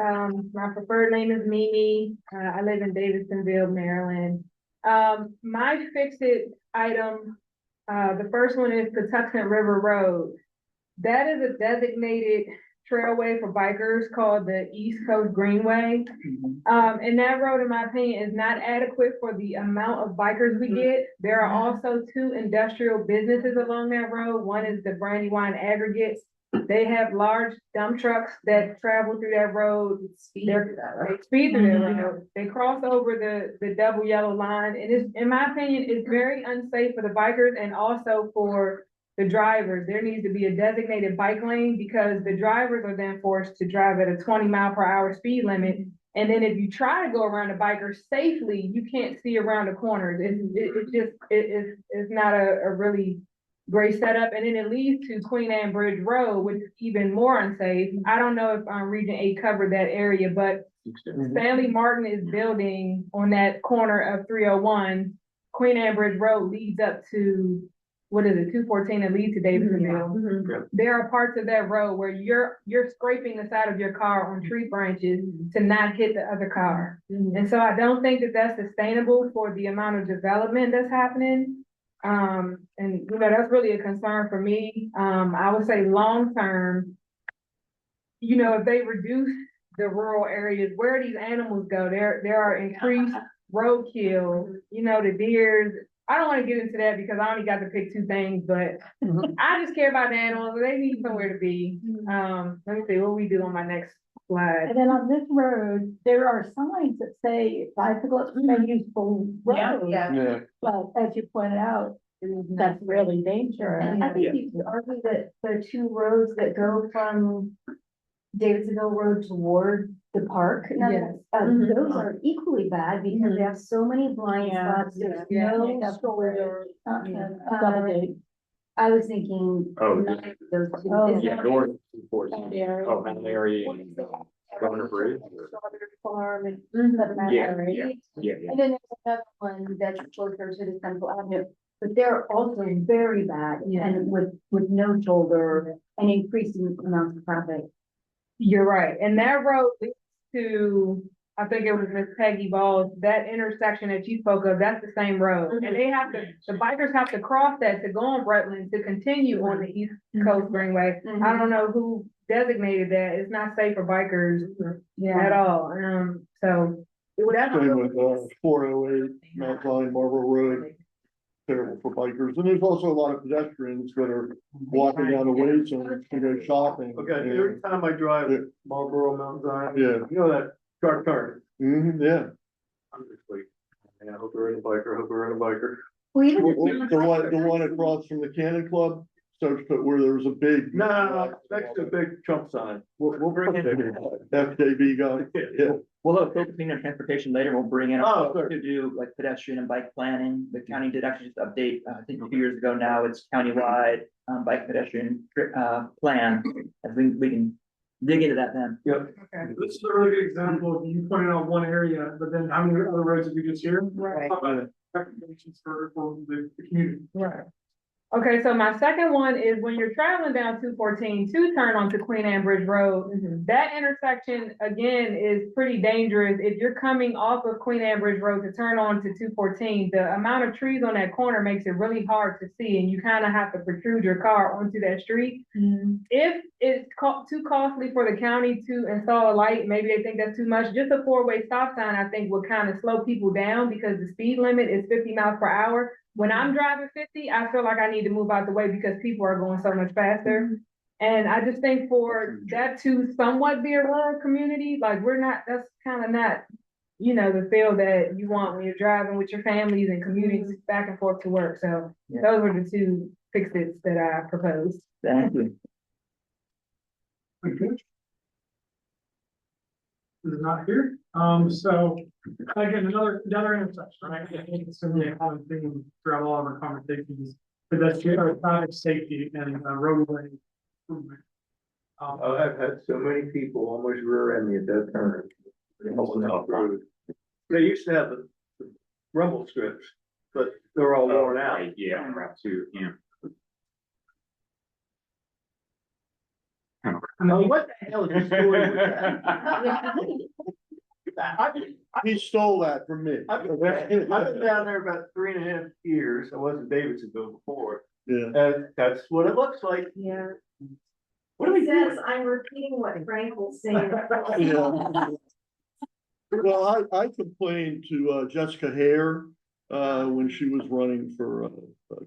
My preferred name is Mimi. I live in Davidsonville, Maryland. My fix-it item, the first one is Patuxent River Road. That is a designated trailway for bikers called the East Coast Greenway. And that road, in my opinion, is not adequate for the amount of bikers we get. There are also 2 industrial businesses along that road. One is the Brandywine Aggregates. They have large dump trucks that travel through that road. They speed through that road. They cross over the double yellow line. And it's, in my opinion, it's very unsafe for the bikers and also for the drivers. There needs to be a designated bike lane because the drivers are then forced to drive at a 20-mile-per-hour speed limit. And then if you try to go around the bikers safely, you can't see around the corners. It's not a really great setup. And then it leads to Queen Anne Bridge Road, which is even more unsafe. I don't know if Region 8 covered that area, but Stanley Martin is building on that corner of 301. Queen Anne Bridge Road leads up to, what is it, 214 and leads to Davidsonville. There are parts of that road where you're scraping the side of your car on tree branches to not hit the other car. And so I don't think that that's sustainable for the amount of development that's happening. And you know, that's really a concern for me. I would say long-term, you know, if they reduce the rural areas, where these animals go, there are increased roadkill, you know, the deers. I don't want to get into that because I only got to pick 2 things, but I just care about the animals. They need somewhere to be. Let me see what we do on my next slide. And then on this road, there are signs that say bicyclists may use full road. Yeah. But as you pointed out, that's really dangerous. I think you could argue that the 2 roads that go from Davidsonville Road toward the park, those are equally bad because they have so many blind spots. There's no storage. I was thinking. Those 2. Yeah, north, Mountain area, and Governor Bridge. Farm and Yeah. And then there's another one that's closer to the Central Avenue, but they're also very bad and with no shoulder and increasing amounts of traffic. You're right. And that road leads to, I think it was Miss Peggy Balls, that intersection that you spoke of, that's the same road. And they have to, the bikers have to cross that to go on Rutland to continue on the East Coast Greenway. I don't know who designated that. It's not safe for bikers at all. So that's Same with 408, Mount Zion, Marlboro Road. Terrible for bikers. And there's also a lot of pedestrians that are walking down the way zone to go shopping. Okay, every time I drive Marlboro, Mount Zion, you know that sharp turn. Yeah. I'm just like, I hope we're in a biker, I hope we're in a biker. Well, even The one across from the Cannon Club, so where there was a big. No, next to a big Trump sign. We'll bring in FJB guy. Yeah. We'll have focusing on transportation later. We'll bring in to do like pedestrian and bike planning. The county did actually just update, I think 2 years ago now, it's countywide bike pedestrian plan. As we can dig into that then. Yep. Okay. This is a really good example of you pointing out one area, but then how many other roads did we just hear? Right. Recommendations for the community. Right. Okay, so my second one is when you're traveling down 214 to turn onto Queen Anne Bridge Road, that intersection again is pretty dangerous. If you're coming off of Queen Anne Bridge Road to turn on to 214, the amount of trees on that corner makes it really hard to see, and you kind of have to protrude your car onto that street. If it's too costly for the county to install a light, maybe they think that's too much, just a 4-way stop sign I think would kind of slow people down because the speed limit is 50 miles per hour. When I'm driving 50, I feel like I need to move out the way because people are going so much faster. And I just think for that to somewhat be a rural community, like that's kind of not, you know, the feel that you want when you're driving with your families and commuting back and forth to work. So those were the 2 fixes that I proposed. Thank you. Is not here. So again, another intersection, right? I think it's gonna be a common theme throughout all of our conversations. Pedestrian or traffic safety and roadway improvement. I've had so many people almost rear end me at that turn. They used to have the rumble strips, but they're all worn out. Right, Route 2, And No, what the hell is the story with that? He stole that from me. I've been down there about 3.5 years. I was in Davidsonville before. Yeah. And that's what it looks like. Yeah. What do we do? Says I'm repeating what Frank was saying. Yeah. Well, I complained to Jessica Hare when she was running for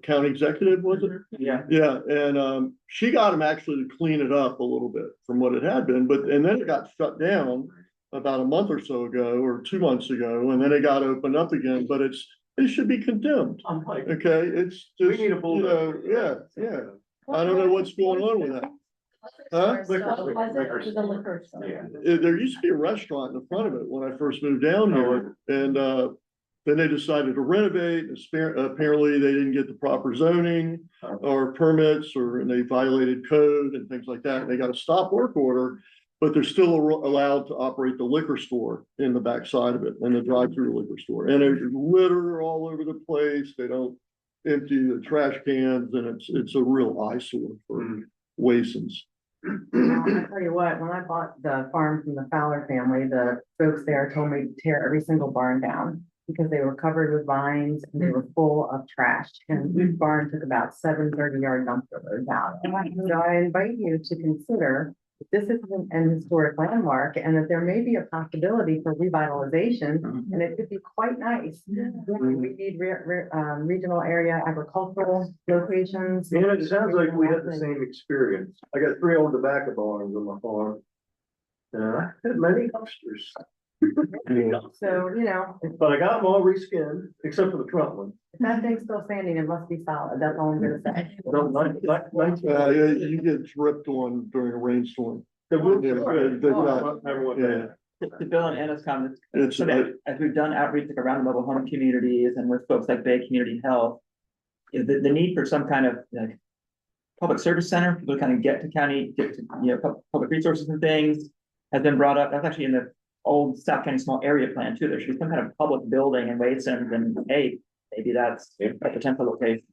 county executive, was it? Yeah. Yeah, and she got him actually to clean it up a little bit from what it had been, and then it got shut down about a month or so ago, or 2 months ago, and then it got opened up again, but it should be condemned. I'm like, Okay, it's we just, need a bulldozer. yeah. I don't know what's going on with that. Huh? Liquor store. There used to be a restaurant in the front of it when I first moved down here, and then they decided to renovate. Apparently, they didn't get the proper zoning or permits, and they violated code and things like that. They got a stop work order, but they're still allowed to operate the liquor store in the backside of it, and the drive-through liquor store. And there's litter all over the place. They don't empty the trash cans, and it's a real eyesore for Wasons. I'll tell you what, when I bought the farm from the Fowler family, the folks there told me to tear every single barn down because they were covered with vines and they were full of trash. And each barn took about 7 30-yard dumpster loads out. So I invite you to consider if this is an historic landmark and that there may be a possibility for revitalization, and it could be quite nice. We need regional area agricultural locations. And it sounds like we had the same experience. I got 3 old tobacco barns on my farm. And I had many dumpsters. So, you know, But I got them all reskinned, except for the front one. if that thing's still standing, it must be solid. That's all I'm gonna say. You get dripped on during a rainstorm. Everyone. To Bill and Anna's comments, It's, so that as we've done outreach like around the mobile home communities and with folks like Bay Community Health, the need for some kind of like public service center, people to kind of get to county, get to, public resources and things has been brought up. That's actually in the old South County small area plan too. There should be some kind of public building in Wasons, and hey, maybe that's a potential location.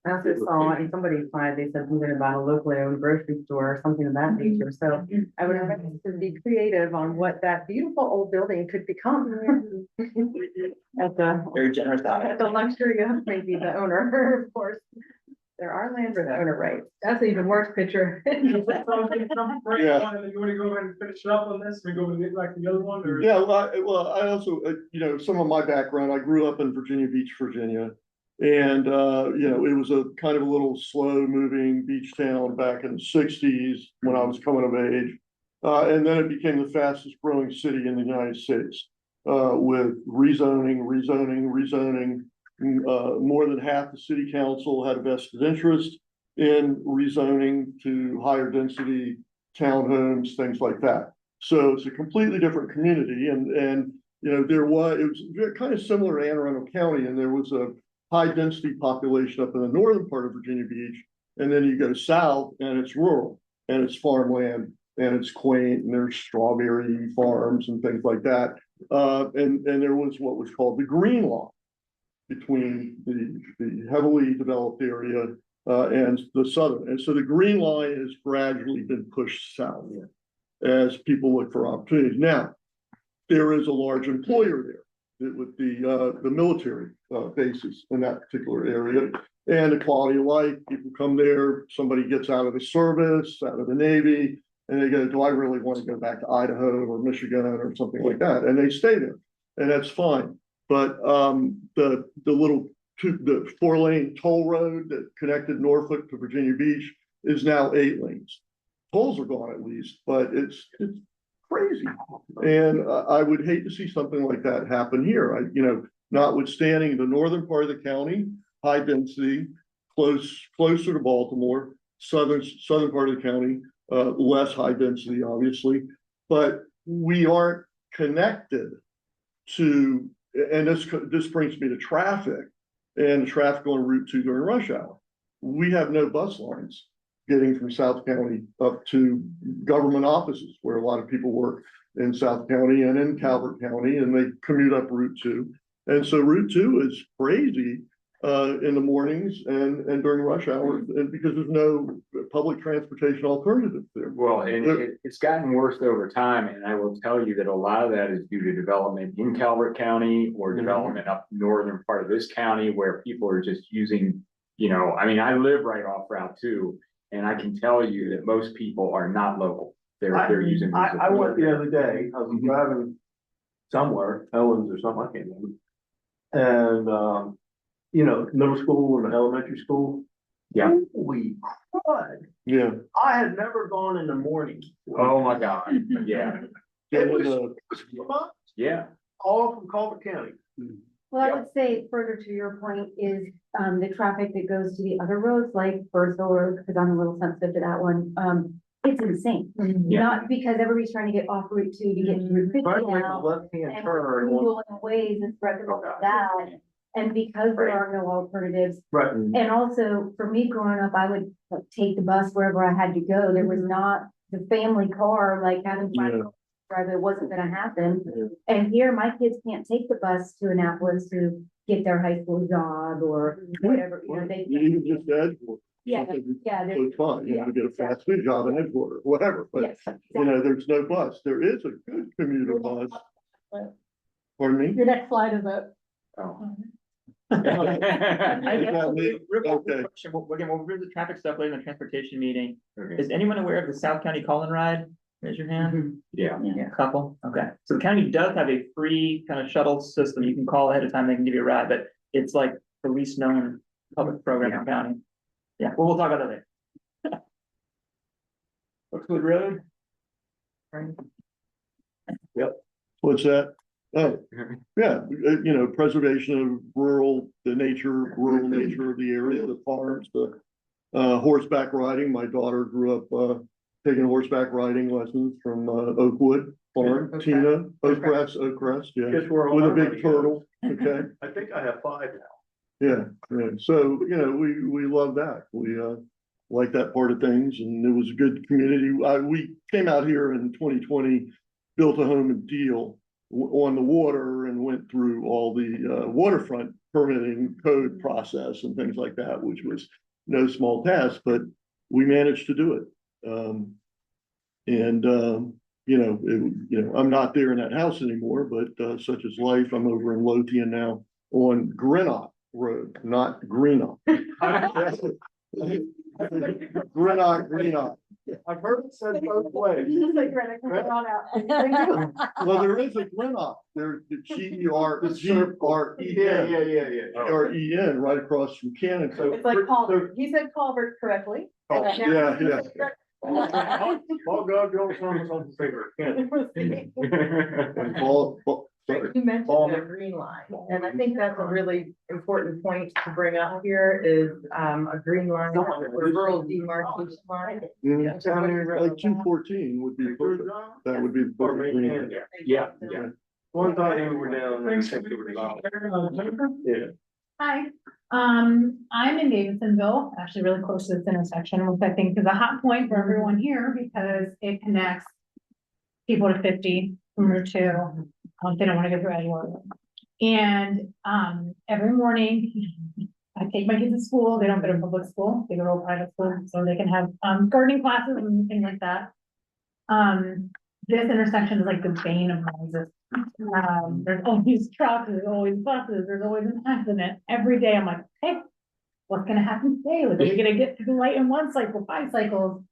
I also saw in somebody's slide, they said something about a locally owned grocery store or something of that nature. So I would invite us to be creative on what that beautiful old building could become. At the, Very generous. at the luxury of maybe the owner, of course. There are land for the owner rights. That's an even worse picture. Yeah. You wanna go ahead and finish up on this and go to like the other one, or? Yeah, well, I also, some of my background, I grew up in Virginia Beach, Virginia. And, it was a kind of a little slow moving beach town back in the 60s when I was coming of age. And then it became the fastest growing city in the United States, with rezoning. More than half the city council had a vested interest in rezoning to higher density townhomes, things like that. So it's a completely different community. And it was kind of similar to Anne Arundel County, and there was a high density population up in the northern part of Virginia Beach. And then you go south and it's rural and it's farmland and it's quaint and there's strawberry farms and things like that. And there was what was called the Green Line between the heavily developed area and the southern. And so the Green Line has gradually been pushed south as people look for opportunities. Now, there is a large employer there with the military bases in that particular area, and the quality of life. People come there, somebody gets out of the service, out of the Navy, and they go, do I really want to go back to Idaho or Michigan or something like that? And they stay there, and that's fine. But the 4-lane toll road that connected Norfolk to Virginia Beach is now 8 lanes. Tolls are gone at least, but it's crazy. And I would hate to see something like that happen here. Notwithstanding the northern part of the county, high density, closer to Baltimore, southern part of the county, less high density, obviously, but we aren't connected to, and this brings me to traffic and traffic on Route 2 during rush hour. We have no bus lines getting from South County up to government offices where a lot of people work in South County and in Calvert County, and they commute up Route 2. And so Route 2 is crazy in the mornings and during rush hour, and because there's no public transportation alternatives there. Well, and it's gotten worse over time, and I will tell you that a lot of that is due to development in Calvert County or development up northern part of this county where people are just using, I mean, I live right off Route 2, and I can tell you that most people are not local. They're using. I went the other day, I was driving somewhere, Owens or something, I can't remember. And, middle school and elementary school. Yeah. We cried. Yeah. I had never gone in the morning. Oh, my God. Yeah. It was fun, Yeah. all from Culver County. Well, I would say further to your point is, the traffic that goes to the other roads, like Burnsville Road, because I'm a little sensitive to that one, it's insane. Yeah. Not because everybody's trying to get off Route 2 to get to Route 50 Right, like the now. left-hand And turn. Google and Waze is recommending that, and because there are no alternatives. Right. And also, for me growing up, I would like, take the bus wherever I had to go. There was not the family car, like having to drive, it wasn't gonna happen. And here, my kids can't take the bus to Annapolis to get their high school job or whatever, they. You can just Edgewater. Yeah, yeah. So it's fine, you can get a fast food job in Edgewater, whatever, but, there's no bus. There is a good commuter bus. Pardon me? Your next slide is it. Oh. Okay. Again, we'll review the traffic stuff later in the transportation meeting. Okay. Is anyone aware of the South County Call-in Ride? Raise your hand. Yeah. Yeah, a couple, okay. So the county does have a free kind of shuttle system. You can call ahead of time, they can give you a ride, but it's like the least known public program in the county. Yeah, well, we'll talk about that later. Oakwood Road. Yep. What's that? Oh, yeah, preservation of rural nature of the area, the farms, the horseback riding. My daughter grew up taking horseback riding lessons from Oakwood Farm, Okay. Tina, Oakcrest, yeah, Guess where all with a our big money turtle, okay? I think I have 5 now. Yeah, so, we love that. We like that part of things, and it was a good community. We came out here in 2020, built a home and deal on the water and went through all the waterfront permitting code process and things like that, which was no small task, but we managed to do it. I'm not there in that house anymore, but such is life. I'm over in Lothian now on Greenock Road, not Greenock. Greenock. I've heard it said both ways. Well, there is a Greenock, there's the G-R-E-N, R-E-N, right across from Cannon. So It's like Culver, he said Culver correctly. yeah. Paul God, your son was on the favorite. You mentioned the green line, and I think that's a really important point to bring up here is, a green line, a rural demarcation line. Like 214 would be perfect. That would be the perfect green line. Yeah. One time we were down. Yeah. Hi, I'm in Davidsonville, actually really close to this intersection, which I think is a hot point for everyone here because it connects people to 50 from Route 2. They don't want to go through Edgewater. And every morning I take my kids to school. They don't go to public school, they go to a private school, so they can have gardening classes and things like that. This intersection is like the bane of my existence. There's always trucks, there's always buses, there's always an accident. Every day I'm like, hey, what's gonna happen today? Like, are we gonna get to the light in 1 cycle, 5 cycles?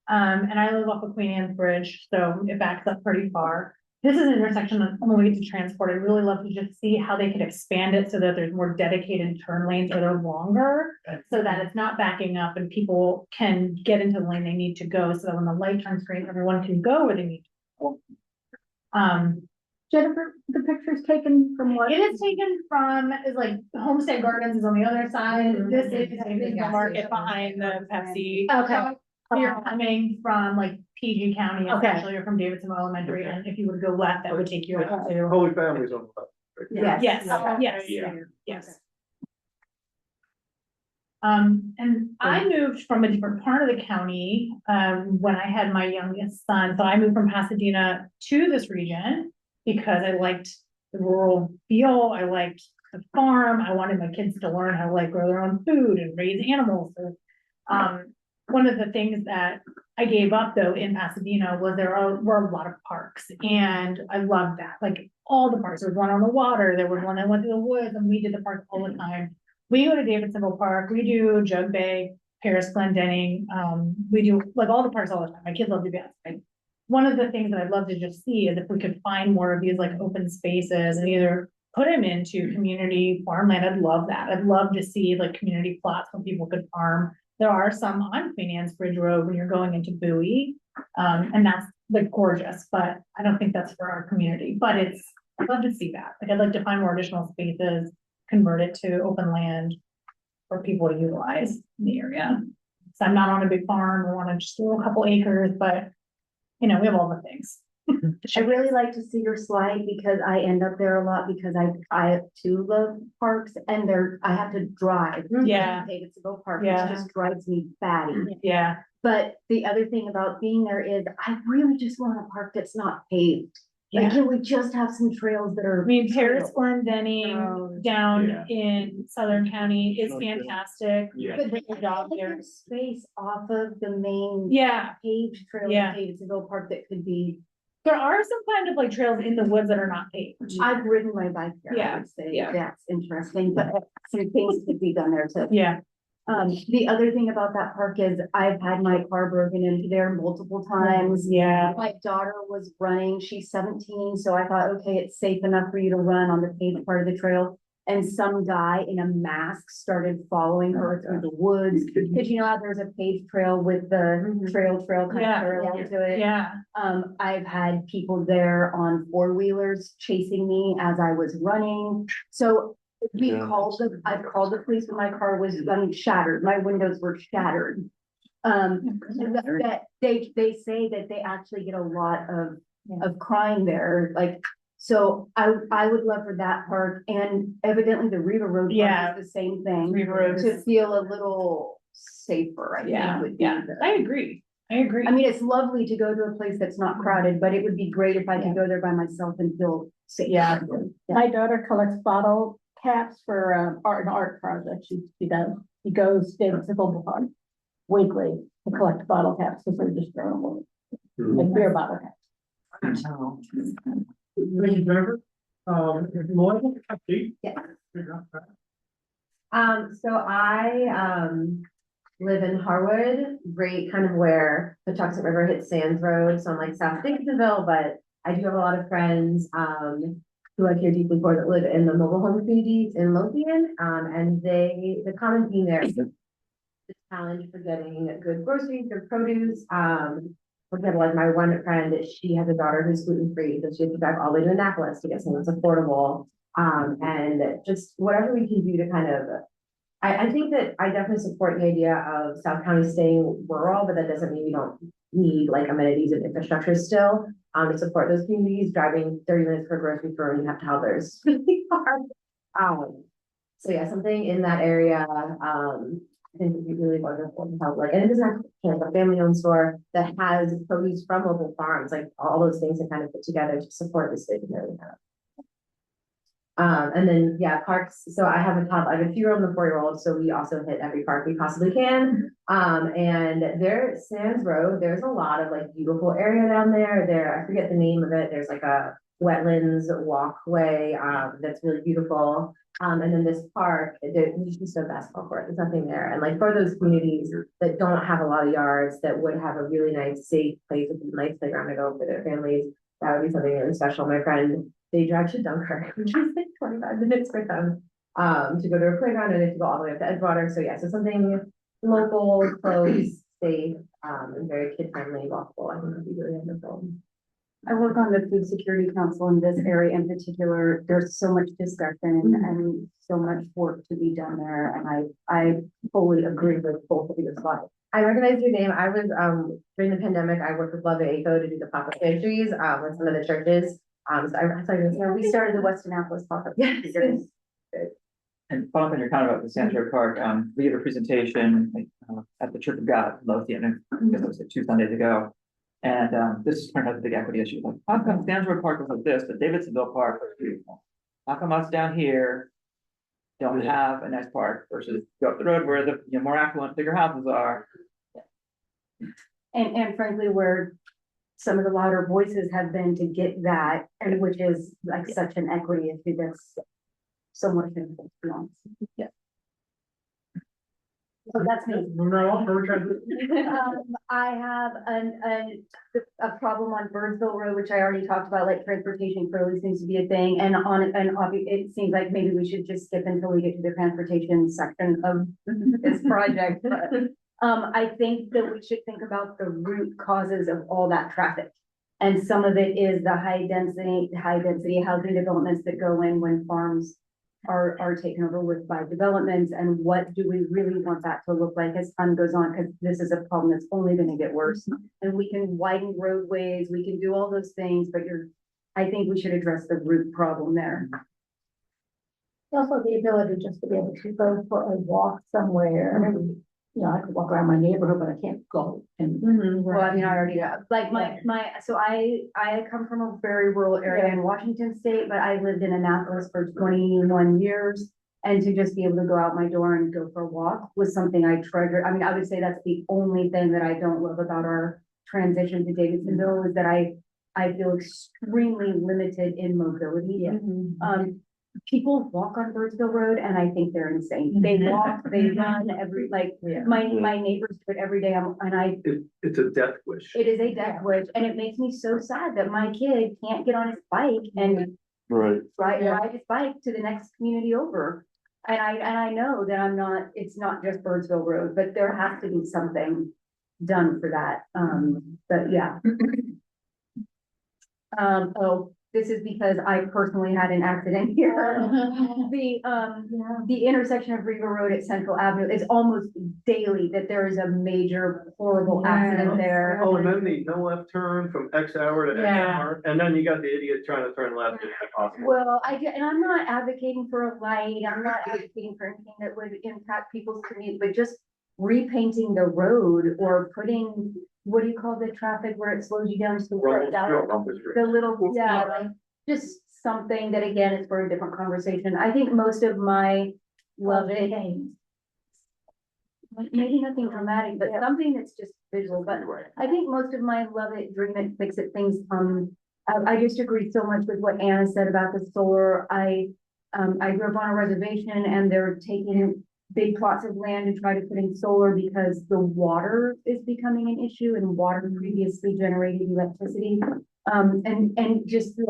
And I live off of Queen Anne's Bridge, so it backs up pretty far. This is an intersection that I'm going to transport. I'd really love to just see how they could expand it so that there's more dedicated turn lanes or they're longer, so that it's not backing up and people can get into the lane they need to go, so that when the light turns green, everyone can go where they need to go. Jennifer, the picture's taken from what? It is taken from, is like Homestead Gardens is on the other side. This is the market behind the Pepsi. Okay. You're coming from like PG County, essentially, or from Davidsonville Elementary, and if you would go left, that would take you up to. Holy Family's on the left. Yes. And I moved from a different part of the county, when I had my youngest son, so I moved from Pasadena to this region because I liked the rural feel, I liked the farm, I wanted my kids to learn how to like grow their own food and raise animals, so, one of the things that I gave up though in Pasadena was were a lot of parks, and I loved that, like all the parks. There was one on the water, there was one that went to the woods, and we did the park all the time. We go to Davidsonville Park, we do Jug Bay, Paris Glendenning, we do like all the parks all the time. My kids love to be outside. One of the things that I'd love to just see is if we could find more of these like open spaces and either put them into community farmland. I'd love that. I'd love to see like community plots where people could farm. There are some on Queen Anne's Bridge Road when you're going into Bowie. And that's like gorgeous, but I don't think that's for our community, but I'd love to see that. Like I'd like to find more additional spaces, convert it to open land for people to utilize in the area. So I'm not on a big farm, I want to just do a couple acres, but we have all the things. I really like to see your slide because I end up there a lot because I too love parks and I have to drive. Yeah. To go park, Yeah. which just drives me batty. Yeah. But the other thing about being there is I really just want a park that's not paved. Like, Yeah. can we just have some trails that are? I mean, Paris Glendenning down in Southern County is fantastic. Yeah. But Good job there. there's space off of the main. Yeah. Paved trail Yeah. in Davidsonville Park that could be. There are some kind of like trails in the woods that are not paved. I've ridden my bike there, I Yeah, would say, yeah. that's interesting, but some things could be done there too. Yeah. The other thing about that park is I've had my car broken into there multiple times. Yeah. My daughter was running, she's 17, so I thought, okay, it's safe enough for you to run on the paved part of the trail. And some guy in a mask started following her through the woods. Did you know how there's a paved trail with the trail kind Yeah. of parallel to it? Yeah. I've had people there on 4-wheelers chasing me as I was running. So I've called the police when my car was shattered. My windows were shattered. That they say that they actually get a lot of crime there. Like, so I would love for that park, and evidently the Riva Road park is the same thing. Riva Road To feel a little safer, I think would be. I agree. I mean, it's lovely to go to a place that's not crowded, but it would be great if I could go there by myself and feel safe. Yeah. My daughter collects bottle caps for an art project. She does. She goes to the Global Park weekly to collect bottle caps because they're just throwing away. Like beer bottle caps. Thank you, Jennifer. Melissa, Kate? Yeah. So I live in Harwood, right kind of where the Tuxet River hits Sands Road, so I'm like South Dickinsonville, but I do have a lot of friends who I care deeply for that live in the mobile home communities in Lothian, and the common theme there is the challenge for getting good groceries, good produce. For example, like my one friend, she has a daughter who's gluten-free, so she has to drive all the way to Annapolis to get something that's affordable. And just whatever we can do to kind of, I think that I definitely support the idea of South County staying rural, but that doesn't mean we don't need like amenities and infrastructure still. To support those communities, driving 30 minutes per grocery store, and you have to have those really hard. So yeah, something in that area, I think would be really wonderful to have, like, and it doesn't have to be like a family-owned store that has produce from local farms, like all those things to kind of put together to support this vision that we have. And then, yeah, parks. So I have a 2-year-old and a 4-year-old. So we also hit every park we possibly can. And there, Sands Road, there's a lot of like beautiful area down there. I forget the name of it. There's like a wetlands walkway, that's really beautiful. And then this park, there's just no basketball court. There's nothing there. And like for those communities that don't have a lot of yards, that would have a really nice, safe place with a nice playground to go for their families, that would be something really special. My friend, they drive to Dunkirk, which is like 25 minutes for them, to go to a playground, and they have to go all the way up to Edgewater. So yeah, so something local, close, safe, and very kid-friendly, walkable, I think would be really wonderful. I work on the Food Security Council in this area in particular. There's so much discussion and so much work to be done there. And I fully agree with both of your slides. I recognize your name. I was, during the pandemic, I worked with Love Eco to do the pop-up pantries, with some of the churches. So I saw you. We started the West Annapolis pop-up. Yes. And following your comment about the Sands Road Park, we gave a presentation at the Church of God in Lothian, I guess it was like 2 Sundays ago. And this turned out a big equity issue. Like, how come Sands Road Park was like this, but Davidsonville Park was beautiful? How come us down here don't have a nice park versus go up the road where the more affluent, bigger houses are? And frankly, where some of the louder voices have been to get that, and which is like such an equity issue that's so much simple, to be honest. Yeah. So that's me. I have a problem on Birdsville Road, which I already talked about, like transportation clearly seems to be a thing, and it seems like maybe we should just skip until we get to the transportation section of this project, but I think that we should think about the root causes of all that traffic. And some of it is the high density housing developments that go in when farms are taken over with by developments, and what do we really want that to look like as time goes on, because this is a problem that's only going to get worse. And we can widen roadways, we can do all those things, but I think we should address the root problem there. Also the ability just to be able to go for a walk somewhere. You know, I could walk around my neighborhood, but I can't go. And Well, I mean, I already have, like so I come from a very rural area in Washington State, but I lived in Annapolis for 21 years. And to just be able to go out my door and go for a walk was something I treasured. I mean, I would say that's the only thing that I don't love about our transition to Davidsonville, is that I feel extremely limited in mobility. People walk on Birdsville Road and I think they're insane. They walk, they run my neighbors do it every day. It's a death wish. It is a death wish, and it makes me so sad that my kid can't get on his bike and ride his bike to the next community over. And I know that it's not just Birdsville Road, but there has to be something done for that. But yeah. This is because I personally had an accident here. The intersection of Riva Road at Central Avenue is almost daily that there is a major horrible accident there. Oh, and then the no left turn from X hour to X hour, and then you got the idiot trying to turn left. Well, and I'm not advocating for a light, I'm not advocating for anything that would impact people's commute, but just repainting the road or putting, what do you call the traffic where it slows you down? The little, like just something that, again, is for a different conversation. I think most of my love it, maybe nothing dramatic, but something that's just visual. But I think most of my love it, dream it, fix it things. I just agree so much with what Anna said about the solar. I grew up on a reservation, and they're taking big plots of land to try to put in solar because the water is becoming an issue, and water previously generated electricity. And just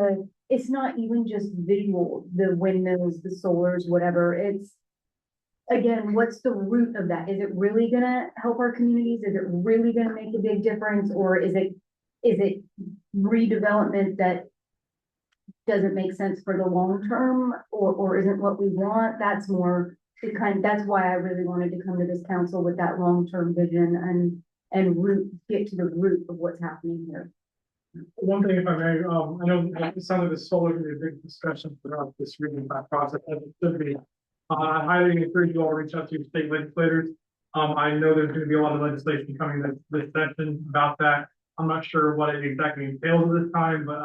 it's not even just visual, the windmills, the solars, whatever. It's, again, what's the root of that? Is it really gonna help our communities? Is it really gonna make a big difference? Or is it redevelopment that doesn't make sense for the long term, or isn't what we want? That's more that's why I really wanted to come to this council with that long-term vision and get to the root of what's happening here. One thing, if I may, I know some of the solar is a big discussion throughout this reading process, as it should be. I highly encourage you all to reach out to your state legislators. I know there's going to be a lot of legislation coming this session about that. I'm not sure what it exactly entails at this time, but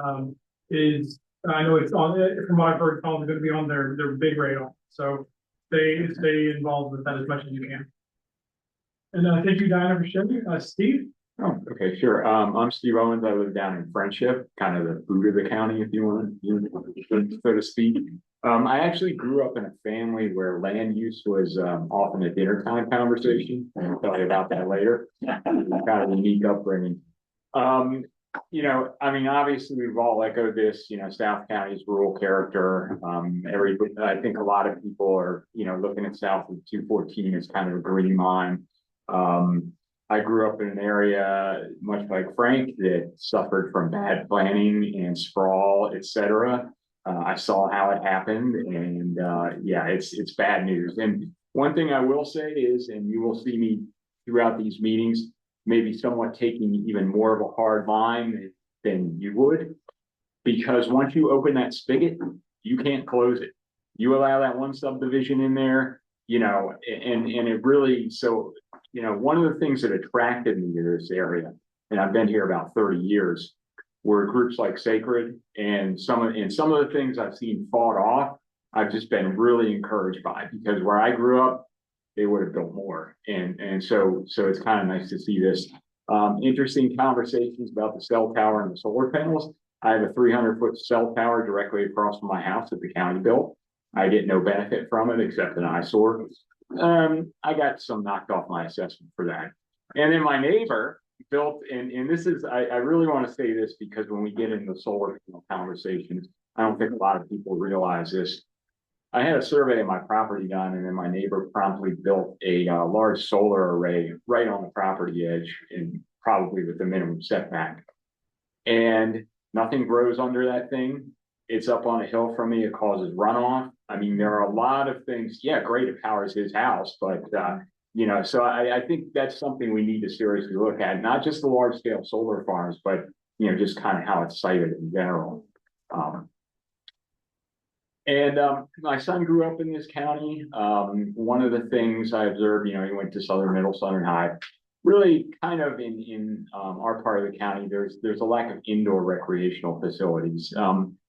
I know it's on, from what I've heard, it's all going to be on their big radar. So stay involved with that as much as you can. And thank you, Diana, for sharing. Steve? Oh, okay, sure. I'm Steve Owens. I live down in Friendship, kind of the boot of the county, if you want, so to speak. I actually grew up in a family where land use was often a dinner time conversation. I'll tell you about that later. Kind of a unique upbringing. You know, I mean, obviously we've all echoed this, you know, South County's rural character. I think a lot of people are, you know, looking at South of 214 as kind of a green line. I grew up in an area, much like Frank, that suffered from bad planning and sprawl, etc. I saw how it happened, and yeah, it's bad news. And one thing I will say is, and you will see me throughout these meetings, maybe somewhat taking even more of a hard line than you would, because once you open that spigot, you can't close it. You allow that one subdivision in there, you know, and it really, so, you know, one of the things that attracted me to this area, and I've been here about 30 years, were groups like Sacred, and some of the things I've seen fought off, I've just been really encouraged by, because where I grew up, they would have built more. And so it's kind of nice to see this. Interesting conversations about the cell tower and the solar panels. I have a 300-foot cell tower directly across from my house that the county built. I get no benefit from it except an eyesore. I got some knocked off my assessment for that. And then my neighbor built, and this is, I really want to say this because when we get into solar conversations, I don't think a lot of people realize this. I had a survey of my property done, and then my neighbor promptly built a large solar array right on the property edge, and probably with the minimum setback. And nothing grows under that thing. It's up on a hill from me. It causes runoff. I mean, there are a lot of things. Yeah, great, it powers his house, but you know, so I think that's something we need to seriously look at. Not just the large scale solar farms, but you know, just kind of how it's sited in general. My son grew up in this county. One of the things I observed, you know, he went to Southern Middle, Southern High. Really, kind of in our part of the county, there's a lack of indoor recreational facilities.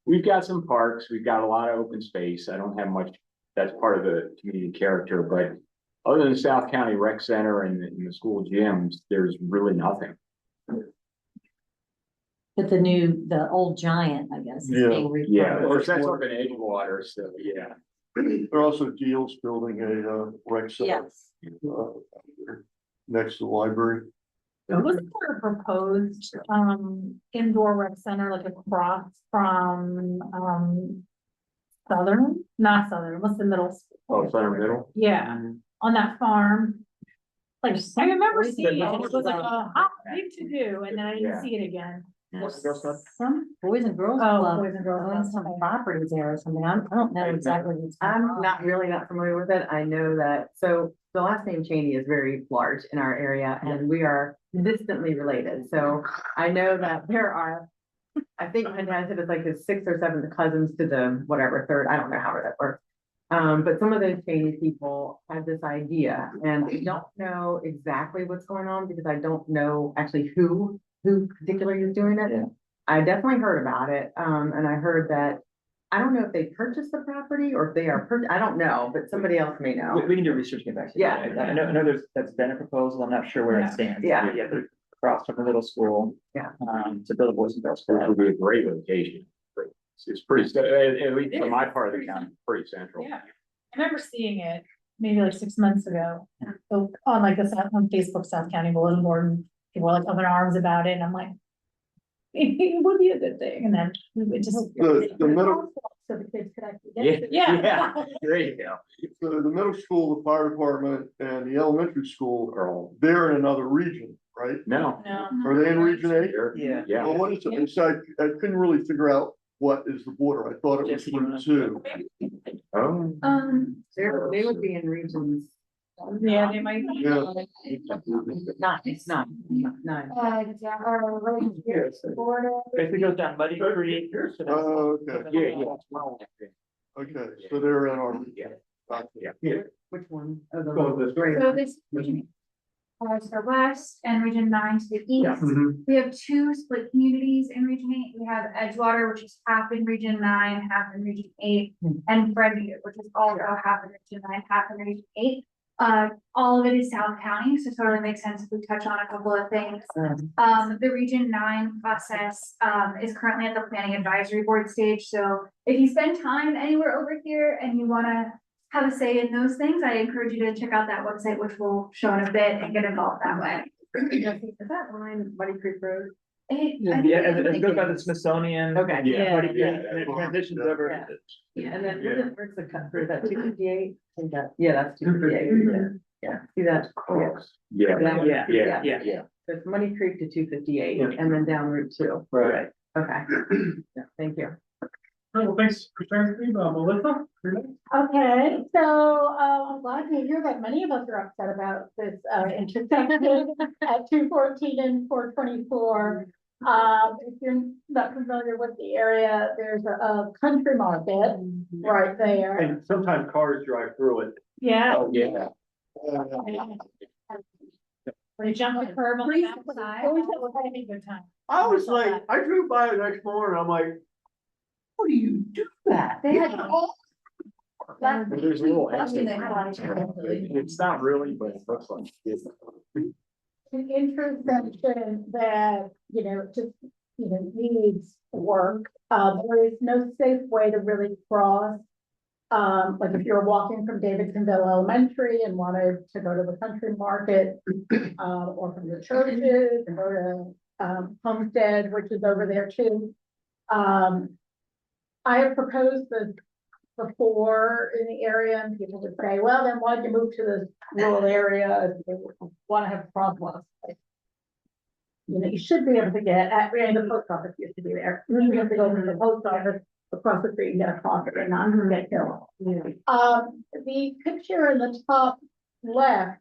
We've got some parks, we've got a lot of open space. I don't have much that's part of the community character, but other than the South County Rec Center and the school gyms, there's really nothing. But the old giant, I guess, is being refurbished. Yeah, of course, that's up in Edgewater, so yeah. There are also deals building a rec center. Yes. Next to the library. Wasn't there a proposed, indoor rec center like across from, not Southern, what's the middle? Oh, Southern Middle? Yeah, on that farm. Like, I remember seeing it, and it was like a hot thing to do, and then I didn't see it again. Some Boys and Girls Oh, Club Boys and Girls owns some properties there or something. I don't know exactly. What it's I'm not familiar with it. I know that, so the last name Cheney is very large in our area and we are distantly related. So I know that there are, I think Manhasset is like his 6th or 7th cousins to the whatever third, I don't know how that works. But some of those Cheney people have this idea and I don't know exactly what's going on because I don't know actually who particularly is doing it. Yeah. I definitely heard about it. And I heard that, I don't know if they purchased the property or if they are, I don't know, but somebody else may know. We can do research, get back to you. Yeah. I know that's been a proposal. I'm not sure where it stands. Yeah. Yeah, they're across from the middle school. Yeah. To build a Boys and Girls Which Club. would be a great location. It's pretty, at least for my part of the county, pretty central. Yeah, I remember seeing it maybe like 6 months ago. So on like on Facebook, South County Bulletin Board, and people were like up in arms about it, and I'm like, it would be a good thing, and then it just. The middle, So the kids could actually get it. Yeah, there you go. the middle school, the fire department and the elementary school are all, they're in another region, right? No. No. Are they in region 8? Yeah. Yeah. Well, what is it? And so I couldn't really figure out what is the border. I thought it was Jesse, you Route wanna- 2. Oh. They would be in regions. Yeah, they might. Yeah. It's not. Basically goes down Muddy Creek. Oh, okay. Yeah. Okay, so they're in our. Yeah. Which one? So this region, to the west and region 9 to the east. We have 2 split communities in region 8. We have Edgewater, which is half in region 9, half in region 8, and Frederick, which is also half in region 9, half in region 8. All of it is South County, so it totally makes sense if we touch on a couple of things. The region 9 process is currently at the planning advisory board stage. So if you spend time anywhere over here and you wanna have a say in those things, I encourage you to check out that website, which will show in a bit, and get involved that way. Is that line Muddy Creek Road? Yeah, it goes by the Smithsonian. Okay. Yeah. Muddy Creek, and it transitions over. Yeah, and then where's the cut through that 258? Yeah, that's 258. Yeah, see that? Yeah. That one? Yeah. So it's Muddy Creek to 258 and then down Route 2. Right. Okay. Yeah, thank you. Well, thanks for sharing with me, Melissa. Okay, so, I'm glad to hear that many of us are upset about this, intersection at 214 and 424. If you're not familiar with the area, there's a country market right there. And sometimes cars drive through it. Yeah. Oh, yeah. Where you jump the curb on the backside. Always have a good time. I was like, I drove by the next morning, I'm like, how do you do that? They had There's a little exit. It's not really, but it looks like it. It intersection that, just, needs work. There is no safe way to really cross. Like if you're walking from Davidsonville Elementary and wanted to go to the country market, or from the churches and go to, Homestead, which is over there too. I have proposed this before in the area, and people would say, well, then why'd you move to this rural area if you want to have crosswalks? You should be able to get at, the post office used to be there. You should be able to go to the post office across the street and get a coffee and not get killed. The picture in the top left,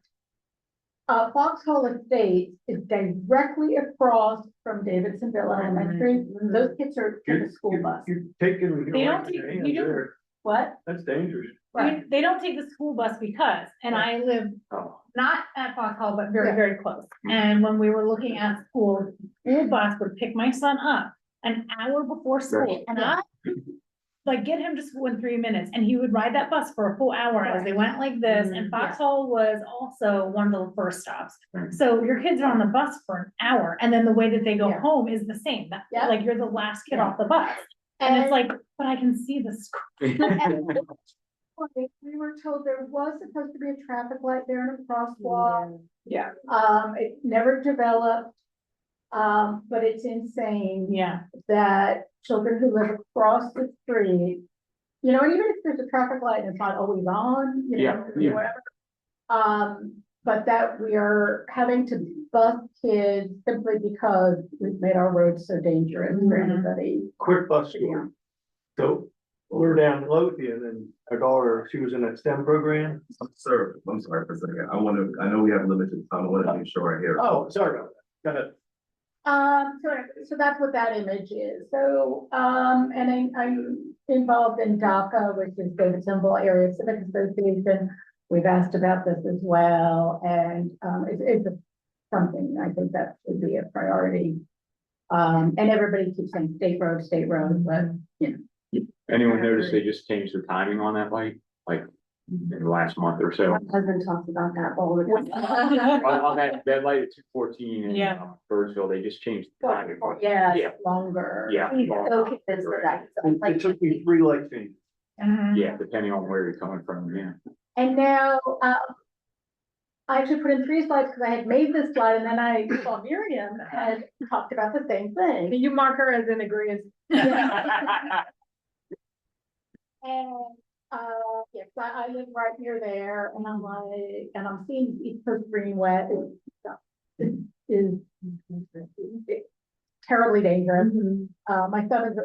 Foxhole Estates is directly across from Davidsonville Elementary. Those kids are in the school bus. You're taking. They don't take, you do, what? That's dangerous. They don't take the school bus because, and I live not at Foxhole, but very, very close. And when we were looking at school bus would pick my son up an hour before school, and I like get him to school in 3 minutes, and he would ride that bus for a full hour as they went like this. And Foxhole was also one of the first stops. So your kids are on the bus for an hour, and then the way that they go home is the same. Like you're the last kid off the bus. And it's like, but I can see the school. We were told there was supposed to be a traffic light there and a crosswalk. It never developed. But it's insane. That children who live across the street, and even if there's a traffic light and it's not always on, whatever. But that we are having to bus kids simply because we've made our roads so dangerous for anybody. Quick bus story. So we were down in Lothian and our daughter, she was in that STEM program. Sir, I'm sorry for a second. I know we have limited time. I want to make sure I hear. Oh, sorry about that. Go ahead. So that's what that image is. So, and I'm involved in DACA, which is Davidsonville Area Civic Association. We've asked about this as well, and it's something I think that should be a priority. And everybody keeps saying state road, but Anyone notice they just changed the timing on that light, like in the last month or so? My husband talks about that all the time. On that light at 214 in Birdsville, they just changed the timing. Longer. He's so convinced of that. It took me 3 light changes. Yeah, depending on where you're coming from, And now, I actually put in 3 slides because I had made this slide, and then I saw Miriam had talked about the same thing. Can you mark her as in agreement? And, yes, I live right near there, and I'm like, and I'm seeing East Coast Greenway is terribly dangerous. My son is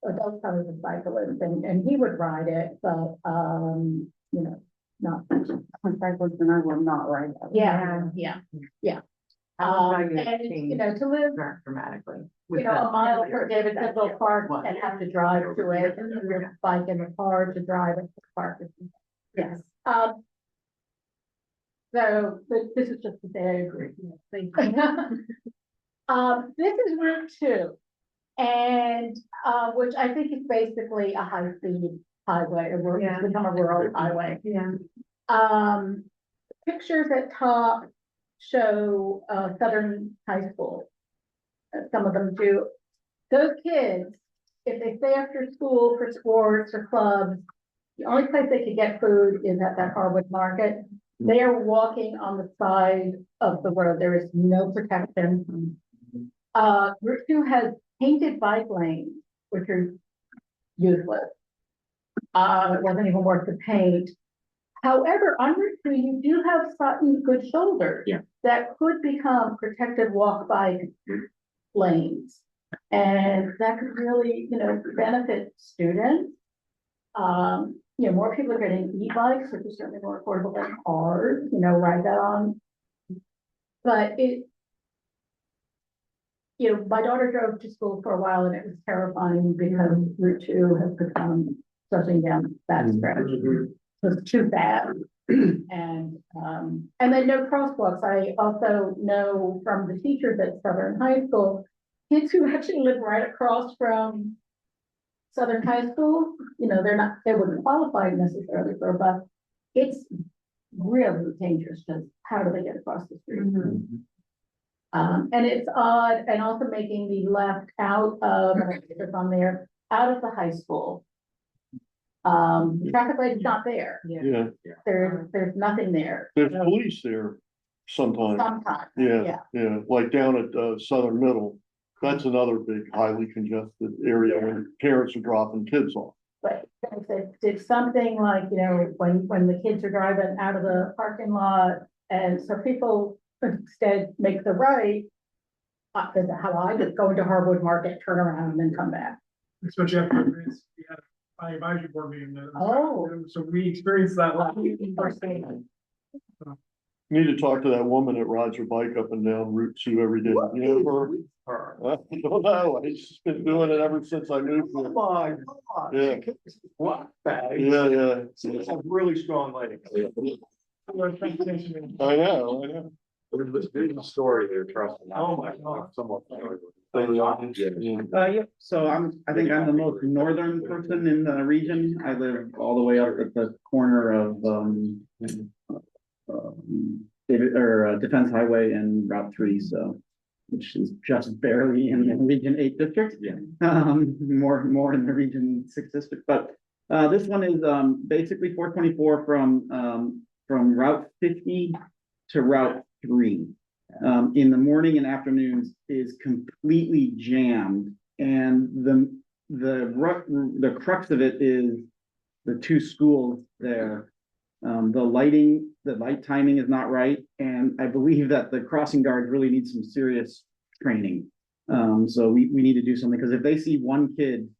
adult son is a cyclist, and he would ride it, but, not. Cyclist and I will not ride that. And, to live dramatically. a mile per Davidsonville Park and have to drive to it, and your bike in the car to drive it to the park. Yes. So this is just to say I agree. Thank you. This is Route 2, and which I think is basically a high-speed highway, or it's become a rural highway. Pictures at top show Southern High School. Some of them do. Those kids, if they stay after school for sports or clubs, the only place they could get food is at that Harwood Market. They are walking on the side of the road. There is no protection. Route 2 has painted bike lanes, which are useless. It wasn't even worth the paint. However, on Route 2, you do have certain good shoulders that could become protected walk bike lanes. And that could really, benefit students. More people are getting e-bikes, which is certainly more affordable than cars, ride that on. But my daughter drove to school for a while, and it was terrifying because Route 2 has become shutting down that stretch. It's too bad. And then no crosswalks. I also know from the teachers at Southern High School, kids who actually live right across from Southern High School, they wouldn't qualify necessarily for a bus. It's really dangerous because how do they get across the street? And it's odd, and also making the left out of, and I put this on there, out of the high school. The traffic light is not there. Yeah, There's nothing there. there's police there sometimes. Sometimes, Yeah, yeah, like down at Southern Middle. That's another big highly congested area when parents are dropping kids off. But if it's something like, you know, when the kids are driving out of the parking lot, and so people instead make the right. That's how I did, go into Harwood Market, turn around and then come back. Especially after we had a planning advisory board meeting there. Oh. So we experienced that last. Need to talk to that woman that rides her bike up and down Route 2 every day. You know her? I don't know. She's been doing it ever since I moved here. Oh my God. Yeah. What bag? Yeah. It's a really strong lady. I know. There's a story there, trust me. Oh my God. Somewhat. Yeah, so I think I'm the most northern person in the region. I live all the way up at the corner of, Defense Highway and Route 3, so, which is just barely in the Region 8 district. Yeah. More in the Region 6 district, but, this one is, basically 424 from Route 50 to Route 3. In the morning and afternoons is completely jammed, and the crux of it is the two schools there. The light timing is not right, and I believe that the crossing guards really need some serious training. So we need to do something, because if they see one kid,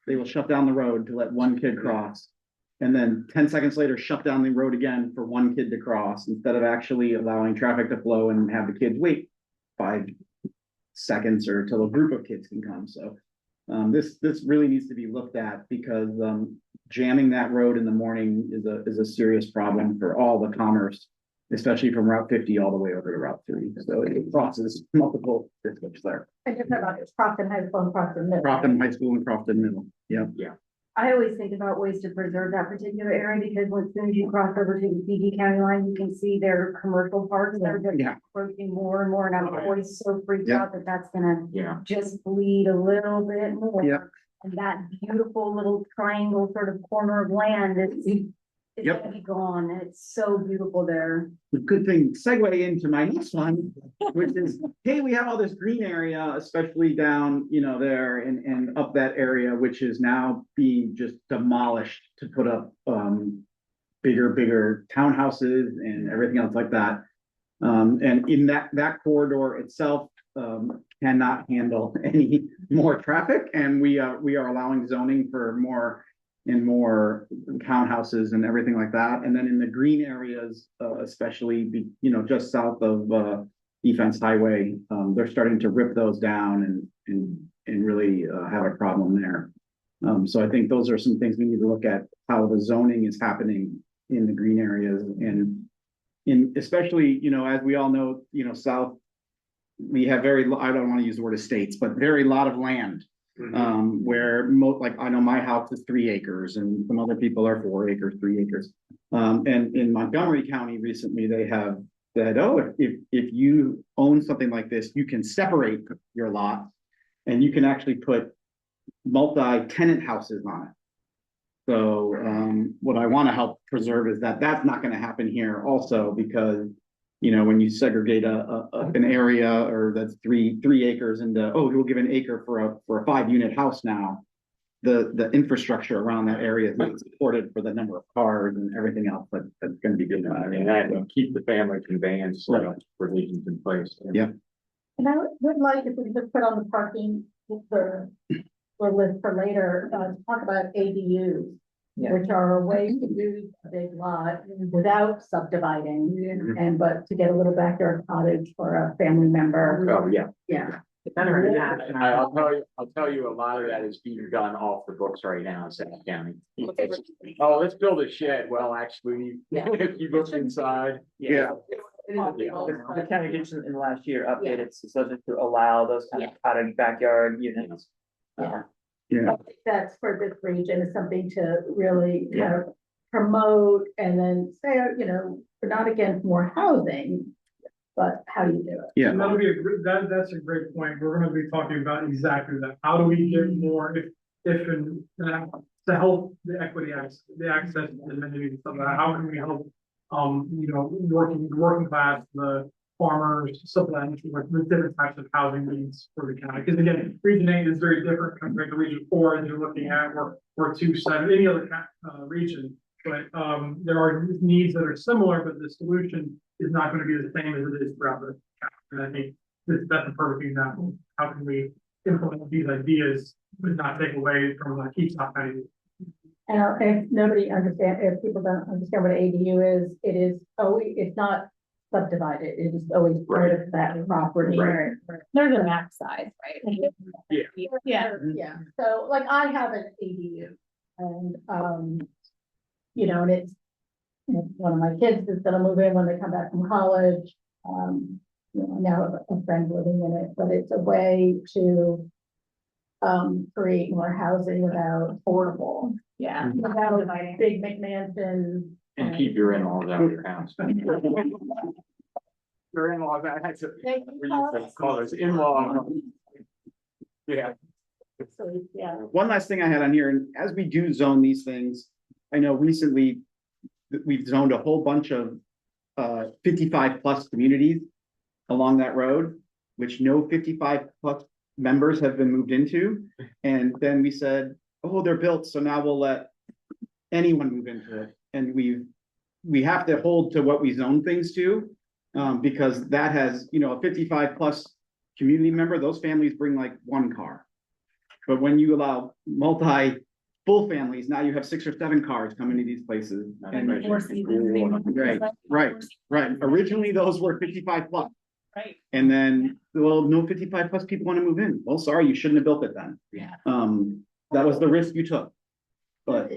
they will shut down the road to let one kid cross. And then 10 seconds later, shut down the road again for one kid to cross, instead of actually allowing traffic to flow and have the kids wait 5 seconds or till a group of kids can come. So this really needs to be looked at, because jamming that road in the morning is a serious problem for all the commerce, especially from Route 50 all the way over to Route 3. So it crosses multiple districts there. And just about it's Crofton High School and Crofton Middle. Crofton High School and Crofton Middle. Yep. Yeah. I always think about ways to preserve that particular area, because as soon as you cross over to the PG County line, you can see their commercial parks that are just approaching more and more, and I'm always so freaked out that that's gonna just bleed a little bit more. And that beautiful little triangle sort of corner of land is gonna be gone, and it's so beautiful there. The good thing, segue into my next one, which is, hey, we have all this green area, especially down, there and up that area, which is now being just demolished to put up bigger townhouses and everything else like that. And in that corridor itself cannot handle any more traffic, and we are allowing zoning for more townhouses and everything like that. And then in the green areas, especially just south of Defense Highway, they're starting to rip those down and really have a problem there. So I think those are some things we need to look at, how the zoning is happening in the green areas, and especially, as we all know, south, we have I don't want to use the word estates, but very lot of land. Where like I know my house is 3 acres and some other people are 4 acres, 3 acres. And in Montgomery County recently, they have said, oh, if you own something like this, you can separate your lot and you can actually put multi-tenant houses on it. So what I want to help preserve is that that's not going to happen here also, because when you segregate an area or that's three acres into, we'll give an acre for a 5-unit house now, the infrastructure around that area is not supported for the number of cars and everything else that's going to be good. And keep the family conveyance provisions in place. Yeah. And I would like, if we could put on the parking for list for later, talk about ADUs. Which are a way to use a big lot without subdividing, but to get a little backyard cottage for a family member. Oh, yeah. Yeah. I'll tell you, a lot of that is being done off the books right now in SAC County. Oh, let's build a shed. Well, actually, if you look inside. The county did in the last year updated so to allow those kind of cottage backyard units. I think that's for this region is something to really kind of promote, and then say, we're not against more housing, but how do you do it? Yeah. And that'll be that's a great point. We're gonna be talking about exactly that. How do we get more, if and, to help the equity access, the access to the amenities and stuff like that, how can we help, working class, the farmers, stuff like that, with different types of housing needs for the county? Because again, region 8 is very different compared to region 4, as you're looking at, or 2-7, any other region. But there are needs that are similar, but the solution is not going to be the same as it is throughout the county. And I think that's a perfect example. How can we implement these ideas but not take away from keep South County? And if nobody understand, if people don't understand what ADU is, it is always, it's not subdivided, it is always part of that property. Right. There's a max size, right? Yeah. Yeah, so like I have an ADU and, and it's, one of my kids is gonna move in when they come back from college. Now a friend living in it, but it's a way to create more housing without affordable. Yeah. Without a big McMansion. And keep your in-laws out of your house. Your in-laws, I had to. Call those in-law. Yeah. So, yeah. One last thing I had on here, and as we do zone these things, I know recently we've zoned a whole bunch of 55 plus communities along that road, which no 55 plus members have been moved into. And then we said, oh, they're built, so now we'll let anyone move into it. And we have to hold to what we zone things to, because that has, a 55 plus community member, those families bring like one car. But when you allow full families, now you have 6 or 7 cars coming to these places. And right. Originally, those were 55 plus. Right. And then, well, no 55 plus people want to move in. Well, sorry, you shouldn't have built it then. Yeah. That was the risk you took. But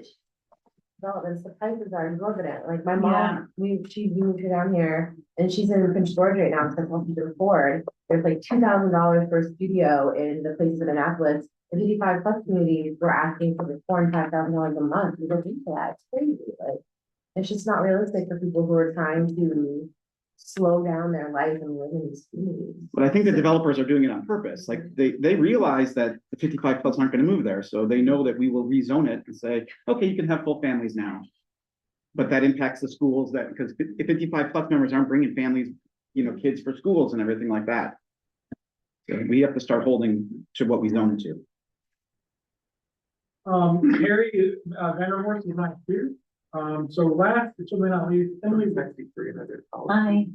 developments, the prices are exorbitant. Like my mom, she moved down here and she's in Prince George right now because she can afford. There's like $2,000 for a studio in the place in Annapolis. The 55 plus communities were asking for the $4,000 and $5,000 a month. We look into that. It's crazy. Like it's just not realistic for people who are trying to slow down their life and live in these communities. But I think the developers are doing it on purpose. Like they realize that the 55 plus aren't going to move there. So they know that we will rezone it and say, okay, you can have full families now. But that impacts the schools because if 55 plus members aren't bringing families, kids for schools and everything like that. So we have to start holding to what we zone to. Harry Vanderhorst is not here. So last, but certainly not least, Emily's next week for another. Hi.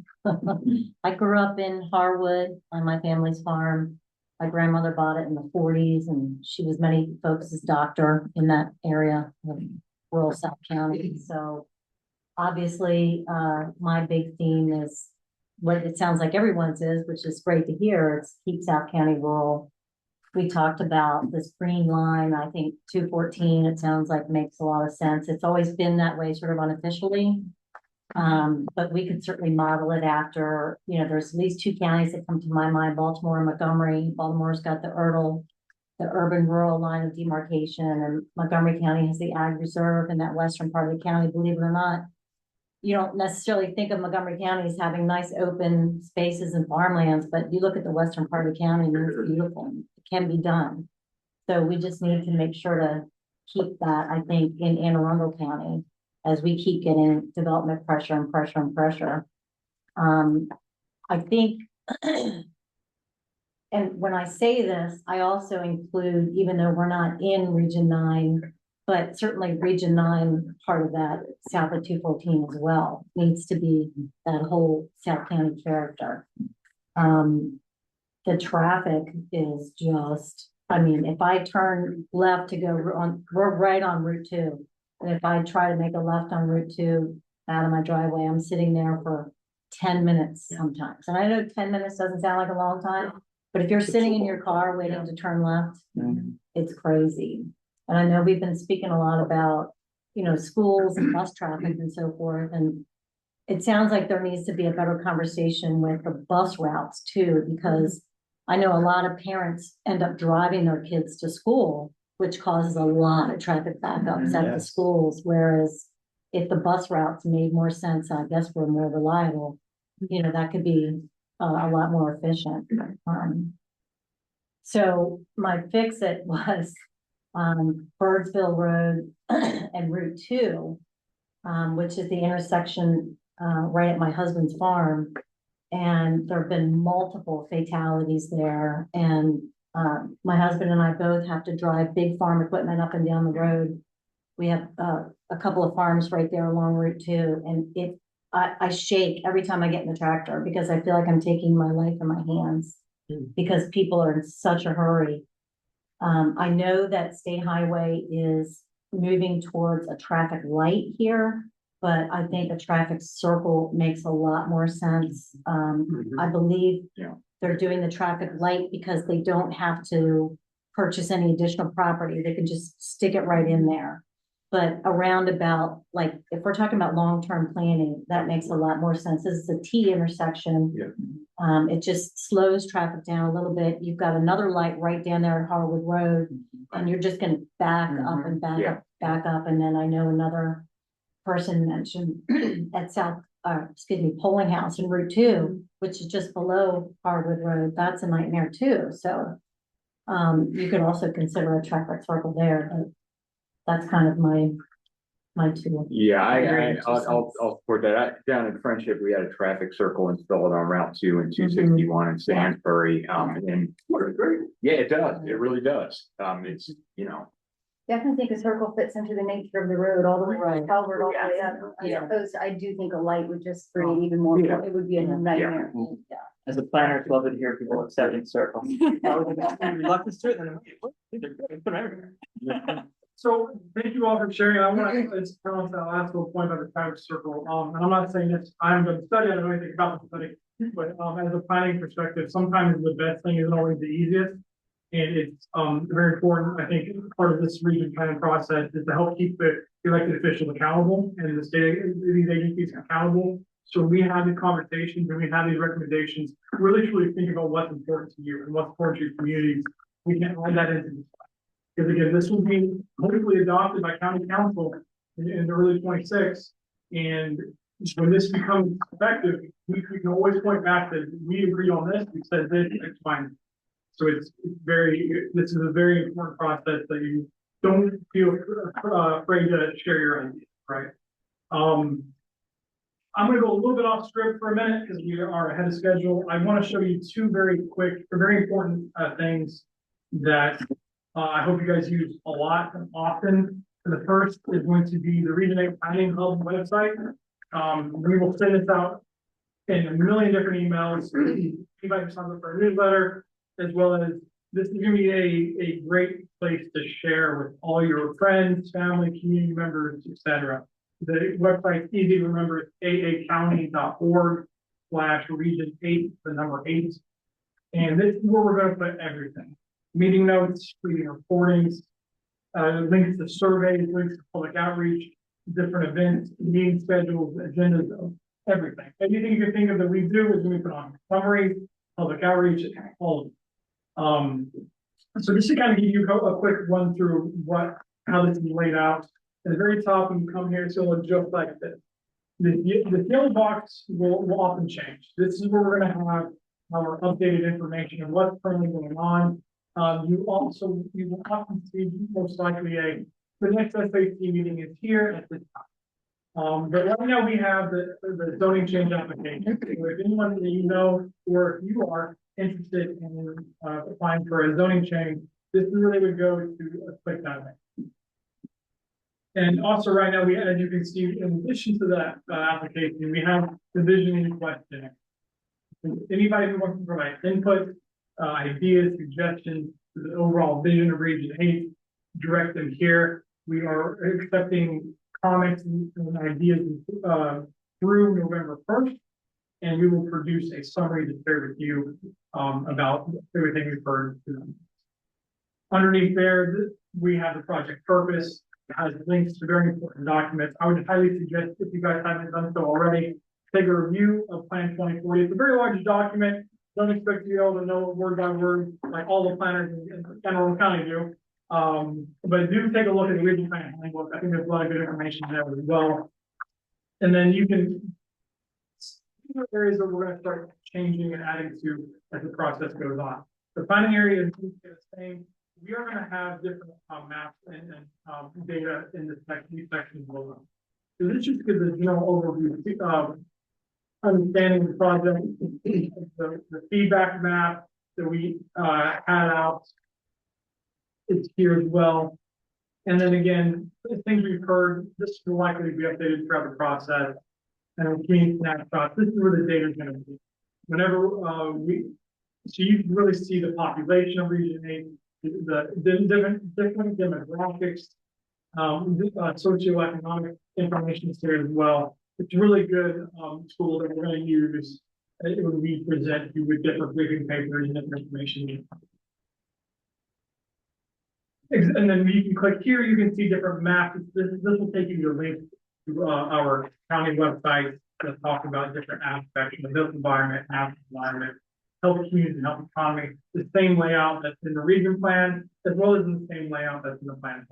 I grew up in Harwood on my family's farm. My grandmother bought it in the 40s and she was many folks' doctor in that area of rural South County. So obviously, my big theme is what it sounds like everyone's is, which is great to hear. It's keep South County rural. We talked about this green line, I think 214, it sounds like makes a lot of sense. It's always been that way sort of unofficially. But we could certainly model it after, there's at least 2 counties that come to my mind, Baltimore and Montgomery. Baltimore's got the Arundel, the urban rural line of demarcation, and Montgomery County has the ag reserve in that western part of the county, believe it or not. You don't necessarily think of Montgomery County as having nice open spaces and farmlands, but you look at the western part of the county and it's beautiful. It can be done. So we just need to make sure to keep that, I think, in Anne Arundel County as we keep getting development pressure and pressure and pressure. I think, and when I say this, I also include, even though we're not in Region 9, but certainly Region 9, part of that, south of 214 as well, needs to be that whole South County character. The traffic is just, if I turn left to go on, we're right on Route 2. And if I try to make a left on Route 2 out of my driveway, I'm sitting there for 10 minutes sometimes. And I know 10 minutes doesn't sound like a long time, but if you're sitting in your car waiting to turn left, it's crazy. And I know we've been speaking a lot about, schools and bus traffic and so forth. And it sounds like there needs to be a better conversation with the bus routes too, because I know a lot of parents end up driving their kids to school, which causes a lot of traffic backups at the schools. Whereas if the bus routes made more sense, I guess we're more reliable, that could be a lot more efficient. So my fix-it was, Birdsville Road and Route 2, which is the intersection, right at my husband's farm. And there have been multiple fatalities there, and my husband and I both have to drive big farm equipment up and down the road. We have a couple of farms right there along Route 2, and I shake every time I get in the tractor because I feel like I'm taking my life in my hands because people are in such a hurry. I know that State Highway is moving towards a traffic light here, but I think a traffic circle makes a lot more sense. I believe they're doing the traffic light because they don't have to purchase any additional property. They can just stick it right in there. But a roundabout, like if we're talking about long-term planning, that makes a lot more sense. This is a T intersection. It just slows traffic down a little bit. You've got another light right down there at Harwood Road, and you're just gonna back up and back up. And then I know another person mentioned at Polling House in Route 2, which is just below Harwood Road. That's a nightmare too. So you could also consider a traffic circle there, but that's kind of my two. Yeah, I'll support that. Down in Friendship, we had a traffic circle installed on Route 2 and 261 in Salisbury. And yeah, it does. It really does. It's, Definitely think a circle fits into the nature of the road all the way from Calvert all the way up. Yeah. I do think a light would just create even more, it would be a nightmare. Yeah. As a planner, it's lovely to hear people accepting circles. Reluctance to it, then they're good, put everywhere. So thank you all for sharing. I want to balance that last little point about the traffic circle. And I'm not saying this, I'm going to study, I don't know anything about the study, but as a planning perspective, sometimes the best thing isn't always the easiest. And it's very important, I think, part of this region planning process is to help keep the elected officials accountable and the state, these agencies accountable. So we have these conversations and we have these recommendations, really truly think about what's important to you and what's important to your communities. We can add that into this. Because again, this will be hopefully adopted by county council in early 26. And when this becomes effective, we can always point back that we agreed on this, we said this, it's fine. So this is a very important process that you don't feel afraid to share your ideas, right? I'm going to go a little bit off script for a minute because we are ahead of schedule. I want to show you two very important things that I hope you guys use a lot and often. And the first is going to be the Region 8 Planning Hub website. We will send this out in a million different emails. Anybody signs up for a newsletter, as well as this is going to be a great place to share with all your friends, family, community members, etc. The website's easy to remember. It's aacounty.org/region8, the number 8. And this is where we're going to put everything. Meeting notes, meeting reportings, links to surveys, links to public outreach, different events, meeting schedules, agendas, everything. Anything you can think of that we do is we put on summaries, public outreach, all of it. So just to kind of give you a quick run through how this is laid out. At the very top, when you come here, it's going to look just like this. The yellow box will often change. This is where we're going to have our updated information of what's currently going on. You will often see most likely the next SAC meeting is here at this time. But right now we have the zoning change application. So if anyone that you know, or if you are interested in applying for a zoning change, this is where they would go to click that link. And also right now, as you can see, in addition to that application, we have the visioning questionnaire. Anybody who wants to provide input, ideas, suggestions to the overall vision of Region 8, direct them here. We are accepting comments and ideas through November 1st, and we will produce a summary to share with you about everything we've heard. Underneath there, we have the project purpose. It has links to very important documents. I would highly suggest, if you guys haven't done so already, take a review of Plan 2040. It's a very large document. Don't expect to be able to know word by word like all the planners in General County do. But do take a look at the Region Plan Handbook. I think there's a lot of good information there as well. And then you can areas that we're gonna start changing and adding to as the process goes on. The planning area is the same. We are gonna have different maps and data in this section, these sections below. So this just gives a general overview of understanding the project, the feedback map that we had out. It's here as well. And then again, the things we've heard, this will likely be updated throughout the process. And community snapshots, this is where the data is going to be. Whenever so you can really see the population of Region 8, the different demographics, socioeconomic information is here as well. It's really good tool that we're going to use. It would be present you with different briefing papers and different information. And then you can click here, you can see different maps. This will take you to links to our county website that talk about different aspects of the built environment, health communities, and health economy. The same layout that's in the region plan, as well as in the same layout that's in the plan.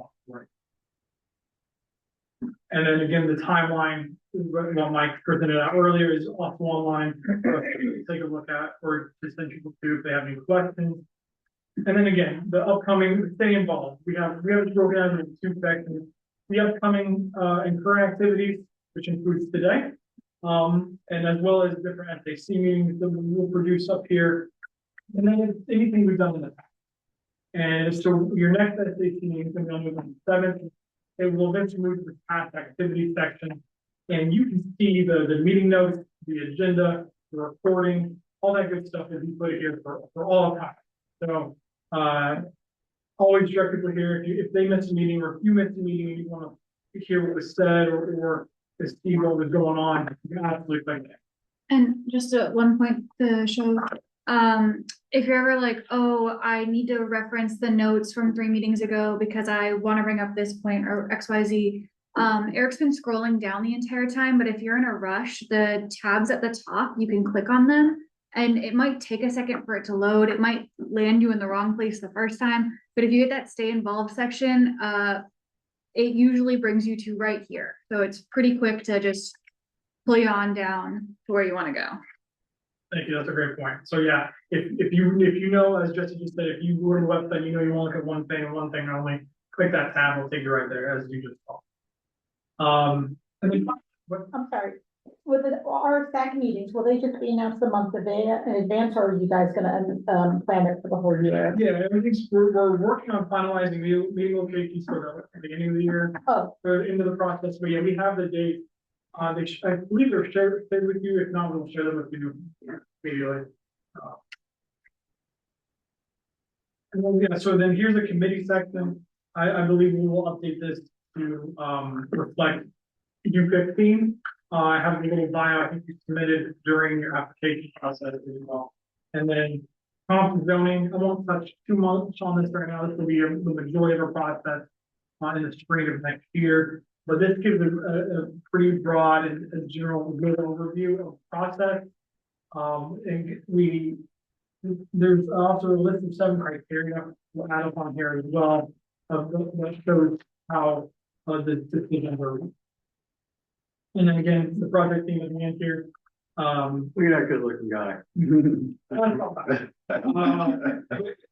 And then again, the timeline, what Mike presented out earlier, is also online. Take a look at or to send people to if they have any questions. And then again, the upcoming, stay involved. We have it broken down into 2 sections. The upcoming and current activities, which includes today, and as well as different SAC meetings that we will produce up here. And then anything we've done in the past. And so your next SAC meeting is going to be on the 7th. It will eventually move to the past activity section. And you can see the meeting notes, the agenda, the recording, all that good stuff is put here for all time. So always direct people here if they miss a meeting or if you miss a meeting and you want to hear what was said or to see what was going on, you can absolutely click that. And just at one point to show, if you're ever like, oh, I need to reference the notes from 3 meetings ago because I want to bring up this point or XYZ, Eric's been scrolling down the entire time, but if you're in a rush, the tabs at the top, you can click on them and it might take a second for it to load. It might land you in the wrong place the first time, but if you hit that stay involved section, it usually brings you to right here. So it's pretty quick to just pull you on down to where you want to go. Thank you. That's a great point. So yeah, if you know, as Jesse just said, if you go to the website, you know you want to look at one thing and one thing only, click that tab. It'll take you right there as you just saw. And then, I'm sorry. With our SAC meetings, will they just be announced a month in advance, or are you guys gonna plan it for the whole year? Yeah, we're working on finalizing meeting locations for the beginning of the year. Oh, We're into the process, but yeah, we have the date. I believe they're shared with you. If not, we'll share them with you immediately. And then, yeah, so then here's the committee section. I believe we will update this to reflect U15. I have a little bio I think you submitted during your application process as well. And then comp zoning, I won't touch too much on this right now. This will be the majority of our process in the spring of next year. But this gives a pretty broad and general good overview of the process. And there's also a list of 7 criteria we'll add up on here as well that shows how the decisions are. And then again, the project team at the end here. Look at that good looking guy.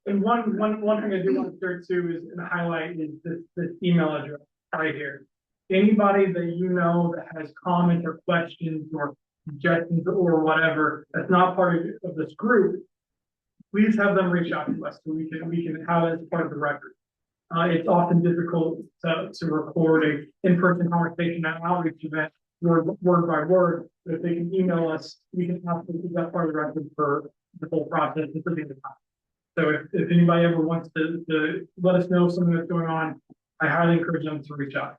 And one thing I do want to start to is and highlight is this email address right here. Anybody that you know that has comments or questions or suggestions or whatever that's not part of this group, please have them reach out to us so we can have it as part of the record. It's often difficult to record a in-person conversation at an outreach event word by word, but if they can email us, we can absolutely keep that part of the record for the whole process, including the time. So if anybody ever wants to let us know something that's going on, I highly encourage them to reach out.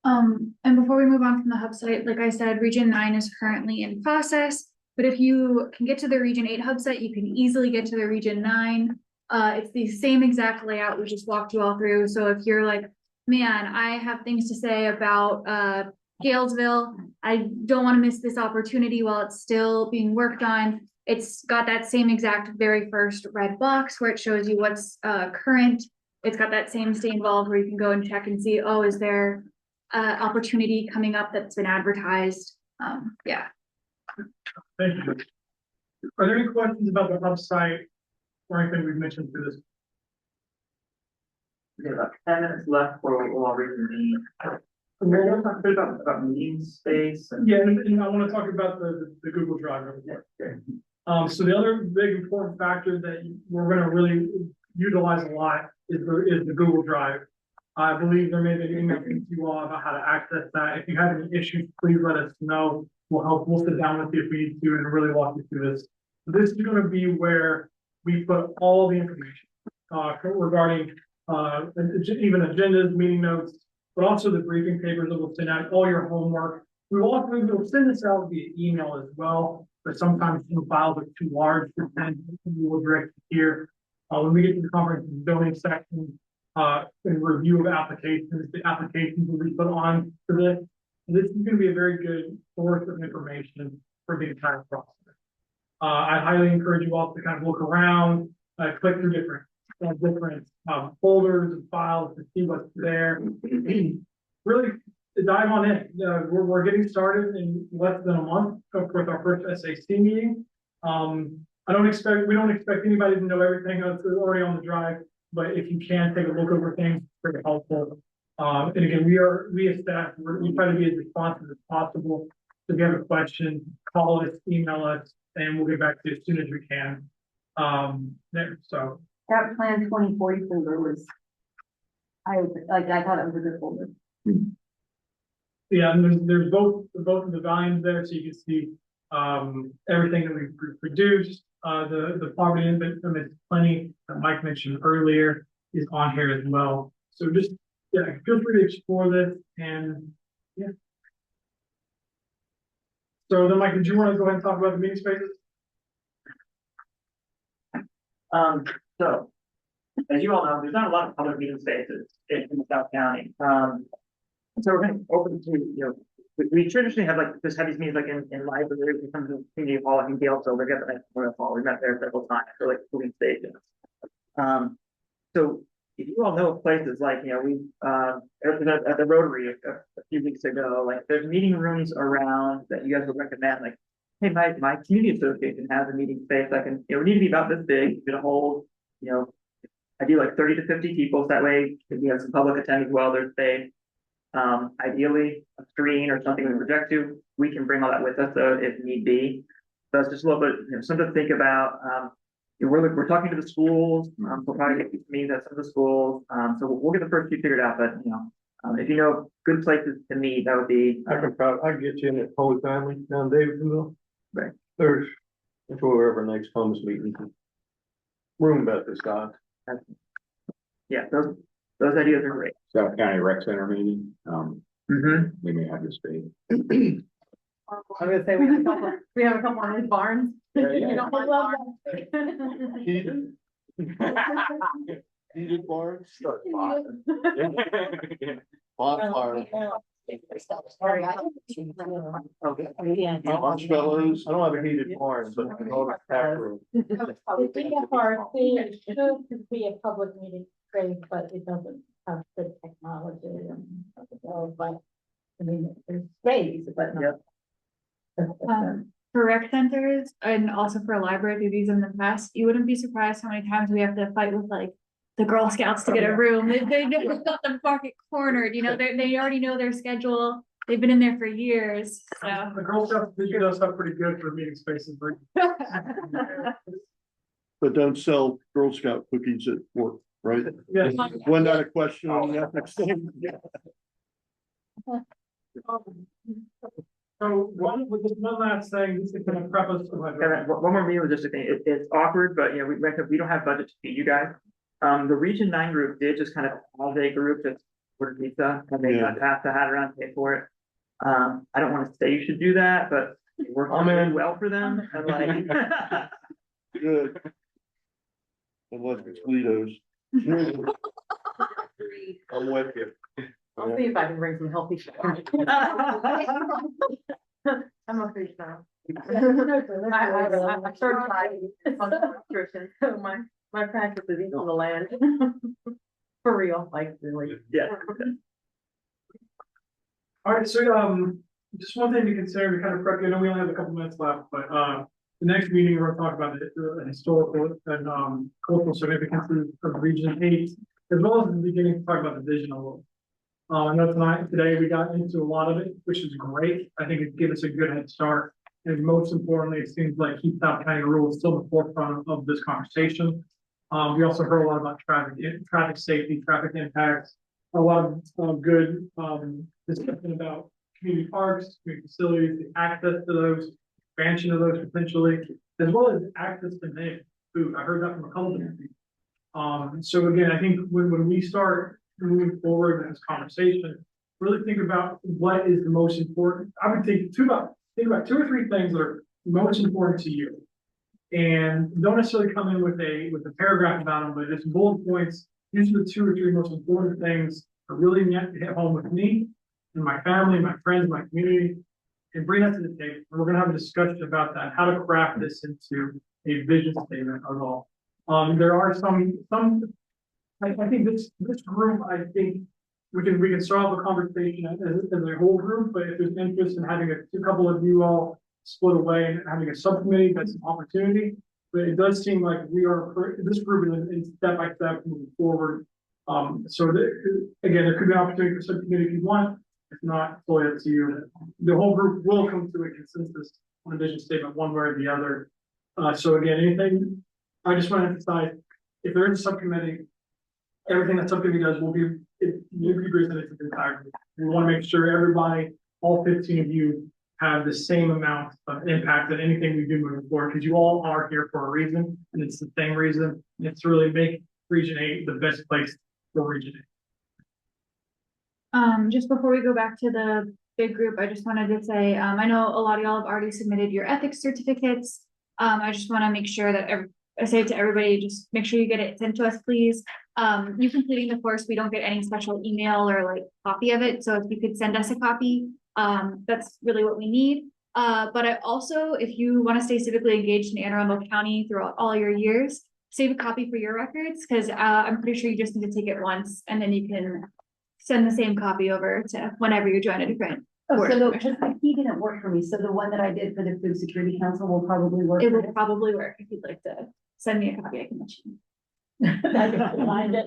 And before we move on from the hub site, like I said, Region 9 is currently in process, but if you can get to the Region 8 hub site, you can easily get to the Region 9. It's the same exact layout we just walked you all through. So if you're like, man, I have things to say about Galesville, I don't want to miss this opportunity while it's still being worked on. It's got that same exact very first red box where it shows you what's current. It's got that same stay involved where you can go and check and see, oh, is there opportunity coming up that's been advertised? Yeah. Thank you. Are there any questions about the website or anything we've mentioned through this? We have about 10 minutes left for we'll all reconvene. We're going to talk a bit about meeting space and. Yeah, and I want to talk about the Google Drive real quick. So the other big important factor that we're going to really utilize a lot is the Google Drive. I believe there may be an email to you all about how to access that. If you have any issues, please let us know. We'll sit down with you if we need to and really walk you through this. This is going to be where we put all the information regarding even agendas, meeting notes, but also the briefing papers that we'll send out, all your homework. We'll send this out via email as well, but sometimes some files are too large to send. We will direct you here. When we get to the conference zoning section, and review of applications, the applications will be put on for this. This is going to be a very good source of information for the entire process. I highly encourage you all to kind of look around, click through different folders and files to see what's there. Really dive on in. We're getting started in less than a month with our first SAC meeting. We don't expect anybody to know everything that's already on the drive, but if you can take a look over things, it's very helpful. And again, we as staff, we try to be as responsive as possible. So if you have a question, call us, email us, and we'll get back to you as soon as we can. So That plan 2040 folder was, I thought it was a good folder. yeah, and there's both of the volumes there, so you can see everything that we've produced. The poverty index plenty that Mike mentioned earlier is on here as well. So just feel free to explore this and yeah. So then, Mike, did you want to go ahead and talk about the meeting spaces? So as you all know, there's not a lot of public meeting spaces in South County. So we're going to open to, we traditionally have these meetings in libraries, we come to the community hall in Gale, so we get the Memorial Hall. We met there several times for polling stations. So if you all know of places like, we at the Rotary a few weeks ago, there's meeting rooms around that you guys would recommend, hey, my community association has a meeting space that can, we need to be about this big, to hold, I do 30 to 50 people, so that way we have some public attend as well, there's space. Ideally a screen or something we project to, we can bring all that with us though if need be. So it's just a little bit, something to think about. We're talking to the schools, we'll probably get meetings at some of the schools. So we'll get the first few figured out, but if you know good places to meet, that would be. I can get you in at Holy Family down Davidsonville. Right. There's wherever next comes meeting. Room about this size. Yeah, those ideas are great. South County Rec Center meeting, we may have this space. I'm gonna say we have a couple of these barns. Yeah. You don't love Heated? Heated barns? Bonfire. Marshmallows. I don't have a heated barn, but I know it's packed room. The DFRC should be a public meeting space, but it doesn't have the technology and, but I mean, there's space, but not. For rec centers and also for a library, we've used them in the past. You wouldn't be surprised how many times we have to fight with the Girl Scouts to get a room. They've got the market cornered, they already know their schedule. They've been in there for years, so. The Girl Scouts does have pretty good for meeting spaces. But don't sell Girl Scout cookies at work, right? Yes. Wasn't that a question on the ethics thing? So one last thing, just to kind of preface. One more meeting was just a thing. It's awkward, but we don't have budget to feed you guys. The Region 9 group did just kind of holiday group just ordered pizza and they passed the hat around and paid for it. I don't want to say you should do that, but it worked really well for them. And Good. Unless it's Litos. I'm with you. I'll see if I can bring some healthy stuff. I'm a food now. I started nutrition, so my practice is eating on the land. For real, really. Yeah. All right, so just one thing to consider to kind of prep you, I know we only have a couple minutes left, but, the next meeting, we're gonna talk about the historical and, cultural significance of Region 8, as well as the beginning to talk about the vision a little. I know today we got into a lot of it, which is great. I think it gave us a good head start. And most importantly, it seems like Keep South County Rule is still the forefront of this conversation. We also heard a lot about traffic safety, traffic impacts, a lot of good discussion about community parks, community facilities, the access to those, expansion of those potentially, as well as access to food. I heard that from a couple of people. So again, I think when we start moving forward in this conversation, really think about what is the most important. I would think about 2 or 3 things that are most important to you. And don't necessarily come in with a paragraph about them, but just bullet points. These are the 2 or 3 most important things that really hit home with me and my family, my friends, my community, and bring that to the table. And we're gonna have a discussion about that, how to craft this into a vision statement of all. There are some I think this group, I think we can start off a conversation as a whole group, but if there's interest in having a couple of you all split away and having a subcommittee, that's an opportunity. But it does seem like this group is step by step moving forward. Again, there could be an opportunity for subcommittee if you want. If not, fully up to you. The whole group will come to a consensus on a vision statement one way or the other. So again, I just want to emphasize, if there is a subcommittee, everything that subcommittee does will be presented to the entire group. We want to make sure everybody, all 15 of you, have the same amount of impact on anything we do moving forward, because you all are here for a reason, and it's the same reason. It's to really make Region 8 the best place for Region 8. Just before we go back to the big group, I just wanted to say, I know a lot of y'all have already submitted your ethics certificates. I just want to make sure that I say to everybody, just make sure you get it sent to us, please. You completing the course, we don't get any special email or like copy of it. So if you could send us a copy, that's really what we need. But I also, if you want to stay civically engaged in Anne Arundel County throughout all your years, save a copy for your records, because I'm pretty sure you just need to take it once and then you can send the same copy over to whenever you join a different board. So the key didn't work for me. So the one that I did for the Food Security Council will probably work. It will probably work. If you'd like to send me a copy, I can let you know. I can find it.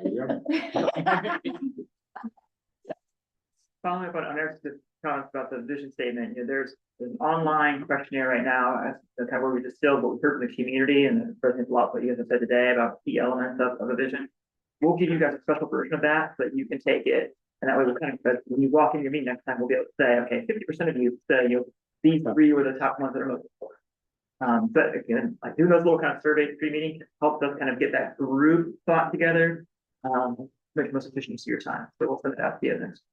Following up on Eric's comments about the vision statement, there's an online questionnaire right now, that's kind of where we distill what we heard from the community, and the president, a lot of what you guys have said today about key elements of a vision. We'll give you guys a special version of that, so that you can take it, and that way we'll kind of, when you walk in your meeting next time, we'll be able to say, okay, 50% of you say, these 3 were the top ones that are most important. But again, like doing those little kind of surveys pre-meeting helps us kind of get that group thought together, make the most efficient use of your time. So we'll send it out to you next.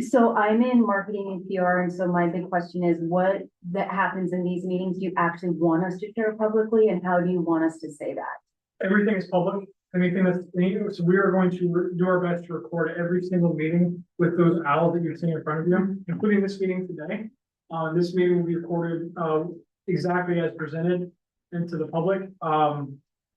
So I'm in marketing and PR, and so my big question is what that happens in these meetings, do you actually want us to share publicly, and how do you want us to say that? Everything is public. Anything that's, so we are going to do our best to record every single meeting with those owls that you're seeing in front of you, including this meeting today. This meeting will be recorded exactly as presented into the public.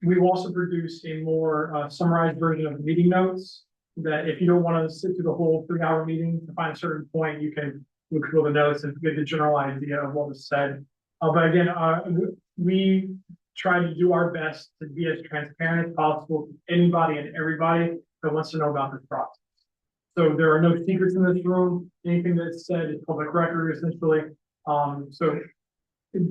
We will also produce a more summarized version of the meeting notes, that if you don't want to sit through the whole 3-hour meeting to find a certain point, you can look through the notes and get the general idea of what was said. But again, we try to do our best to be as transparent as possible to anybody and everybody that wants to know about this process. So there are no secrets in this room. Anything that's said is public record, essentially. So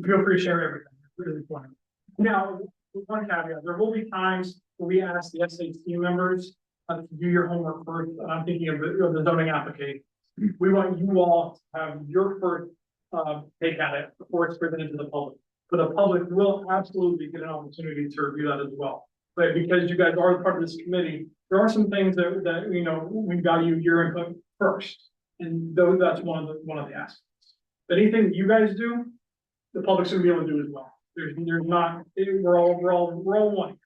feel free to share everything. It's really important. Now, one caveat, there will be times where we ask the SAC members to do your homework first. I'm thinking of the zoning application. We want you all to have your first take at it before it's presented to the public. But the public will absolutely get an opportunity to review that as well. But because you guys are part of this committee, there are some things that we value your input first, and that's one of the aspects. But anything that you guys do, the public's gonna be able to do as well. There's not. We're all one.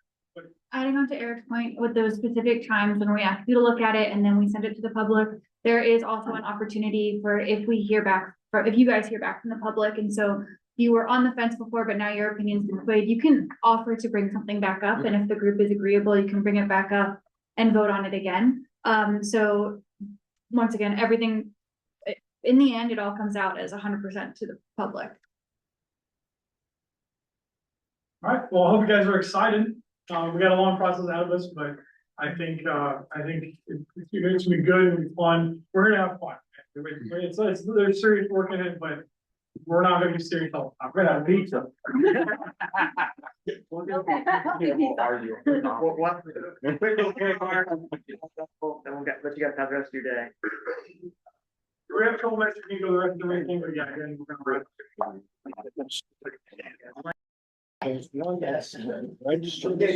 Adding on to Eric's point, with those specific times when we ask you to look at it and then we send it to the public, there is also an opportunity for if you guys hear back from the public, and so you were on the fence before, but now your opinion's been swayed, you can offer to bring something back up, and if the group is agreeable, you can bring it back up and vote on it again. So once again, everything in the end, it all comes out as 100% to the public. All right, well, I hope you guys are excited. We got a long process out of this, but I think it's going to be good and fun. We're gonna have fun. There's serious work in it, but we're not gonna be serious all the time. We're gonna have pizza. Then we'll let you guys have the rest of your day. We have a couple minutes to go the rest of the meeting, but yeah, again, we're gonna. Okay,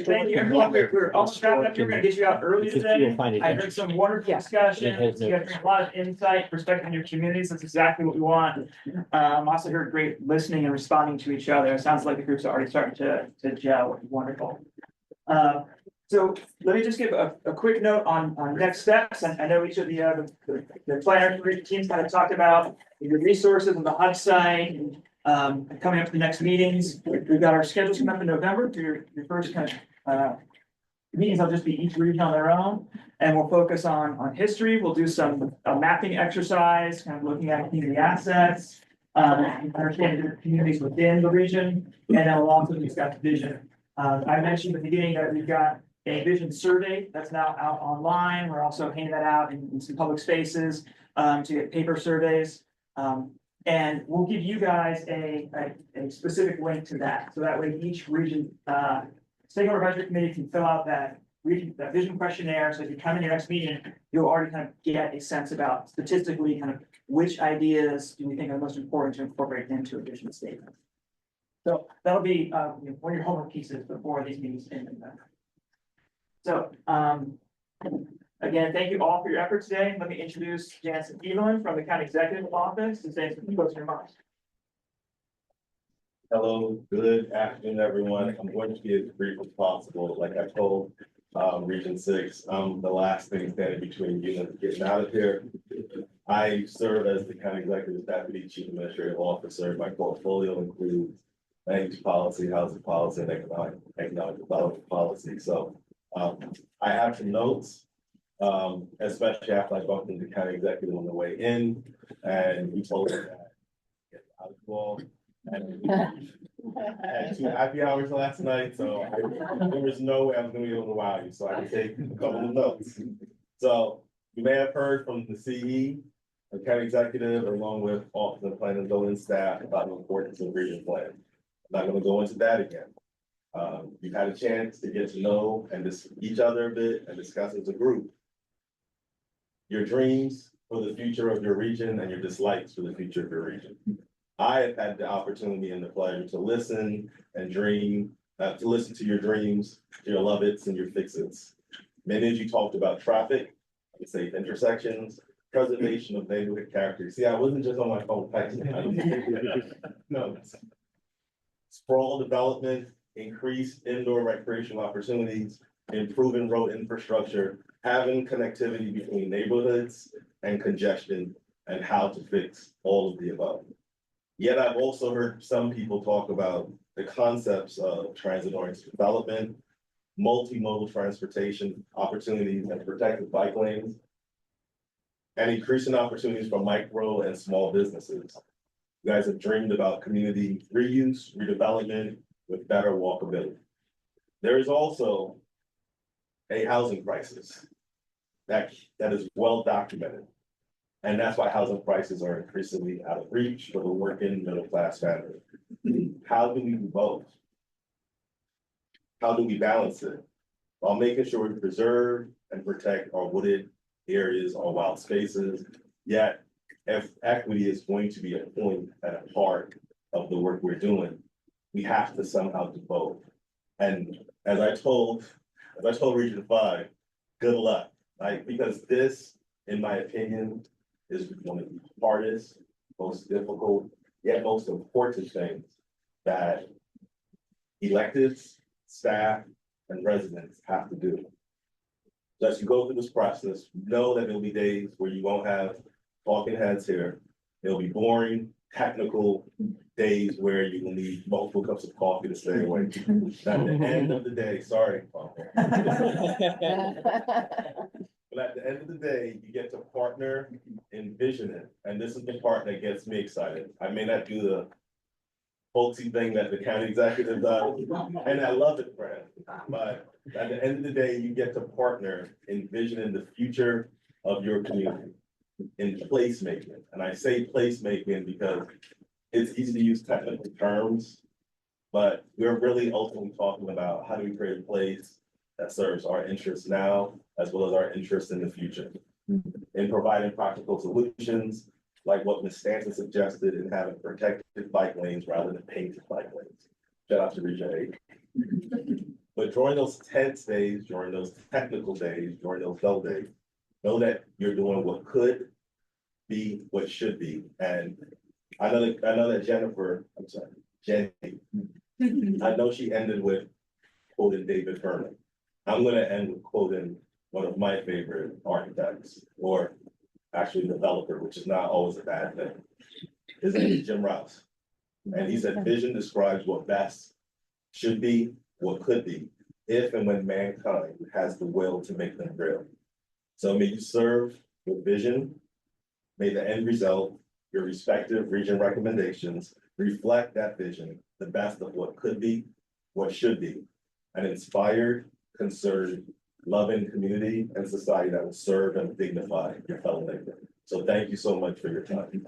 thank you, everyone. We're almost wrapping up. We're gonna get you out early today. I heard some wonderful discussions. You guys bring a lot of insight, perspective in your communities. That's exactly what we want. Also heard great listening and responding to each other. It sounds like the groups are already starting to gel, which is wonderful. So let me just give a quick note on next steps. And I know each of the planner teams kind of talked about the resources and the hub site and coming up to the next meetings. We've got our schedules coming up in November for your first kind of meetings. They'll just be each region on their own, and we'll focus on history. We'll do some mapping exercise, kind of looking at community assets, understanding the communities within the region, and then we'll also discuss vision. I mentioned at the beginning that we've got a vision survey that's now out online. We're also handing that out in some public spaces to get paper surveys. And we'll give you guys a specific link to that. So that way each region, stakeholder advisory committee can fill out that vision questionnaire. So if you come in your next meeting, you'll already kind of get a sense about statistically kind of which ideas do we think are most important to incorporate into a vision statement. So that'll be one of your homework pieces before these meetings in November. So again, thank you all for your efforts today. Let me introduce Jansen Evelyn from the County Executive Office to say some closing remarks. Hello, good afternoon, everyone. I'm going to be as brief as possible. Like I told Region 6, I'm the last thing standing between you and getting out of here. I serve as the County Executive Deputy Chief Administrative Officer. My portfolio includes land use policy, housing policy, and economic development policy. So I have some notes, especially after I bumped into the county executive on the way in, and he told me that I was involved. And I had 2 happy hours last night, so there was no way I was going to be able to wow you. So I can take a couple of notes. So you may have heard from the CE, the county executive, along with Office of Planning and Zoning staff about the importance of region plan. I'm not going to go into that again. You've had a chance to get to know and each other a bit and discuss as a group your dreams for the future of your region and your dislikes for the future of your region. I have had the opportunity and the pleasure to listen and dream, to listen to your dreams, your love it's and your fix it's. Many of you talked about traffic, safe intersections, preservation of neighborhood character. See, I wasn't just on my phone texting. No. Sprawl development, increased indoor recreational opportunities, improving road infrastructure, having connectivity between neighborhoods and congestion, and how to fix all of the above. Yet I've also heard some people talk about the concepts of transit-oriented development, multimodal transportation opportunities and protected bike lanes, and increasing opportunities for micro and small businesses. You guys have dreamed about community reuse, redevelopment with better walkability. There is also a housing crisis that is well documented. And that's why housing prices are increasingly out of reach for the working middle class family. How do we do both? How do we balance it? While making sure we preserve and protect our wooded areas, our wild spaces, yet if equity is going to be a point and a part of the work we're doing, we have to somehow do both. And as I told Region 5, good luck, right? Because this, in my opinion, is one of the hardest, most difficult, yet most important things that electeds, staff, and residents have to do. So as you go through this process, know that there'll be days where you won't have talking heads here. It'll be boring, technical days where you will need multiple cups of coffee to stay awake. At the end of the day, sorry, but at the end of the day, you get to partner envision it, and this is the part that gets me excited. I may not do the folksy thing that the county executive does, and I love it, Brad. But at the end of the day, you get to partner envisioning the future of your community in placemaking. And I say placemaking because it's easy to use technical terms, but we're really ultimately talking about how do we create a place that serves our interests now, as well as our interests in the future. In providing practical solutions, like what Ms. Stanton suggested in having protected bike lanes rather than painted bike lanes. Shout out to Region 8. But during those tense days, during those technical days, during those dull days, know that you're doing what could be what should be. And I know that Jennifer, I'm sorry, Jenny, I know she ended with quoting David Vernon. I'm gonna end with quoting one of my favorite architects, or actually developer, which is not always a bad thing. His name is Jim Rouse. And he said, vision describes what best should be, what could be, if and when mankind has the will to make them real. So may you serve with vision. May the end result, your respective region recommendations, reflect that vision, the best of what could be, what should be, an inspired, concerned, loving community and society that will serve and dignify your fellow neighbor. So thank you so much for your time.